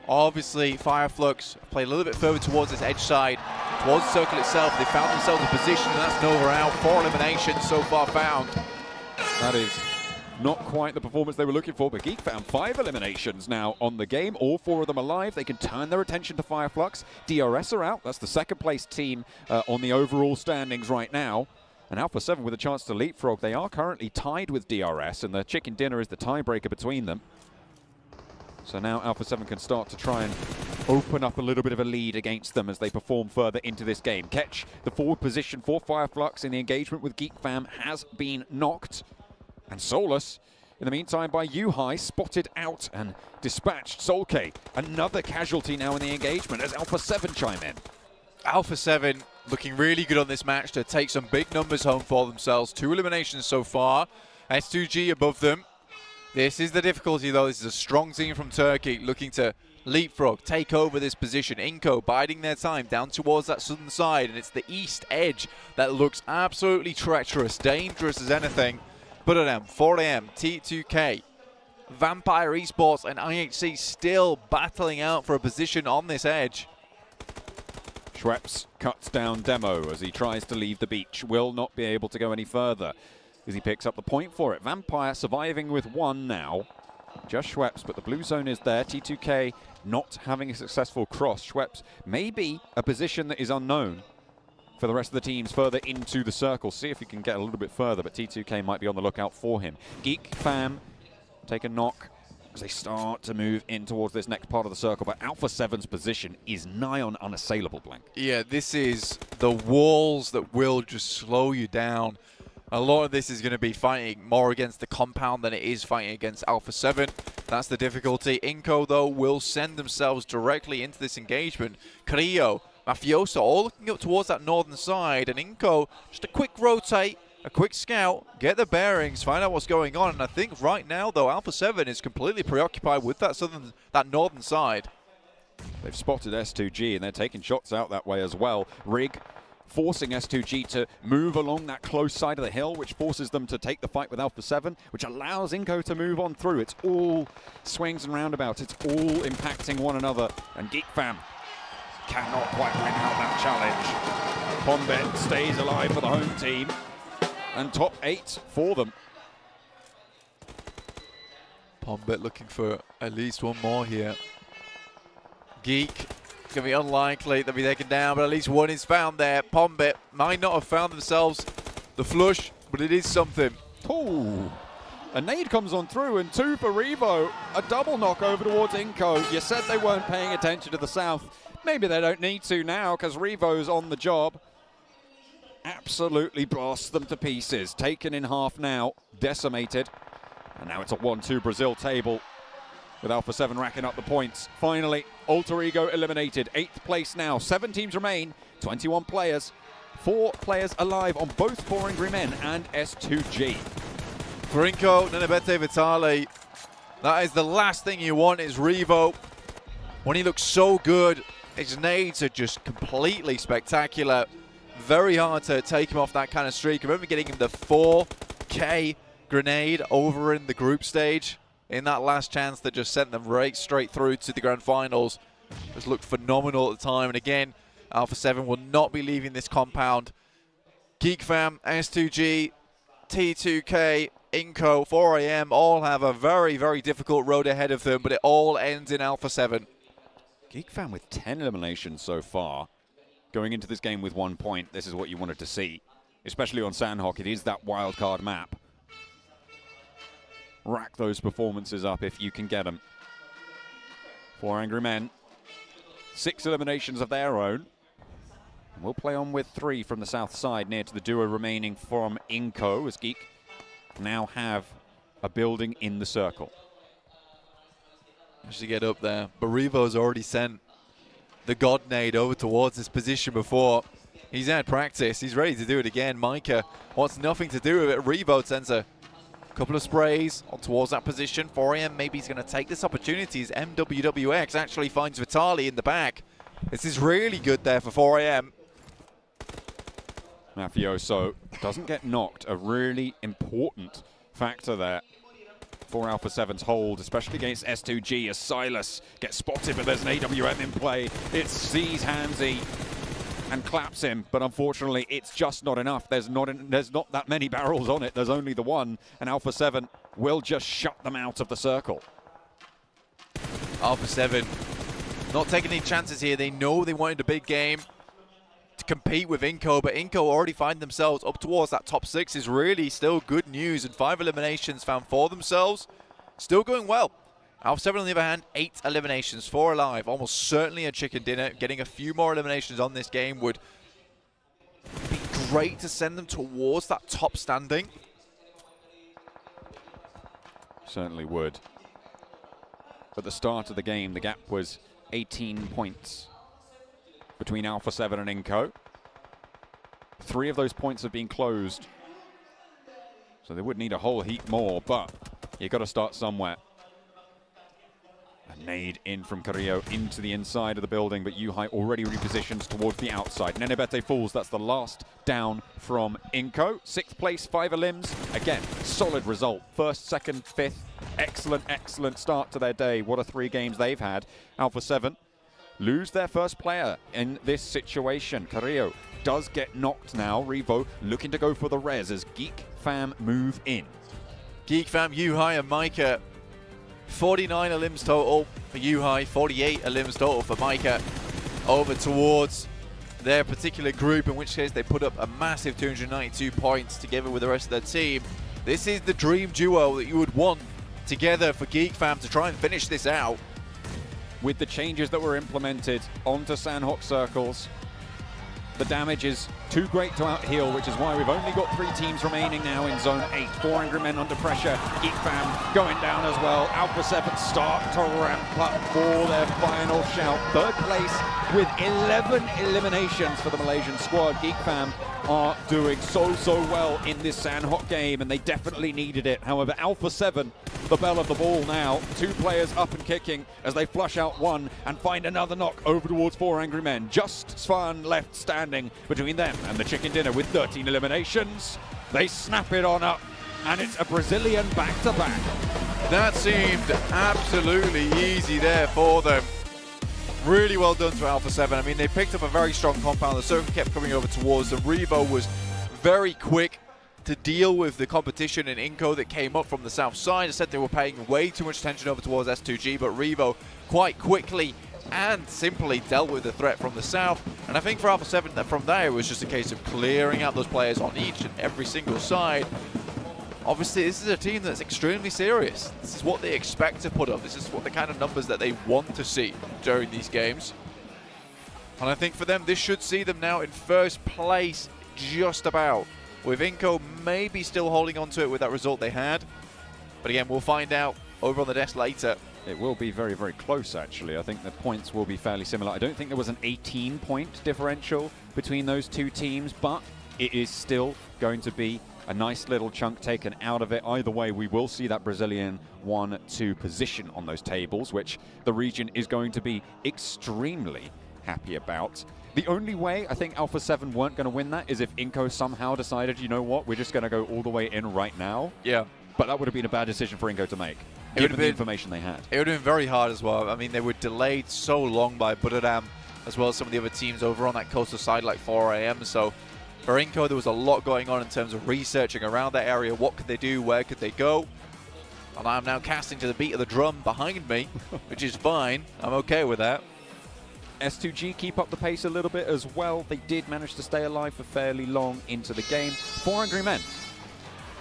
Obviously, Fireflux played a little bit further towards this edge side, towards the circle itself. They found themselves in position, and that's Nova out. 4 eliminations so far found. That is not quite the performance they were looking for, but Geekfam 5 eliminations now on the game. All 4 of them alive. They can turn their attention to Fireflux. DRS are out. That's the second place team on the overall standings right now. And Alpha 7 with a chance to leapfrog. They are currently tied with DRS, and the chicken dinner is the tiebreaker between them. So now Alpha 7 can start to try and open up a little bit of a lead against them as they perform further into this game. Ketch, the forward position for Fireflux in the engagement with Geekfam, has been knocked. And Solus, in the meantime, by Yuhai, spotted out and dispatched. Solke, another casualty now in the engagement as Alpha 7 chime in. Alpha 7 looking really good on this match to take some big numbers home for themselves. 2 eliminations so far. S2G above them. This is the difficulty, though. This is a strong team from Turkey looking to leapfrog, take over this position. Inco biding their time down towards that southern side, and it's the east edge that looks absolutely treacherous, dangerous as anything. Buradam, 4 AM, T2K, Vampire Esports, and IHC still battling out for a position on this edge. Schweppes cuts down Demo as he tries to leave the beach. Will not be able to go any further as he picks up the point for it. Vampire surviving with 1 now. Just Schweppes, but the blue zone is there. T2K not having a successful cross. Schweppes may be a position that is unknown for the rest of the teams further into the circle. See if he can get a little bit further, but T2K might be on the lookout for him. Geekfam take a knock as they start to move in towards this next part of the circle, but Alpha 7's position is nigh on unassailable, Blank. Yeah, this is the walls that will just slow you down. A lot of this is going to be fighting more against the compound than it is fighting against Alpha 7. That's the difficulty. Inco, though, will send themselves directly into this engagement. Carrillo, Mafioso, all looking up towards that northern side. And Inco, just a quick rotate, a quick scout, get the bearings, find out what's going on. And I think right now, though, Alpha 7 is completely preoccupied with that northern side. They've spotted S2G, and they're taking shots out that way as well. Rig forcing S2G to move along that close side of the hill, which forces them to take the fight with Alpha 7, which allows Inco to move on through. It's all swings and roundabouts. It's all impacting one another. And Geekfam cannot quite win out that challenge. Pombet stays alive for the home team. And top 8 for them. Pombet looking for at least 1 more here. Geek. It's going to be unlikely they'll be taken down, but at least 1 is found there. Pombet might not have found themselves the flush, but it is something. Ooh. A nade comes on through, and 2 for Revo. A double knock over towards Inco. You said they weren't paying attention to the south. Maybe they don't need to now because Revo's on the job. Absolutely blasts them to pieces. Taken in half now, decimated. And now it's a 1-2 Brazil table with Alpha 7 racking up the points. Finally, Alter Ego eliminated. 8th place now. 7 teams remain, 21 players. 4 players alive on both 4 Angry Men and S2G. For Inco, Nenebete Vitale, that is the last thing you want is Revo. When he looks so good, his nades are just completely spectacular. Very hard to take him off that kind of streak. I remember getting him the 4K grenade over in the group stage in that last chance that just sent them right straight through to the grand finals. Just looked phenomenal at the time. And again, Alpha 7 will not be leaving this compound. GeekFam, S2G, T2K, Inco, 4AM all have a very, very difficult road ahead of them, but it all ends in Alpha 7. GeekFam with 10 eliminations so far. Going into this game with 1 point, this is what you wanted to see. Especially on Sandhawk, it is that wildcard map. Rack those performances up if you can get them. 4 Angry Men, 6 eliminations of their own. We'll play on with 3 from the south side, near to the duo remaining from Inco, as Geek now have a building in the circle. Just to get up there, but Revo's already sent the God Nade over towards this position before. He's had practice, he's ready to do it again. Micah wants nothing to do with it. Revo sends a couple of sprays on towards that position. 4AM maybe he's going to take this opportunity as MWWX actually finds Vitali in the back. This is really good there for 4AM. Mafioso doesn't get knocked, a really important factor there for Alpha 7's hold, especially against S2G as Silas gets spotted, but there's an AWM in play. It sees Hansi and claps him, but unfortunately it's just not enough. There's not that many barrels on it, there's only the one, and Alpha 7 will just shut them out of the circle. Alpha 7 not taking any chances here. They know they wanted a big game to compete with Inco, but Inco already find themselves up towards that top 6 is really still good news, and 5 eliminations found for themselves. Still going well. Alpha 7 on the other hand, 8 eliminations, 4 alive, almost certainly a chicken dinner. Getting a few more eliminations on this game would be great to send them towards that top standing. Certainly would. At the start of the game, the gap was 18 points between Alpha 7 and Inco. 3 of those points have been closed, so they would need a whole heap more, but you got to start somewhere. A nade in from Carrillo into the inside of the building, but Yuhai already repositions towards the outside. Nenebete falls, that's the last down from Inco. 6th place, 5 elims. Again, solid result. 1st, 2nd, 5th. Excellent, excellent start to their day. What a 3 games they've had. Alpha 7 lose their first player in this situation. Carrillo does get knocked now. Revo looking to go for the res as Geek Fam move in. Geek Fam, Yuhai and Micah, 49 elims total for Yuhai, 48 elims total for Micah. Over towards their particular group, in which case they put up a massive 292 points together with the rest of their team. This is the dream duo that you would want together for Geek Fam to try and finish this out. With the changes that were implemented onto Sandhawk circles, the damage is too great to out-heal, which is why we've only got 3 teams remaining now in Zone 8. 4 Angry Men under pressure. Geek Fam going down as well. Alpha 7 start to ramp up for their final shout. 3rd place with 11 eliminations for the Malaysian squad. Geek Fam are doing so well in this Sandhawk game, and they definitely needed it. However, Alpha 7, the bell of the ball now. 2 players up and kicking as they flush out 1 and find another knock over towards 4 Angry Men. Just Svan left standing between them and the chicken dinner with 13 eliminations. They snap it on up, and it's a Brazilian back-to-back. That seemed absolutely easy there for them. Really well done to Alpha 7. I mean, they picked up a very strong compound. The circle kept coming over towards them. Revo was very quick to deal with the competition in Inco that came up from the south side. I said they were paying way too much attention over towards S2G, but Revo quite quickly and simply dealt with the threat from the south. And I think for Alpha 7, that from there, it was just a case of clearing out those players on each and every single side. Obviously, this is a team that's extremely serious. This is what they expect to put up. This is what the kind of numbers that they want to see during these games. And I think for them, this should see them now in first place, just about. With Inco maybe still holding on to it with that result they had. But again, we'll find out over on the desk later. It will be very, very close, actually. I think the points will be fairly similar. I don't think there was an 18-point differential between those two teams, but it is still going to be a nice little chunk taken out of it. Either way, we will see that Brazilian 1-2 position on those tables, which the region is going to be extremely happy about. The only way I think Alpha 7 weren't going to win that is if Inco somehow decided, you know what, we're just going to go all the way in right now. Yeah. But that would have been a bad decision for Inco to make, given the information they had. It would have been very hard as well. I mean, they were delayed so long by Buddhadam, as well as some of the other teams over on that coastal side like 4 AM. So for Inco, there was a lot going on in terms of researching around that area. What could they do? Where could they go? And I'm now casting to the beat of the drum behind me, which is fine. I'm okay with that. S2G keep up the pace a little bit as well. They did manage to stay alive for fairly long into the game. 4 Angry Men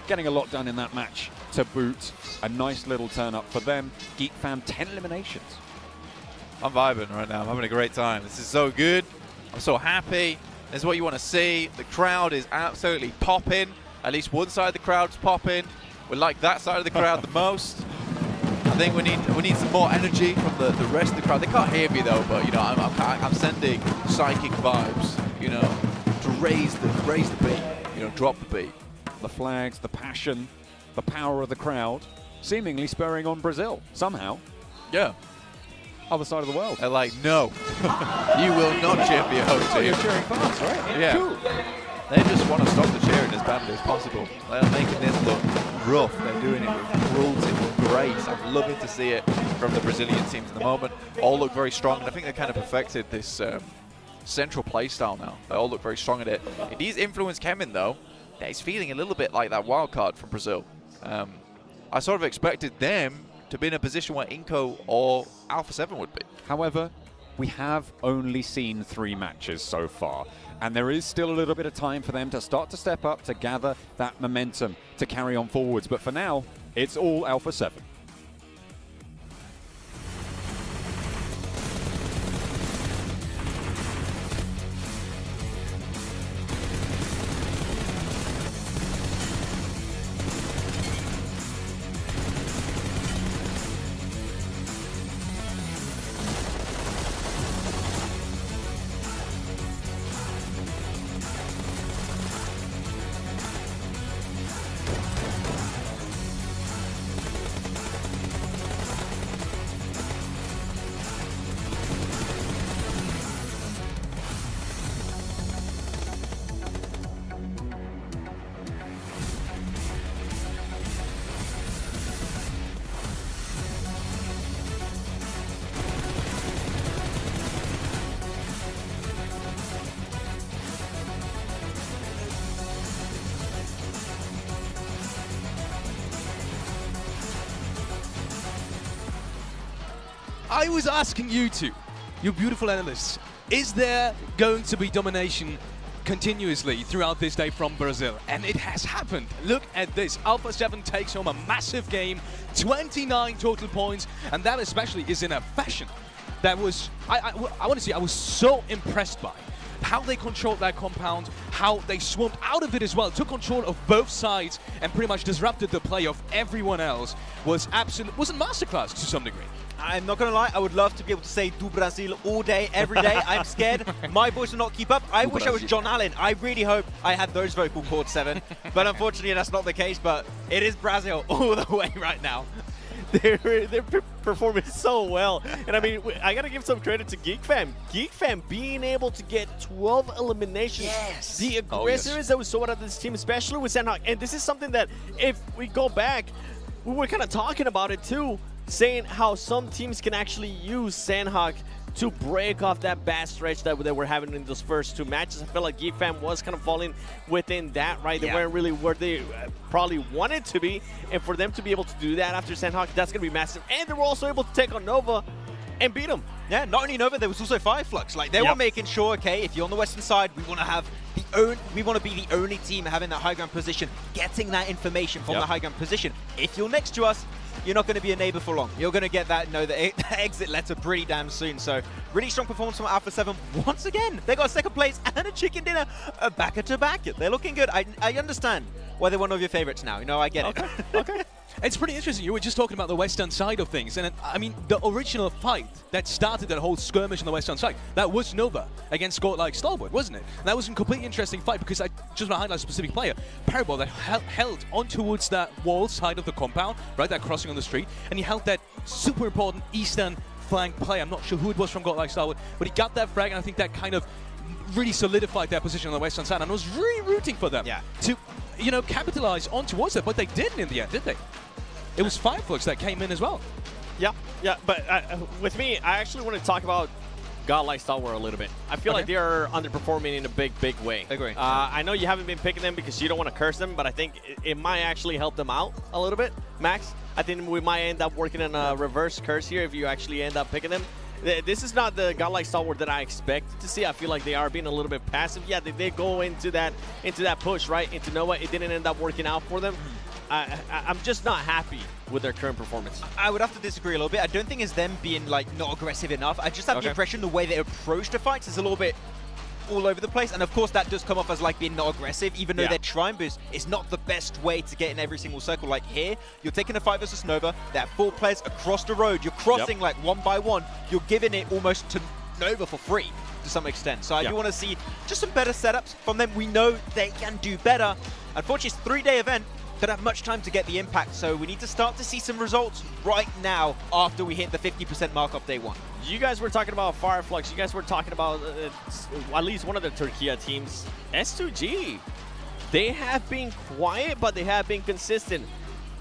getting a lot done in that match to boot. A nice little turn up for them. Geek Fam, 10 eliminations. I'm vibing right now. I'm having a great time. This is so good. I'm so happy. This is what you want to see. The crowd is absolutely popping. At least one side of the crowd's popping. We like that side of the crowd the most. I think we need some more energy from the rest of the crowd. They can't hear me though, but you know I'm sending psychic vibes. You know, to raise the beat. You know, drop the beat. The flags, the passion, the power of the crowd, seemingly spurring on Brazil somehow. Yeah. Other side of the world. They're like, no, you will not cheer for your home team. You're cheering for us, right? Yeah. Cool. They just want to stop the cheering as badly as possible. They're making this look rough. They're doing it with cruelty, with grace. I'm loving to see it from the Brazilian teams at the moment. All look very strong, and I think they kind of perfected this central play style now. They all look very strong at it. It needs influence Kemin, though. He's feeling a little bit like that wild card from Brazil. I sort of expected them to be in a position where Inco or Alpha 7 would be. However, we have only seen 3 matches so far, and there is still a little bit of time for them to start to step up, to gather that momentum, to carry on forwards. But for now, it's all Alpha 7. I was asking you two, you beautiful analysts, is there going to be domination continuously throughout this day from Brazil? And it has happened. Look at this. Alpha 7 takes home a massive game, 29 total points, and that especially is in a fashion that was, I want to say, I was so impressed by how they controlled that compound, how they swamped out of it as well, took control of both sides and pretty much disrupted the play of everyone else. Was a masterclass to some degree. I'm not gonna lie, I would love to be able to say do Brazil all day, every day. I'm scared my voice will not keep up. I wish I was John Allen. I really hope I had those vocal cords, 7. But unfortunately, that's not the case. But it is Brazil all the way right now. They're performing so well. And I mean, I gotta give some credit to Geek Fam. Geek Fam being able to get 12 eliminations. Yes. The aggressiveness that we saw out of this team, especially with Sandhawk. And this is something that, if we go back, we were kind of talking about it too, saying how some teams can actually use Sandhawk to break off that bad stretch that they were having in those first 2 matches. I feel like Geek Fam was kind of falling within that, right? They weren't really where they probably wanted to be. And for them to be able to do that after Sandhawk, that's going to be massive. And they were also able to take on Nova and beat them. Yeah, not only Nova, there was also Fireflux. Like, they were making sure, okay, if you're on the western side, we want to have we want to be the only team having that high ground position, getting that information from the high ground position. If you're next to us, you're not going to be a neighbor for long. You're going to get that, the exit letter pretty damn soon. So really strong performance from Alpha 7. Once again, they got a second place and a chicken dinner back to back. They're looking good. I understand why they're one of your favorites now. I get it. Okay. It's pretty interesting. You were just talking about the western side of things. And I mean, the original fight that started that whole skirmish on the western side, that was Nova against Godlike Stalwart, wasn't it? And that was a completely interesting fight because I just want to highlight a specific player, Parabol, that held on towards that wall side of the compound, right, that crossing on the street, and he held that super important eastern flank play. I'm not sure who it was from Godlike Stalwart, but he got that frag, and I think that kind of really solidified their position on the western side, and I was really rooting for them to, capitalize on towards that, but they didn't in the end, did they? It was Fireflux that came in as well. Yeah, but with me, I actually want to talk about Godlike Stalwart a little bit. I feel like they're underperforming in a big way. Agree. I know you haven't been picking them because you don't want to curse them, but I think it might actually help them out a little bit, Max. I think we might end up working on a reverse curse here if you actually end up picking them. This is not the Godlike Stalwart that I expected to see. I feel like they are being a little bit passive. Yeah, they did go into that push, right, into Nova. It didn't end up working out for them. I'm just not happy with their current performance. I would have to disagree a little bit. I don't think it's them being not aggressive enough. I just have the impression the way they approach the fights is a little bit all over the place, and of course that does come off as being not aggressive, even though they're trying, but it's not the best way to get in every single circle. Like here, you're taking a fight versus Nova, there are 4 players across the road, you're crossing one by one, you're giving it almost to Nova for free to some extent. So I do want to see just some better setups from them. We know they can do better. Unfortunately, it's a 3-day event. Don't have much time to get the impact, so we need to start to see some results right now after we hit the 50% mark of day 1. You guys were talking about Fireflux. You guys were talking about at least one of the Turkey teams, S2G. They have been quiet, but they have been consistent.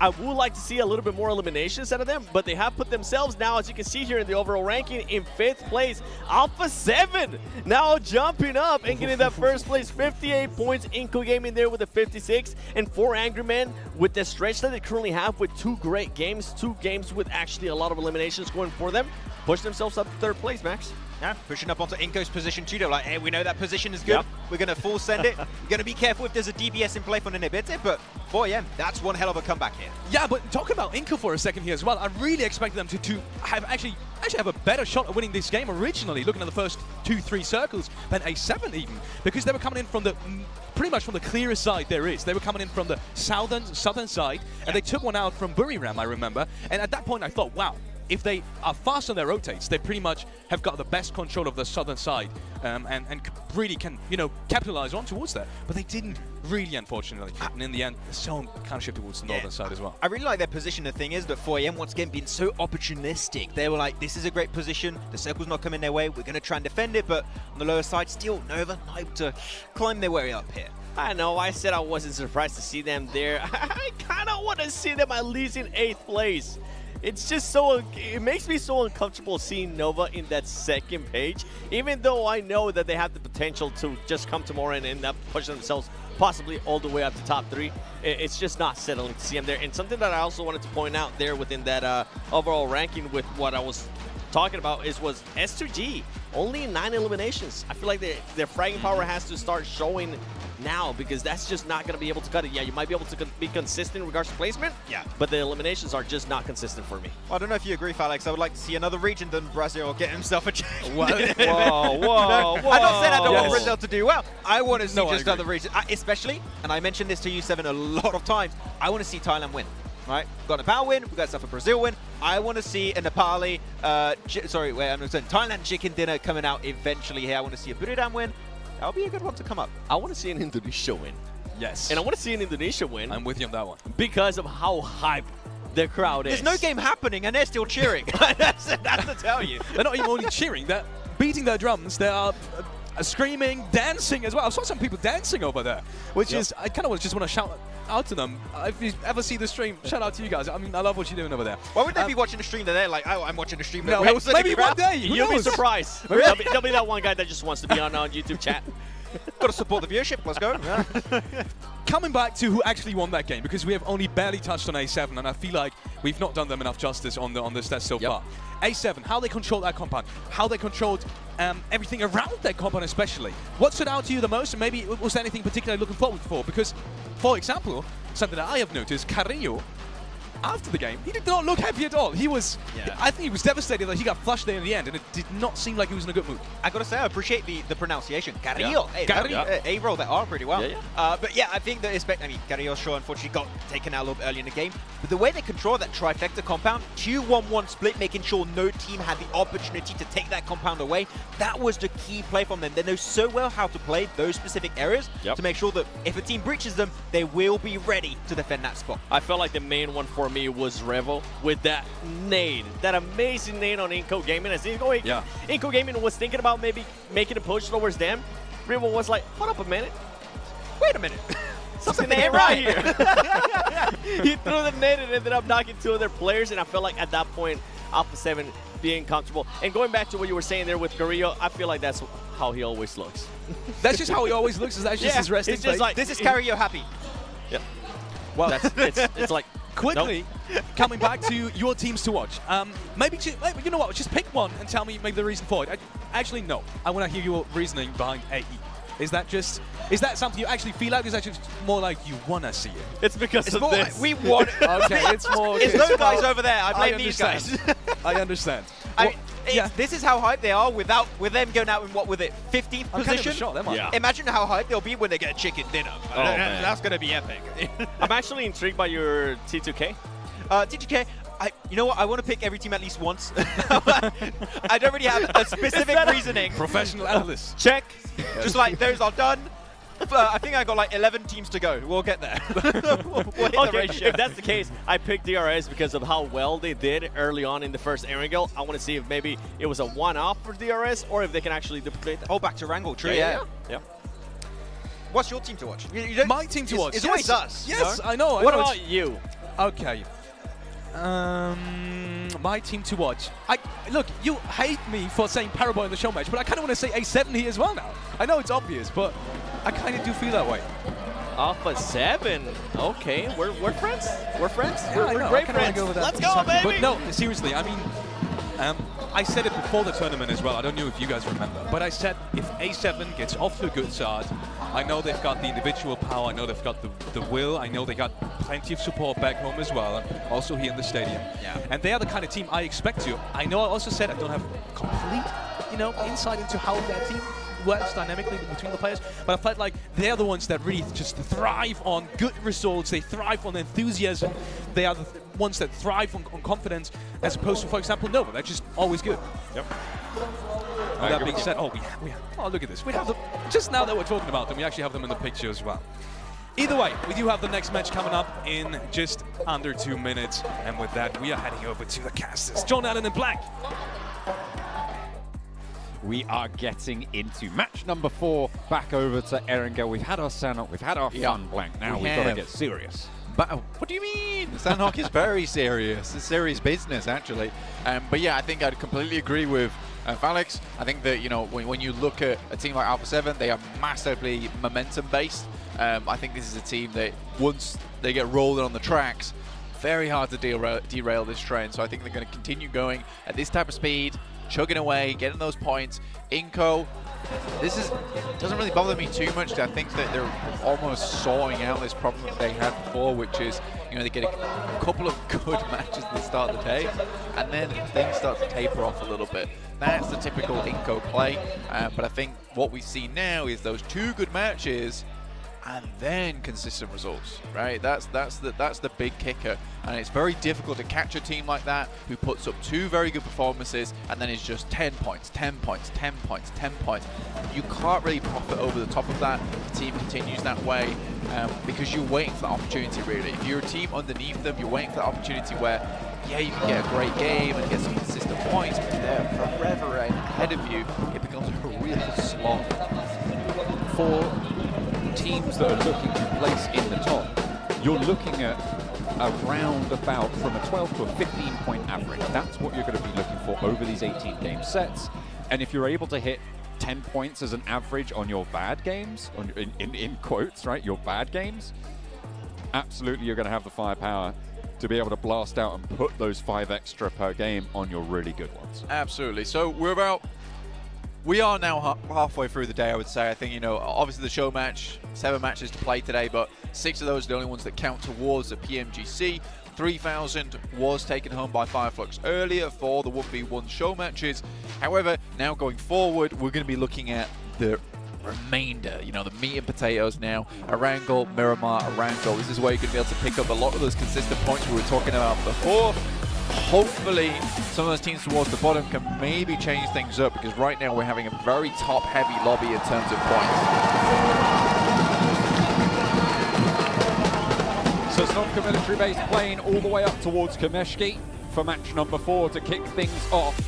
I would like to see a little bit more eliminations out of them, but they have put themselves now, as you can see here in the overall ranking, in 5th place. Alpha 7 now jumping up and getting that first place, 58 points. Inco Gaming there with a 56, and 4 Angry Men with the stretch that they currently have with 2 great games, 2 games with actually a lot of eliminations going for them. Push themselves up to 3rd place, Max. Yeah, pushing up onto Inco's position too. They're like, hey, we know that position is good. We're going to full send it. We're going to be careful if there's a DBS in play for Nenebete, but 4AM, that's one hell of a comeback here. Yeah, but talking about Inco for a second here as well, I really expected them to have actually have a better shot at winning this game originally, looking at the first 2-3 circles than A7 even, because they were coming in from the pretty much from the clearest side there is. They were coming in from the southern side, and they took one out from Buriram, I remember, and at that point I thought, wow, if they are fast on their rotates, they pretty much have got the best control of the southern side and really can, capitalize on towards that. But they didn't really, unfortunately. And in the end, the zone kind of shifted towards the northern side as well. I really like their position. The thing is that 4AM, once again, being so opportunistic. They were like, this is a great position. The circle's not coming their way. We're going to try and defend it. But on the lower side, still Nova not able to climb their way up here. I know, I said I wasn't surprised to see them there. I kind of want to see them at least in 8th place. It's just it makes me so uncomfortable seeing Nova in that second page, even though I know that they have the potential to just come tomorrow and end up pushing themselves possibly all the way up to top 3. It's just not settling to see them there. And something that I also wanted to point out there within that overall ranking with what I was talking about was S2G. Only 9 eliminations. I feel like their fragging power has to start showing now, because that's just not going to be able to cut it. Yeah, you might be able to be consistent in regards to placement, but the eliminations are just not consistent for me. Well, I don't know if you agree, Alex. I would like to see another region than Brazil get himself a change. Whoa. I'm not saying I don't want Brazil to do well. I want to see just other regions, especially, and I mentioned this to you, Seven, a lot of times, I want to see Thailand win. Right, we've got Nepal win, we've got stuff for Brazil win. I want to see a Nepali, Thailand chicken dinner coming out eventually here. I want to see a Buriram win. That'll be a good one to come up. I want to see an Indonesia win. Yes. And I want to see an Indonesia win. I'm with you on that one. Because of how hype the crowd is. There's no game happening and they're still cheering. That's to tell you. They're not even only cheering, they're beating their drums. They are screaming, dancing as well. I saw some people dancing over there, which is, I kind of just want to shout out to them. If you ever see the stream, shout out to you guys. I mean, I love what you're doing over there. Why would they be watching the stream that they're like, oh, I'm watching the stream? No, maybe one day. You'll be surprised. There'll be that one guy that just wants to be on YouTube chat. Got to support the viewership. Let's go. Coming back to who actually won that game, because we have only barely touched on A7, and I feel like we've not done them enough justice on the stats so far. A7, how they controlled that compound, how they controlled everything around that compound especially. What stood out to you the most, and maybe was there anything particularly looking forward for? Because, for example, something that I have noticed, Carrillo after the game, he did not look happy at all. He was, I think he was devastated that he got flushed there in the end, and it did not seem like he was in a good mood. I gotta say, I appreciate the pronunciation. Carrillo. Yeah. Hey, Carrillo. A rolled that R pretty well. Yeah, But yeah, I think that I mean, Carrillo sure unfortunately got taken out a little bit early in the game. But the way they control that trifecta compound, 2-1-1 split, making sure no team had the opportunity to take that compound away, that was the key play from them. They know so well how to play those specific areas to make sure that if a team breaches them, they will be ready to defend that spot. I felt like the main one for me was Revo with that nade, that amazing nade on Inco Gaming. As Inco Gaming was thinking about maybe making a push towards them, Revo was like, hold up a minute. Wait a minute. Something ain't right here. He threw the nade and ended up knocking 2 of their players, and I felt like at that point, Alpha 7 being comfortable. And going back to what you were saying there with Carrillo, I feel like that's how he always looks. That's just how he always looks. Is that just his resting it's just face? like, this is Carrillo happy. Yeah. Well, it's like quickly coming back to your teams to watch. Maybe you know what? Just pick one and tell me maybe the reason for it. Actually, no. I want to hear your reasoning behind AE. Is that something you actually feel like? Is that just more like you want to see it? It's because It's of more this. like we want it. Okay, it's more. It's those guys over there. I blame these understand. guys. I understand. This is how hyped they are with them going out in what with it 15th I'm kind of position. shocked, am I? Imagine how hyped they'll be when they get a chicken dinner. man. That's gonna be epic. I'm actually intrigued by your T2K. T2K. You know what? I want to pick every team at least once. I don't really have a specific reasoning. Professional analyst. Check. Just like those are done. I think I got like 11 teams to go. We'll get there. We'll hit the Okay, ratio. if that's the case, I picked DRS because of how well they did early on in the first Erangel. I want to see if maybe it was a one-off for DRS or if they can actually duplicate that. Oh, back to Wrangle. True. Yeah. What's your team to watch? My team to watch. It's always us. Yes, you know? I know. What about you? Okay. My team to watch. Look, you hate me for saying Paraboy in the show match, but I kind of want to say A7 here as well now. I know it's obvious, but I kind of do feel that way. Alpha 7. Okay, we're friends. We're friends. Yeah, we're I know. great I kinda wanna friends. go with that Let's go, Kentucky. baby. But no, seriously, I mean, I said it before the tournament as well. I don't know if you guys remember, but I said if A7 gets off to a good start, I know they've got the individual power. I know they've got the will. I know they got plenty of support back home as well, and also here in the stadium. Yeah. And they are the kind of team I expect to. I know I also said I don't have complete, insight into how that team works dynamically between the players, but I felt like they're the ones that really just thrive on good results. They thrive on enthusiasm. They are the ones that thrive on confidence, as opposed to, for example, Nova. They're just always good. Yep. With that being said, oh, look at this. We have them, just now that we're talking about them, we actually have them in the picture as well. Either way, we do have the next match coming up in just under 2 minutes, and with that, we are heading over to the casters. John Allen in black. We are getting into match number 4, back over to Erangel. We've had our Sanhok, we've had our fun blank. Now we've got to get serious. What do you mean? Sanhok is very serious. It's serious business, actually. But yeah, I think I'd completely agree with Alex. I think that, when you look at a team like Alpha 7, they are massively momentum-based. I think this is a team that, once they get rolling on the tracks, very hard to derail this train. So I think they're going to continue going at this type of speed, chugging away, getting those points. Inco, doesn't really bother me too much. I think that they're almost sorting out this problem that they had before, which is, they get a couple of good matches at the start of the day, and then things start to taper off a little bit. That's the typical Inco play, but I think what we see now is those 2 good matches, and then consistent results, right? That's the big kicker, and it's very difficult to catch a team like that who puts up 2 very good performances and then it's just 10 points, 10 points, 10 points, 10 points. You can't really profit over the top of that if the team continues that way, because you're waiting for the opportunity, really. If you're a team underneath them, you're waiting for the opportunity where, yeah, you can get a great game and get some consistent points, but they're forever ahead of you. It becomes a real slog. For teams that are looking to place in the top, you're looking at around about from a 12 to a 15-point average. That's what you're going to be looking for over these 18-game sets. And if you're able to hit 10 points as an average on your bad games, in quotes, right, your bad games, absolutely you're going to have the firepower to be able to blast out and put those 5 extra per game on your really good ones. Absolutely. So we are now halfway through the day, I would say. I think, obviously the show match, 7 matches to play today, but 6 of those are the only ones that count towards the PMGC. 3,000 was taken home by Fireflux earlier for the 1v1 show matches. However, now going forward, we're going to be looking at the remainder, you know, the meat and potatoes now. Erangel, Miramar, Erangel. This is where you're going to be able to pick up a lot of those consistent points we were talking about before. Hopefully, some of those teams towards the bottom can maybe change things up, because right now we're having a very top-heavy lobby in terms of points. Sosnovka military base plane all the way up towards Kameshki for match number 4 to kick things off.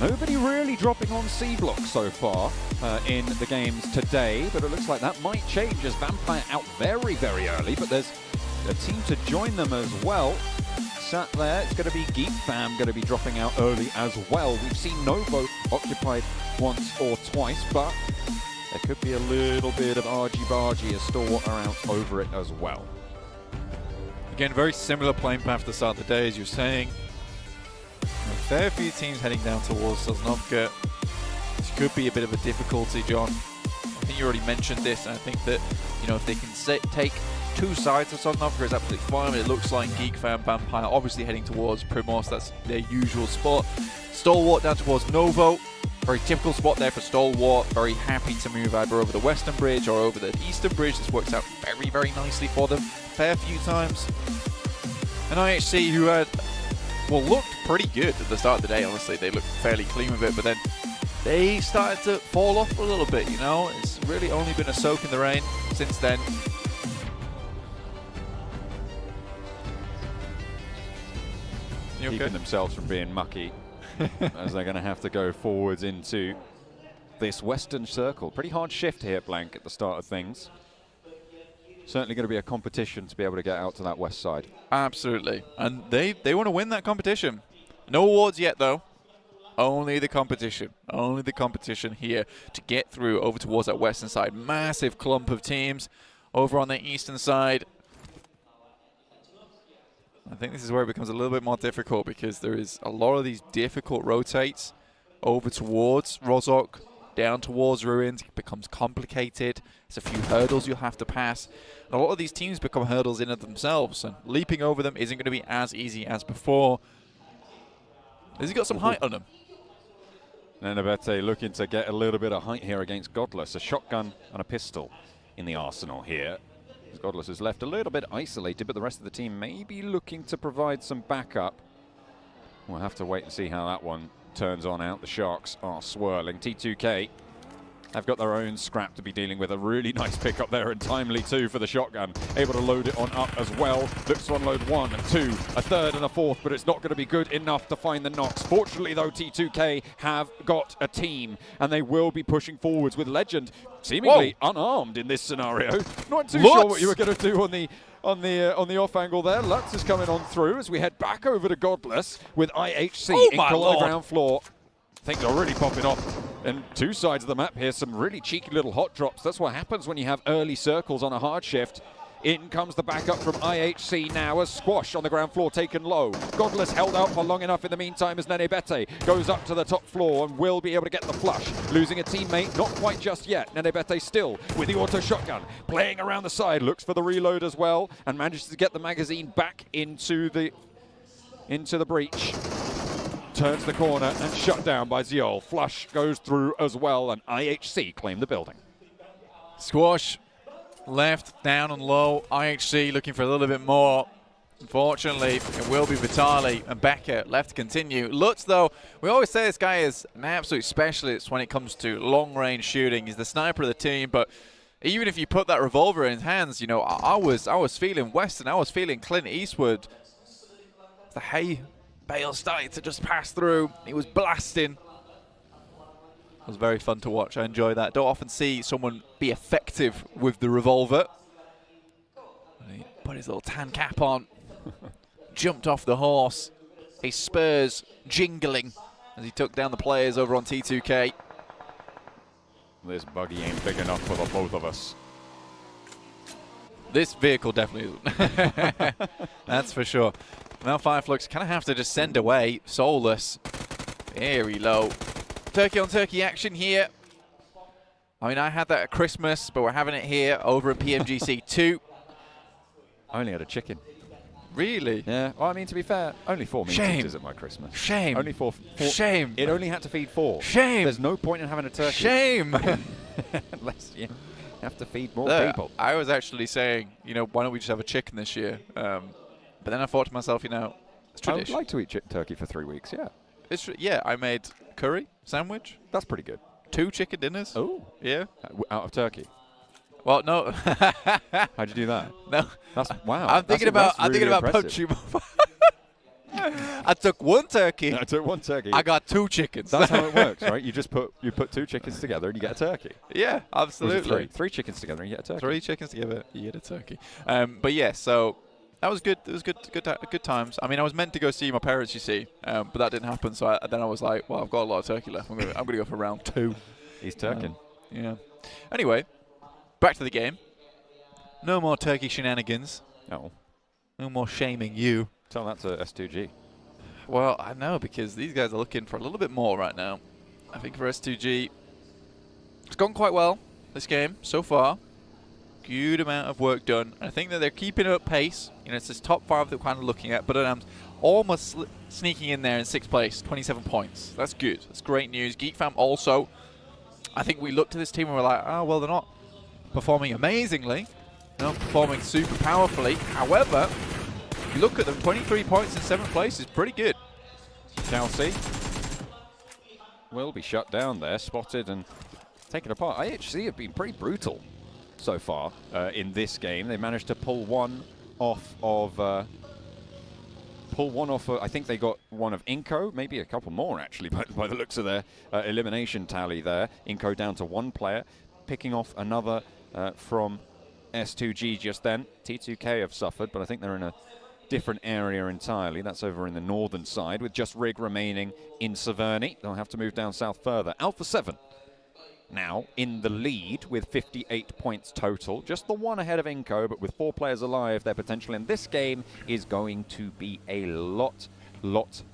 Nobody really dropping on C block so far in the games today, but it looks like that might change as Vampire out very, very early, but there's a team to join them as well. Sat there, it's going to be Geek Fam going to be dropping out early as well. We've seen Novo occupied once or twice, but there could be a little bit of argy-bargy as Stalwart are out over it as well. Again, very similar playing path to the start of the day, as you're saying. A fair few teams heading down towards Sosnovka. This could be a bit of a difficulty, John. I think you already mentioned this, and I think that, you know, if they can take two sides of Sosnovka, is absolutely fine. It looks like Geek Fam, Vampire obviously heading towards Primos. That's their usual spot. Stalwart down towards Novo. Very typical spot there for Stalwart. Very happy to move either over the Western Bridge or over the Eastern Bridge. This works out very, very nicely for them. Fair few times. And IHC, who had, well, looked pretty good at the start of the day, honestly. They looked fairly clean with it, but then they started to fall off a little bit, you know? It's really only been a soak in the rain since then. Keeping themselves from being mucky as they're going to have to go forwards into this Western Circle. Pretty hard shift here, Blank, at the start of things. Certainly going to be a competition to be able to get out to that west side. Absolutely. And they want to win that competition. No awards yet, though. Only the competition. Only the competition here to get through over towards that western side. Massive clump of teams over on the eastern side. I think this is where it becomes a little bit more difficult, because there is a lot of these difficult rotates over towards Rozhok, down towards Ruins. It becomes complicated. There's a few hurdles you'll have to pass. And a lot of these teams become hurdles in of themselves, and leaping over them isn't going to be as easy as before. Has he got some height on him? Nenebete looking to get a little bit of height here against Godless. A shotgun and a pistol in the arsenal here. Godless is left a little bit isolated, but the rest of the team may be looking to provide some backup. We'll have to wait and see how that one turns on out. The Sharks are swirling. T2K have got their own scrap to be dealing with. A really nice pickup there, and timely too for the shotgun. Able to load it on up as well. Looks to unload 1, 2, a third and a fourth, but it's not going to be good enough to find the knocks. Fortunately though, T2K have got a team, and they will be pushing forwards with Legend seemingly unarmed in this scenario. Not too sure what you were going to do on the off angle there. Lutz is coming on through as we head back over to Godless with IHC in on the ground floor. Things are really popping off. And two sides of the map here, some really cheeky little hot drops. That's what happens when you have early circles on a hard shift. In comes the backup from IHC now as Squash on the ground floor taken low. Godless held out for long enough in the meantime as Nenebete goes up to the top floor and will be able to get the flush. Losing a teammate, not quite just yet. Nenebete still with the auto shotgun, playing around the side, looks for the reload as well, and manages to get the magazine back into the breach. Turns the corner and shut down by Ziol. Flush goes through as well, and IHC claim the building. Squash left, down and low. IHC looking for a little bit more. Unfortunately, it will be Vitali and Becker left to continue. Lutz, though, we always say this guy is an absolute specialist when it comes to long-range shooting. He's the sniper of the team, but even if you put that revolver in his hands, you know, I was feeling Western. I was feeling Clint Eastwood. The hay bale started to just pass through. He was blasting. It was very fun to watch. I enjoy that. Don't often see someone be effective with the revolver. He put his little tan cap on, jumped off the horse, his spurs jingling as he took down the players over on T2K. This buggy ain't big enough for the both of us. This vehicle definitely isn't. That's for sure. Now Fireflux kind of have to just send away Soulless. Very low. Turkey on turkey action here. I mean, I had that at Christmas, but we're having it here over in PMGC 2. I only had a chicken. Really? Yeah. Well, I mean, to be fair, only 4 meat Shame. eaters at my Christmas. Shame. Only four. Shame. It only had to feed 4. Shame. There's no point in having a turkey. Shame. Unless you have to feed more Look, people. I was actually saying, why don't we just have a chicken this year? But then I thought to myself, it's I would tradition. like to eat turkey for 3 weeks, yeah. I made curry, sandwich. That's pretty good. 2 chicken dinners. Oh. Yeah. Out of turkey. Well, no. How'd you do that? No. That's wow. I'm thinking about PUBG. PUBG. I took 1 turkey. I took 1 turkey. I got 2 chickens. That's how it works, right? You put 2 chickens together and you get a turkey. Yeah, absolutely. 3 chickens together and you get a turkey. 3 chickens together, you get a turkey. But yeah, so that was good. It was good times. I mean, I was meant to go see my parents, you see, but that didn't happen. So then I was like, well, I've got a lot of turkey left. I'm gonna go for round 2. He's turking. Yeah. Anyway, back to the game. No more turkey shenanigans. Oh. No more shaming you. Tell that to S2G. Well, I know, because these guys are looking for a little bit more right now. I think for S2G, it's gone quite well, this game, so far. Good amount of work done. I think that they're keeping up pace. It's this top 5 that we're kind of looking at, but I'm almost sneaking in there in 6th place, 27 points. That's good. That's great news. Geek Fam also, I think we looked at this team and we're like, oh, well, they're not performing amazingly. They're not performing super powerfully. However, you look at them, 23 points in 7th place is pretty good. Chelsea will be shut down there, spotted and taken apart. IHC have been pretty brutal so far in this game. They managed to pull one off of... I think they got one of Inco, maybe a couple more actually, by the looks of their elimination tally there. Inco down to 1 player, picking off another from S2G just then. T2K have suffered, but I think they're in a different area entirely. That's over in the northern side, with just Rig remaining in Severny. They'll have to move down south further. Alpha 7 now in the lead with 58 points total. Just the 1 ahead of Inco, but with 4 players alive, their potential in this game is going to be a lot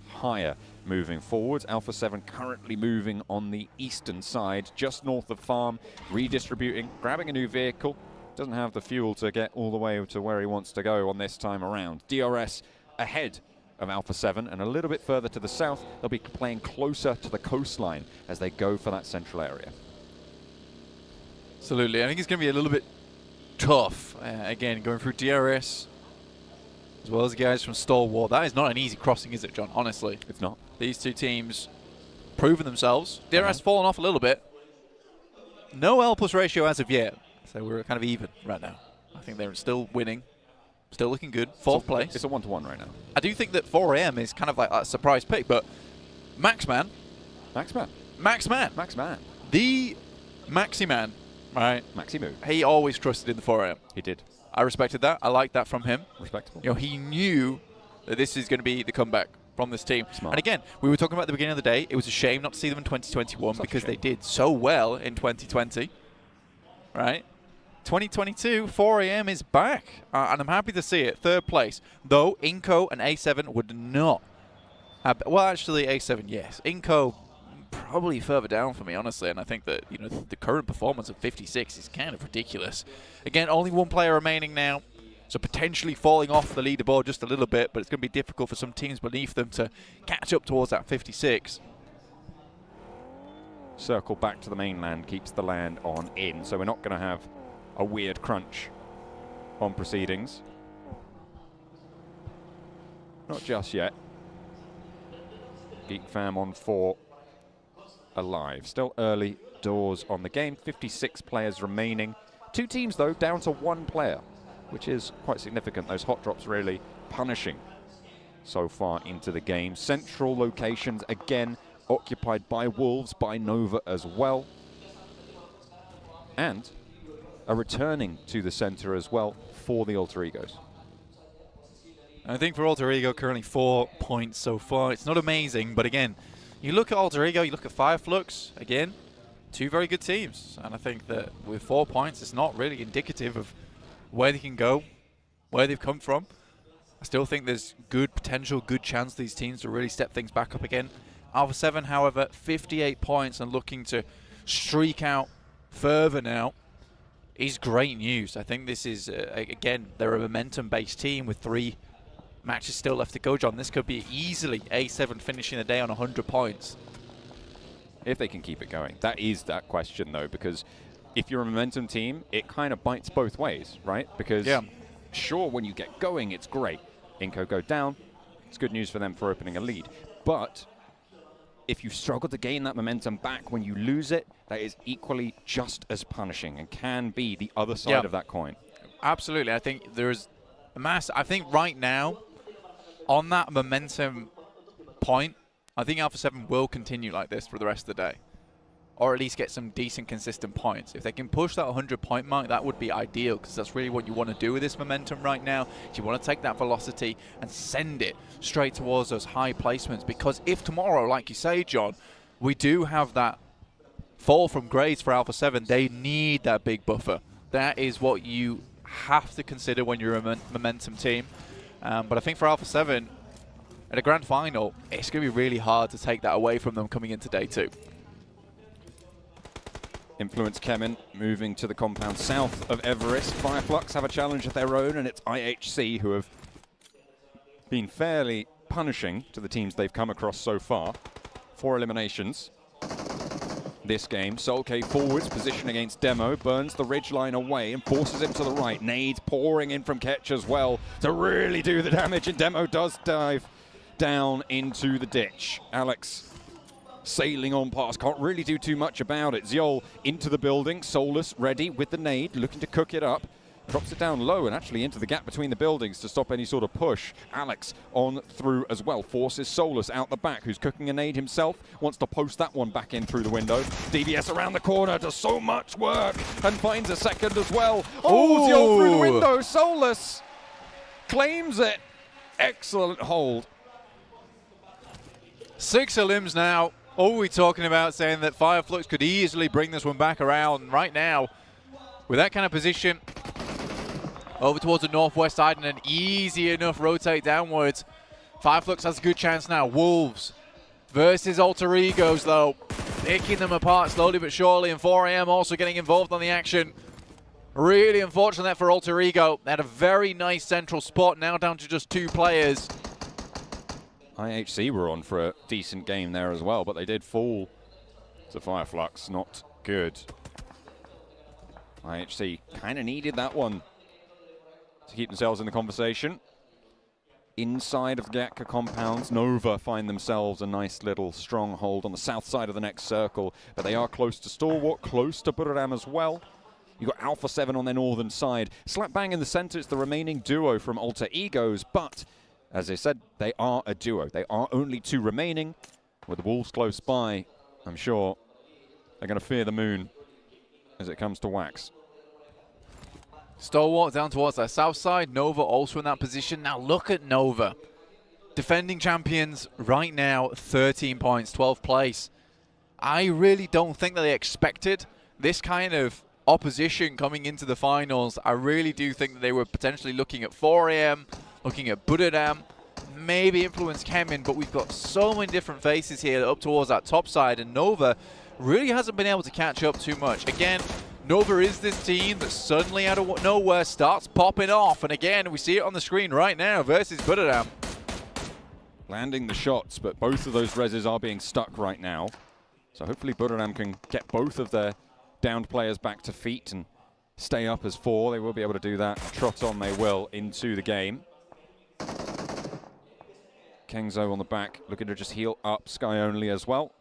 higher moving forward. Alpha 7 currently moving on the eastern side, just north of Farm, redistributing, grabbing a new vehicle. Doesn't have the fuel to get all the way to where he wants to go on this time around. DRS ahead of Alpha 7 and a little bit further to the south. They'll be playing closer to the coastline as they go for that central area. Absolutely. I think it's going to be a little bit tough. Again, going through DRS as well as the guys from Stalwart. That is not an easy crossing, is it, John? Honestly. It's not. These 2 teams proven themselves. DRS fallen off a little bit. No L+ ratio as of yet. So we're kind of even right now. I think they're still winning. Still looking good. 4th place. It's a 1-to-1 right now. I do think that 4AM is kind of like a surprise pick, but Maxman. The Maxi Man, right? Maximu. He always trusted in the 4AM. He did. I respected that. I liked that from him. Respectable. He knew that this is going to be the comeback from this team. Smart. And again, we were talking about at the beginning of the day, it was a shame not to see them in 2021 because they did so well in 2020, right? 2022, 4AM is back, and I'm happy to see it. 3rd place, though Inco and A7 would not have, well, actually, A7, yes. Inco, probably further down for me, honestly, and I think that, the current performance of 56 is kind of ridiculous. Again, only 1 player remaining now, so potentially falling off the leaderboard just a little bit, but it's going to be difficult for some teams beneath them to catch up towards that 56. Circle back to the mainland, keeps the land on in, so we're not going to have a weird crunch on proceedings. Not just yet. Geek Fam on 4 alive. Still early doors on the game. 56 players remaining. 2 teams, though, down to 1 player, which is quite significant. Those hot drops really punishing so far into the game. Central locations, again, occupied by Wolves, by Nova as well. And are returning to the center as well for the Alter Egos. I think for Alter Ego, currently 4 points so far. It's not amazing, but again, you look at Alter Ego, you look at Fireflux, again, 2 very good teams. And I think that with 4 points, it's not really indicative of where they can go, where they've come from. I still think there's good potential, good chance these teams to really step things back up again. Alpha 7, however, 58 points and looking to streak out further now is great news. I think this is, again, they're a momentum-based team with 3 matches still left to go, John. This could be easily A7 finishing the day on 100 points. If they can keep it going. That is that question, though, because if you're a momentum team, it kind of bites both ways, right? Because sure, when you get going, it's great. Inco go down. It's good news for them for opening a lead. But if you struggle to gain that momentum back when you lose it, that is equally just as punishing and can be the other side of that coin. Absolutely. I think there's a mass. I think right now, on that momentum point, I think Alpha 7 will continue like this for the rest of the day. Or at least get some decent, consistent points. If they can push that 100-point mark, that would be ideal, because that's really what you want to do with this momentum right now. You want to take that velocity and send it straight towards those high placements, because if tomorrow, like you say, John, we do have that fall from grades for Alpha 7, they need that big buffer. That is what you have to consider when you're a momentum team. But I think for Alpha 7, at a grand final, it's going to be really hard to take that away from them coming into day 2. Influence Kemen moving to the compound south of Everest. Fireflux have a challenge of their own, and it's IHC who have been fairly punishing to the teams they've come across so far. 4 eliminations this game. Solk forwards, position against Demo, burns the ridgeline away and forces him to the right. Nades pouring in from Ketch as well to really do the damage, and Demo does dive down into the ditch. Alex sailing on past, can't really do too much about it. Ziol into the building, Solus ready with the nade, looking to cook it up. Drops it down low and actually into the gap between the buildings to stop any sort of push. Alex on through as well, forces Solus out the back, who's cooking a nade himself, wants to post that one back in through the window. DBS around the corner, does so much work and finds a second as well. Oh, Ziol through the window, Solus claims it. Excellent hold. 6 elims now. All we're talking about, saying that Fireflux could easily bring this one back around right now. With that kind of position, over towards the northwest side and an easy enough rotate downwards. Fireflux has a good chance now. Wolves versus Alter Egos, though. Picking them apart slowly but surely, and 4AM also getting involved on the action. Really unfortunate for Alter Ego. They had a very nice central spot, now down to just 2 players. IHC were on for a decent game there as well, but they did fall to Fireflux. Not good. IHC kind of needed that one to keep themselves in the conversation. Inside of the Gatka compounds, Nova find themselves a nice little stronghold on the south side of the next circle, but they are close to Stalwart, close to Buradam as well. You've got Alpha 7 on their northern side. Slap bang in the center, it's the remaining duo from Alter Egos, but as I said, they are a duo. They are only 2 remaining. With the Wolves close by, I'm sure they're going to fear the moon as it comes to Wax. Stalwart down towards their south side. Nova also in that position. Now look at Nova. Defending champions right now, 13 points, 12th place. I really don't think that they expected this kind of opposition coming into the finals. I really do think that they were potentially looking at 4AM, looking at Buradam, maybe Influence Kemen, but we've got so many different faces here up towards that top side, and Nova really hasn't been able to catch up too much. Again, Nova is this team that suddenly out of nowhere starts popping off, and again, we see it on the screen right now versus Buradam. Landing the shots, but both of those reses are being stuck right now. So hopefully Buradam can get both of their downed players back to feet and stay up as 4. They will be able to do that. Trot on they will into the game. Kengzo on the back, looking to just heal up. Sky only as well.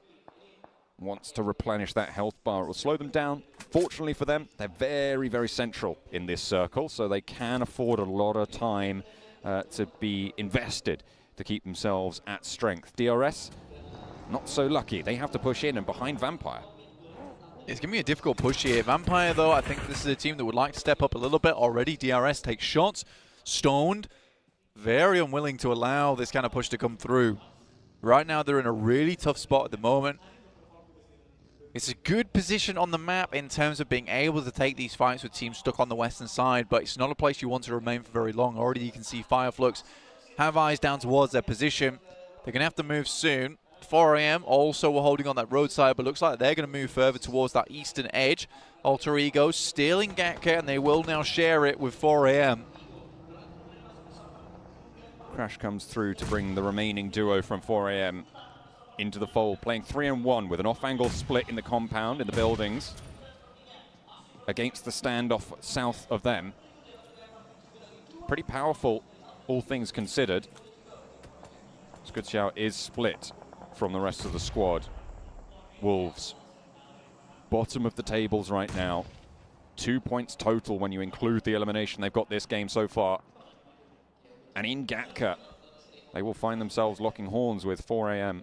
Wants to replenish that health bar. It will slow them down. Fortunately for them, they're very, very central in this circle, so they can afford a lot of time to be invested to keep themselves at strength. DRS, not so lucky. They have to push in and behind Vampire. It's going to be a difficult push here. Vampire, though, I think this is a team that would like to step up a little bit already. DRS takes shots. Stoned, very unwilling to allow this kind of push to come through. Right now, they're in a really tough spot at the moment. It's a good position on the map in terms of being able to take these fights with teams stuck on the western side, but it's not a place you want to remain for very long. Already you can see Fireflux have eyes down towards their position. They're going to have to move soon. 4AM also were holding on that roadside, but looks like they're going to move further towards that eastern edge. Alter Ego stealing Gatka, and they will now share it with 4AM. Crash comes through to bring the remaining duo from 4AM into the fold, playing 3-on-1 with an off-angle split in the compound, in the buildings, against the standoff south of them. Pretty powerful, all things considered. Skutschau is split from the rest of the squad. Wolves, bottom of the tables right now. 2 points total when you include the elimination they've got this game so far. And in Gatka, they will find themselves locking horns with 4AM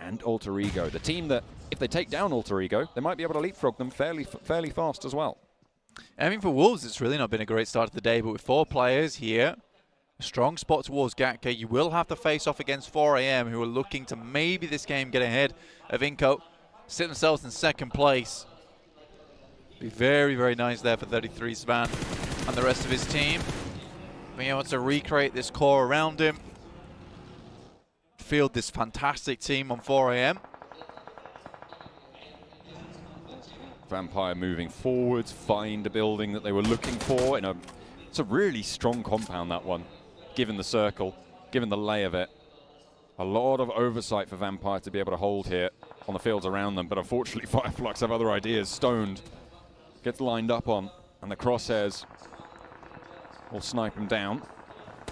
and Alter Ego. The team that, if they take down Alter Ego, they might be able to leapfrog them fairly fast as well. I mean, for Wolves, it's really not been a great start to the day, but with 4 players here, a strong spot towards Gatka, you will have to face off against 4AM, who are looking to maybe this game get ahead of Inco, sit themselves in second place. Be very, very nice there for 33 Svan and the rest of his team. Being able to recreate this core around him. Field this fantastic team on 4AM. Vampire moving forwards, find a building that they were looking for. It's a really strong compound, that one, given the circle, given the lay of it. A lot of oversight for Vampire to be able to hold here on the fields around them, but unfortunately Fireflux have other ideas. Stoned gets lined up on, and the crosshairs will snipe him down.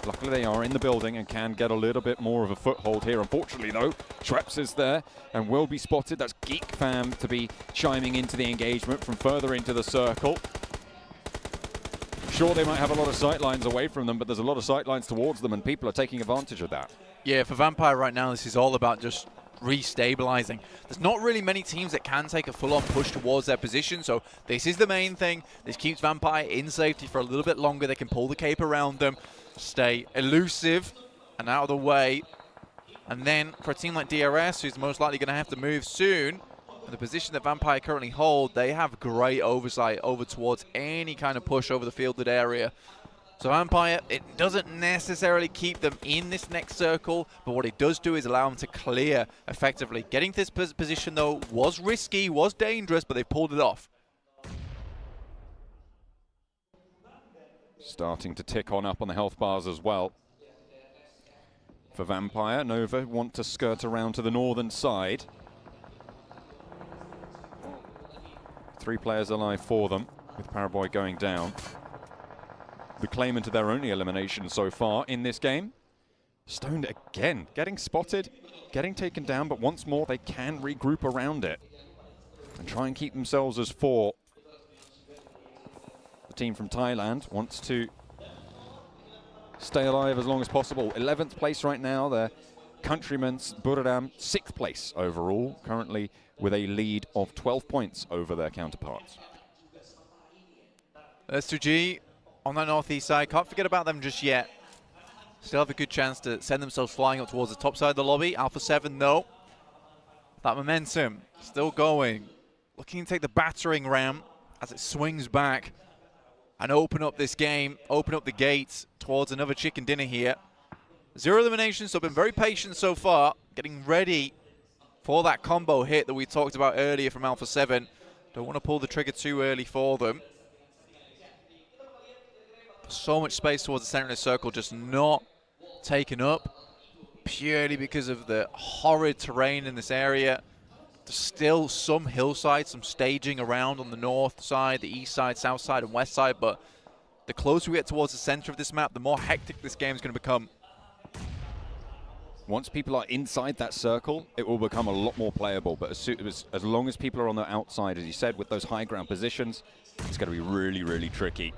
Luckily they are in the building and can get a little bit more of a foothold here. Unfortunately though, Schweppes is there and will be spotted. That's Geek Fam to be chiming into the engagement from further into the circle. Sure, they might have a lot of sightlines away from them, but there's a lot of sightlines towards them and people are taking advantage of that. Yeah, for Vampire right now, this is all about just restabilizing. There's not really many teams that can take a full-on push towards their position, so this is the main thing. This keeps Vampire in safety for a little bit longer. They can pull the cape around them, stay elusive and out of the way. And then for a team like DRS, who's most likely going to have to move soon, in the position that Vampire currently hold, they have great oversight over towards any kind of push over the fielded area. So Vampire, it doesn't necessarily keep them in this next circle, but what it does do is allow them to clear effectively. Getting to this position, though, was risky, was dangerous, but they pulled it off. Starting to tick on up on the health bars as well. For Vampire, Nova want to skirt around to the northern side. 3 players alive for them, with Paraboy going down. The claimant of their only elimination so far in this game. Stoned again, getting spotted, getting taken down, but once more they can regroup around it and try and keep themselves as 4. The team from Thailand wants to stay alive as long as possible. 11th place right now, their countrymen Buradam 6th place overall, currently with a lead of 12 points over their counterparts. S2G on that northeast side, can't forget about them just yet. Still have a good chance to send themselves flying up towards the top side of the lobby. Alpha 7 though, that momentum still going. Looking to take the battering ram as it swings back and open up this game, open up the gates towards another chicken dinner here. 0 eliminations, so been very patient so far, getting ready for that combo hit that we talked about earlier from Alpha 7. Don't want to pull the trigger too early for them. So much space towards the center of the circle, just not taken up, purely because of the horrid terrain in this area. There's still some hillside, some staging around on the north side, the east side, south side, and west side, but the closer we get towards the center of this map, the more hectic this game is going to become. Once people are inside that circle, it will become a lot more playable, but as long as people are on the outside, as you said, with those high ground positions, it's going to be really, really tricky.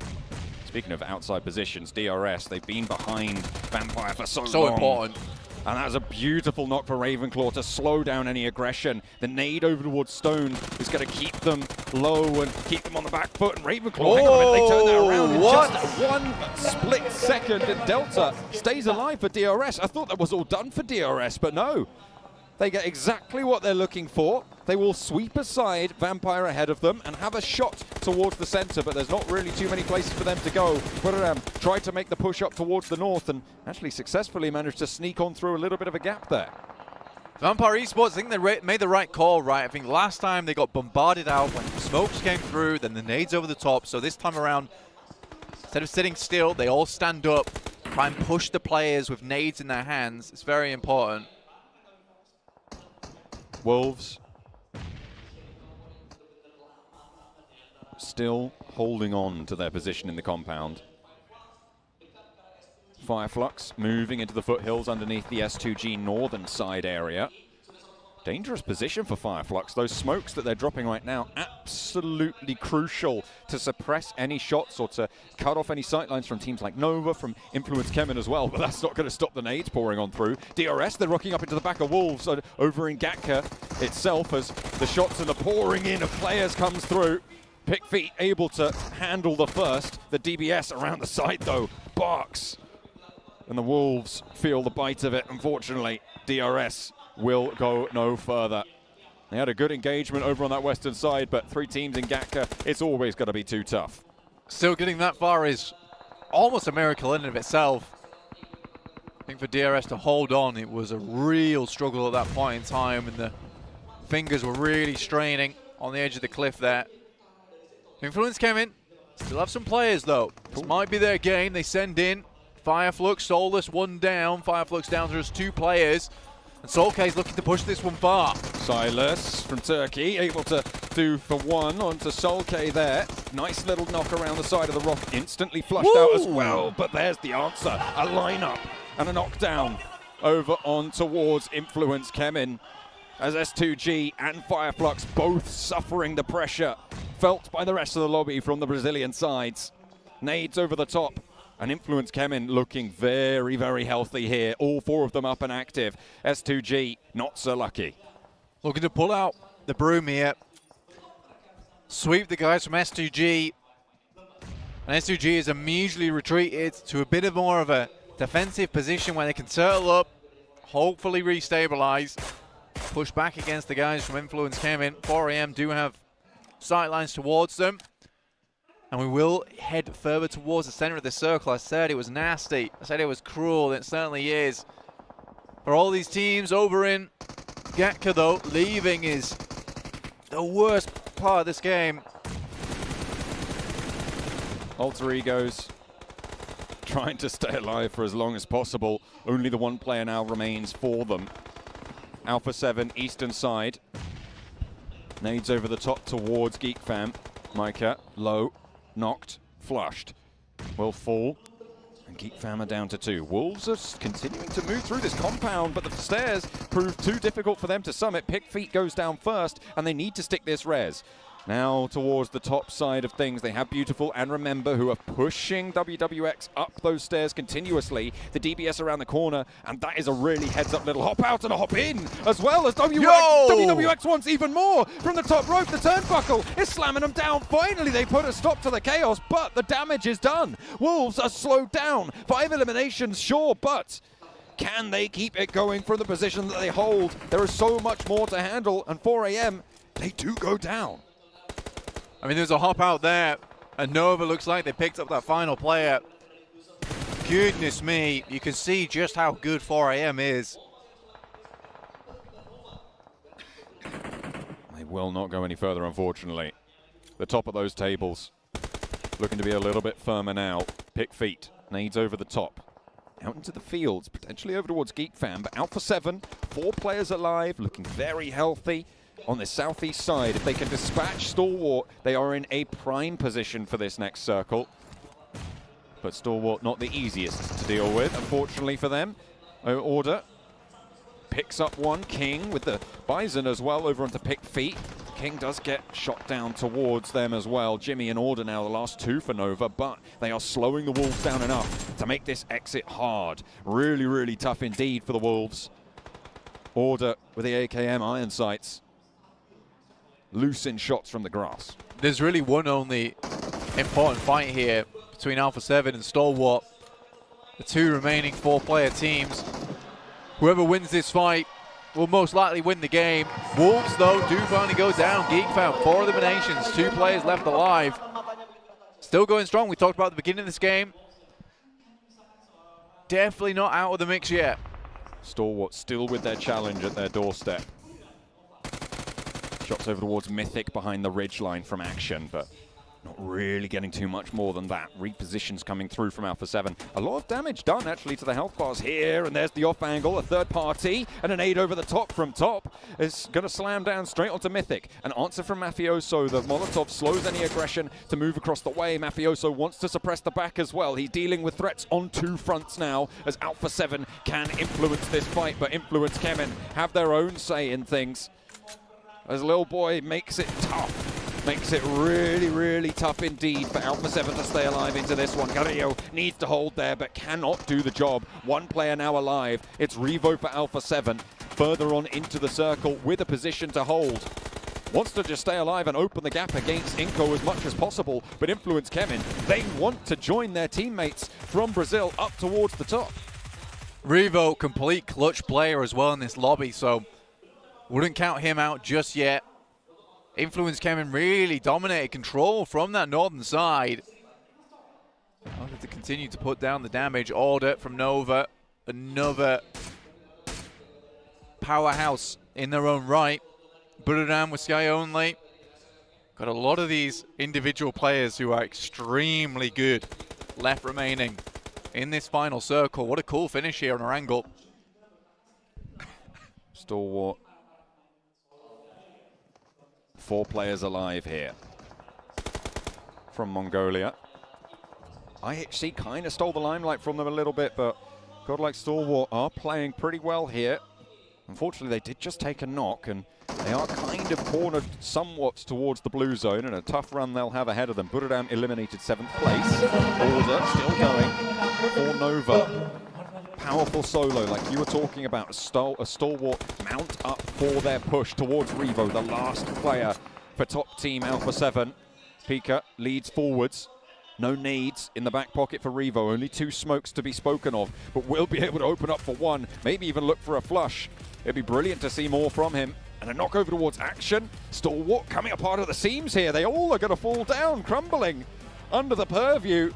Speaking of outside positions, DRS, they've been behind Vampire for so long. So important. And that was a beautiful knock for Ravenclaw to slow down any aggression. The nade over towards Stone is going to keep them low and keep them on the back foot. And Ravenclaw, hang on a minute, they turn that around in just 1 split second. And Delta stays alive for DRS. I thought that was all done for DRS, but no. They get exactly what they're looking for. They will sweep aside Vampire ahead of them and have a shot towards the center, but there's not really too many places for them to go. Buradam tried to make the push up towards the north and actually successfully managed to sneak on through a little bit of a gap there. Vampire Esports, I think they made the right call, right? I think last time they got bombarded out when the smokes came through, then the nades over the top. So this time around, instead of sitting still, they all stand up try and push the players with nades in their hands. It's very important. Wolves still holding on to their position in the compound. Fireflux moving into the foothills underneath the S2G northern side area. Dangerous position for Fireflux. Those smokes that they're dropping right now, absolutely crucial to suppress any shots or to cut off any sightlines from teams like Nova, from Influence Kemen as well, but that's not going to stop the nades pouring on through. DRS, they're rocking up into the back of Wolves over in Gatka itself as the shots and the pouring in of players comes through. Pick Feet able to handle the first. The DBS around the side though, barks. And the Wolves feel the bite of it, unfortunately. DRS will go no further. They had a good engagement over on that western side, but 3 teams in Gatka, it's always going to be too tough. Still getting that far is almost a miracle in and of itself. I think for DRS to hold on, it was a real struggle at that point in time, and the fingers were really straining on the edge of the cliff there. Influence came in. Still have some players though. This might be their game. They send in Fireflux, Soulless, 1 down. Fireflux down to just 2 players. And Solkay's looking to push this one far. Silas from Turkey able to do for 1 onto Solkay there. Nice little knock around the side of the rock, instantly flushed out as well. But there's the answer, a lineup and a knockdown over on towards Influence Kemen. As S2G and Fireflux both suffering the pressure felt by the rest of the lobby from the Brazilian sides. Nades over the top. And Influence Kemen looking very, very healthy here. All 4 of them up and active. S2G not so lucky. Looking to pull out the broom here. Sweep the guys from S2G. And S2G is immediately retreated to a bit of more of a defensive position where they can turtle up, hopefully restabilize, push back against the guys from Influence Kemen. 4AM do have sightlines towards them. And we will head further towards the center of the circle. I said it was nasty. I said it was cruel. It certainly is. For all these teams over in Gatka, though, leaving is the worst part of this game. Alter Egos trying to stay alive for as long as possible. Only the 1 player now remains for them. Alpha 7, eastern side. Nades over the top towards Geek Fam. Micah, low. Knocked, flushed, will fall, and Geek Fam are down to 2. Wolves are continuing to move through this compound, but the stairs prove too difficult for them to summit. Pick Feet goes down first, and they need to stick this res. Now towards the top side of things, they have Beautiful and Remember, who are pushing WWX up those stairs continuously. The DBS around the corner, and that is a really heads-up little hop out and a hop in, as well as WWX wants even more from the top rope. The turnbuckle is slamming them down. Finally, they put a stop to the chaos, but the damage is done. Wolves are slowed down. 5 eliminations, sure, but can they keep it going from the position that they hold? There is so much more to handle, and 4AM, they do go down. I mean, there's a hop out there, and Nova looks like they picked up that final player. Goodness me, you can see just how good 4AM is. They will not go any further, unfortunately. The top of those tables looking to be a little bit firmer now. Pick Feet, nades over the top. Out into the fields, potentially over towards Geek Fam, but Alpha 7, 4 players alive, looking very healthy. On the southeast side, if they can dispatch Stalwart, they are in a prime position for this next circle. But Stalwart not the easiest to deal with, unfortunately for them. Order picks up 1. King with the Bison as well over onto Pick Feet. King does get shot down towards them as well. Jimmy and Order now the last 2 for Nova, but they are slowing the Wolves down enough to make this exit hard. Really, really tough indeed for the Wolves. Order with the AKM iron sights. Loose in shots from the grass. There's really one only important fight here between Alpha 7 and Stalwart. The 2 remaining 4-player teams. Whoever wins this fight will most likely win the game. Wolves, though, do finally go down. Geek Fam, 4 eliminations, 2 players left alive. Still going strong. We talked about at the beginning of this game. Definitely not out of the mix yet. Stalwart still with their challenge at their doorstep. Shots over towards Mythic behind the ridge line from Action, but Not really getting too much more than that. Repositions coming through from Alpha 7. A lot of damage done actually to the health bars here, and there's the off angle, a third party, and an aid over the top from top. Is going to slam down straight onto Mythic. An answer from Mafioso. The Molotov slows any aggression to move across the way. Mafioso wants to suppress the back as well. He's dealing with threats on two fronts now, as Alpha 7 can influence this fight, but Influence Kemen have their own say in things. As Lil Boy makes it tough. Makes it really, really tough indeed for Alpha 7 to stay alive into this one. Carrillo needs to hold there, but cannot do the job. One player now alive. It's Revo for Alpha 7. Further on into the circle with a position to hold. Wants to just stay alive and open the gap against Inco as much as possible, but Influence Kemen, they want to join their teammates from Brazil up towards the top. Revo, complete clutch player as well in this lobby, so wouldn't count him out just yet. Influence Kemen really dominated control from that northern side. Wanted to continue to put down the damage. Order from Nova. Another powerhouse in their own right. Buradam with Sky only. Got a lot of these individual players who are extremely good left remaining in this final circle. What a cool finish here on our angle. Stalwart. 4 players alive here from Mongolia. IHC kind of stole the limelight from them a little bit, but Godlike Stalwart are playing pretty well here. Unfortunately, they did just take a knock, and they are kind of cornered somewhat towards the blue zone, and a tough run they'll have ahead of them. Buradam eliminated 7th place. Order still going for Nova. Powerful solo, like you were talking about, a Stalwart mount up for their push towards Revo, the last player for top team Alpha 7. Pika leads forwards. No nades in the back pocket for Revo, only 2 smokes to be spoken of, but will be able to open up for 1, maybe even look for a flush. It'd be brilliant to see more from him. And a knock over towards Action. Stalwart coming apart of the seams here. They all are going to fall down, crumbling under the purview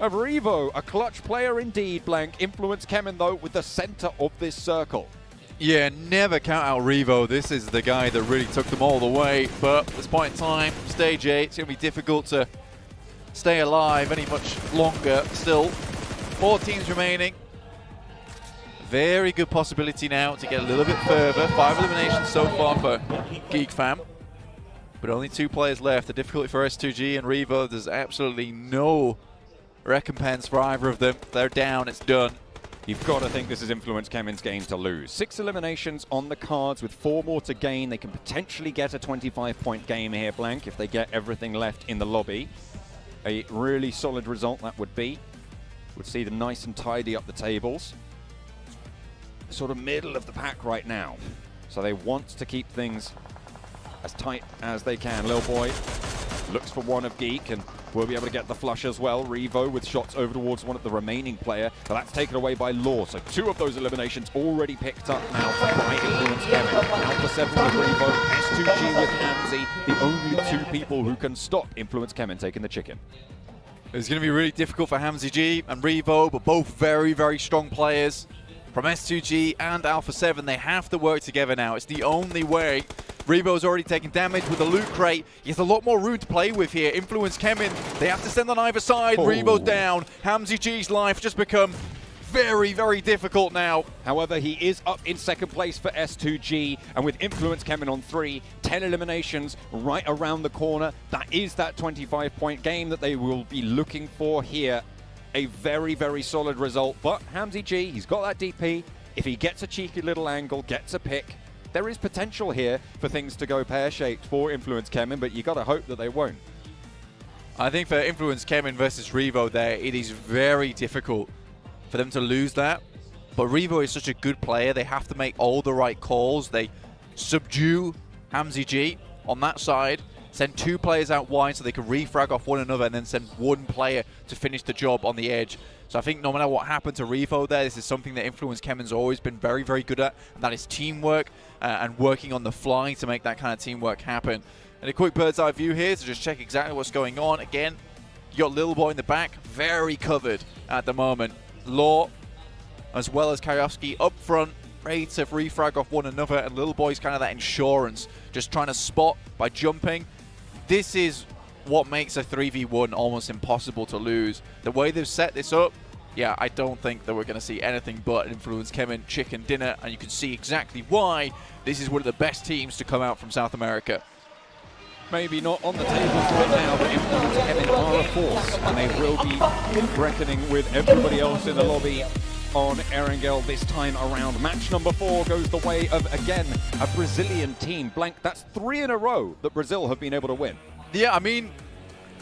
of Revo. A clutch player indeed, Blank. Influence Kemen, though, with the center of this circle. Yeah, never count out Revo. This is the guy that really took them all the way. But at this point in time, stage 8, it's going to be difficult to stay alive any much longer. Still, 4 teams remaining. Very good possibility now to get a little bit further. 5 eliminations so far for Geek Fam. But only 2 players left. The difficulty for S2G and Revo, there's absolutely no recompense for either of them. They're down, it's done. You've got to think this is Influence Kemen's game to lose. 6 eliminations on the cards with 4 more to gain. They can potentially get a 25-point game here, Blank, if they get everything left in the lobby. A really solid result that would be. Would see them nice and tidy up the tables. Sort of middle of the pack right now. So they want to keep things as tight as they can. Lil Boy looks for one of Geek and will be able to get the flush as well. Revo with shots over towards one of the remaining player, but that's taken away by Law. So 2 of those eliminations already picked up now by Influence Kemen. Alpha 7 with Revo, S2G with Hamzy, the only 2 people who can stop Influence Kemen taking the chicken. It's going to be really difficult for Hamzy G and Revo, but both very, very strong players. From S2G and Alpha 7, they have to work together now. It's the only way. Revo's already taken damage with the loot crate. He has a lot more room to play with here. Influence Kemen, they have to stand on either side. Oh. Revo's down. Hamzy G's life just become very, very difficult now. However, he is up in 2nd place for S2G, and with Influence Kemen on 3, 10 eliminations right around the corner. That is that 25-point game that they will be looking for here. A very, very solid result, but Hamzy G, he's got that DP. If he gets a cheeky little angle, gets a pick, there is potential here for things to go pear-shaped for Influence Kemen, but you got to hope that they won't. I think for Influence Kemen versus Revo there, it is very difficult for them to lose that. But Revo is such a good player, they have to make all the right calls. They subdue Hamzy G on that side, send 2 players out wide so they can refrag off one another, and then send 1 player to finish the job on the edge. So I think no matter what happened to Revo there, this is something that Influence Kemen's always been very, very good at, and that is teamwork and working on the fly to make that kind of teamwork happen. And a quick bird's eye view here to just check exactly what's going on. Again, you got Lil Boy in the back, very covered at the moment. Law, as well as Kayovsky up front, ready to refrag off one another, and Lil Boy's kind of that insurance, just trying to spot by jumping. This is what makes a 3v1 almost impossible to lose. The way they've set this up, yeah, I don't think that we're going to see anything but Influence Kevin chicken dinner, and you can see exactly why this is one of the best teams to come out from South America. Maybe not on the tables right now, but Influence Kevin are a force, and they will be reckoning with everybody else in the lobby on Erangel this time around. Match number 4 goes the way of, again, a Brazilian team. Blank, that's 3 in a row that Brazil have been able to win. Yeah, I mean,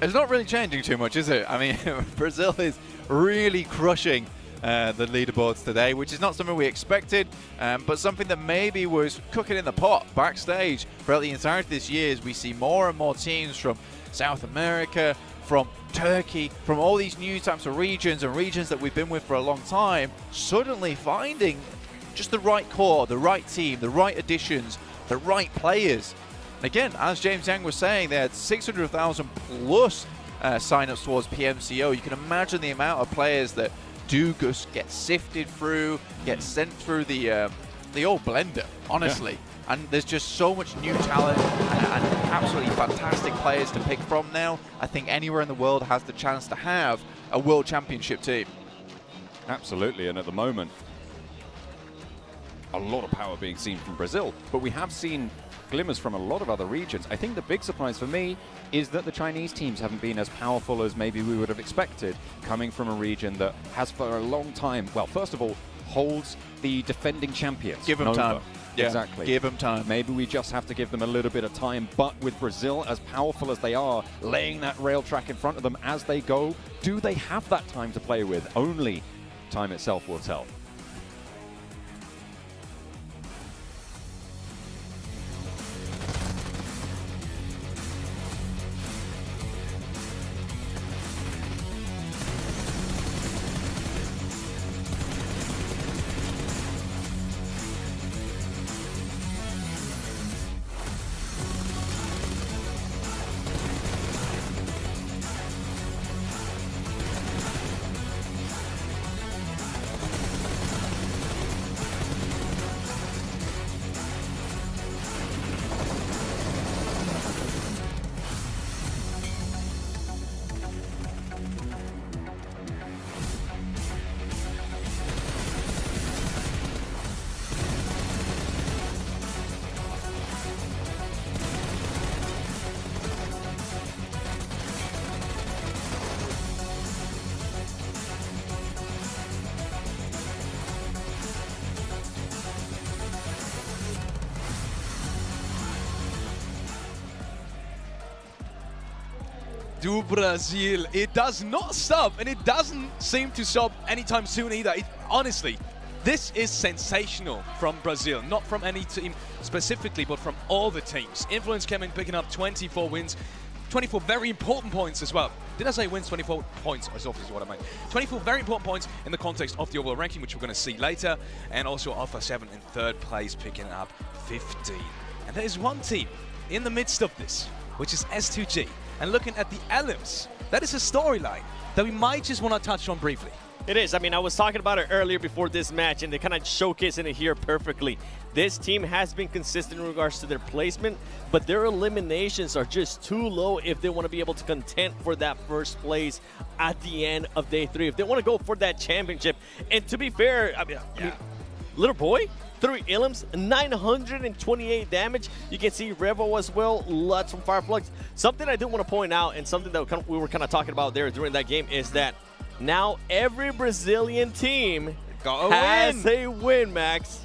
it's not really changing too much, is it? I mean, Brazil is really crushing the leaderboards today, which is not something we expected, but something that maybe was cooking in the pot backstage throughout the entirety of this year as we see more and more teams from South America, from Turkey, from all these new types of regions and regions that we've been with for a long time, suddenly finding just the right core, the right team, the right additions, the right players. Again, as James Yang was saying, they had 600,000 plus sign-ups towards PMCO. You can imagine the amount of players that do just get sifted through, get sent through the old blender, honestly. Yeah. And there's just so much new talent and absolutely fantastic players to pick from now. I think anywhere in the world has the chance to have a World Championship team. Absolutely, and at the moment, a lot of power being seen from Brazil, but we have seen glimmers from a lot of other regions. I think the big surprise for me is that the Chinese teams haven't been as powerful as maybe we would have expected, coming from a region that has for a long time, well, first of all, holds the defending champions. Give them time. Yeah, exactly. Give them time. Maybe we just have to give them a little bit of time, but with Brazil, as powerful as they are, laying that rail track in front of them as they go, do they have that time to play with? Only time itself will tell. Do Brazil. It does not stop, and it doesn't seem to stop anytime soon either. Honestly, this is sensational from Brazil, not from any team specifically, but from all the teams. Influence Kevin picking up 24 wins, 24 very important points as well. Did I say wins? 24 points, as often is what I meant. 24 very important points in the context of the overall ranking, which we're going to see later, and also Alpha 7 in 3rd place, picking up 15. And there is one team in the midst of this, which is S2G. And looking at the LMs, that is a storyline that we might just want to touch on briefly. It is. I mean, I was talking about it earlier before this match, and they kind of showcasing it here perfectly. This team has been consistent in regards to their placement, but their eliminations are just too low if they want to be able to contend for that first place at the end of day 3. If they want to go for that championship. And to be fair, I mean, little boy, 3 Illims, 928 damage. You can see Revo as well, lots from Fireflux. Something I do want to point out, and something that we were kind of talking about there during that game, is that now every Brazilian team has a win, Max.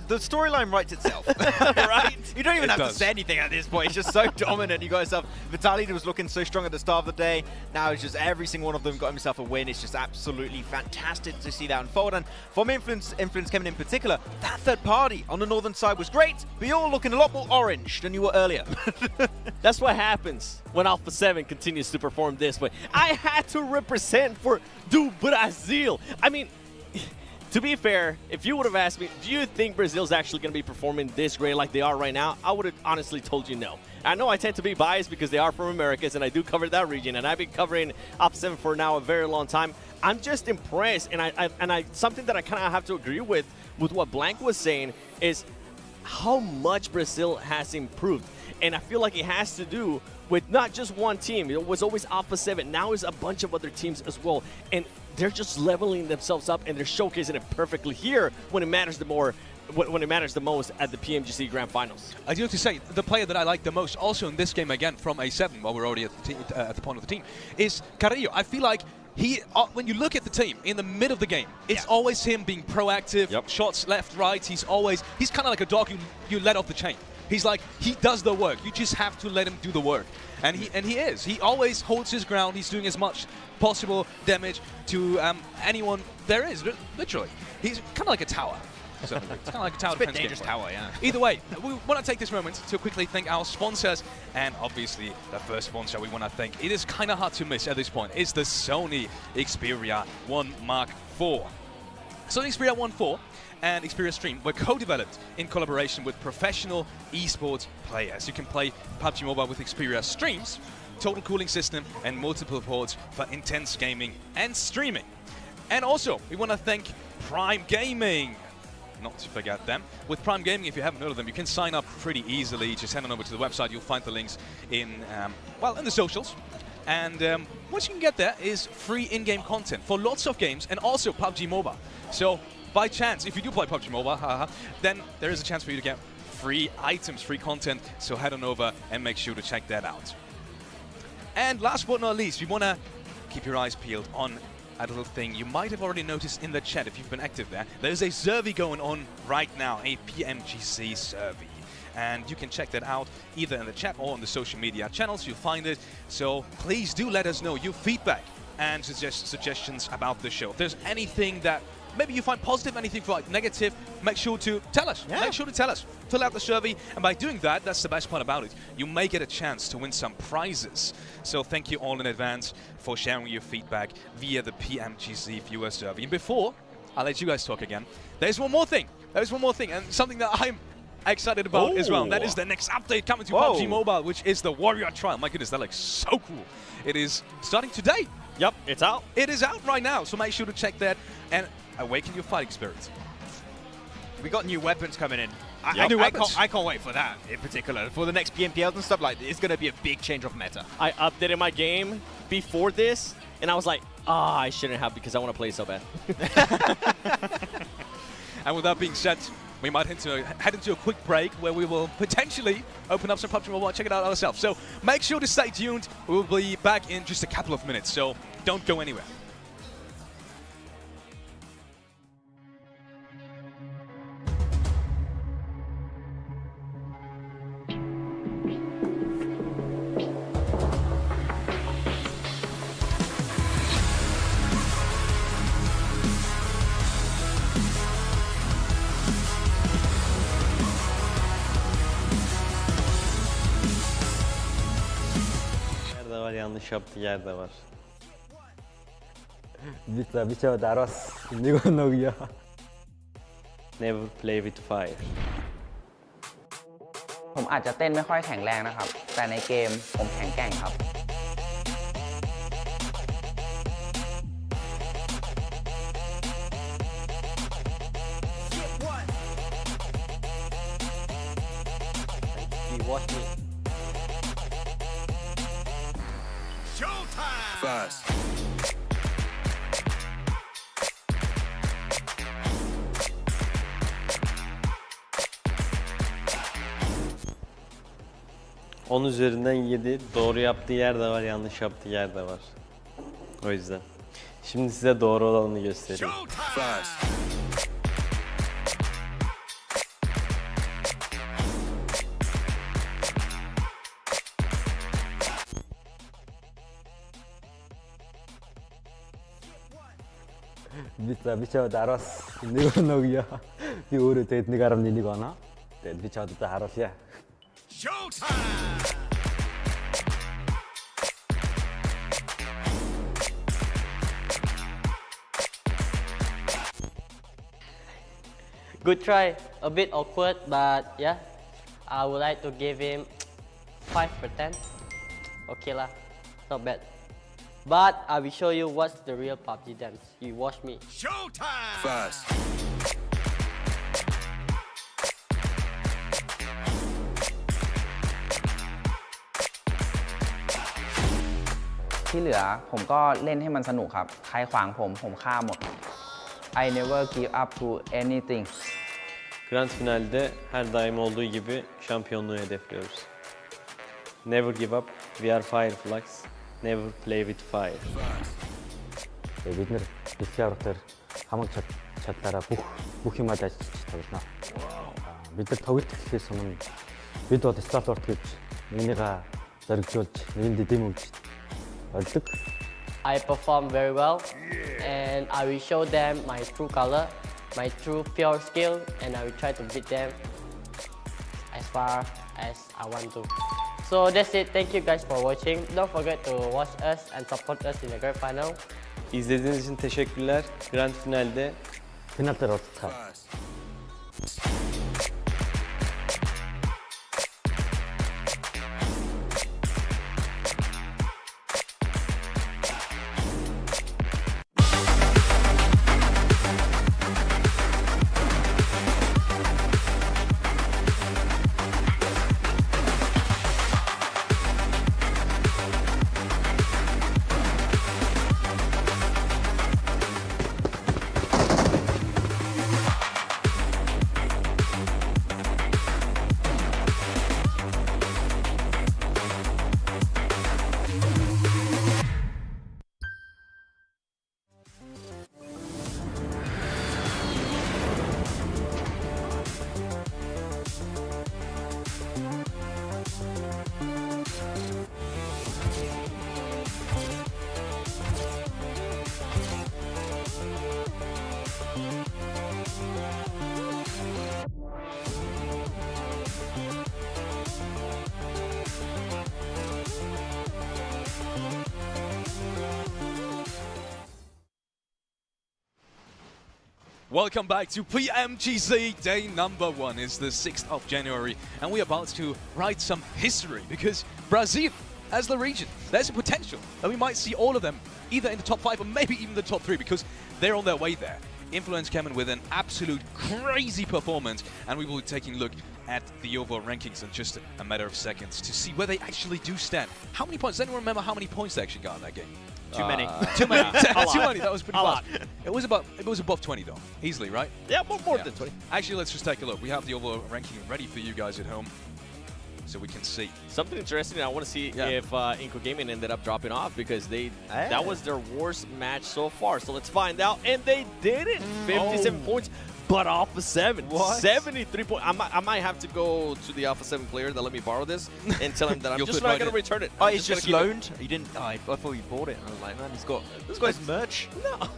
The storyline writes itself, right? You don't even have to say anything at this point. It's just so dominant. You got yourself, Vitaly was looking so strong at the start of the day. Now it's just every single one of them got himself a win. It's just absolutely fantastic to see that unfold. And from Influence Kevin in particular, that third party on the northern side was great, but you're looking a lot more orange than you were earlier. That's what happens when Alpha 7 continues to perform this way. I had to represent for Do Brazil. I mean, to be fair, if you would have asked me, do you think Brazil's actually going to be performing this great like they are right now, I would have honestly told you no. I know I tend to be biased because they are from Americas, and I do cover that region, and I've been covering Alpha 7 for now a very long time. I'm just impressed, and I something that I kind of have to agree with what Blank was saying is how much Brazil has improved. And I feel like it has to do with not just one team. It was always Alpha 7. Now it's a bunch of other teams as well. And they're just leveling themselves up and they're showcasing it perfectly here when it matters when it matters the most at the PMGC Grand Finals. I do have to say, the player that I like the most, also in this game again from A7, while we're already at the point of the team, is Carrillo. I feel like he, when you look at the team in the mid of the game, it's always him being proactive, shots left, right. He's kind of like a dog you let off the chain. He's like, he does the work. You just have to let him do the work. And he is. He always holds his ground. He's doing as much possible damage to anyone there is, literally. He's kind of like a tower. It's kind of like a tower defense dangerous tower, yeah. Either way, we want to take this moment to quickly thank our sponsors, and obviously the first sponsor we want to thank, it is kind of hard to miss at this point, is the Sony Xperia 1 Mark IV. Sony Xperia 1 IV and Xperia Stream were co-developed in collaboration with professional esports players. You can play PUBG Mobile with Xperia Streams, total cooling system, and multiple ports for intense gaming and streaming. And also, we want to thank Prime Gaming. Not to forget them. With Prime Gaming, if you haven't heard of them, you can sign up pretty easily. Just head on over to the website. You'll find the links in the socials. And what you can get there is free in-game content for lots of games and also PUBG Mobile. So by chance, if you do play PUBG Mobile, then there is a chance for you to get free items, free content. So head on over and make sure to check that out. And last but not least, we want to keep your eyes peeled on a little thing you might have already noticed in the chat if you've been active there. There's a survey going on right now, a PMGC survey. And you can check that out either in the chat or on the social media channels. You'll find it. So please do let us know your feedback and suggestions about the show. If there's anything that maybe you find positive, anything like negative, make sure to tell us. Yeah. Make sure to tell us. Fill out the survey, and by doing that, that's the best part about it. You may get a chance to win some prizes. So thank you all in advance for sharing your feedback via the PMGC viewer survey. And before I let you guys talk again, there's one more thing. There's one more thing, and something that I'm excited about as well. That is the next update coming to PUBG Mobile, which is the Warrior Trial. My goodness, that looks so cool. It is starting today. Yep, it's out. It is out right now, so make sure to check that and awaken your fighting spirit. We got new weapons coming in. I can't wait for that in particular. For the next PMPLs and stuff like this, it's going to be a big change of meta. I updated my game before this, and I was like, I shouldn't have because I want to play so bad. And with that being said, we might head into a quick break where we will potentially open up some PUBG Mobile and check it out ourselves. So make sure to stay tuned. We'll be back in just a couple of minutes, so don't go anywhere. Yanlış yaptığı yer de var. bicho daros hindi ko nagya. Never play with fire. ผมอาจจะเต้นไม่ค่อยแข็งแรงนะครับ แต่ในเกมผมแข็งแกร่งครับ You watch me. Fast. On üzerinden 7. Doğru yaptığı yer de var, yanlış yaptığı yer de var. O yüzden. Şimdi size doğru olanını göstereyim. Fast. bicho daros hindi ko nagya. Би өөрөө тэгэд нэг 11 оноо. Тэгэд би чад та харуулъя. Good try. A bit awkward, but yeah. I would like to give him 5 per 10. Okay lah. Not bad. But I will show you what's the real PUBG dance. You watch me. Fast. ที่เหลือผมก็เล่นให้มันสนุกครับใครขวางผมฆ่าหมด I never give up to anything. Grand finalde her daim olduğu gibi şampiyonluğu hedefliyoruz. Never give up, we are Fireflies. Never play with fire. Бид нэр бэлгийн аврагтаар хамаг чадлаараа бүх юмад ажиллаж тоглоно. Бид нар тоглолт эхлэхээс өмнө бид бол Star-Lord гэж нэгнийгээ зоригжуулж нэгэнд дэм өгч ордог. I perform very well, and I will show them my true color, my true pure skill, and I will try to beat them as far as I want to. So that's it. Thank you guys for watching. Don't forget to watch us and support us in the grand final. İzlediğiniz için teşekkürler. Grand finalde Finalde уулзцаа. Welcome back to PMGC. Day number 1 is the 6th of January, and we're about to write some history because Brazil, as the region, there's a potential that we might see all of them either in the top 5 or maybe even the top 3 because they're on their way there. Influence came in with an absolute crazy performance, and we will be taking a look at the overall rankings in just a matter of seconds to see where they actually do stand. How many points? Does anyone remember how many points they actually got in that game? Too many. Too many. A Too lot. many. That was pretty A fast. lot. It was above 20 though, easily, right? Yeah, more than 20. Actually, let's just take a look. We have the overall ranking ready for you guys at home, so we can see. Something interesting, I want to see if Inco Gaming ended up dropping off because that was their worst match so far. So let's find out. And they did it. 57 points, but Alpha 7. What? 73 points. I might have to go to the Alpha 7 player that let me borrow this and tell him that I'm just not going to return it. Oh, I'm it's just gonna keep loaned? You didn't? Oh, I thought you bought it. I was like, man, he's got his merch. No.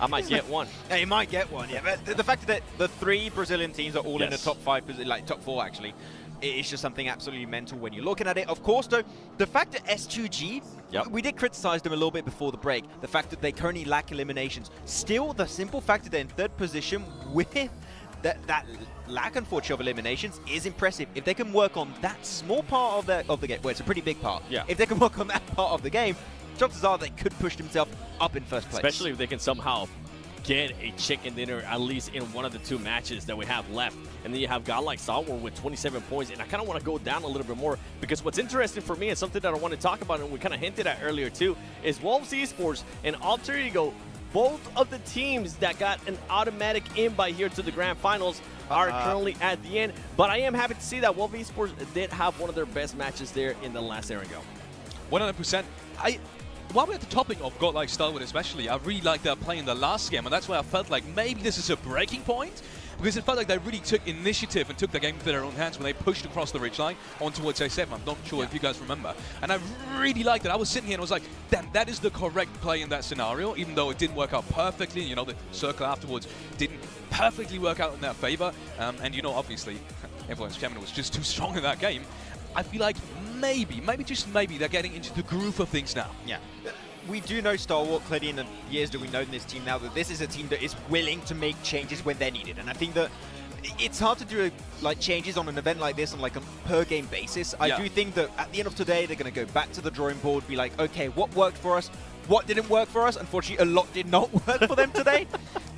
I might get one. Yeah, you might get one, yeah. But the fact that the 3 Brazilian teams are all in the top 5, like top 4 actually, it's just something absolutely mental when you're looking at it. Of course, though, the fact that S2G, we did criticize them a little bit before the break, the fact that they currently lack eliminations. Still, the simple fact that they're in 3rd position with that lack, unfortunately, of eliminations is impressive. If they can work on that small part of the game, well, it's a pretty big part. Yeah. If they can work on that part of the game, chances are they could push themselves up in 1st place. Especially if they can somehow get a chicken dinner at least in one of the 2 matches that we have left. And then you have God like Star Wars with 27 points. And I kind of want to go down a little bit more because what's interesting for me and something that I want to talk about, and we kind of hinted at earlier too, is Wolves Esports and Alter Ego. Both of the teams that got an automatic invite here to the grand finals are currently at the end. But I am happy to see that Wolves Esports did have one of their best matches there in the last era go. 100%. While we're at the topic of Godlike Starwood especially, I really liked their play in the last game, and that's why I felt like maybe this is a breaking point, because it felt like they really took initiative and took the game into their own hands when they pushed across the ridgeline on towards A7. I'm not sure if you guys remember. And I really liked it. I was sitting here and I was like, damn, that is the correct play in that scenario, even though it didn't work out perfectly. You know, the circle afterwards didn't perfectly work out in their favor. And, you know, obviously, Influence Gemini was just too strong in that game. I feel like maybe just maybe, they're getting into the groove of things now. Yeah. We do know Star Wars clearly in the years that we know in this team now that this is a team that is willing to make changes when they're needed. And I think that it's hard to do like changes on an event like this on like a per game basis. I do think that at the end of today, they're going to go back to the drawing board, be like, okay, what worked for us? What didn't work for us? Unfortunately, a lot did not work for them today.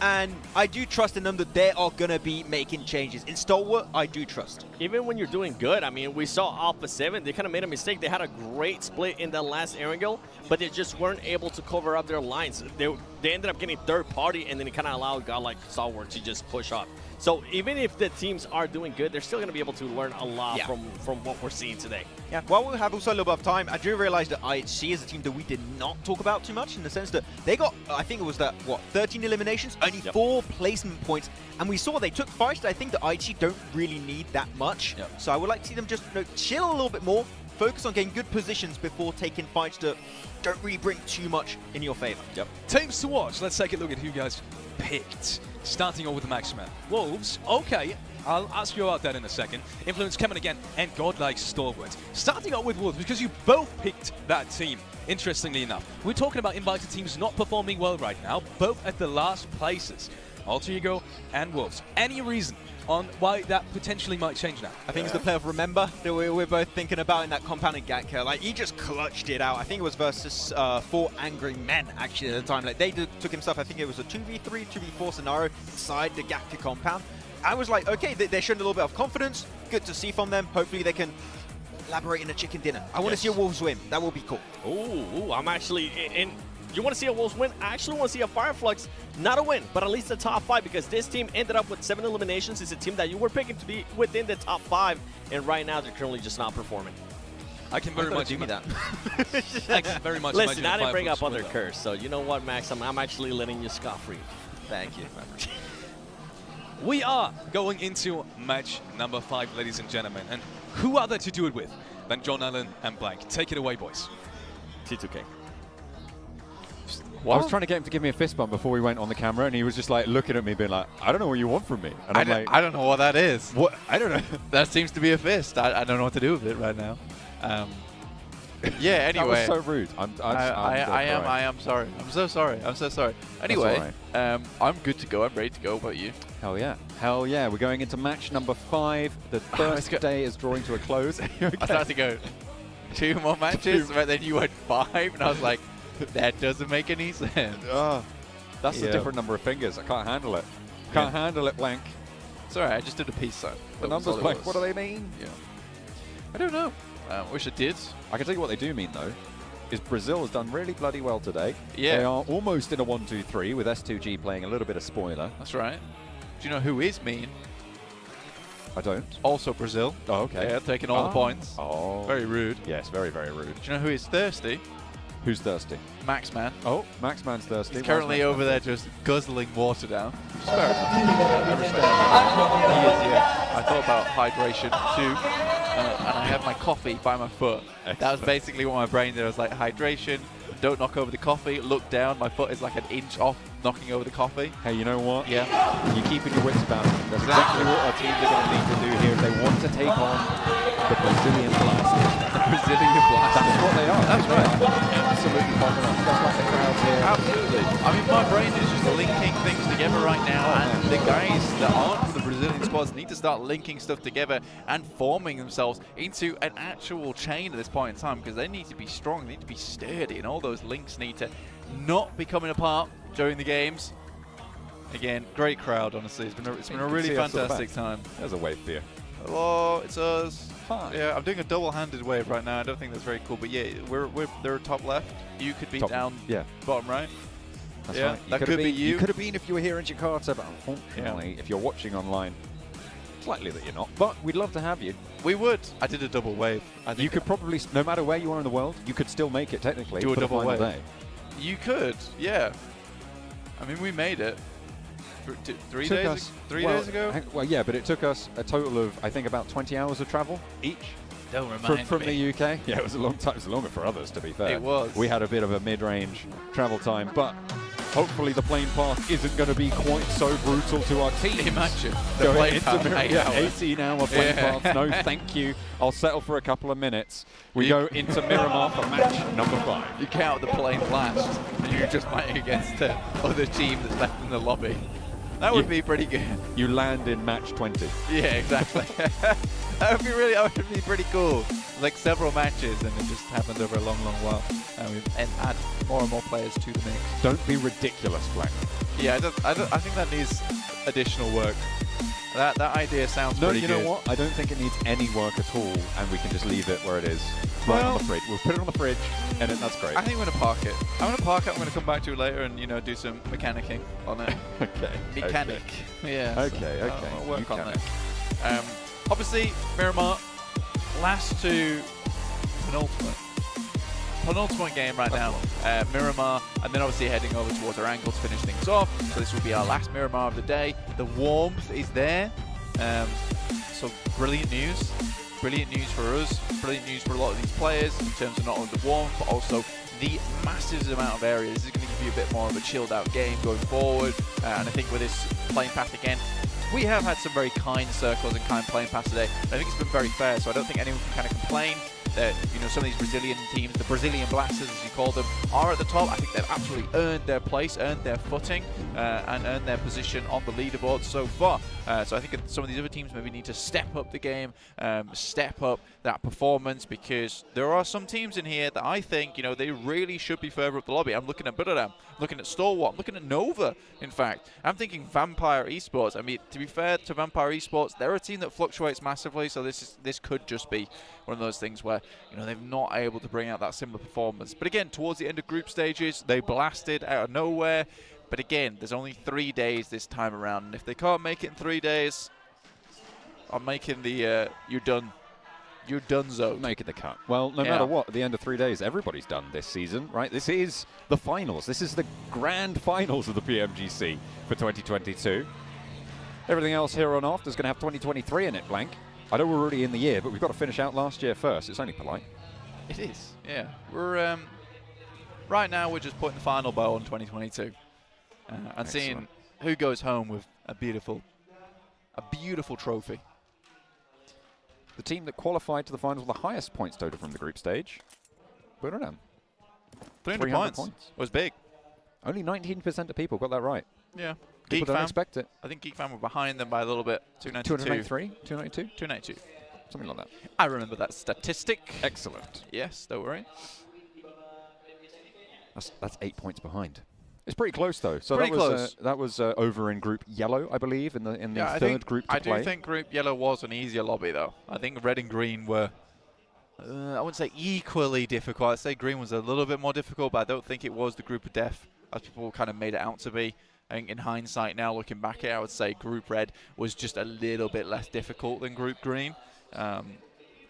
and I do trust in them that they are going to be making changes. In Stalwart, I do trust. Even when you're doing good, I mean, we saw Alpha 7, they kind of made a mistake. They had a great split in the last Erangel, but they just weren't able to cover up their lines. They ended up getting third party, and then it kind of allowed a guy like Stalwart to just push up. So even if the teams are doing good, they're still going to be able to learn a lot from what we're seeing today. Yeah, while we have also a little bit of time, I do realize that IHC is a team that we did not talk about too much, in the sense that they got, I think it was that, 13 eliminations, only 4 placement points, and we saw they took fights that I think the IHC don't really need that much. So I would like to see them just chill a little bit more, focus on getting good positions before taking fights that don't really bring too much in your favor. Teams to watch. Let's take a look at who you guys picked. Starting off with the Maxman. Wolves, okay. I'll ask you about that in a second. Influence coming again, and Godlike Stalwart. Starting out with Wolves, because you both picked that team, interestingly enough. We're talking about invited teams not performing well right now, both at the last places. Alter Ego and Wolves. Any reason on why that potentially might change now? I think it's the play of Remember that we're both thinking about in that compounded Gatka. Like, he just clutched it out. I think it was versus 4 Angry Men, actually, at the time. Like, they took himself, I think it was a 2v3, 2v4 scenario inside the Gatka compound. I was like, okay, they're showing a little bit of confidence. Good to see from them. Hopefully they can elaborate in a chicken dinner. I want to see a Wolves win. That will be cool. Ooh, I'm actually in. You want to see a Wolves win? I actually want to see a Fireflux, not a win, but at least the top 5, because this team ended up with 7 eliminations. It's a team that you were picking to be within the top 5, and right now they're currently just not performing. I can very much do me that. I can very much Listen, imagine I a didn't bring up Fireflux other win. curse, so you know what, Max? I'm actually letting you scot-free. Thank you. We are going into match number 5, ladies and gentlemen. And who other to do it with than John Allen and Blank? Take it away, boys. T2K. I was trying to get him to give me a fist bump before we went on the camera, and he was just like looking at me, being like, "I don't know what you want from me." And I'm like, I don't know what that is. What? I don't know. That seems to be a fist. I don't know what to do with it right now. Yeah. Anyway, that was so rude. I am sorry. I'm so sorry. I'm so sorry. Anyway, all I'm good to go. I'm ready to go. What about you? Hell yeah. Hell yeah. We're going into match number 5. The first day is drawing to a close. I started to go 2 more matches, but then you went 5, and I was like, that doesn't make any sense. That's a different number of fingers. I can't handle it. Can't handle it, Blank. It's alright, I just did a peace sign. The numbers, Blank, what do they mean? Yeah. I don't know. Wish I did. I can tell you what they do mean, though, is Brazil has done really bloody well today. Yeah. They are almost in a 1-2-3 with S2G playing a little bit of spoiler. That's right. Do you know who is mean? I don't. Also Brazil. Oh, okay. Yeah, taking all the points. Oh. Very rude. Yes, very, very rude. Do you know who is thirsty? Who's thirsty? Maxman. Oh, Maxman's thirsty. He's currently over there just guzzling water down. Fair enough. I respect he is, yeah. I thought about hydration too. And I had my coffee by my foot. That was basically what my brain did. I was like, hydration, don't knock over the coffee, look down, my foot is like an inch off knocking over the coffee. Hey, you know what? Yeah. You're keeping your wits about it. That's exactly what our teams are going to need to do here if they want to take on the Brazilian Blasters. The Brazilian Blasters. That's what they are. That's right. Absolutely popping up, just like the crowds here. Absolutely. I mean, my brain is just linking things together right now, and the guys that aren't from the Brazilian squads need to start linking stuff together and forming themselves into an actual chain at this point in time, because they need to be strong, they need to be sturdy, and all those links need to not be coming apart during the games. Again, great crowd, honestly. It's been a really fantastic time. There's a wave for you. Hello, it's us. Hi. Yeah, I'm doing a double-handed wave right now. I don't think that's very cool, but yeah, they're top left. You could be down bottom right. That's yeah, right. that could be you. You could have been if you were here in Jakarta, but unfortunately, if you're watching online, it's likely that you're not. But we'd love to have you. We would. I did a double wave. I think you could probably, no matter where you are in the world, you could still make it technically. do a for the double final wave. day. You could, yeah. I mean, we made it. 3 days ago? Well, yeah, but it took us a total of, I think, about 20 hours of travel each. Don't remind from me. the UK. Yeah, it was a long time. It was longer for others, to be fair. It was. We had a bit of a mid-range travel time, but hopefully the plane path isn't going to be quite so brutal to our team. Imagine the Going plane into path, 18-hour plane path. No, thank you. I'll settle for a couple of minutes. We go into Miramar for match number 5. You count the plane blast, and you're just fighting against the other team that's left in the lobby. That would be pretty good. You land in match 20. Yeah, exactly. That would be pretty cool. Like several matches, and it just happened over a long, long while. And add more and more players to the mix. Don't be ridiculous, Black. Yeah, I think that needs additional work. That idea sounds pretty good. No, you know what? I don't think it needs any work at all, and we can just leave it where it is. Right on the fridge. We'll put it on the fridge, and that's great. I think I'm going to park it. I'm going to park it. I'm going to come back to it later and, do some mechanicking on it. Okay. Mechanic. Okay. Yeah. Okay, okay. I'll work on that. Obviously, Miramar, last to penultimate game right now. Miramar, and then obviously heading over towards our angle to finish things off. So this will be our last Miramar of the day. The warmth is there. So brilliant news. Brilliant news for us. Brilliant news for a lot of these players in terms of not only the warmth, but also the massive amount of area. This is going to give you a bit more of a chilled out game going forward. And I think with this playing path again, we have had some very kind circles and kind playing paths today. I think it's been very fair, so I don't think anyone can kind of complain that some of these Brazilian teams, the Brazilian Blasters as you call them, are at the top. I think they've absolutely earned their place, earned their footing, and earned their position on the leaderboard so far. So I think some of these other teams maybe need to step up the game, step up that performance, because there are some teams in here that I think, they really should be further up the lobby. I'm looking at Budoram, looking at Stalwart, I'm looking at Nova, in fact. I'm thinking Vampire Esports. I mean, to be fair to Vampire Esports, they're a team that fluctuates massively, so this could just be one of those things where, they've not able to bring out that similar performance. But again, towards the end of group stages, they blasted out of nowhere. But again, there's only 3 days this time around, and if they can't make it in 3 days, I'm making the you're done zone. Making the cut. Well, no matter what, at the end of 3 days, everybody's done this season, right? This is the finals. This is the grand finals of the PMGC for 2022. Everything else here on after is going to have 2023 in it, blank. I know we're already in the year, but we've got to finish out last year first. It's only polite. It is, yeah. We're right now we're just putting the final bow on 2022, and seeing who goes home with a beautiful trophy. The team that qualified to the finals with the highest points total from the group stage, Budoram. 300 points was big. Only 19% of people got that right. Yeah. People don't expect it. I think Geek Fan were behind them by a little bit. 292. 292? 292. Something like that. I remember that statistic. Excellent. Yes, don't worry. That's 8 points behind. It's pretty close though. So pretty close. That was over in Group Yellow, I believe, in the third group to play. I do think Group Yellow was an easier lobby though. I think Red and Green were, I wouldn't say equally difficult. I'd say Green was a little bit more difficult, but I don't think it was the Group of Death as people kind of made it out to be. I think in hindsight now, looking back at it, I would say Group Red was just a little bit less difficult than Group Green. A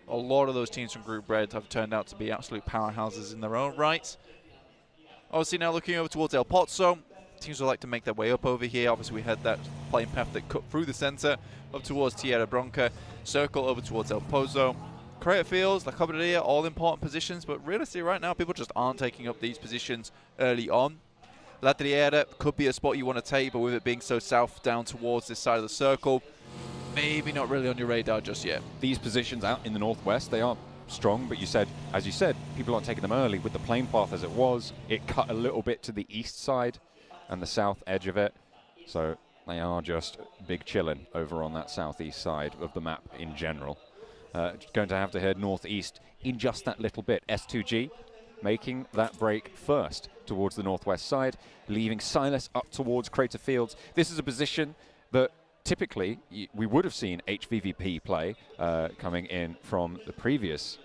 lot of those teams from Group Red have turned out to be absolute powerhouses in their own right. Obviously now looking over towards El Pozzo, teams would like to make their way up over here. Obviously we had that playing path that cut through the center up towards Tierra Bronca, circle over towards El Pozzo. Crater Fields, La Cabrera, all important positions, but realistically right now people just aren't taking up these positions early on. La Triera could be a spot you want to take, but with it being so south down towards this side of the circle, maybe not really on your radar just yet. These positions out in the northwest, they are strong, but as you said, people aren't taking them early. With the plane path as it was, it cut a little bit to the east side and the south edge of it. So they are just big chillin' over on that southeast side of the map in general. Going to have to head northeast in just that little bit. S2G making that break first towards the northwest side, leaving Silas up towards Crater Fields. This is a position that typically we would have seen HVVP play coming in from the previous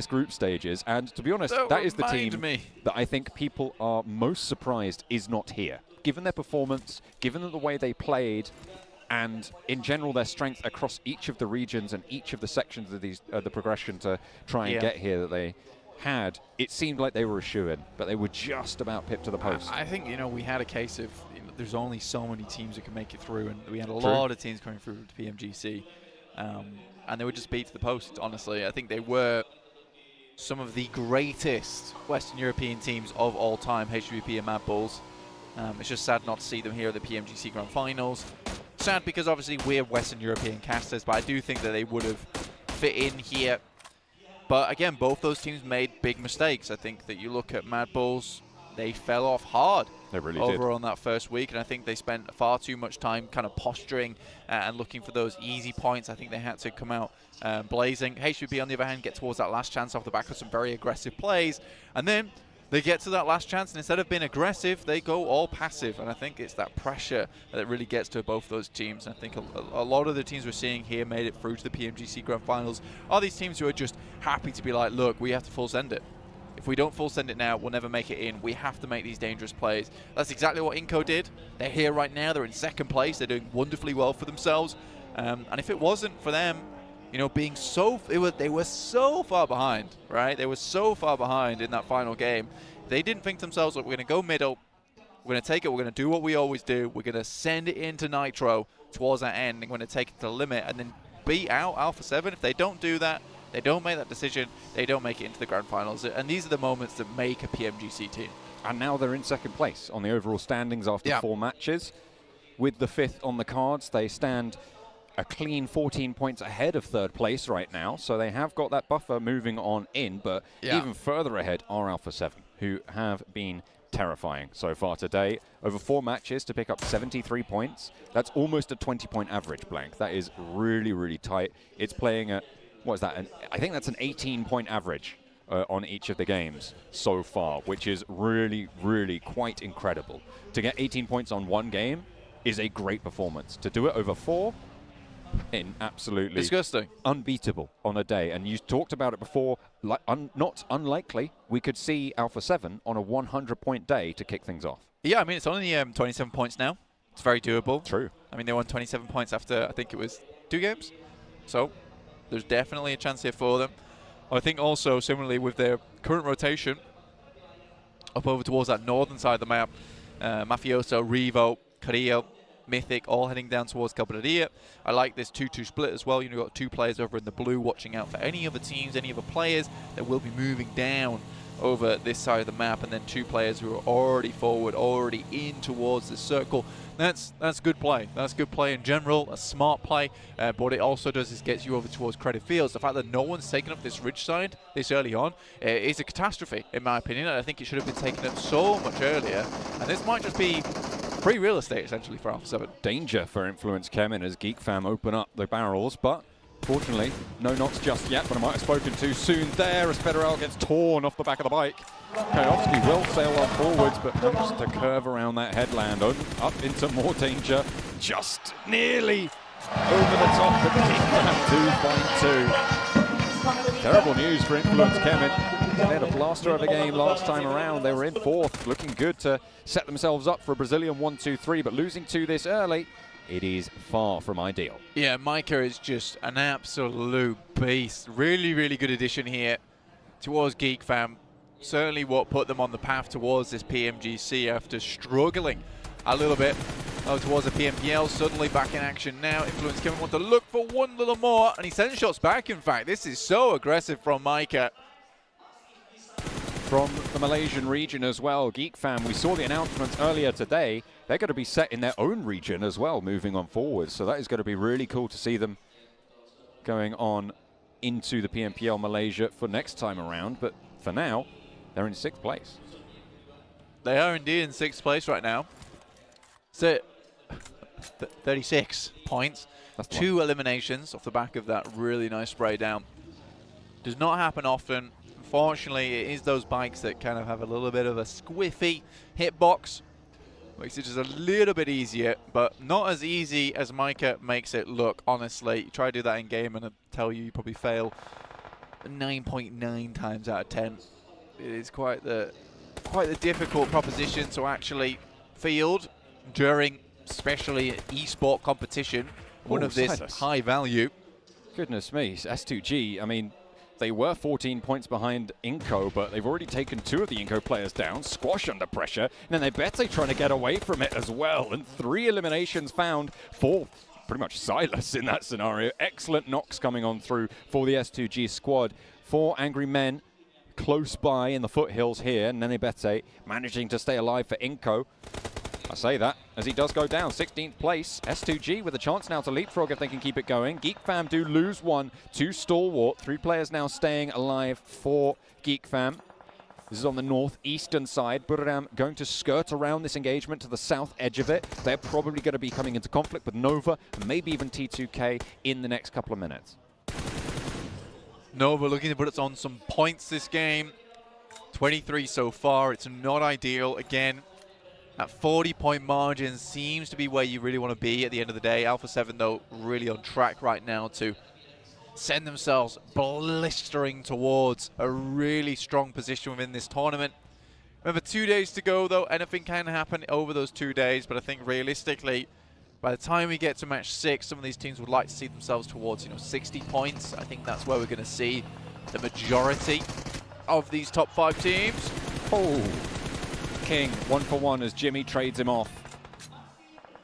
group stages, and to be honest, that is the team that I think people are most surprised is not here. Given their performance, given the way they played, and in general their strength across each of the regions and each of the sections of the progression to try and get here that they had, it seemed like they were a shoo-in, but they were just about pipped to the post. I think, we had a case of there's only so many teams that can make it through, and we had a lot of teams coming through to PMGC, and they were just beat to the post, honestly. I think they were some of the greatest Western European teams of all time, HVP and Mad Bulls. It's just sad not to see them here at the PMGC Grand Finals. Sad because obviously we're Western European casters, but I do think that they would have fit in here. But again, both those teams made big mistakes. I think that you look at Mad Bulls, they fell off hard. They really over on that first week, and I think they spent far too much time kind of posturing and looking for those easy points. I think they had to come out blazing. HVB, on the other hand, get towards that last chance off the back of some very aggressive plays. And then they get to that last chance, and instead of being aggressive, they go all passive. And I think it's that pressure that really gets to both those teams. And I think a lot of the teams we're seeing here made it through to the PMGC Grand Finals are these teams who are just happy to be like, look, we have to full send it. If we don't full send it now, we'll never make it in. We have to make these dangerous plays. That's exactly what Inco did. They're here right now. They're in second place. They're doing wonderfully well for themselves. And if it wasn't for them, you know, being they were so far behind, right? They were so far behind in that final game. They didn't think to themselves, look, we're going to go middle. We're going to take it. We're going to do what we always do. We're going to send it into Nitro towards that end. And we're going to take it to the limit and then beat out Alpha 7. If they don't do that, they don't make that decision, they don't make it into the Grand Finals. And these are the moments that make a PMGC team. And now they're in second place on the overall standings after 4 matches. With the 5th on the cards, they stand a clean 14 points ahead of 3rd place right now. So they have got that buffer moving on in, but even further ahead are Alpha 7, who have been terrifying so far today. Over 4 matches to pick up 73 points. That's almost a 20-point average, Blank. That is really, really tight. It's playing at, what is that? I think that's an 18-point average on each of the games so far, which is really, really quite incredible. To get 18 points on one game is a great performance. To do it over 4, absolutely disgusting, unbeatable on a day. And you talked about it before, not unlikely we could see Alpha 7 on a 100-point day to kick things off. Yeah, I mean, it's only 27 points now. It's very doable. True. I mean, they won 27 points after, I think it was 2 games. So there's definitely a chance here for them. I think also, similarly with their current rotation, up over towards that northern side of the map, Mafioso, Revo, Carrillo, Mythic, all heading down towards Cabrera. I like this 2-2 split as well. You've got 2 players over in the blue watching out for any other teams, any other players that will be moving down over this side of the map, and then 2 players who are already forward, already in towards the circle. That's good play. That's good play in general, a smart play. But what it also does is gets you over towards Credit Fields. The fact that no one's taken up this ridge side this early on is a catastrophe, in my opinion. I think it should have been taken up so much earlier. And this might just be free real estate, essentially, for Alpha 7. Danger for Influence Kemin as Geek Fam open up the barrels, but fortunately, no knocks just yet, but I might have spoken too soon there as Federal gets torn off the back of the bike. Kajowski will sail on forwards, but managed to curve around that headland, up into more danger, just nearly over the top, but Geek Fam 2.2. Terrible news for Influence Kemin. They had a blaster of a game last time around. They were in 4th, looking good to set themselves up for a Brazilian 1-2-3, but losing 2 this early, it is far from ideal. Yeah, Micah is just an absolute beast. Really, really good addition here towards Geek Fam. Certainly what put them on the path towards this PMGC after struggling a little bit towards the PMPL. Suddenly back in action now. Influence Kevin want to look for one little more, and he sends shots back, in fact. This is so aggressive from Micah. From the Malaysian region as well, Geek Fam, we saw the announcements earlier today. They're going to be set in their own region as well, moving on forward. So that is going to be really cool to see them going on into the PMPL Malaysia for next time around. But for now, they're in 6th place. They are indeed in 6th place right now. So 36 points. That's 2 eliminations off the back of that really nice spray down. Does not happen often. Unfortunately, it is those bikes that kind of have a little bit of a squiffy hitbox. Makes it just a little bit easier, but not as easy as Micah makes it look, honestly. You try to do that in game and I tell you probably fail 9.9 times out of 10. It is quite the difficult proposition to actually field during, especially esport competition, one of this high value. Goodness me, S2G, I mean, they were 14 points behind Inco, but they've already taken 2 of the Inco players down. Squash under pressure, and then they bet they're trying to get away from it as well. And 3 eliminations found for pretty much Silas in that scenario. Excellent knocks coming on through for the S2G squad. 4 angry men close by in the foothills here. Nene Bete managing to stay alive for Inco. I say that as he does go down. 16th place. S2G with a chance now to leapfrog if they can keep it going. Geek Fam do lose 1 to Stalwart. 3 players now staying alive for Geek Fam. This is on the northeastern side. Buriram going to skirt around this engagement to the south edge of it. They're probably going to be coming into conflict with Nova and maybe even T2K in the next couple of minutes. Nova looking to put us on some points this game. 23 so far. It's not ideal. Again, that 40-point margin seems to be where you really want to be at the end of the day. Alpha 7, though, really on track right now to send themselves blistering towards a really strong position within this tournament. Remember, 2 days to go, though. Anything can happen over those 2 days, but I think realistically, by the time we get to match 6, some of these teams would like to see themselves towards, 60 points. I think that's where we're going to see the majority of these top 5 teams. Oh, King 1-for-1 as Jimmy trades him off.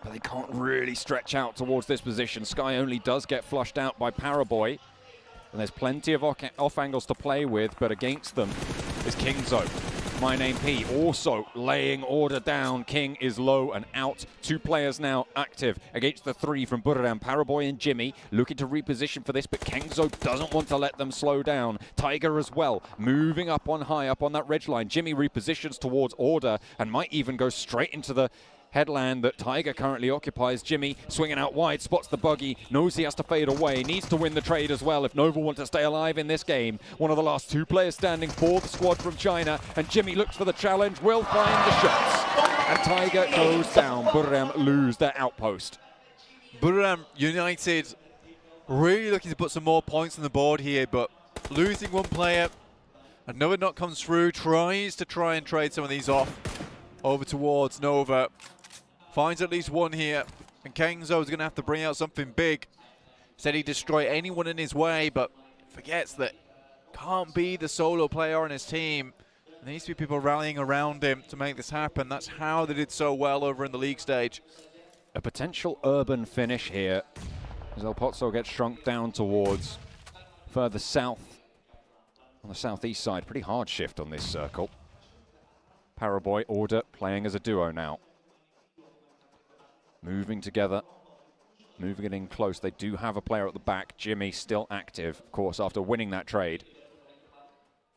But they can't really stretch out towards this position. Sky only does get flushed out by Paraboy. And there's plenty of off angles to play with, but against them is Kingzo. My Name P also laying order down. King is low and out. 2 players now active against the 3 from Buradan. Paraboy and Jimmy looking to reposition for this, but Kingzo doesn't want to let them slow down. Tiger as well, moving up on high, up on that ridge line. Jimmy repositions towards order and might even go straight into the headland that Tiger currently occupies. Jimmy swinging out wide, spots the buggy, knows he has to fade away, needs to win the trade as well if Nova want to stay alive in this game. One of the last 2 players standing for the squad from China, and Jimmy looks for the challenge, will find the shots. And Tiger goes down. Buram lose their outpost. Buram United really looking to put some more points on the board here, but losing 1 player, another knock comes through, tries to trade some of these off over towards Nova. Finds at least 1 here, and Kengzo is going to have to bring out something big. Said he'd destroy anyone in his way, but forgets that can't be the solo player on his team. There needs to be people rallying around him to make this happen. That's how they did so well over in the league stage. A potential urban finish here as El Pozo gets shrunk down towards further south on the southeast side. Pretty hard shift on this circle. Paraboy, Order playing as a duo now. Moving together, moving it in close. They do have a player at the back. Jimmy still active, of course, after winning that trade.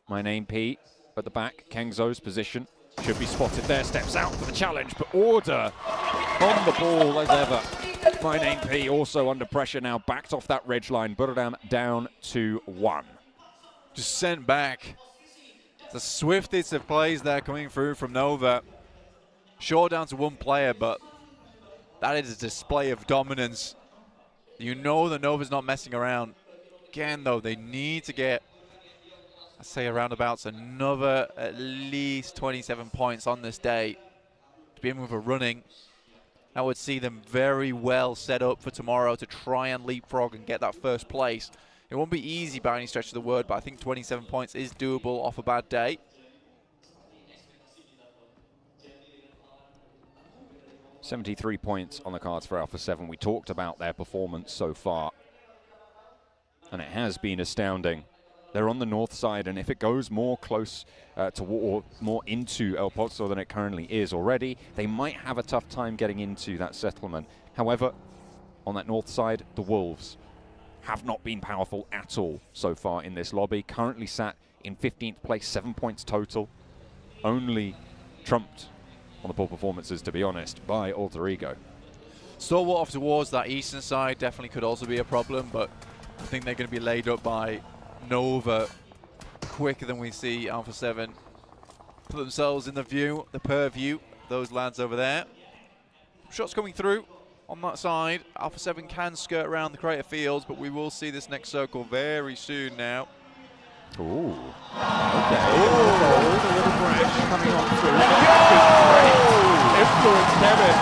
My Name P at the back. Kengzo's position should be spotted there. Steps out for the challenge, but Order on the ball as ever. My Name P also under pressure now. Backed off that ridge line. Buradam down to 1. Just sent back. The swiftest of plays there coming through from Nova. Sure, down to 1 player, but that is a display of dominance. You know that Nova's not messing around. Again, though, they need to get, I'd say, around about another at least 27 points on this day to begin with a running. That would see them very well set up for tomorrow to try and leapfrog and get that first place. It won't be easy by any stretch of the word, but I think 27 points is doable off a bad day. 73 points on the cards for Alpha 7. We talked about their performance so far, and it has been astounding. They're on the north side, and if it goes more close or more into El Pozo than it currently is already, they might have a tough time getting into that settlement. However, on that north side, the Wolves have not been powerful at all so far in this lobby. Currently sat in 15th place, 7 points total. Only trumped on the poor performances, to be honest, by Alter Ego. Stalwart off towards that eastern side definitely could also be a problem, but I think they're going to be laid up by Nova quicker than we see Alpha 7 put themselves in the purview, those lads over there. Shots coming through on that side. Alpha 7 can skirt around the crater fields, but we will see this next circle very soon now. Ooh. Okay. A little crash coming on through. Influence Kevin.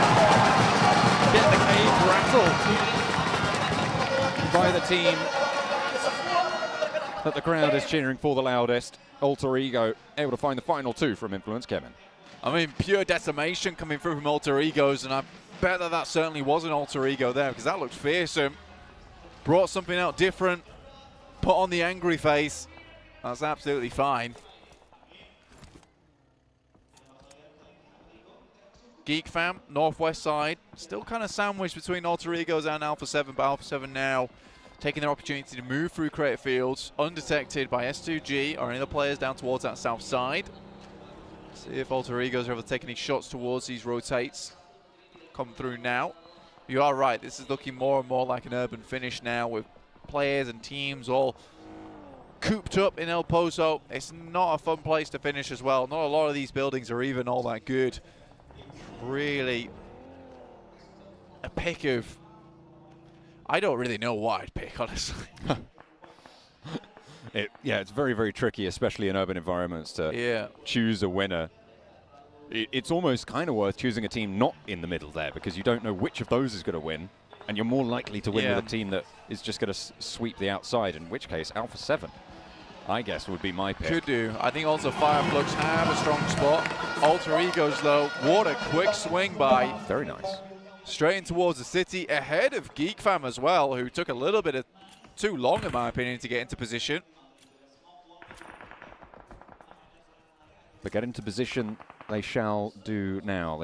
Get the cage rattled by the team that the crowd is cheering for the loudest. Alter Ego able to find the final 2 from Influence Kevin. I mean, pure decimation coming through from Alter Egos, and I bet that certainly was an Alter Ego there, because that looked fearsome. Brought something out different, put on the angry face. That's absolutely fine. Geek Fam, northwest side, still kind of sandwiched between Alter Egos and Alpha 7, but Alpha 7 now taking their opportunity to move through crater fields, undetected by S2G or any other players down towards that south side. See if Alter Egos are able to take any shots towards these rotates. Come through now. You are right, this is looking more and more like an urban finish now, with players and teams all cooped up in El Pozo. It's not a fun place to finish as well. Not a lot of these buildings are even all that good. Really a pick of... I don't really know what I'd pick, honestly. Yeah, it's very, very tricky, especially in urban environments, to choose a winner. It's almost kind of worth choosing a team not in the middle there, because you don't know which of those is going to win, and you're more likely to win with a team that is just going to sweep the outside, in which case Alpha 7, I guess, would be my pick. Could do. I think also Fireflux have a strong spot. Alter Egos, though, what a quick swing by. Very nice. Straight in towards the city, ahead of Geek Fam as well, who took a little bit of too long, in my opinion, to get into position. But get into position they shall do now.